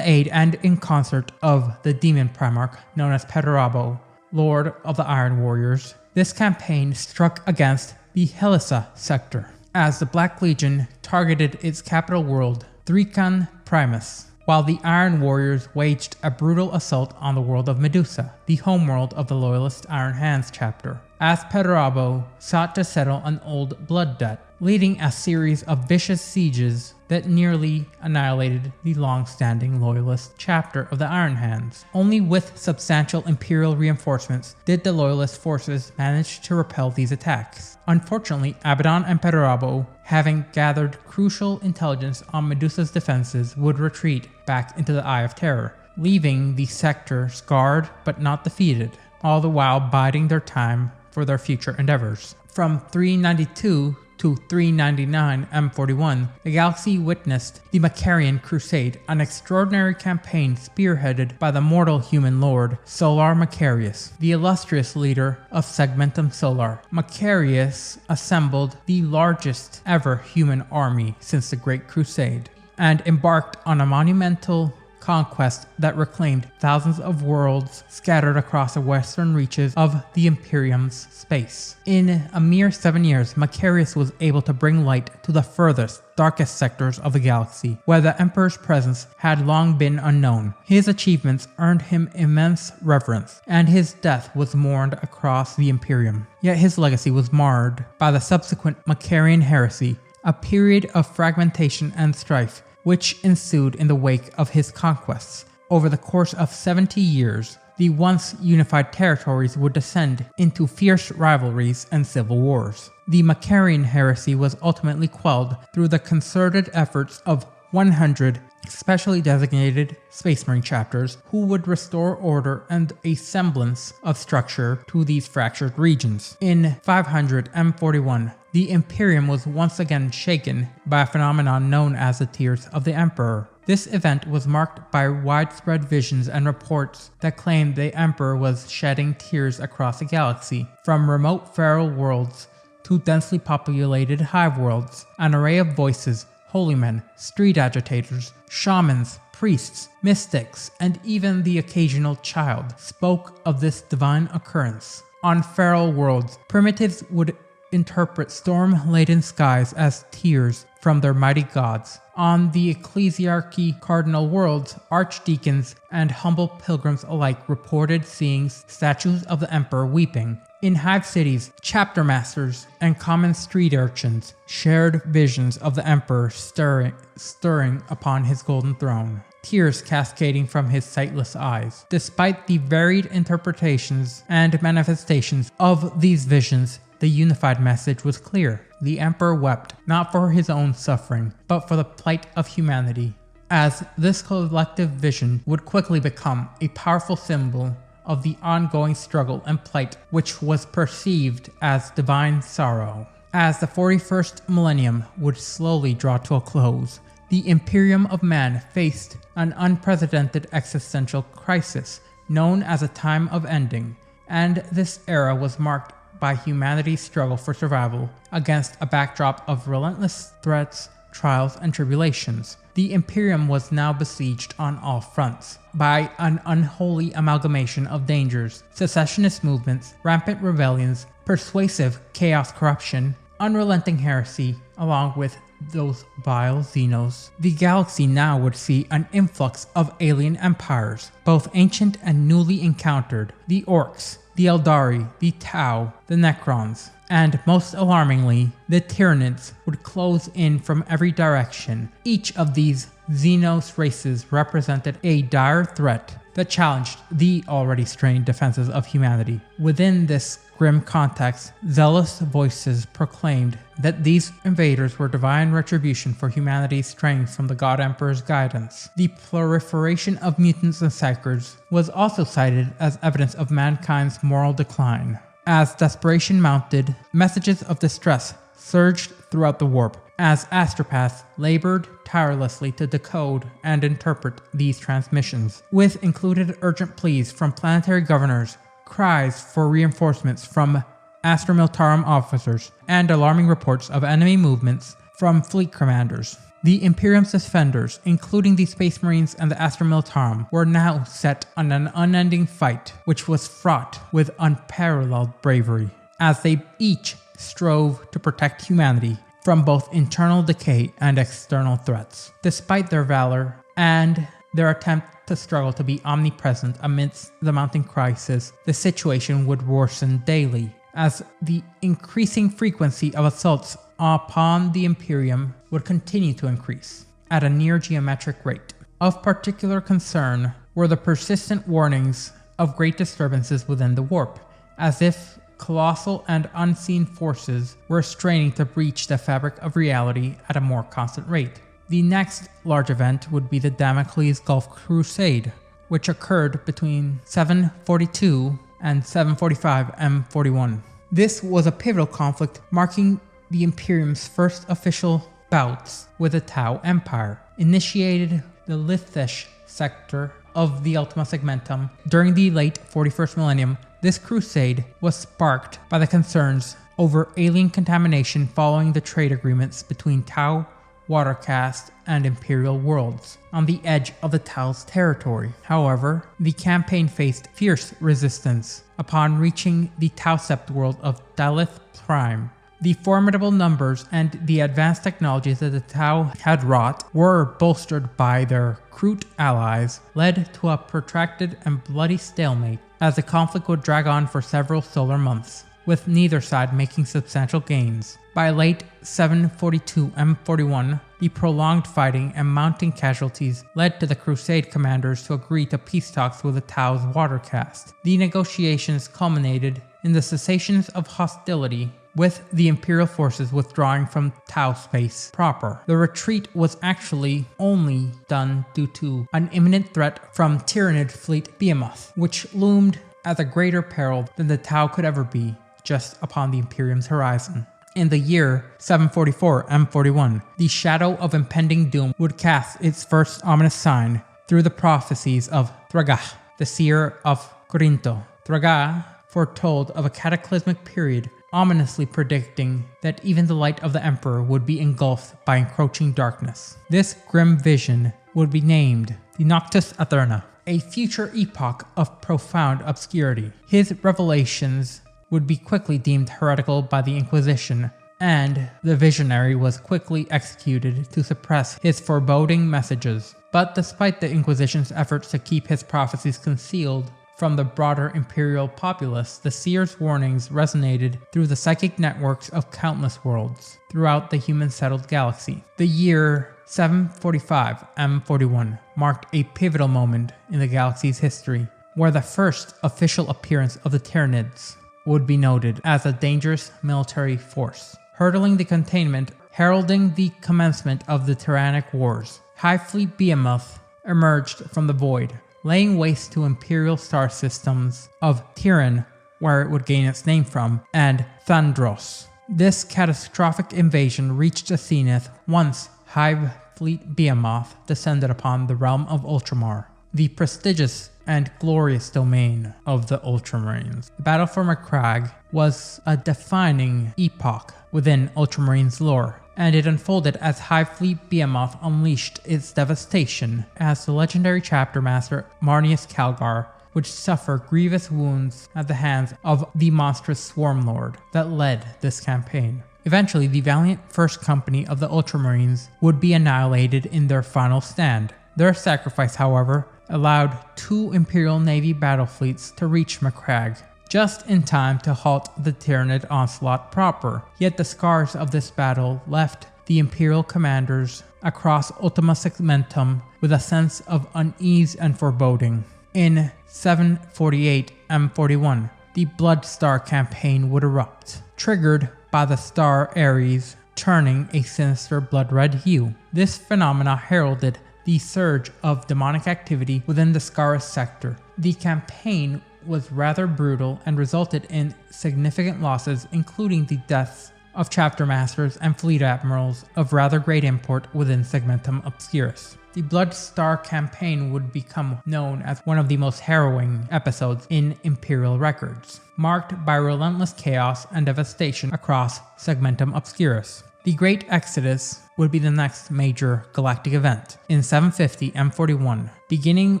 S1: and in concert of the demon primarch known as Perturabo, Lord of the Iron Warriors. This campaign struck against the Helisa sector, as the Black Legion targeted its capital world, Thrican Primus, while the Iron Warriors waged a brutal assault on the world of Medusa, the homeworld of the loyalist Iron Hands chapter, as Perturabo sought to settle an old blood debt, leading a series of vicious sieges that nearly annihilated the long-standing loyalist chapter of the Iron Hands. Only with substantial Imperial reinforcements did the loyalist forces manage to repel these attacks. Unfortunately, Abaddon and Perturabo, having gathered crucial intelligence on Medusa's defenses, would retreat back into the Eye of Terror, leaving the sector scarred but not defeated, all the while biding their time for their future endeavors. From 392 to 399 M41, the galaxy witnessed the Mortarion Crusade, an extraordinary campaign spearheaded by the mortal human lord Solar Macarius, the illustrious leader of Segmentum Solar. Macarius assembled the largest ever human army since the Great Crusade, and embarked on a monumental conquest that reclaimed thousands of worlds scattered across the western reaches of the Imperium's space. In a mere 7 years, Macarius was able to bring light to the furthest, darkest sectors of the galaxy, where the Emperor's presence had long been unknown. His achievements earned him immense reverence, and his death was mourned across the Imperium. Yet his legacy was marred by the subsequent Macarian Heresy, a period of fragmentation and strife which ensued in the wake of his conquests. Over the course of 70 years, the once unified territories would descend into fierce rivalries and civil wars. The Macarian heresy was ultimately quelled through the concerted efforts of 100 specially designated Space Marine chapters who would restore order and a semblance of structure to these fractured regions. In 541, the Imperium was once again shaken by a phenomenon known as the Tears of the Emperor. This event was marked by widespread visions and reports that claimed the Emperor was shedding tears across the galaxy. From remote feral worlds to densely populated hive worlds, an array of voices, holy men, street agitators, shamans, priests, mystics, and even the occasional child spoke of this divine occurrence. On feral worlds, primitives would interpret storm-laden skies as tears from their mighty gods. On the Ecclesiarchy cardinal worlds, archdeacons and humble pilgrims alike reported seeing statues of the emperor weeping. In hive cities, chapter masters and common street urchins shared visions of the emperor stirring upon his golden throne, tears cascading from his sightless eyes. Despite the varied interpretations and manifestations of these visions, the unified message was clear. The emperor wept, not for his own suffering, but for the plight of humanity. As this collective vision would quickly become a powerful symbol of the ongoing struggle and plight which was perceived as divine sorrow. As the 41st millennium would slowly draw to a close, the Imperium of Man faced an unprecedented existential crisis known as a time of ending, and this era was marked by humanity's struggle for survival against a backdrop of relentless threats, trials, and tribulations. The Imperium was now besieged on all fronts by an unholy amalgamation of dangers, secessionist movements, rampant rebellions, persuasive chaos corruption, unrelenting heresy, along with those vile Xenos. The galaxy now would see an influx of alien empires, both ancient and newly encountered, the Orcs, the Eldari, the Tau, the Necrons, and most alarmingly, the Tyranids would close in from every direction. Each of these Xenos races represented a dire threat that challenged the already strained defenses of humanity. Within this grim context, zealous voices proclaimed that these invaders were divine retribution for humanity's straying from the God Emperor's guidance. The proliferation of mutants and psychers was also cited as evidence of mankind's moral decline. As desperation mounted, messages of distress surged throughout the warp, as astropaths labored tirelessly to decode and interpret these transmissions, with included urgent pleas from planetary governors, cries for reinforcements from Astra Militarum officers, and alarming reports of enemy movements from fleet commanders. The Imperium's defenders, including the Space Marines and the Astra Militarum, were now set on an unending fight, which was fraught with unparalleled bravery, as they each strove to protect humanity from both internal decay and external threats. Despite their valor and their attempt to struggle to be omnipresent amidst the mounting crisis, the situation would worsen daily, as the increasing frequency of assaults upon the Imperium would continue to increase at a near geometric rate. Of particular concern were the persistent warnings of great disturbances within the warp, as if colossal and unseen forces were straining to breach the fabric of reality at a more constant rate. The next large event would be the Damocles Gulf Crusade, which occurred between 742 and 745 M41. This was a pivotal conflict marking the Imperium's first official bouts with the Tau Empire, initiated the Lithish sector of the Ultima Segmentum. During the late 41st millennium, this crusade was sparked by the concerns over alien contamination following the trade agreements between Tau Watercast, and Imperial worlds on the edge of the Tau's territory. However, the campaign faced fierce resistance upon reaching the Tau-sept world of Daleth Prime. The formidable numbers and the advanced technologies that the Tau had wrought were bolstered by their Kroot allies, led to a protracted and bloody stalemate as the conflict would drag on for several solar months, with neither side making substantial gains. By late 742 M41, the prolonged fighting and mounting casualties led to the Crusade commanders to agree to peace talks with the Tau's Watercast. The negotiations culminated in the cessations of hostility, with the Imperial forces withdrawing from Tau space proper. The retreat was actually only done due to an imminent threat from Tyranid Fleet Behemoth, which loomed as a greater peril than the Tau could ever be, just upon the Imperium's horizon. In the year 744 M41, the shadow of impending doom would cast its first ominous sign through the prophecies of Thraga, the seer of Corinto. Thraga foretold of a cataclysmic period, ominously predicting that even the light of the Emperor would be engulfed by encroaching darkness. This grim vision would be named the Noctis Aeterna, a future epoch of profound obscurity. His revelations would be quickly deemed heretical by the Inquisition, and the visionary was quickly executed to suppress his foreboding messages. But despite the Inquisition's efforts to keep his prophecies concealed from the broader imperial populace, the seer's warnings resonated through the psychic networks of countless worlds throughout the human-settled galaxy. The year 745 M41 marked a pivotal moment in the galaxy's history, where the first official appearance of the Tyranids would be noted as a dangerous military force, hurdling the containment, heralding the commencement of the Tyrannic Wars. Hive Fleet Behemoth emerged from the void, laying waste to imperial star systems of Tyran, where it would gain its name from, and Thandros. This catastrophic invasion reached a zenith once Hive Fleet Behemoth descended upon the realm of Ultramar, the prestigious and glorious domain of the Ultramarines. The Battle for Macragge was a defining epoch within Ultramarines lore, and it unfolded as Hive Fleet Behemoth unleashed its devastation as the legendary chapter master Marneus Calgar would suffer grievous wounds at the hands of the monstrous Swarm Lord that led this campaign. Eventually, the valiant First Company of the Ultramarines would be annihilated in their final stand. Their sacrifice, however, allowed 2 Imperial Navy battle fleets to reach Macragge, just in time to halt the Tyranid onslaught proper. Yet the scars of this battle left the Imperial commanders across Ultima Segmentum with a sense of unease and foreboding. In 748 M41, the Blood Star campaign would erupt, triggered by the star Ares turning a sinister blood-red hue. This phenomena heralded the surge of demonic activity within the Scaris sector. The campaign was rather brutal and resulted in significant losses, including the deaths of chapter masters and fleet admirals of rather great import within Segmentum Obscurus. The Blood Star campaign would become known as one of the most harrowing episodes in Imperial records, marked by relentless chaos and devastation across Segmentum Obscurus. The Great Exodus would be the next major galactic event in 750 M41, beginning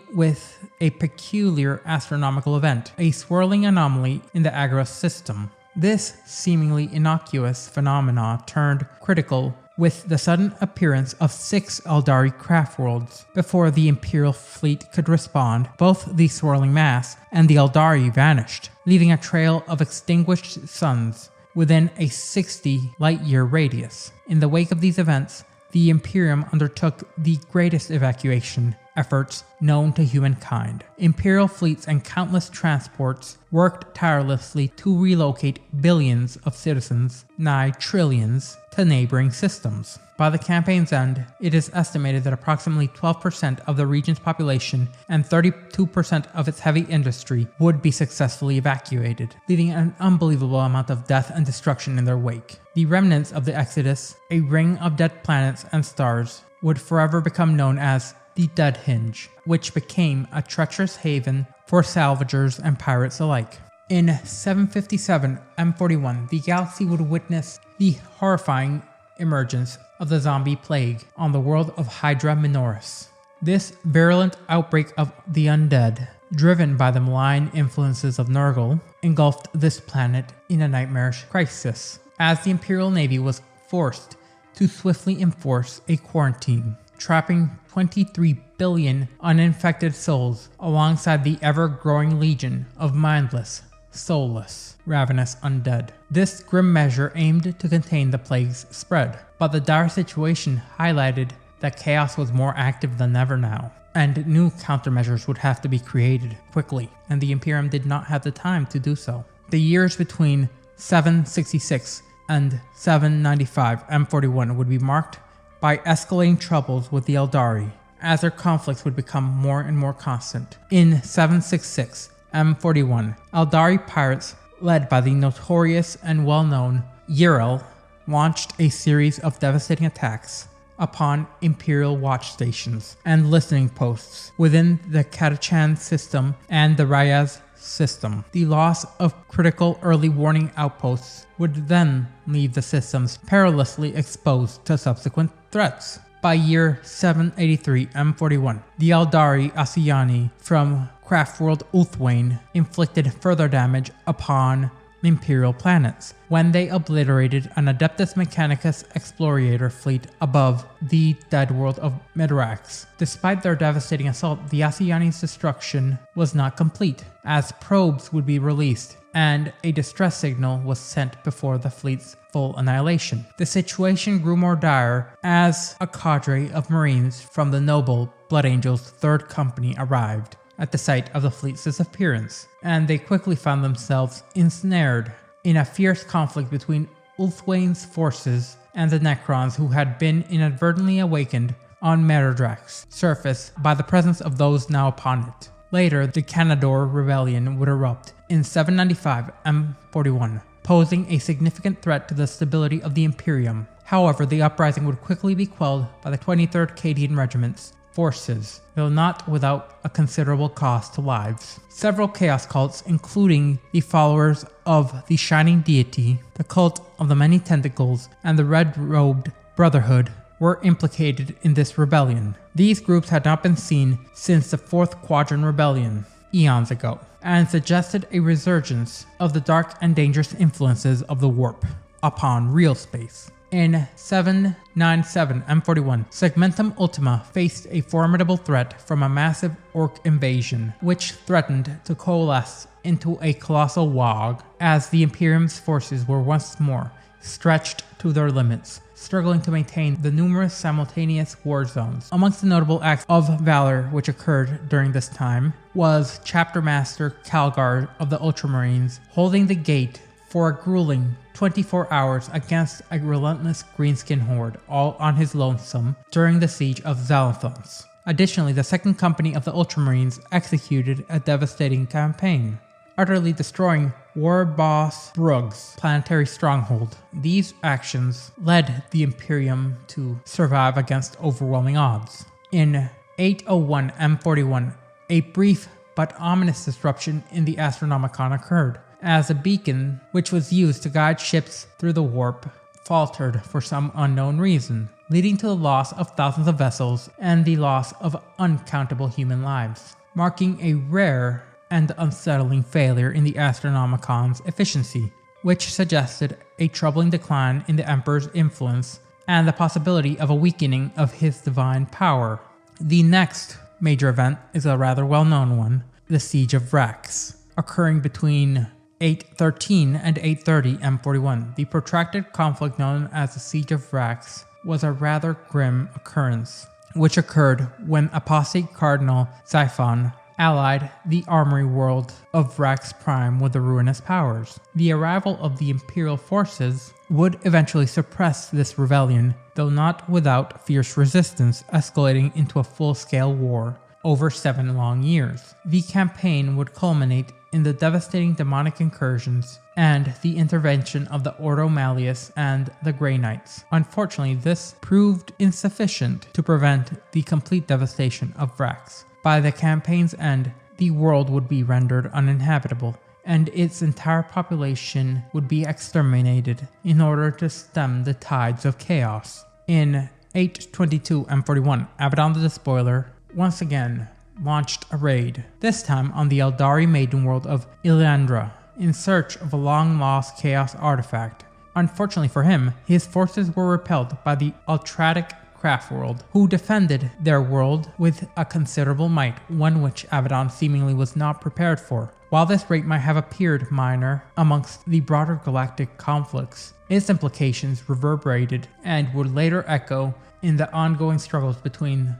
S1: with a peculiar astronomical event, a swirling anomaly in the Agros system. This seemingly innocuous phenomena turned critical with the sudden appearance of 6 Eldari craft worlds. Before the Imperial fleet could respond, both the swirling mass and the Eldari vanished, leaving a trail of extinguished suns within a 60 light-year radius. In the wake of these events, the Imperium undertook the greatest evacuation efforts known to humankind. Imperial fleets and countless transports worked tirelessly to relocate billions of citizens, nigh trillions, to neighboring systems. By the campaign's end, it is estimated that approximately 12% of the region's population and 32% of its heavy industry would be successfully evacuated, leaving an unbelievable amount of death and destruction in their wake. The remnants of the Exodus, a ring of dead planets and stars, would forever become known as the Dead Hinge, which became a treacherous haven for salvagers and pirates alike. In 757 M41, the galaxy would witness the horrifying emergence of the zombie plague on the world of Hydra Minoris. This virulent outbreak of the undead, driven by the malign influences of Nurgle, engulfed this planet in a nightmarish crisis, as the Imperial Navy was forced to swiftly enforce a quarantine, trapping 23 billion uninfected souls alongside the ever-growing legion of mindless, soulless, ravenous undead. This grim measure aimed to contain the plague's spread, but the dire situation highlighted that chaos was more active than ever now, and new countermeasures would have to be created quickly, and the Imperium did not have the time to do so. The years between 766 and 795 M41 would be marked by escalating troubles with the Eldari, as their conflicts would become more and more constant. In 766 M41, Eldari pirates led by the notorious and well-known Yrel launched a series of devastating attacks upon Imperial watch stations and listening posts within the Catachan system and the Ryaz system. The loss of critical early warning outposts would then leave the systems perilously exposed to subsequent threats. By year 783 M41, the Eldari Asciani from Craftworld Ulthwain inflicted further damage upon Imperial planets when they obliterated an Adeptus Mechanicus Explorator fleet above the dead world of Midrax. Despite their devastating assault, the Asciani's destruction was not complete, as probes would be released and a distress signal was sent before the fleet's full annihilation. The situation grew more dire as a cadre of Marines from the noble Blood Angels 3rd Company arrived at the site of the fleet's disappearance, and they quickly found themselves ensnared in a fierce conflict between Ulthwain's forces and the Necrons, who had been inadvertently awakened on Meridrax's surface by the presence of those now upon it. Later, the Canador Rebellion would erupt in 795 M41, posing a significant threat to the stability of the Imperium. However, the uprising would quickly be quelled by the 23rd Cadian Regiment's forces, though not without a considerable cost to lives. Several chaos cults, including the followers of the Shining Deity, the Cult of the Many Tentacles, and the Red-Robed Brotherhood, were implicated in this rebellion. These groups had not been seen since the Fourth Quadrant Rebellion, eons ago, and suggested a resurgence of the dark and dangerous influences of the warp upon real space. In 797 M41, Segmentum Ultima faced a formidable threat from a massive orc invasion, which threatened to coalesce into a colossal wog, as the Imperium's forces were once more stretched to their limits, struggling to maintain the numerous simultaneous war zones. Amongst the notable acts of valor which occurred during this time was Chapter Master Calgar of the Ultramarines holding the gate for a grueling 24 hours against a relentless greenskin horde, all on his lonesome, during the siege of Xalathos. Additionally, the 2nd Company of the Ultramarines executed a devastating campaign, utterly destroying War Boss Brug's planetary stronghold. These actions led the Imperium to survive against overwhelming odds. In 801 M41, a brief but ominous disruption in the Astronomicon occurred, as a beacon which was used to guide ships through the warp faltered for some unknown reason, leading to the loss of thousands of vessels and the loss of uncountable human lives, marking a rare and unsettling failure in the Astronomicon's efficiency, which suggested a troubling decline in the Emperor's influence and the possibility of a weakening of his divine power. The next major event is a rather well-known one, the Siege of Vrax, occurring between 813 and 830 M41. The protracted conflict known as the Siege of Vrax was a rather grim occurrence, which occurred when apostate Cardinal Xiphon allied the armory world of Vrax Prime with the ruinous powers. The arrival of the Imperial forces would eventually suppress this rebellion, though not without fierce resistance, escalating into a full-scale war over 7 long years. The campaign would culminate in the devastating demonic incursions and the intervention of the Ordo Malleus and the Grey Knights. Unfortunately, this proved insufficient to prevent the complete devastation of Vrax. By the campaign's end, the world would be rendered uninhabitable, and its entire population would be exterminated in order to stem the tides of chaos. In 822 M41, Abaddon the Despoiler once again launched a raid, this time on the Eldari maiden world of Illandra, in search of a long-lost Chaos artifact. Unfortunately for him, his forces were repelled by the Ultratic Craft world, who defended their world with a considerable might, one which Abaddon seemingly was not prepared for. While this raid might have appeared minor amongst the broader galactic conflicts, its implications reverberated and would later echo in the ongoing struggles between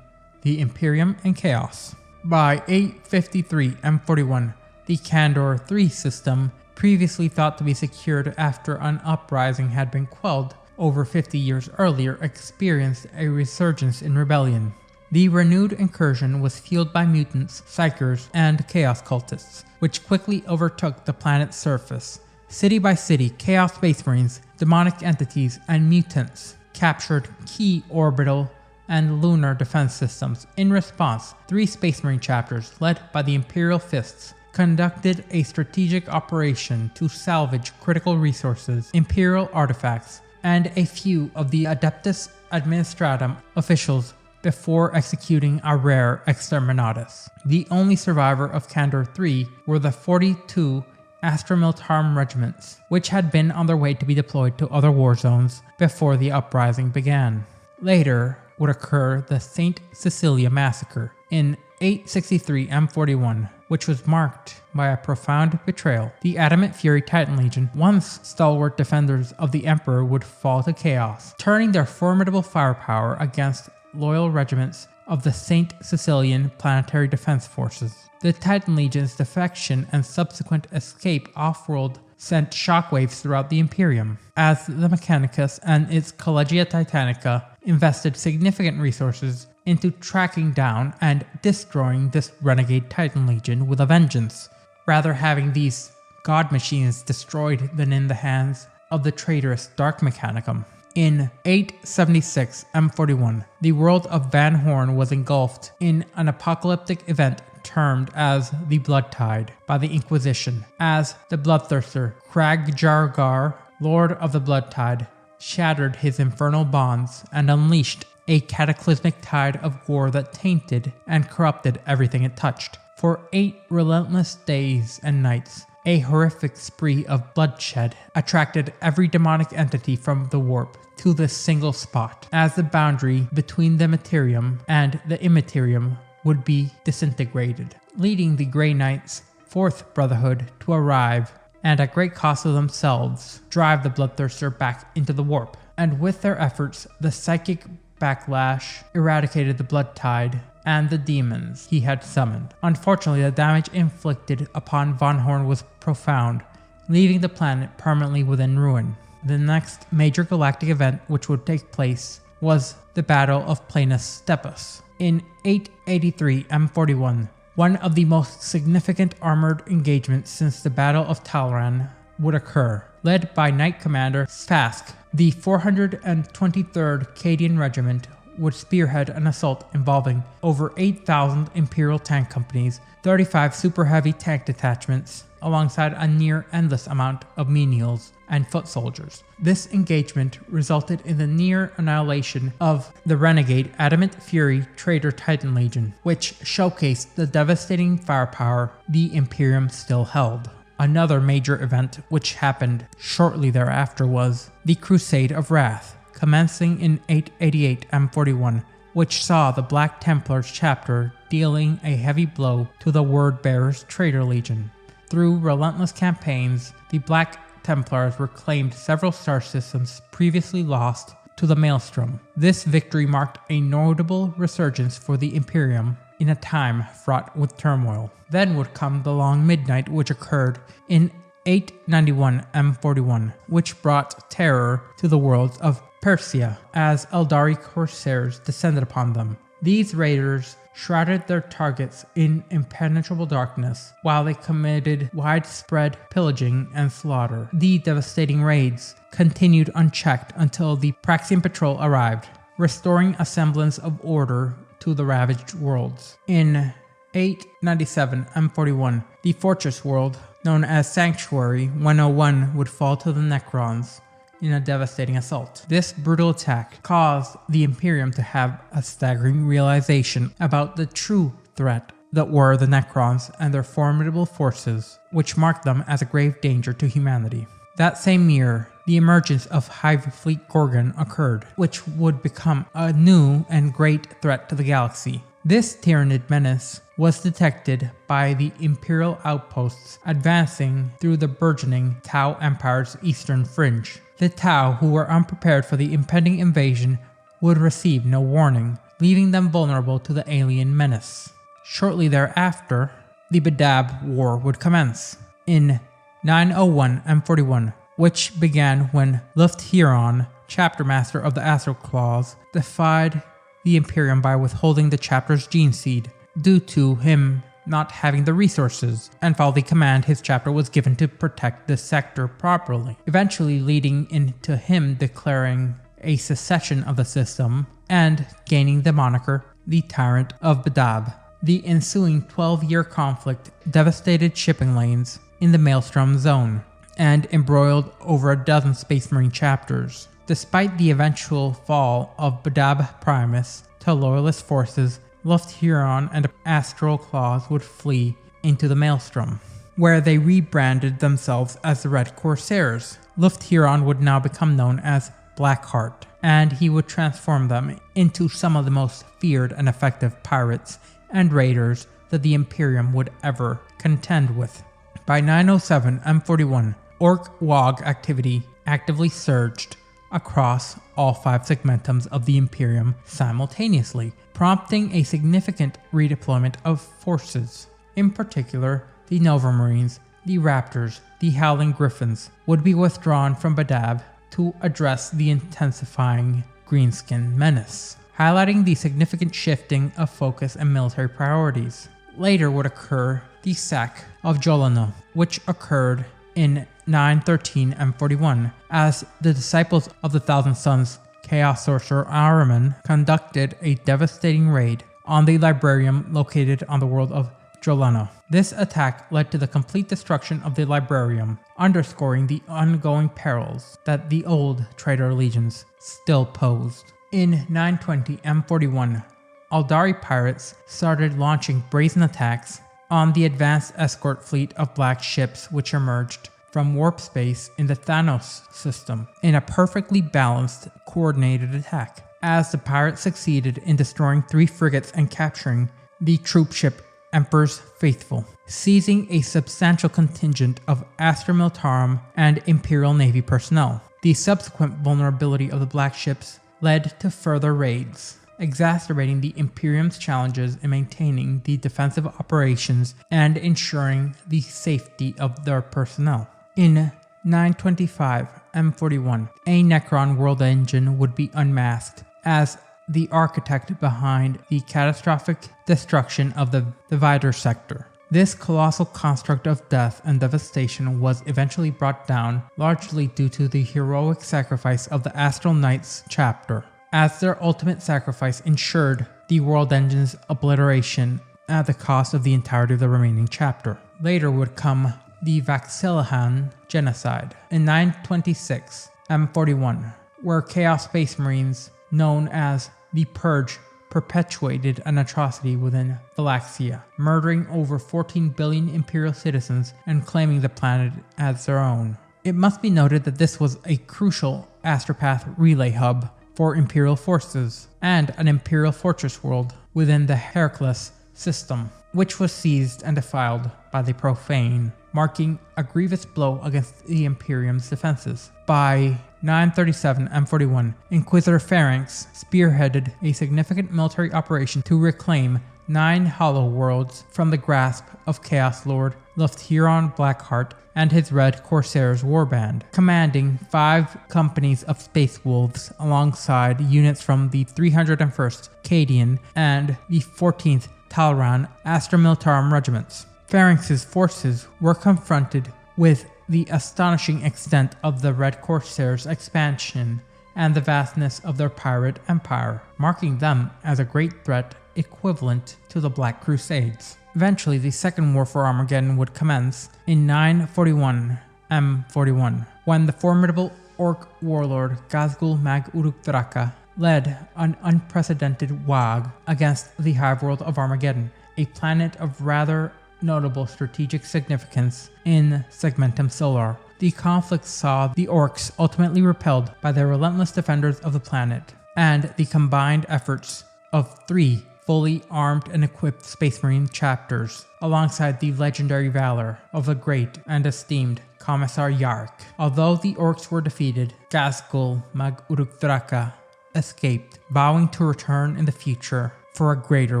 S1: the Imperium and Chaos. By 853 M41, the Kandor III system, previously thought to be secured after an uprising had been quelled over 50 years earlier, experienced a resurgence in rebellion. The renewed incursion was fueled by mutants, psychers, and chaos cultists, which quickly overtook the planet's surface. City by city, Chaos Space Marines, demonic entities, and mutants captured key orbital and lunar defense systems. In response, 3 Space Marine chapters, led by the Imperial Fists, conducted a strategic operation to salvage critical resources, Imperial artifacts, and a few of the Adeptus Administratum officials before executing a rare exterminatus. The only survivor of Kandor III were the 42 Astra Militarum regiments, which had been on their way to be deployed to other war zones before the uprising began. Later would occur the St. Cecilia Massacre in 863 M41, which was marked by a profound betrayal. The Adamant Fury Titan Legion, once stalwart defenders of the Emperor, would fall to chaos, turning their formidable firepower against loyal regiments of the St. Cecilian Planetary Defense Forces. The Titan Legion's defection and subsequent escape off-world sent shockwaves throughout the Imperium, as the Mechanicus and its Collegia Titanica invested significant resources into tracking down and destroying this renegade Titan Legion with a vengeance, rather having these god machines destroyed than in the hands of the traitorous Dark Mechanicum. In 876 M41, the world of Van Horn was engulfed in an apocalyptic event termed as the Blood Tide by the Inquisition, as the Bloodthirster Krag-Jargar, Lord of the Blood Tide, shattered his infernal bonds and unleashed a cataclysmic tide of war that tainted and corrupted everything it touched. For 8 relentless days and nights, a horrific spree of bloodshed attracted every demonic entity from the warp to this single spot, as the boundary between the Materium and the Immaterium would be disintegrated, leading the Grey Knights' Fourth Brotherhood to arrive and, at great cost to themselves, drive the Bloodthirster back into the warp. And with their efforts, the psychic backlash eradicated the Blood Tide and the demons he had summoned. Unfortunately, the damage inflicted upon Von Horn was profound, leaving the planet permanently within ruin. The next major galactic event which would take place was the Battle of Planus Stepus. In 883 M41, one of the most significant armored engagements since the Battle of Talran would occur. Led by Knight Commander Spask, the 423rd Cadian Regiment would spearhead an assault involving over 8,000 Imperial tank companies, 35 super heavy tank detachments, alongside a near endless amount of menials and foot soldiers. This engagement resulted in the near annihilation of the renegade Adamant Fury Traitor Titan Legion, which showcased the devastating firepower the Imperium still held. Another major event which happened shortly thereafter was the Crusade of Wrath, commencing in 888 M41, which saw the Black Templars chapter dealing a heavy blow to the Word-Bearers Traitor Legion. Through relentless campaigns, the Black Templars reclaimed several star systems previously lost to the Maelstrom. This victory marked a notable resurgence for the Imperium in a time fraught with turmoil. Then would come the Long Midnight, which occurred in 891 M41, which brought terror to the worlds of Persia as Eldari corsairs descended upon them. These raiders shrouded their targets in impenetrable darkness while they committed widespread pillaging and slaughter. The devastating raids continued unchecked until the Praxian Patrol arrived, restoring a semblance of order to the ravaged worlds. In 897 M41, the fortress world, known as Sanctuary 101, would fall to the Necrons, in a devastating assault. This brutal attack caused the Imperium to have a staggering realization about the true threat that were the Necrons and their formidable forces, which marked them as a grave danger to humanity. That same year, the emergence of Hive Fleet Gorgon occurred, which would become a new and great threat to the galaxy. This Tyranid menace was detected by the Imperial outposts advancing through the burgeoning Tau Empire's eastern fringe. The Tau, who were unprepared for the impending invasion, would receive no warning, leaving them vulnerable to the alien menace. Shortly thereafter, the Badab War would commence in 901 M41, which began when Lufthiron, chapter master of the Astral Claws, defied the Imperium by withholding the chapter's gene seed due to him not having the resources, and followed the command his chapter was given to protect the sector properly, eventually leading into him declaring a secession of the system and gaining the moniker the Tyrant of Badab. The ensuing 12-year conflict devastated shipping lanes in the Maelstrom Zone and embroiled over a dozen Space Marine chapters. Despite the eventual fall of Badab Primus to loyalist forces, Lufthiron and Astral Claws would flee into the Maelstrom, where they rebranded themselves as the Red Corsairs. Lufthiron would now become known as Blackheart, and he would transform them into some of the most feared and effective pirates and raiders that the Imperium would ever contend with. By 907 M41, Orc-Wog activity actively surged across all 5 segmentums of the Imperium simultaneously, prompting a significant redeployment of forces. In particular, the Nova Marines, the Raptors, the Howling Griffins would be withdrawn from Badab to address the intensifying Greenskin menace, highlighting the significant shifting of focus and military priorities. Later would occur the sack of Jolano, which occurred in 913 M41, as the disciples of the Thousand Sons, Chaos Sorcerer Ahriman, conducted a devastating raid on the Librarium located on the world of Jolano. This attack led to the complete destruction of the Librarium, underscoring the ongoing perils that the old Traitor Legions still posed. In 920 M41, Aldari pirates started launching brazen attacks on the advanced escort fleet of black ships which emerged from warp space in the Thanos system in a perfectly balanced, coordinated attack, as the pirates succeeded in destroying 3 frigates and capturing the troop ship Emperor's Faithful, seizing a substantial contingent of Astra Militarum and Imperial Navy personnel. The subsequent vulnerability of the black ships led to further raids, exacerbating the Imperium's challenges in maintaining the defensive operations and ensuring the safety of their personnel. In 925 M41, a Necron world engine would be unmasked as the architect behind the catastrophic destruction of the Divider sector. This colossal construct of death and devastation was eventually brought down, largely due to the heroic sacrifice of the Astral Knights chapter, as their ultimate sacrifice ensured the world engine's obliteration at the cost of the entirety of the remaining chapter. Later would come the Vaxilhan genocide in 926 M41, where Chaos Space Marines known as the Purge perpetuated an atrocity within Galaxia, murdering over 14 billion Imperial citizens and claiming the planet as their own. It must be noted that this was a crucial astropath relay hub for Imperial forces and an Imperial fortress world within the Hercules system, which was seized and defiled by the profane, marking a grievous blow against the Imperium's defenses. By 937 M41, Inquisitor Pharynx spearheaded a significant military operation to reclaim 9 hollow worlds from the grasp of Chaos Lord Lufthiron Blackheart and his Red Corsairs warband, commanding 5 companies of Space Wolves alongside units from the 301st Cadian and the 14th Talran Astra Militarum regiments. Pharynx's forces were confronted with the astonishing extent of the Red Corsairs' expansion and the vastness of their pirate empire, marking them as a great threat equivalent to the Black Crusades. Eventually, the Second War for Armageddon would commence in 941 M41, when the formidable Orc warlord Ghazghkull Mag Uruk Draka led an unprecedented wag against the Hive world of Armageddon, a planet of rather notable strategic significance in Segmentum Solar. The conflict saw the Orcs ultimately repelled by the relentless defenders of the planet, and the combined efforts of 3 fully armed and equipped Space Marine chapters, alongside the legendary valor of the great and esteemed Commissar Yark. Although the Orcs were defeated, Ghazghkull Mag Uruk Draka escaped, vowing to return in the future for a greater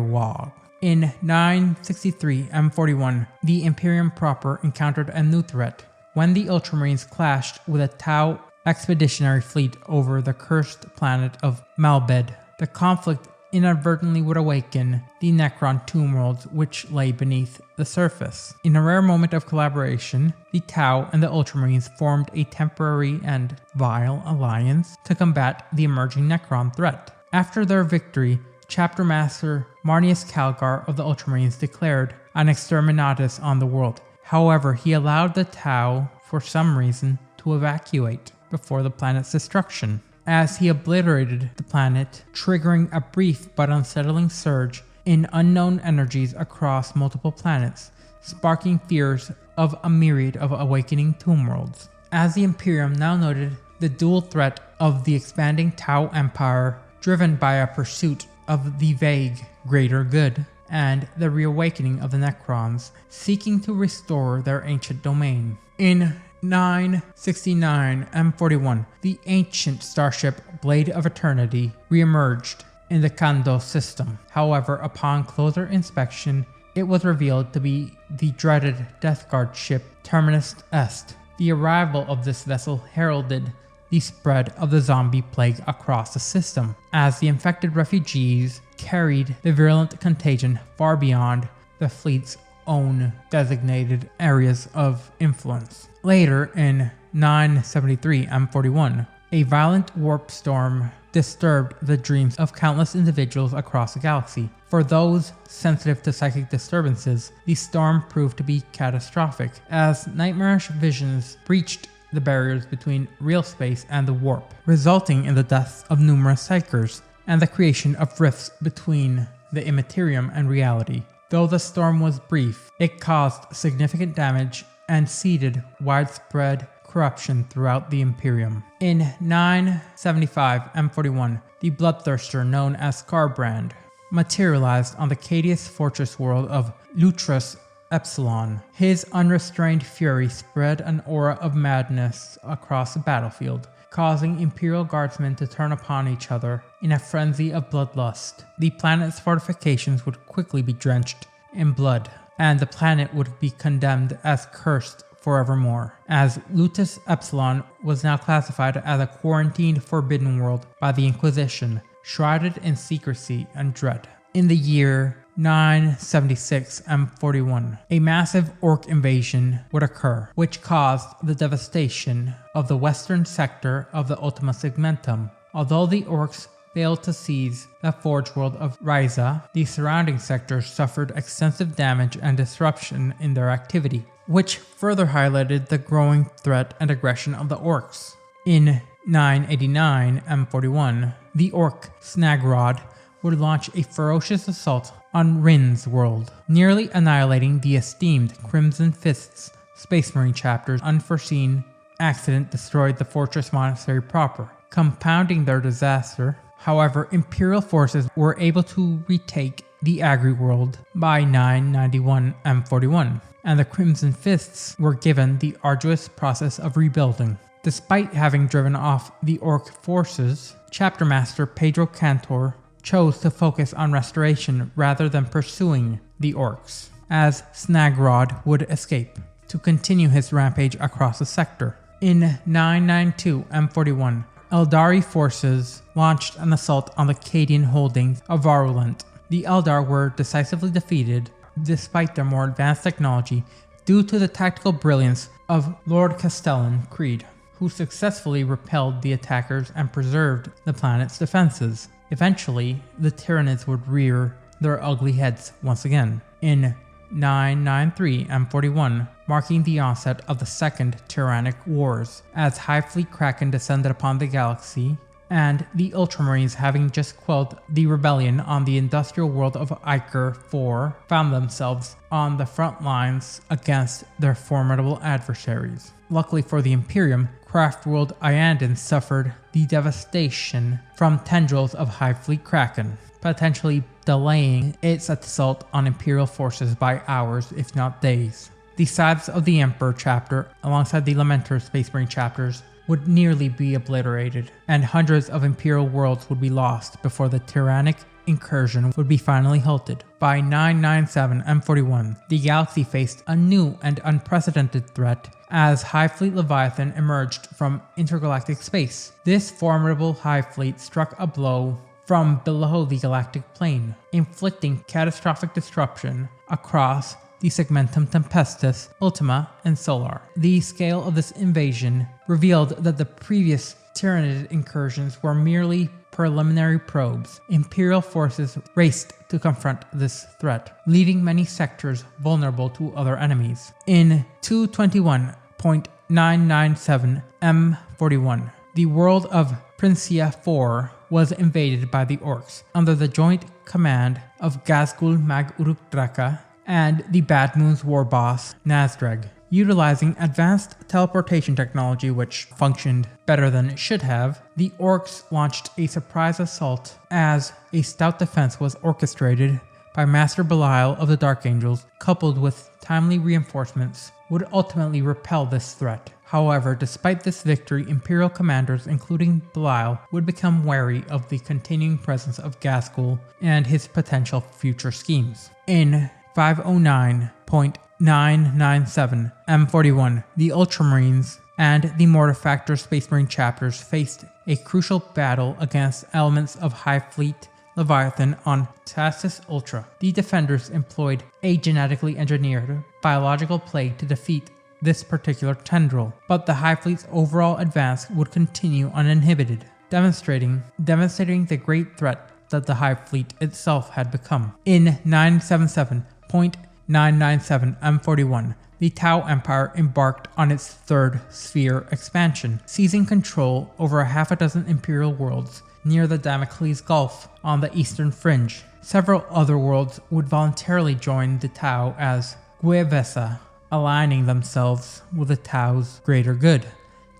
S1: wag. In 963 M41, the Imperium proper encountered a new threat when the Ultramarines clashed with a Tau expeditionary fleet over the cursed planet of Malbed. The conflict inadvertently would awaken the Necron tomb worlds which lay beneath the surface. In a rare moment of collaboration, the Tau and the Ultramarines formed a temporary and vile alliance to combat the emerging Necron threat. After their victory, Chapter Master Marnius Calgar of the Ultramarines declared an exterminatus on the world. However, he allowed the Tau, for some reason, to evacuate before the planet's destruction, as he obliterated the planet, triggering a brief but unsettling surge in unknown energies across multiple planets, sparking fears of a myriad of awakening tomb worlds. As the Imperium now noted the dual threat of the expanding Tau Empire, driven by a pursuit of the vague greater good, and the reawakening of the Necrons, seeking to restore their ancient domain. In 969 M41, the ancient starship Blade of Eternity re-emerged in the Kando system. However, upon closer inspection, it was revealed to be the dreaded Death Guard ship Terminus Est. The arrival of this vessel heralded the spread of the zombie plague across the system, as the infected refugees carried the virulent contagion far beyond the fleet's own designated areas of influence. Later, in 973 M41, a violent warp storm disturbed the dreams of countless individuals across the galaxy. For those sensitive to psychic disturbances, the storm proved to be catastrophic, as nightmarish visions breached the barriers between real space and the warp, resulting in the deaths of numerous psychers and the creation of rifts between the immaterium and reality. Though the storm was brief, it caused significant damage and seeded widespread corruption throughout the Imperium. In 975 M41, the bloodthirster known as Scarbrand materialized on the Cadius fortress world of Lutris Epsilon. His unrestrained fury spread an aura of madness across the battlefield, causing Imperial guardsmen to turn upon each other in a frenzy of bloodlust. The planet's fortifications would quickly be drenched in blood, and the planet would be condemned as cursed forevermore, as Lutus Epsilon was now classified as a quarantined forbidden world by the Inquisition, shrouded in secrecy and dread. In the year 976 M41, a massive Orc invasion would occur, which caused the devastation of the western sector of the Ultima Segmentum. Although the Orcs failed to seize the Forge world of Ryza, the surrounding sectors suffered extensive damage and disruption in their activity, which further highlighted the growing threat and aggression of the Orcs. In 989 M41, the Orc Snagrod would launch a ferocious assault on Rin's world, nearly annihilating the esteemed Crimson Fist's Space Marine chapter's unforeseen accident destroyed the fortress monastery proper, compounding their disaster. However, Imperial forces were able to retake the Agri world by 991 M41, and the Crimson Fists were given the arduous process of rebuilding. Despite having driven off the Orc forces, Chapter Master Pedro Cantor chose to focus on restoration rather than pursuing the Orcs, as Snagrod would escape to continue his rampage across the sector. In 992 M41, Eldari forces launched an assault on the Cadian holdings of Varulent. The Eldar were decisively defeated despite their more advanced technology due to the tactical brilliance of Lord Castellan Creed, who successfully repelled the attackers and preserved the planet's defenses. Eventually, the Tyranids would rear their ugly heads once again. In 993 M41, marking the onset of the Second Tyrannic Wars, as Hive Fleet Kraken descended upon the galaxy, and the Ultramarines, having just quelled the rebellion on the industrial world of Iker IV, found themselves on the front lines against their formidable adversaries. Luckily for the Imperium, craft-world Iandon suffered the devastation from tendrils of Hive Fleet Kraken, potentially delaying its assault on Imperial forces by hours, if not days. The Scythes of the Emperor chapter, alongside the Lamentor Space Marine chapters, would nearly be obliterated, and hundreds of Imperial worlds would be lost before the Tyrannic incursion would be finally halted. By 997 M41, the galaxy faced a new and unprecedented threat as Hive Fleet Leviathan emerged from intergalactic space. This formidable Hive Fleet struck a blow from below the galactic plane, inflicting catastrophic disruption across the Segmentum Tempestus, Ultima, and Solar. The scale of this invasion revealed that the previous Tyranid incursions were merely preliminary probes. Imperial forces raced to confront this threat, leaving many sectors vulnerable to other enemies. In 221.997 M41, the world of Princia IV was invaded by the Orcs under the joint command of Ghazghkull Mag Uruk Draka and the Bad Moon's war boss, Nazdreg. Utilizing advanced teleportation technology which functioned better than it should have, the Orcs launched a surprise assault as a stout defense was orchestrated by Master Belial of the Dark Angels, coupled with timely reinforcements, would ultimately repel this threat. However, despite this victory, Imperial commanders, including Belial, would become wary of the continuing presence of Ghazghkull and his potential future schemes. In 509.997 M41, the Ultramarines and the Mortifactor Space Marine chapters faced a crucial battle against elements of Hive Fleet Leviathan on Tassus Ultra. The defenders employed a genetically engineered biological plague to defeat this particular tendril, but the Hive Fleet's overall advance would continue uninhibited, demonstrating the great threat that the Hive Fleet itself had become. In 977.997 M41, the Tau Empire embarked on its third sphere expansion, seizing control over half a dozen Imperial worlds near the Damocles Gulf on the eastern fringe. Several other worlds would voluntarily join the Tau as Guevesa, aligning themselves with the Tau's greater good.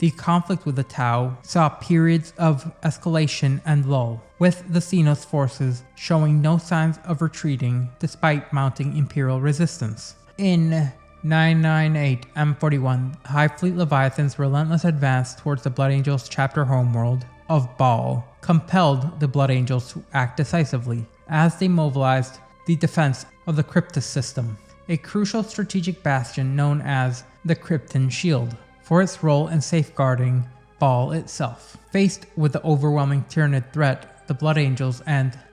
S1: The conflict with the Tau saw periods of escalation and lull, with the Xenos forces showing no signs of retreating despite mounting Imperial resistance. In 998 M41, Hive Fleet Leviathan's relentless advance towards the Blood Angels chapter homeworld of Baal compelled the Blood Angels to act decisively, as they mobilized the defense of the Cryptus system, a crucial strategic bastion known as the Krypton Shield, for its role in safeguarding Baal itself. Faced with the overwhelming Tyranid threat, the Blood Angels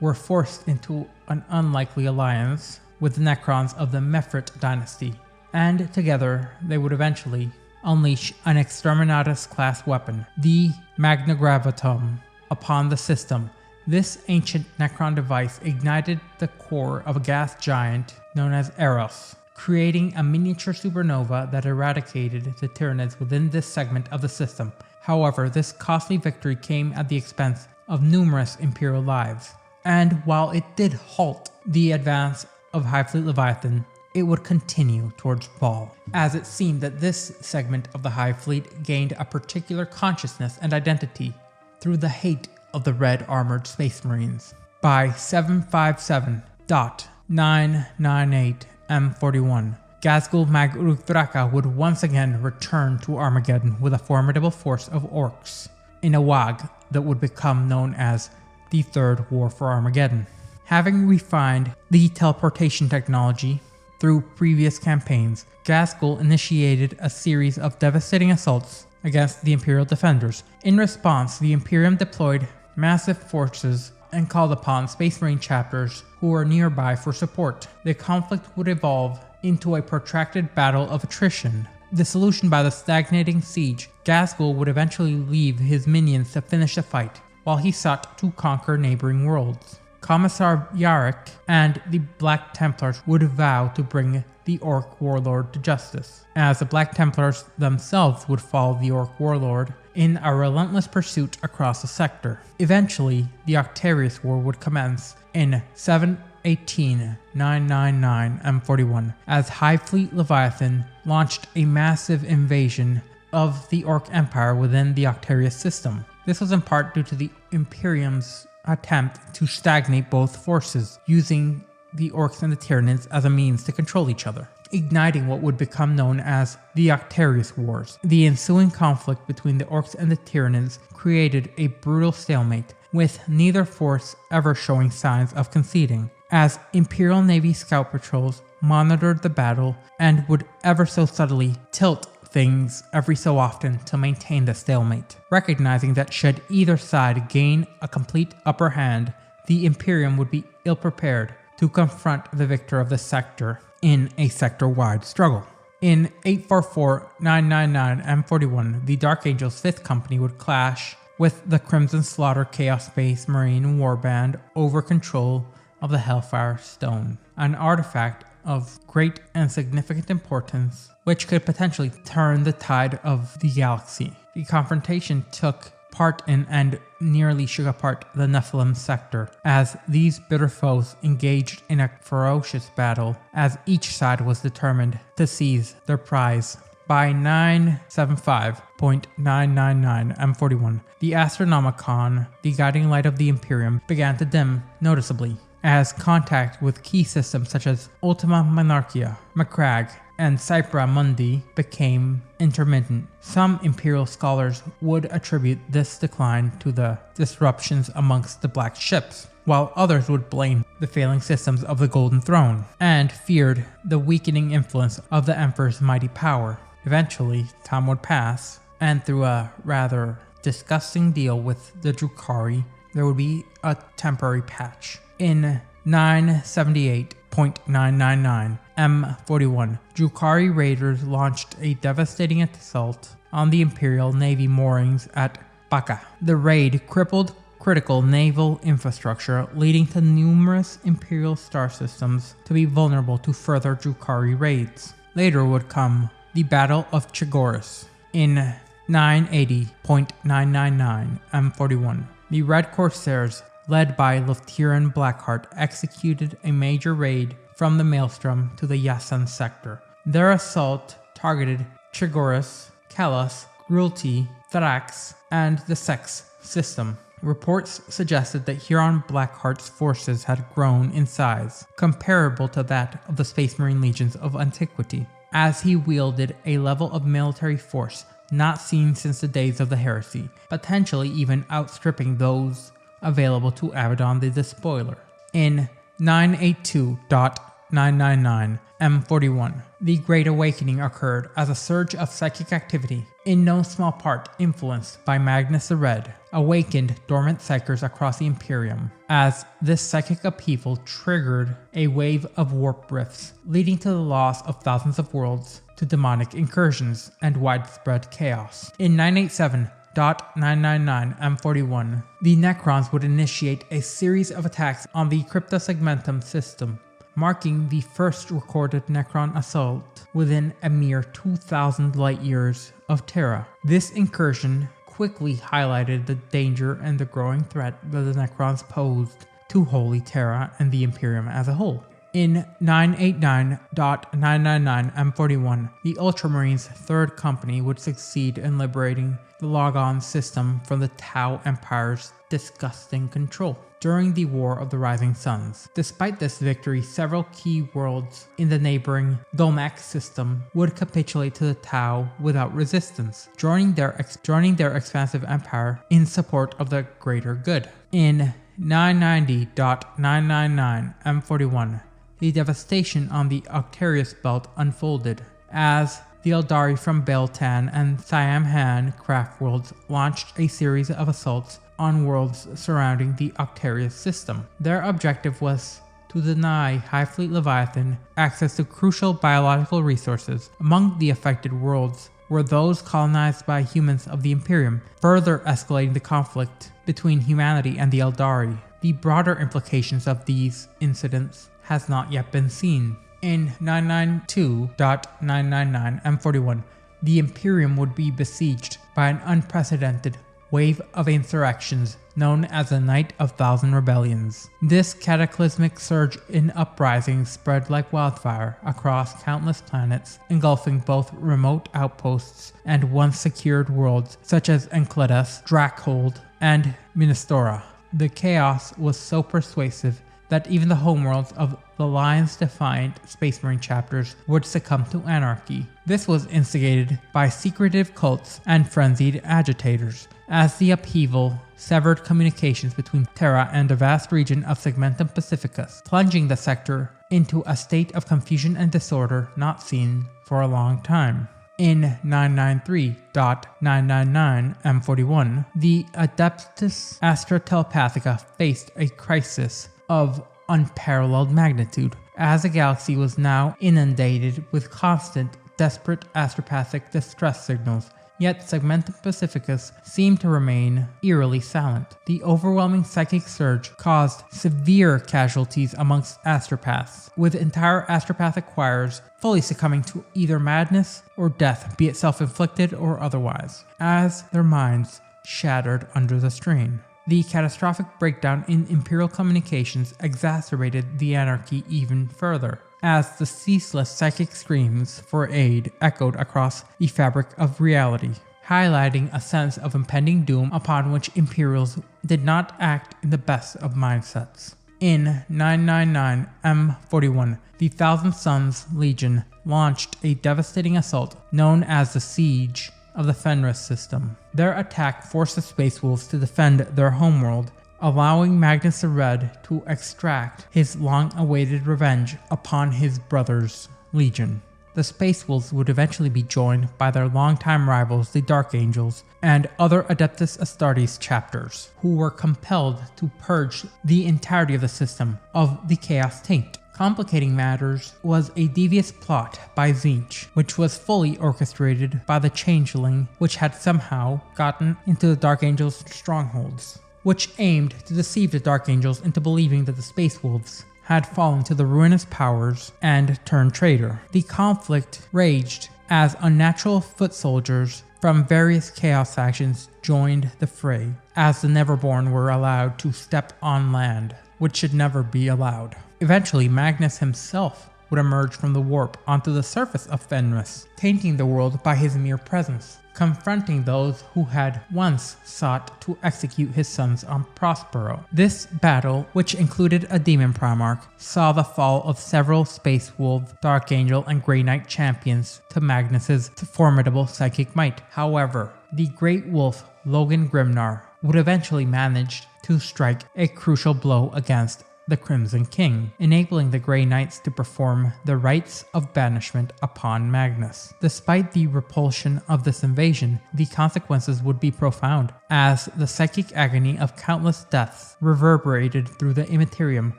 S1: were forced into an unlikely alliance with the Necrons of the Mefrit dynasty, and together they would eventually unleash an Exterminatus-class weapon, the Magna Gravitum, upon the system. This ancient Necron device ignited the core of a gas giant known as Eros, creating a miniature supernova that eradicated the Tyranids within this segment of the system. However, this costly victory came at the expense of numerous Imperial lives, and while it did halt the advance of Hive Fleet Leviathan, it would continue towards Baal, as it seemed that this segment of the Hive Fleet gained a particular consciousness and identity through the hate of the Red Armored Space Marines. By 757.998 M41, Ghazghkull Mag Uruk Draka would once again return to Armageddon with a formidable force of Orcs, in a WAG that would become known as the Third War for Armageddon. Having refined the teleportation technology through previous campaigns, Ghazghkull initiated a series of devastating assaults against the Imperial defenders. In response, the Imperium deployed massive forces and called upon Space Marine chapters who were nearby for support. The conflict would evolve into a protracted battle of attrition. Disillusioned by the stagnating siege, Ghazghkull would eventually leave his minions to finish the fight, while he sought to conquer neighboring worlds. Commissariat and the Black Templars would vow to bring the Orc Warlord to justice, as the Black Templars themselves would follow the Orc Warlord in a relentless pursuit across the sector. Eventually, the Octarius War would commence in 7/18/999 M41 as Hive Fleet Leviathan launched a massive invasion of the Orc Empire within the Octarius system. This was in part due to the Imperium's attempt to stagnate both forces, using the Orcs and the Tyranids as a means to control each other, igniting what would become known as the Octarius Wars. The ensuing conflict between the Orcs and the Tyranids created a brutal stalemate, with neither force ever showing signs of conceding, as Imperial Navy scout patrols monitored the battle and would ever so subtly tilt things every so often to maintain the stalemate, recognizing that should either side gain a complete upper hand, the Imperium would be ill-prepared to confront the victor of the sector in a sector-wide struggle. In 844-999 M41, the Dark Angel's 5th Company would clash with the Crimson Slaughter Chaos Space Marine Warband over control of the Hellfire Stone, an artifact of great and significant importance which could potentially turn the tide of the galaxy. The confrontation took part in and nearly shook apart the Nephilim sector, as these bitter foes engaged in a ferocious battle as each side was determined to seize their prize. By 975.999 M41, the Astronomicon, the guiding light of the Imperium, began to dim noticeably, as contact with key systems such as Ultima Monarchia, Macragge, and Cypra Mundi became intermittent. Some Imperial scholars would attribute this decline to the disruptions amongst the Black Ships, while others would blame the failing systems of the Golden Throne, and feared the weakening influence of the Emperor's mighty power. Eventually, time would pass, and through a rather disgusting deal with the Drukhari, there would be a temporary patch. In 978.999 M41, Drukhari raiders launched a devastating assault on the Imperial Navy moorings at Baka. The raid crippled critical naval infrastructure, leading to numerous Imperial star systems to be vulnerable to further Drukhari raids. Later would come the Battle of Chagorus in 980.999 M41. The Red Corsairs, led by Luftiran Blackheart, executed a major raid from the Maelstrom to the Yasan sector. Their assault targeted Chagorus, Kalos, Grulti, Thrax, and the Sex system. Reports suggested that Huron Blackheart's forces had grown in size, comparable to that of the Space Marine legions of antiquity, as he wielded a level of military force not seen since the days of the Heresy, potentially even outstripping those available to Abaddon the Despoiler. In 982.999 M41, the Great Awakening occurred as a surge of psychic activity, in no small part influenced by Magnus the Red, awakened dormant psychers across the Imperium, as this psychic upheaval triggered a wave of warp rifts, leading to the loss of thousands of worlds to demonic incursions and widespread chaos. In 987.999 M41, the Necrons would initiate a series of attacks on the Cryptosegmentum system, marking the first recorded Necron assault within a mere 2,000 light years of Terra. This incursion quickly highlighted the danger and the growing threat that the Necrons posed to Holy Terra and the Imperium as a whole. In 989.999 M41, the Ultramarines' 3rd Company would succeed in liberating the Logon system from the Tau Empire's disgusting control during the War of the Rising Suns. Despite this victory, several key worlds in the neighboring Domac system would capitulate to the Tau without resistance, joining their expansive empire in support of the greater good. In 990.999 M41, the devastation on the Octarius Belt unfolded, as the Eldari from Beltan and Siam Han craft worlds launched a series of assaults on worlds surrounding the Octarius system. Their objective was to deny Hive Fleet Leviathan access to crucial biological resources. Among the affected worlds were those colonized by humans of the Imperium, further escalating the conflict between humanity and the Eldari. the broader implications of these incidents has not yet been seen. In 992.999 M41, the Imperium would be besieged by an unprecedented wave of insurrections known as the Night of Thousand Rebellions. This cataclysmic surge in uprisings spread like wildfire across countless planets, engulfing both remote outposts and once secured worlds such as Enceladus, Dracold, and Minestora. The chaos was so pervasive that even the homeworlds of the Lions-defiant Space Marine chapters would succumb to anarchy. This was instigated by secretive cults and frenzied agitators, as the upheaval severed communications between Terra and the vast region of Segmentum Pacificus, plunging the sector into a state of confusion and disorder not seen for a long time. In 993.999 M41, the Adeptus Astra Telepathica faced a crisis of unparalleled magnitude, as the galaxy was now inundated with constant, desperate astropathic distress signals. Yet Segmentum Pacificus seemed to remain eerily silent. The overwhelming psychic surge caused severe casualties amongst astropaths, with entire astropathic choirs fully succumbing to either madness or death, be it self-inflicted or otherwise, as their minds shattered under the strain. The catastrophic breakdown in Imperial communications exacerbated the anarchy even further, as the ceaseless psychic screams for aid echoed across the fabric of reality, highlighting a sense of impending doom upon which Imperials did not act in the best of mindsets. In 999 M41, the Thousand Suns Legion launched a devastating assault known as the Siege of the Fenris system. Their attack forced the Space Wolves to defend their homeworld, allowing Magnus the Red to extract his long-awaited revenge upon his brother's Legion. The Space Wolves would eventually be joined by their longtime rivals, the Dark Angels, and other Adeptus Astartes chapters, who were compelled to purge the entirety of the system of the Chaos Taint. Complicating matters was a devious plot by Tzeentch, which was fully orchestrated by the Changeling, which had somehow gotten into the Dark Angels' strongholds, which aimed to deceive the Dark Angels into believing that the Space Wolves had fallen to the ruinous powers and turned traitor. The conflict raged as unnatural foot soldiers from various Chaos factions joined the fray, as the Neverborn were allowed to step on land, which should never be allowed. Eventually, Magnus himself would emerge from the warp onto the surface of Fenris, tainting the world by his mere presence, confronting those who had once sought to execute his sons on Prospero. This battle, which included a demon Primarch, saw the fall of several Space Wolf, Dark Angel, and Grey Knight champions to Magnus's formidable psychic might. However, the Great Wolf, Logan Grimnar, would eventually manage to strike a crucial blow against the Crimson King, enabling the Grey Knights to perform the rites of banishment upon Magnus. Despite the repulsion of this invasion, the consequences would be profound, as the psychic agony of countless deaths reverberated through the Imperium,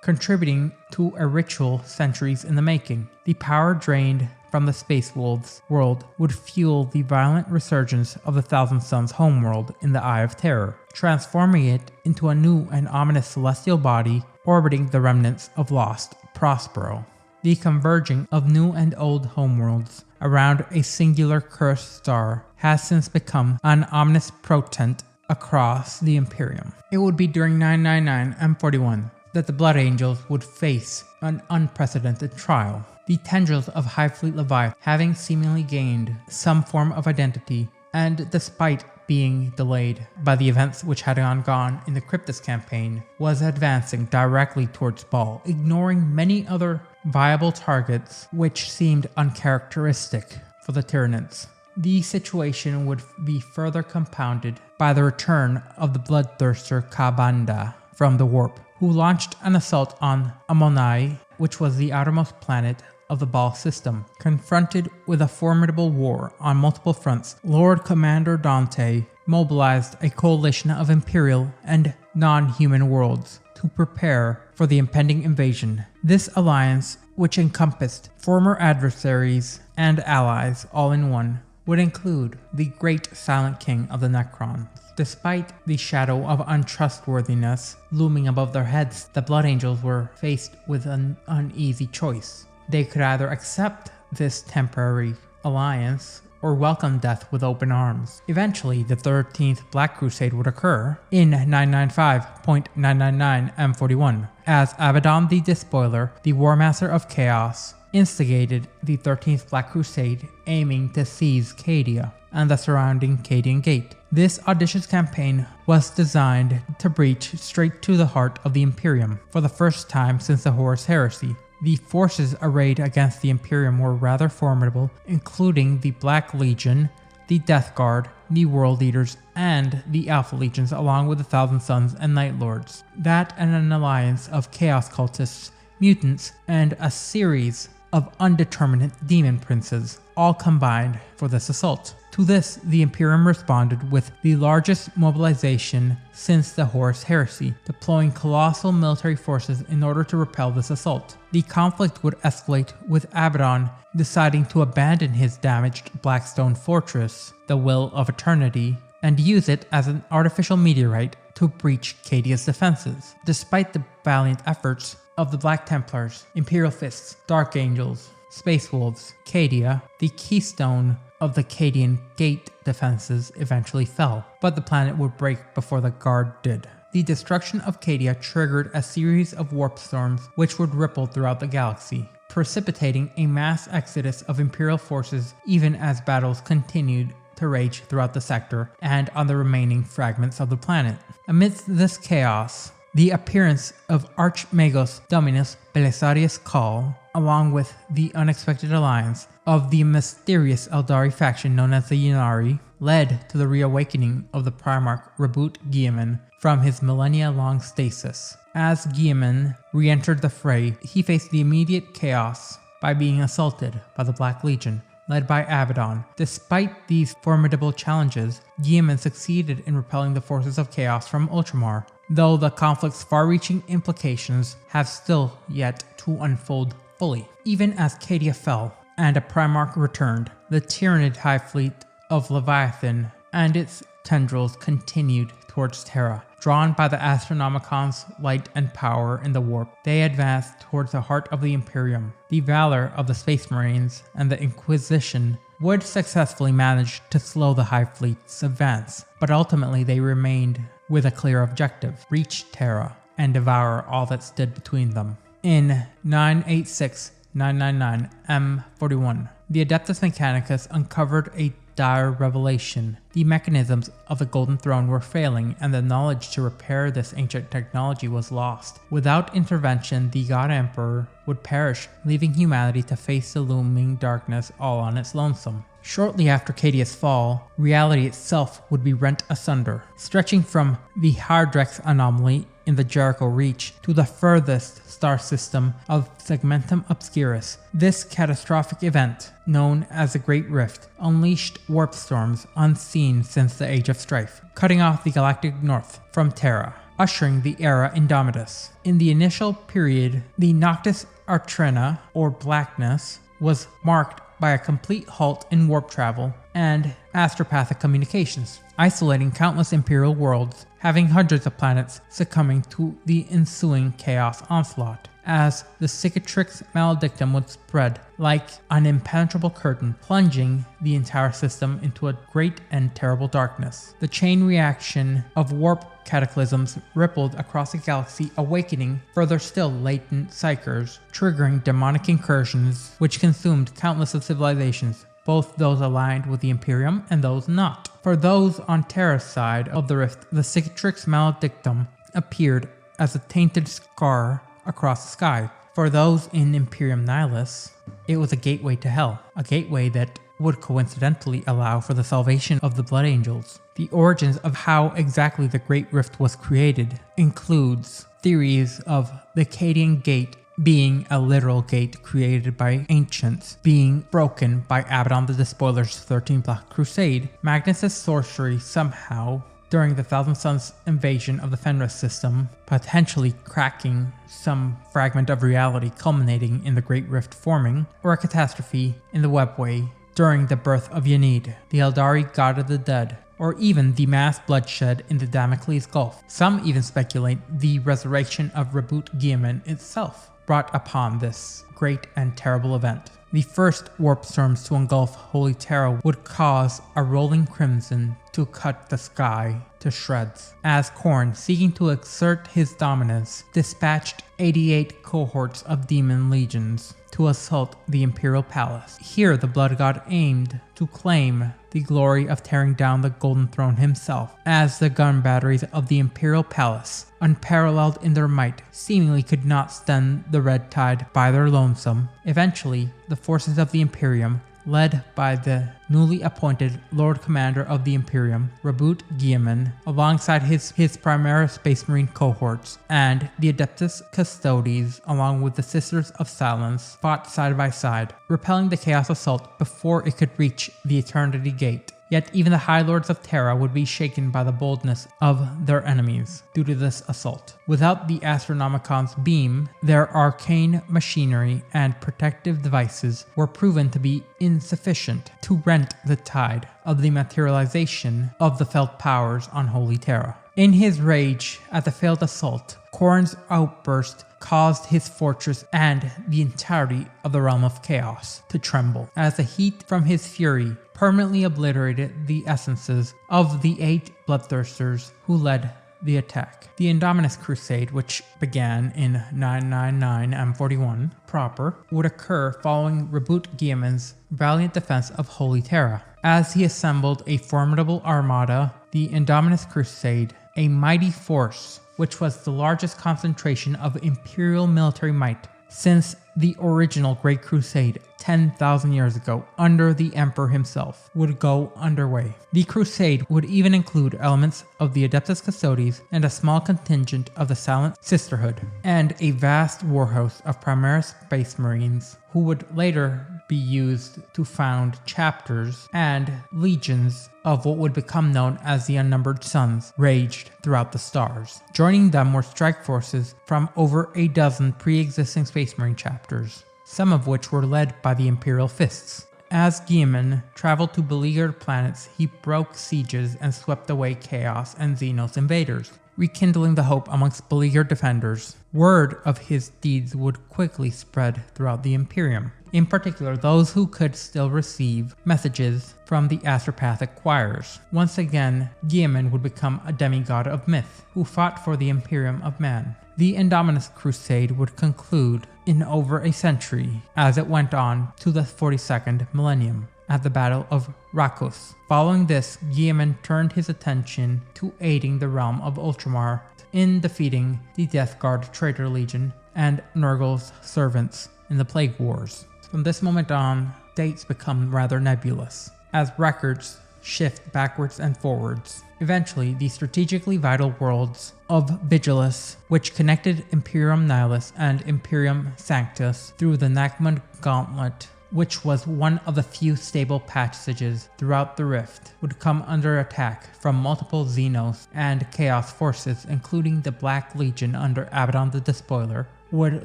S1: contributing to a ritual centuries in the making. The power drained from the Space Wolves world would fuel the violent resurgence of the Thousand Suns homeworld in the Eye of Terror, transforming it into a new and ominous celestial body orbiting the remnants of lost Prospero. The converging of new and old homeworlds around a singular cursed star has since become an ominous portent across the Imperium. It would be during 999 M41 that the Blood Angels would face an unprecedented trial. The tendrils of Hive Fleet Leviathan, having seemingly gained some form of identity, and despite being delayed by the events which had gone in the Cryptus campaign, was advancing directly towards Baal, ignoring many other viable targets which seemed uncharacteristic for the Tyranids. The situation would be further compounded by the return of the bloodthirster Kabanda from the warp, who launched an assault on Amonai, which was the outermost planet of the Baal system. Confronted with a formidable war on multiple fronts, Lord Commander Dante mobilized a coalition of Imperial and non-human worlds to prepare for the impending invasion. This alliance, which encompassed former adversaries and allies all in one, would include the Great Silent King of the Necrons. Despite the shadow of untrustworthiness looming above their heads, the Blood Angels were faced with an uneasy choice. They could either accept this temporary alliance or welcome death with open arms. Eventually, the 13th Black Crusade would occur in 995.999 M41, as Abaddon the Despoiler, the Warmaster of Chaos, instigated the 13th Black Crusade, aiming to seize Cadia and the surrounding Cadian Gate. This audacious campaign was designed to breach straight to the heart of the Imperium for the first time since the Horus Heresy. The forces arrayed against the Imperium were rather formidable, including the Black Legion, the Death Guard, the World Eaters, and the Alpha Legions, along with the Thousand Sons and Night Lords. That and an alliance of Chaos Cultists, mutants, and a series of undeterminate demon princes, all combined for this assault. To this, the Imperium responded with the largest mobilization since the Horus Heresy, deploying colossal military forces in order to repel this assault. The conflict would escalate with Abaddon deciding to abandon his damaged Blackstone fortress, the Will of Eternity, and use it as an artificial meteorite to breach Cadia's defenses. Despite the valiant efforts of the Black Templars, Imperial Fists, Dark Angels, Space Wolves, Cadia, the keystone of the Cadian Gate defenses eventually fell, but the planet would break before the Guard did. The destruction of Cadia triggered a series of warp storms which would ripple throughout the galaxy, precipitating a mass exodus of Imperial forces even as battles continued to rage throughout the sector and on the remaining fragments of the planet. Amidst this chaos, the appearance of Archmagos Dominus Belisarius Cawl, along with the unexpected alliance of the mysterious Eldari faction known as the Ynnari, led to the reawakening of the Primarch Roboute Guilliman from his millennia-long stasis. As Guilliman re-entered the fray, he faced the immediate chaos by being assaulted by the Black Legion, led by Abaddon. Despite these formidable challenges, Guilliman succeeded in repelling the forces of chaos from Ultramar, though the conflict's far-reaching implications have still yet to unfold fully. Even as Cadia fell and a Primarch returned, the tyrannid Hive Fleet of Leviathan and its tendrils continued towards Terra. Drawn by the Astronomicon's light and power in the warp, they advanced towards the heart of the Imperium. The valor of the Space Marines and the Inquisition would successfully manage to slow the Hive Fleet's advance, but ultimately they remained with a clear objective: reach Terra and devour all that stood between them. In 986-999 M41, the Adeptus Mechanicus uncovered a dire revelation. The mechanisms of the Golden Throne were failing, and the knowledge to repair this ancient technology was lost. Without intervention, the God Emperor would perish, leaving humanity to face the looming darkness all on its lonesome. Shortly after Cadia's fall, reality itself would be rent asunder, stretching from the Hardrex anomaly in the Jericho Reach to the furthest star system of Segmentum Obscurus. This catastrophic event, known as the Great Rift, unleashed warp storms unseen since the Age of Strife, cutting off the galactic north from Terra, ushering the era Indomitus. In the initial period, the Noctis Artrena, or Blackness, was marked by a complete halt in warp travel and astropathic communications, isolating countless Imperial worlds, having hundreds of planets succumbing to the ensuing chaos onslaught, as the Cicatrix Maledictum would spread like an impenetrable curtain, plunging the entire system into a great and terrible darkness. The chain reaction of warp cataclysms rippled across the galaxy, awakening further still latent psychers, triggering demonic incursions which consumed countless of civilizations, both those aligned with the Imperium and those not. For those on Terra's side of the rift, the Cicatrix Maledictum appeared as a tainted scar across the sky. For those in Imperium Nihilus, it was a gateway to hell, a gateway that would coincidentally allow for the salvation of the Blood Angels. The origins of how exactly the Great Rift was created includes theories of the Cadian Gate being a literal gate created by ancients, being broken by Abaddon the Despoiler's 13th Black Crusade, Magnus' sorcery somehow during the Thousand Sons invasion of the Fenris system, potentially cracking some fragment of reality culminating in the Great Rift forming, or a catastrophe in the webway during the birth of Yanid, the Eldari god of the dead, or even the mass bloodshed in the Damocles Gulf. Some even speculate the resurrection of Roboute Guilliman itself brought upon this great and terrible event. The first warp storms to engulf Holy Terra would cause a rolling crimson to cut the sky to shreds, as Khorne, seeking to exert his dominance, dispatched 88 cohorts of demon legions to assault the Imperial Palace. Here the Blood God aimed to claim the glory of tearing down the Golden Throne himself, as the gun batteries of the Imperial Palace, unparalleled in their might, seemingly could not stem the red tide by their lonesome. Eventually, the forces of the Imperium, led by the newly appointed Lord Commander of the Imperium, Roboute Guilliman, alongside his Primaris Space Marine cohorts, and the Adeptus Custodes, along with the Sisters of Silence, fought side by side, repelling the Chaos Assault before it could reach the Eternity Gate. Yet even the High Lords of Terra would be shaken by the boldness of their enemies due to this assault. Without the Astronomicon's beam, their arcane machinery and protective devices were proven to be insufficient to rent the tide of the materialization of the felt powers on Holy Terra. In his rage at the failed assault, Khorne's outburst caused his fortress and the entirety of the realm of chaos to tremble, as the heat from his fury permanently obliterated the essences of the 8 bloodthirsters who led the attack. The Indomitus Crusade, which began in 999 M41 proper, would occur following Roboute Guilliman's valiant defense of Holy Terra. As he assembled a formidable armada, the Indomitus Crusade, a mighty force, which was the largest concentration of imperial military might since the original Great Crusade 10,000 years ago under the Emperor himself, would go underway. The crusade would even include elements of the Adeptus Custodes and a small contingent of the Silent Sisterhood, and a vast warhost of Primaris Space Marines who would later be used to found chapters and legions of what would become known as the Unnumbered Suns raged throughout the stars. Joining them were strike forces from over a dozen pre-existing Space Marine chapters, some of which were led by the Imperial Fists. As Guilliman traveled to beleaguered planets, he broke sieges and swept away Chaos and Xenos invaders, rekindling the hope amongst beleaguered defenders. Word of his deeds would quickly spread throughout the Imperium, in particular those who could still receive messages from the astropathic choirs. Once again, Guilliman would become a demigod of myth, who fought for the Imperium of Man. The Indomitus Crusade would conclude in over a century, as it went on to the 42nd millennium, at the Battle of Rakkus. Following this, Guilliman turned his attention to aiding the realm of Ultramar in defeating the Death Guard Traitor Legion and Nurgle's servants in the Plague Wars. From this moment on, dates become rather nebulous, as records shift backwards and forwards. Eventually, the strategically vital worlds of Vigilus, which connected Imperium Nihilus and Imperium Sanctus through the Nakmund Gauntlet, which was one of the few stable passages throughout the Rift, would come under attack from multiple Xenos and Chaos forces, including the Black Legion under Abaddon the Despoiler, would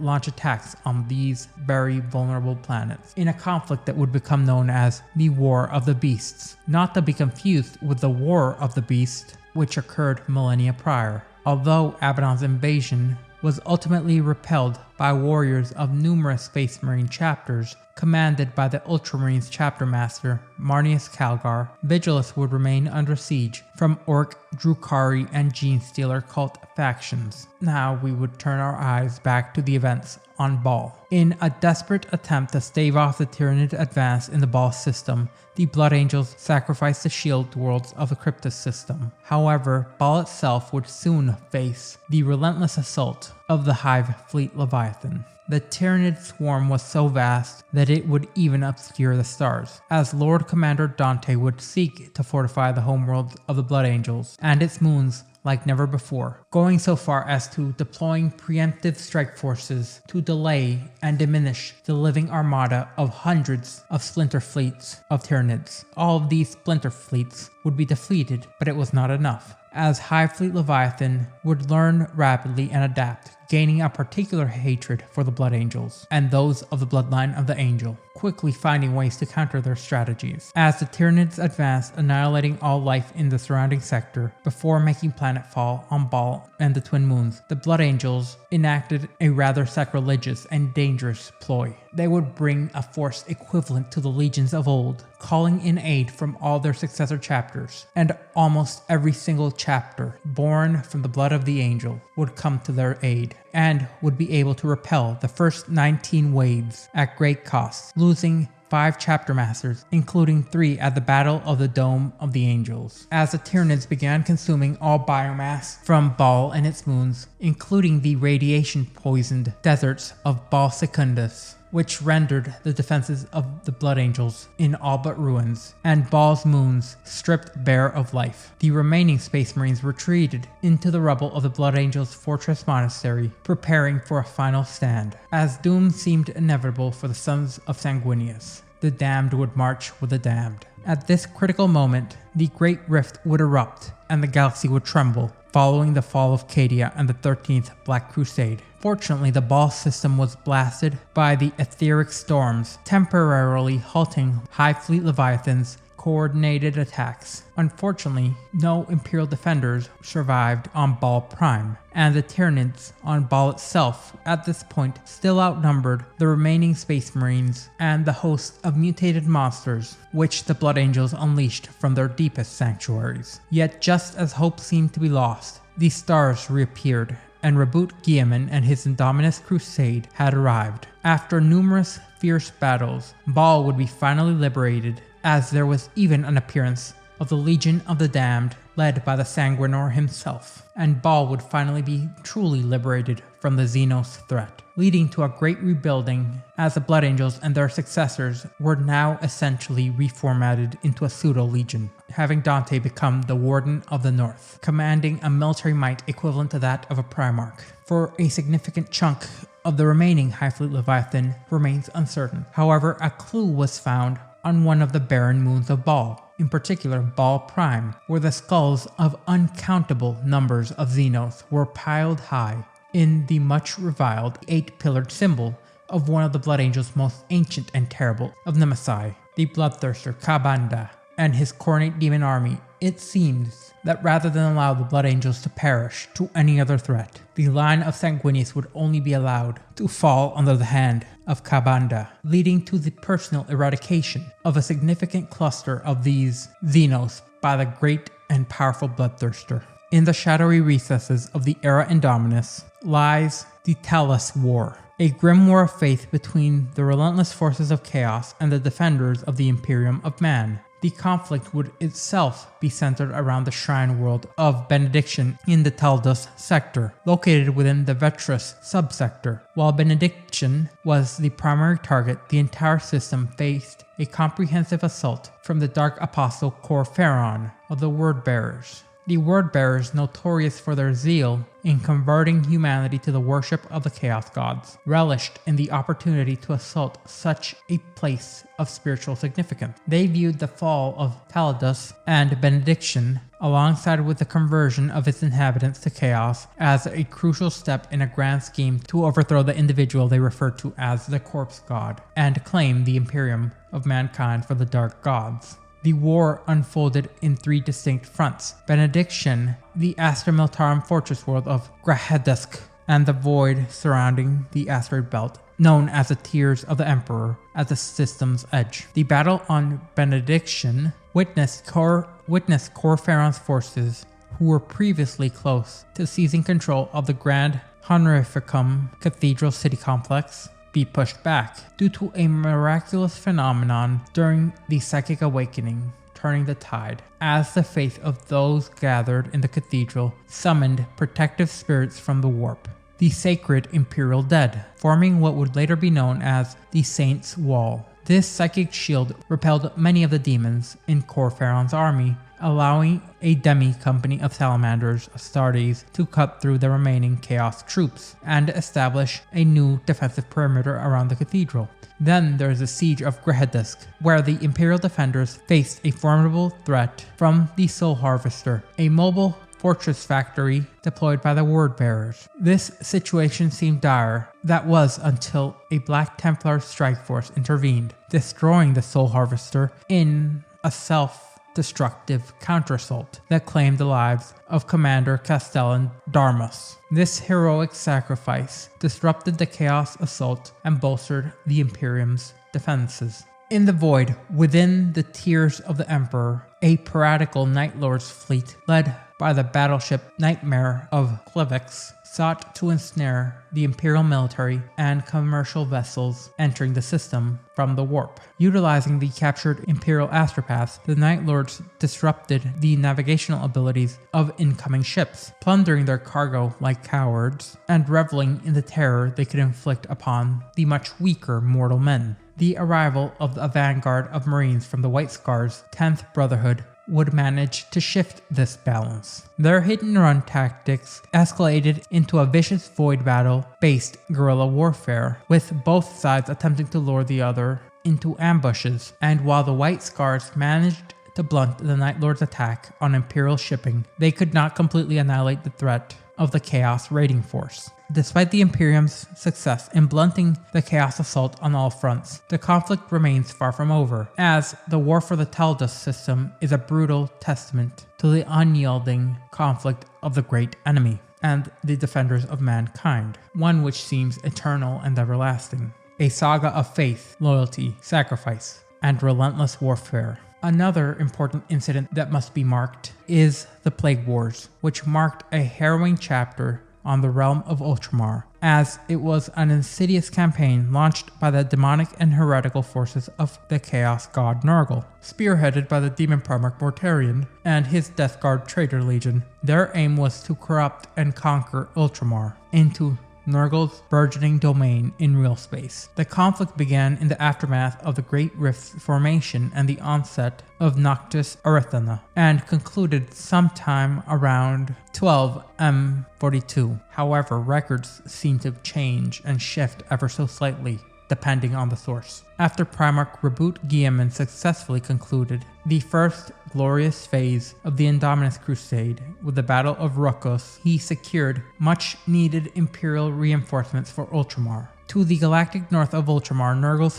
S1: launch attacks on these very vulnerable planets in a conflict that would become known as the War of the Beasts, not to be confused with the War of the Beast, which occurred millennia prior. Although Abaddon's invasion was ultimately repelled by warriors of numerous Space Marine chapters, commanded by the Ultramarines chapter master Marneus Calgar, Vigilus would remain under siege from Orc, Drukhari, and Genestealer cult factions. Now we would turn our eyes back to the events on Baal. In a desperate attempt to stave off the Tyranid advance in the Baal system, the Blood Angels sacrificed the shield worlds of the Cryptus system. However, Baal itself would soon face the relentless assault of the Hive Fleet Leviathan. The Tyranid swarm was so vast that it would even obscure the stars, as Lord Commander Dante would seek to fortify the homeworld of the Blood Angels and its moons like never before, going so far as to deploying preemptive strike forces to delay and diminish the living armada of hundreds of splinter fleets of Tyranids. All of these splinter fleets would be defeated, but it was not enough, as Hive Fleet Leviathan would learn rapidly and adapt, gaining a particular hatred for the Blood Angels and those of the bloodline of the Angel, quickly finding ways to counter their strategies. As the Tyranids advanced, annihilating all life in the surrounding sector before making planetfall on Baal and the Twin Moons, the Blood Angels enacted a rather sacrilegious and dangerous ploy. They would bring a force equivalent to the legions of old, calling in aid from all their successor chapters, and almost every single chapter born from the blood of the Angel would come to their aid, and would be able to repel the first 19 waves at great cost, losing 5 chapter masters, including 3 at the Battle of the Dome of the Angels, as the Tyranids began consuming all biomass from Baal and its moons, including the radiation-poisoned deserts of Baal Secundus, which rendered the defenses of the Blood Angels in all but ruins, and Baal's moons stripped bare of life. The remaining Space Marines retreated into the rubble of the Blood Angels' fortress monastery, preparing for a final stand. As doom seemed inevitable for the sons of Sanguinius, the damned would march with the damned. At this critical moment, the Great Rift would erupt, and the galaxy would tremble, following the fall of Cadia and the 13th Black Crusade. Fortunately, the Baal system was blasted by the etheric storms, temporarily halting Hive Fleet Leviathan's coordinated attacks. Unfortunately, no Imperial defenders survived on Baal Prime, and the Tyranids on Baal itself at this point still outnumbered the remaining Space Marines and the host of mutated monsters which the Blood Angels unleashed from their deepest sanctuaries. Yet just as hope seemed to be lost, the stars reappeared, and Roboute Guilliman and his Indomitus crusade had arrived. After numerous fierce battles, Baal would be finally liberated, as there was even an appearance of the Legion of the Damned led by the Sanguinor himself, and Baal would finally be truly liberated from the Xenos threat, leading to a great rebuilding as the Blood Angels and their successors were now essentially reformatted into a pseudo-legion, having Dante become the Warden of the North, commanding a military might equivalent to that of a Primarch. For a significant chunk of the remaining Hive Fleet Leviathan remains uncertain. However, a clue was found on one of the barren moons of Baal, in particular Baal Prime, where the skulls of uncountable numbers of Xenos were piled high in the much reviled 8-pillared symbol of one of the Blood Angels' most ancient and terrible of Nemesi, the Bloodthirster Kabanda, and his coronate demon army. It seems that rather than allow the Blood Angels to perish to any other threat, the line of Sanguinius would only be allowed to fall under the hand of Kabanda, leading to the personal eradication of a significant cluster of these Xenos by the great and powerful Bloodthirster. In the shadowy recesses of the Era Indomitus lies the Talledus War, a grim war of faith between the relentless forces of chaos and the defenders of the Imperium of Man. The conflict would itself be centered around the shrine world of Benediction in the Talledus sector, located within the Vetrus subsector. While Benediction was the primary target, the entire system faced a comprehensive assault from the Dark Apostle Corpheron of the Wordbearers. The Wordbearers, notorious for their zeal in converting humanity to the worship of the Chaos Gods, relished in the opportunity to assault such a place of spiritual significance. They viewed the fall of Talledus and Benediction, alongside with the conversion of its inhabitants to chaos, as a crucial step in a grand scheme to overthrow the individual they referred to as the Corpse God, and claim the Imperium of Mankind for the Dark Gods. The war unfolded in 3 distinct fronts: Benediction, the Astra Militarum fortress world of Grahedusk, and the void surrounding the asteroid belt, known as the Tears of the Emperor, at the system's edge. The battle on Benediction witnessed Corpheron's forces, who were previously close to seizing control of the Grand Honorificum Cathedral City Complex, be pushed back due to a miraculous phenomenon during the Psychic Awakening, turning the tide, as the faith of those gathered in the cathedral summoned protective spirits from the warp, the sacred Imperial Dead, forming what would later be known as the Saints' Wall. This psychic shield repelled many of the demons in Corpheron's army, allowing a demi-company of salamanders, Astartes, to cut through the remaining Chaos troops and establish a new defensive perimeter around the cathedral. Then there is the Siege of Grahedusk, where the Imperial defenders faced a formidable threat from the Soul Harvester, a mobile fortress factory deployed by the Word Bearers. This situation seemed dire. That was until a Black Templar strike force intervened, destroying the Soul Harvester in a self-destructive counterassault that claimed the lives of Commander Castellan Darmus. This heroic sacrifice disrupted the Chaos assault and bolstered the Imperium's defenses. In the void, within the tiers of the Emperor, a piratical Night Lord's fleet, led by the battleship Nightmare of Klevix, sought to ensnare the Imperial military and commercial vessels entering the system from the warp. Utilizing the captured Imperial astropaths, the Night Lords disrupted the navigational abilities of incoming ships, plundering their cargo like cowards, and reveling in the terror they could inflict upon the much weaker mortal men. The arrival of a vanguard of Marines from the White Scar's 10th Brotherhood would manage to shift this balance. Their hit-and-run tactics escalated into a vicious void battle-based guerrilla warfare, with both sides attempting to lure the other into ambushes, and while the White Scars managed to blunt the Night Lord's attack on Imperial shipping, they could not completely annihilate the threat of the Chaos raiding force. Despite the Imperium's success in blunting the Chaos assault on all fronts, the conflict remains far from over, as the war for the Talledus system is a brutal testament to the unyielding conflict of the great enemy and the defenders of mankind, one which seems eternal and everlasting. A saga of faith, loyalty, sacrifice, and relentless warfare. Another important incident that must be marked is the Plague Wars, which marked a harrowing chapter on the realm of Ultramar, as it was an insidious campaign launched by the demonic and heretical forces of the Chaos God Nurgle, spearheaded by the demon primarch Mortarion and his Death Guard Traitor Legion. Their aim was to corrupt and conquer Ultramar into Nurgle's burgeoning domain in real space. The conflict began in the aftermath of the Great Rift's formation and the onset of Noctis Arethana, and concluded sometime around 12M42. However, records seem to change and shift ever so slightly, depending on the source. After Primarch Roboute Guilliman successfully concluded the first glorious phase of the Indomitus Crusade with the Battle of Rukos, he secured much-needed Imperial reinforcements for Ultramar. To the galactic north of Ultramar,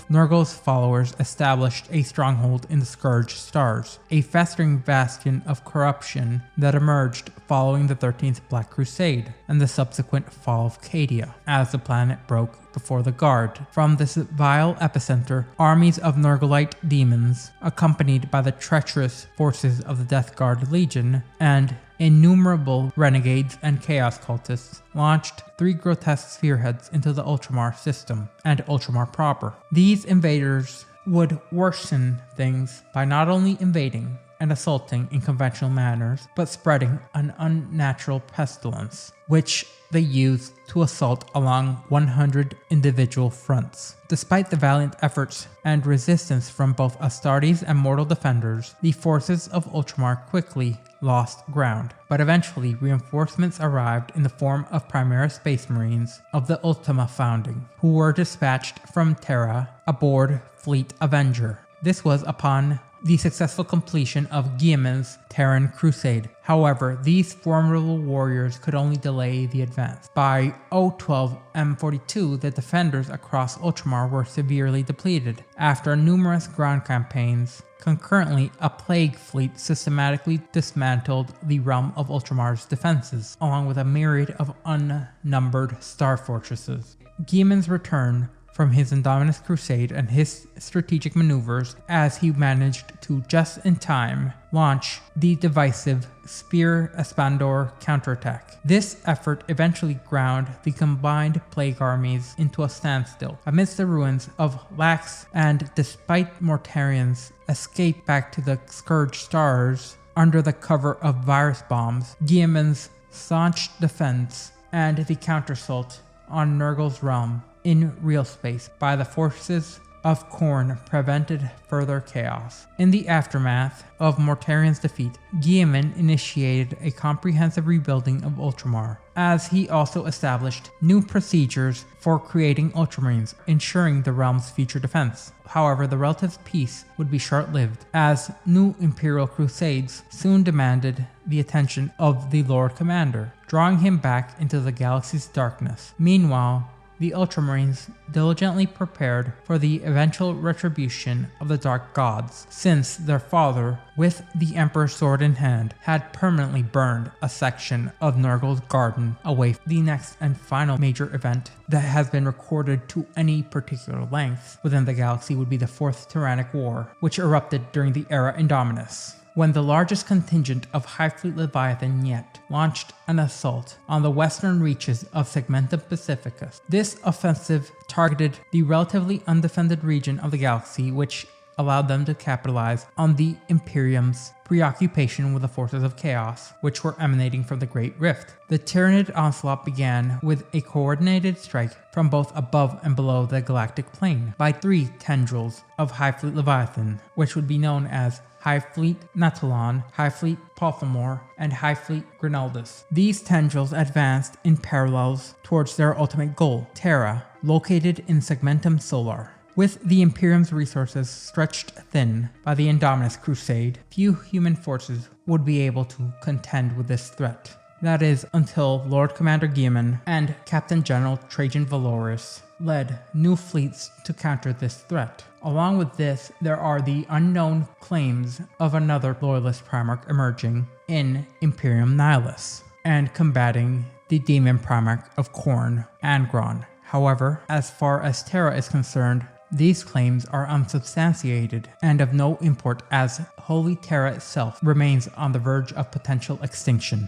S1: Nurgle's followers established a stronghold in the Scourge Stars, a festering bastion of corruption that emerged following the 13th Black Crusade and the subsequent fall of Cadia, as the planet broke before the Guard. From this vile epicenter, armies of Nurglite demons, accompanied by the treacherous forces of the Death Guard Legion and innumerable renegades and chaos cultists, launched 3 grotesque spearheads into the Ultramar system and Ultramar proper. These invaders would worsen things by not only invading and assaulting in conventional manners, but spreading an unnatural pestilence, which they used to assault along 100 individual fronts. Despite the valiant efforts and resistance from both Astartes and mortal defenders, the forces of Ultramar quickly lost ground, but eventually reinforcements arrived in the form of Primera Space Marines of the Ultima founding, who were dispatched from Terra aboard Fleet Avenger. This was upon the successful completion of Guilliman's Terran Crusade. However, these formidable warriors could only delay the advance. By 012M42, the defenders across Ultramar were severely depleted. After numerous ground campaigns, concurrently, a plague fleet systematically dismantled the realm of Ultramar's defenses, along with a myriad of unnumbered star fortresses. Guilliman's return from his Indomitus Crusade and his strategic maneuvers, as he managed to just in time launch the divisive Spear Espandor counterattack. This effort eventually ground the combined plague armies into a standstill amidst the ruins of Lax, and despite Mortarion's escape back to the Scourge Stars under the cover of virus bombs, Guilliman's staunch defense and the counterassault on Nurgle's realm in real space by the forces of Khorne prevented further chaos. In the aftermath of Mortarion's defeat, Guilliman initiated a comprehensive rebuilding of Ultramar, as he also established new procedures for creating Ultramarines, ensuring the realm's future defense. However, the relative peace would be short-lived, as new Imperial crusades soon demanded the attention of the Lord Commander, drawing him back into the galaxy's darkness. Meanwhile, the Ultramarines diligently prepared for the eventual retribution of the Dark Gods, since their father, with the Emperor's sword in hand, had permanently burned a section of Nurgle's garden away. The next and final major event that has been recorded to any particular length within the galaxy would be the Fourth Tyrannic War, which erupted during the era Indomitus, when the largest contingent of Hive Fleet Leviathan yet launched an assault on the western reaches of Segmentum Pacificus. This offensive targeted the relatively undefended region of the galaxy, which allowed them to capitalize on the Imperium's preoccupation with the forces of chaos, which were emanating from the Great Rift. The Tyranid onslaught began with a coordinated strike from both above and below the galactic plane by 3 tendrils of Hive Fleet Leviathan, which would be known as Hive Fleet Natulon, Hive Fleet Palthamor, and Hive Fleet Grinaldus. These tendrils advanced in parallels towards their ultimate goal, Terra, located in Segmentum Solar. With the Imperium's resources stretched thin by the Indomitus Crusade, few human forces would be able to contend with this threat. That is, until Lord Commander Guilliman and Captain General Trajan Valoris led new fleets to counter this threat. Along with this, there are the unknown claims of another loyalist Primarch emerging in Imperium Nihilus and combating the demon Primarch of Khorne, Angron. However, as far as Terra is concerned, these claims are unsubstantiated and of no import, as Holy Terra itself remains on the verge of potential extinction.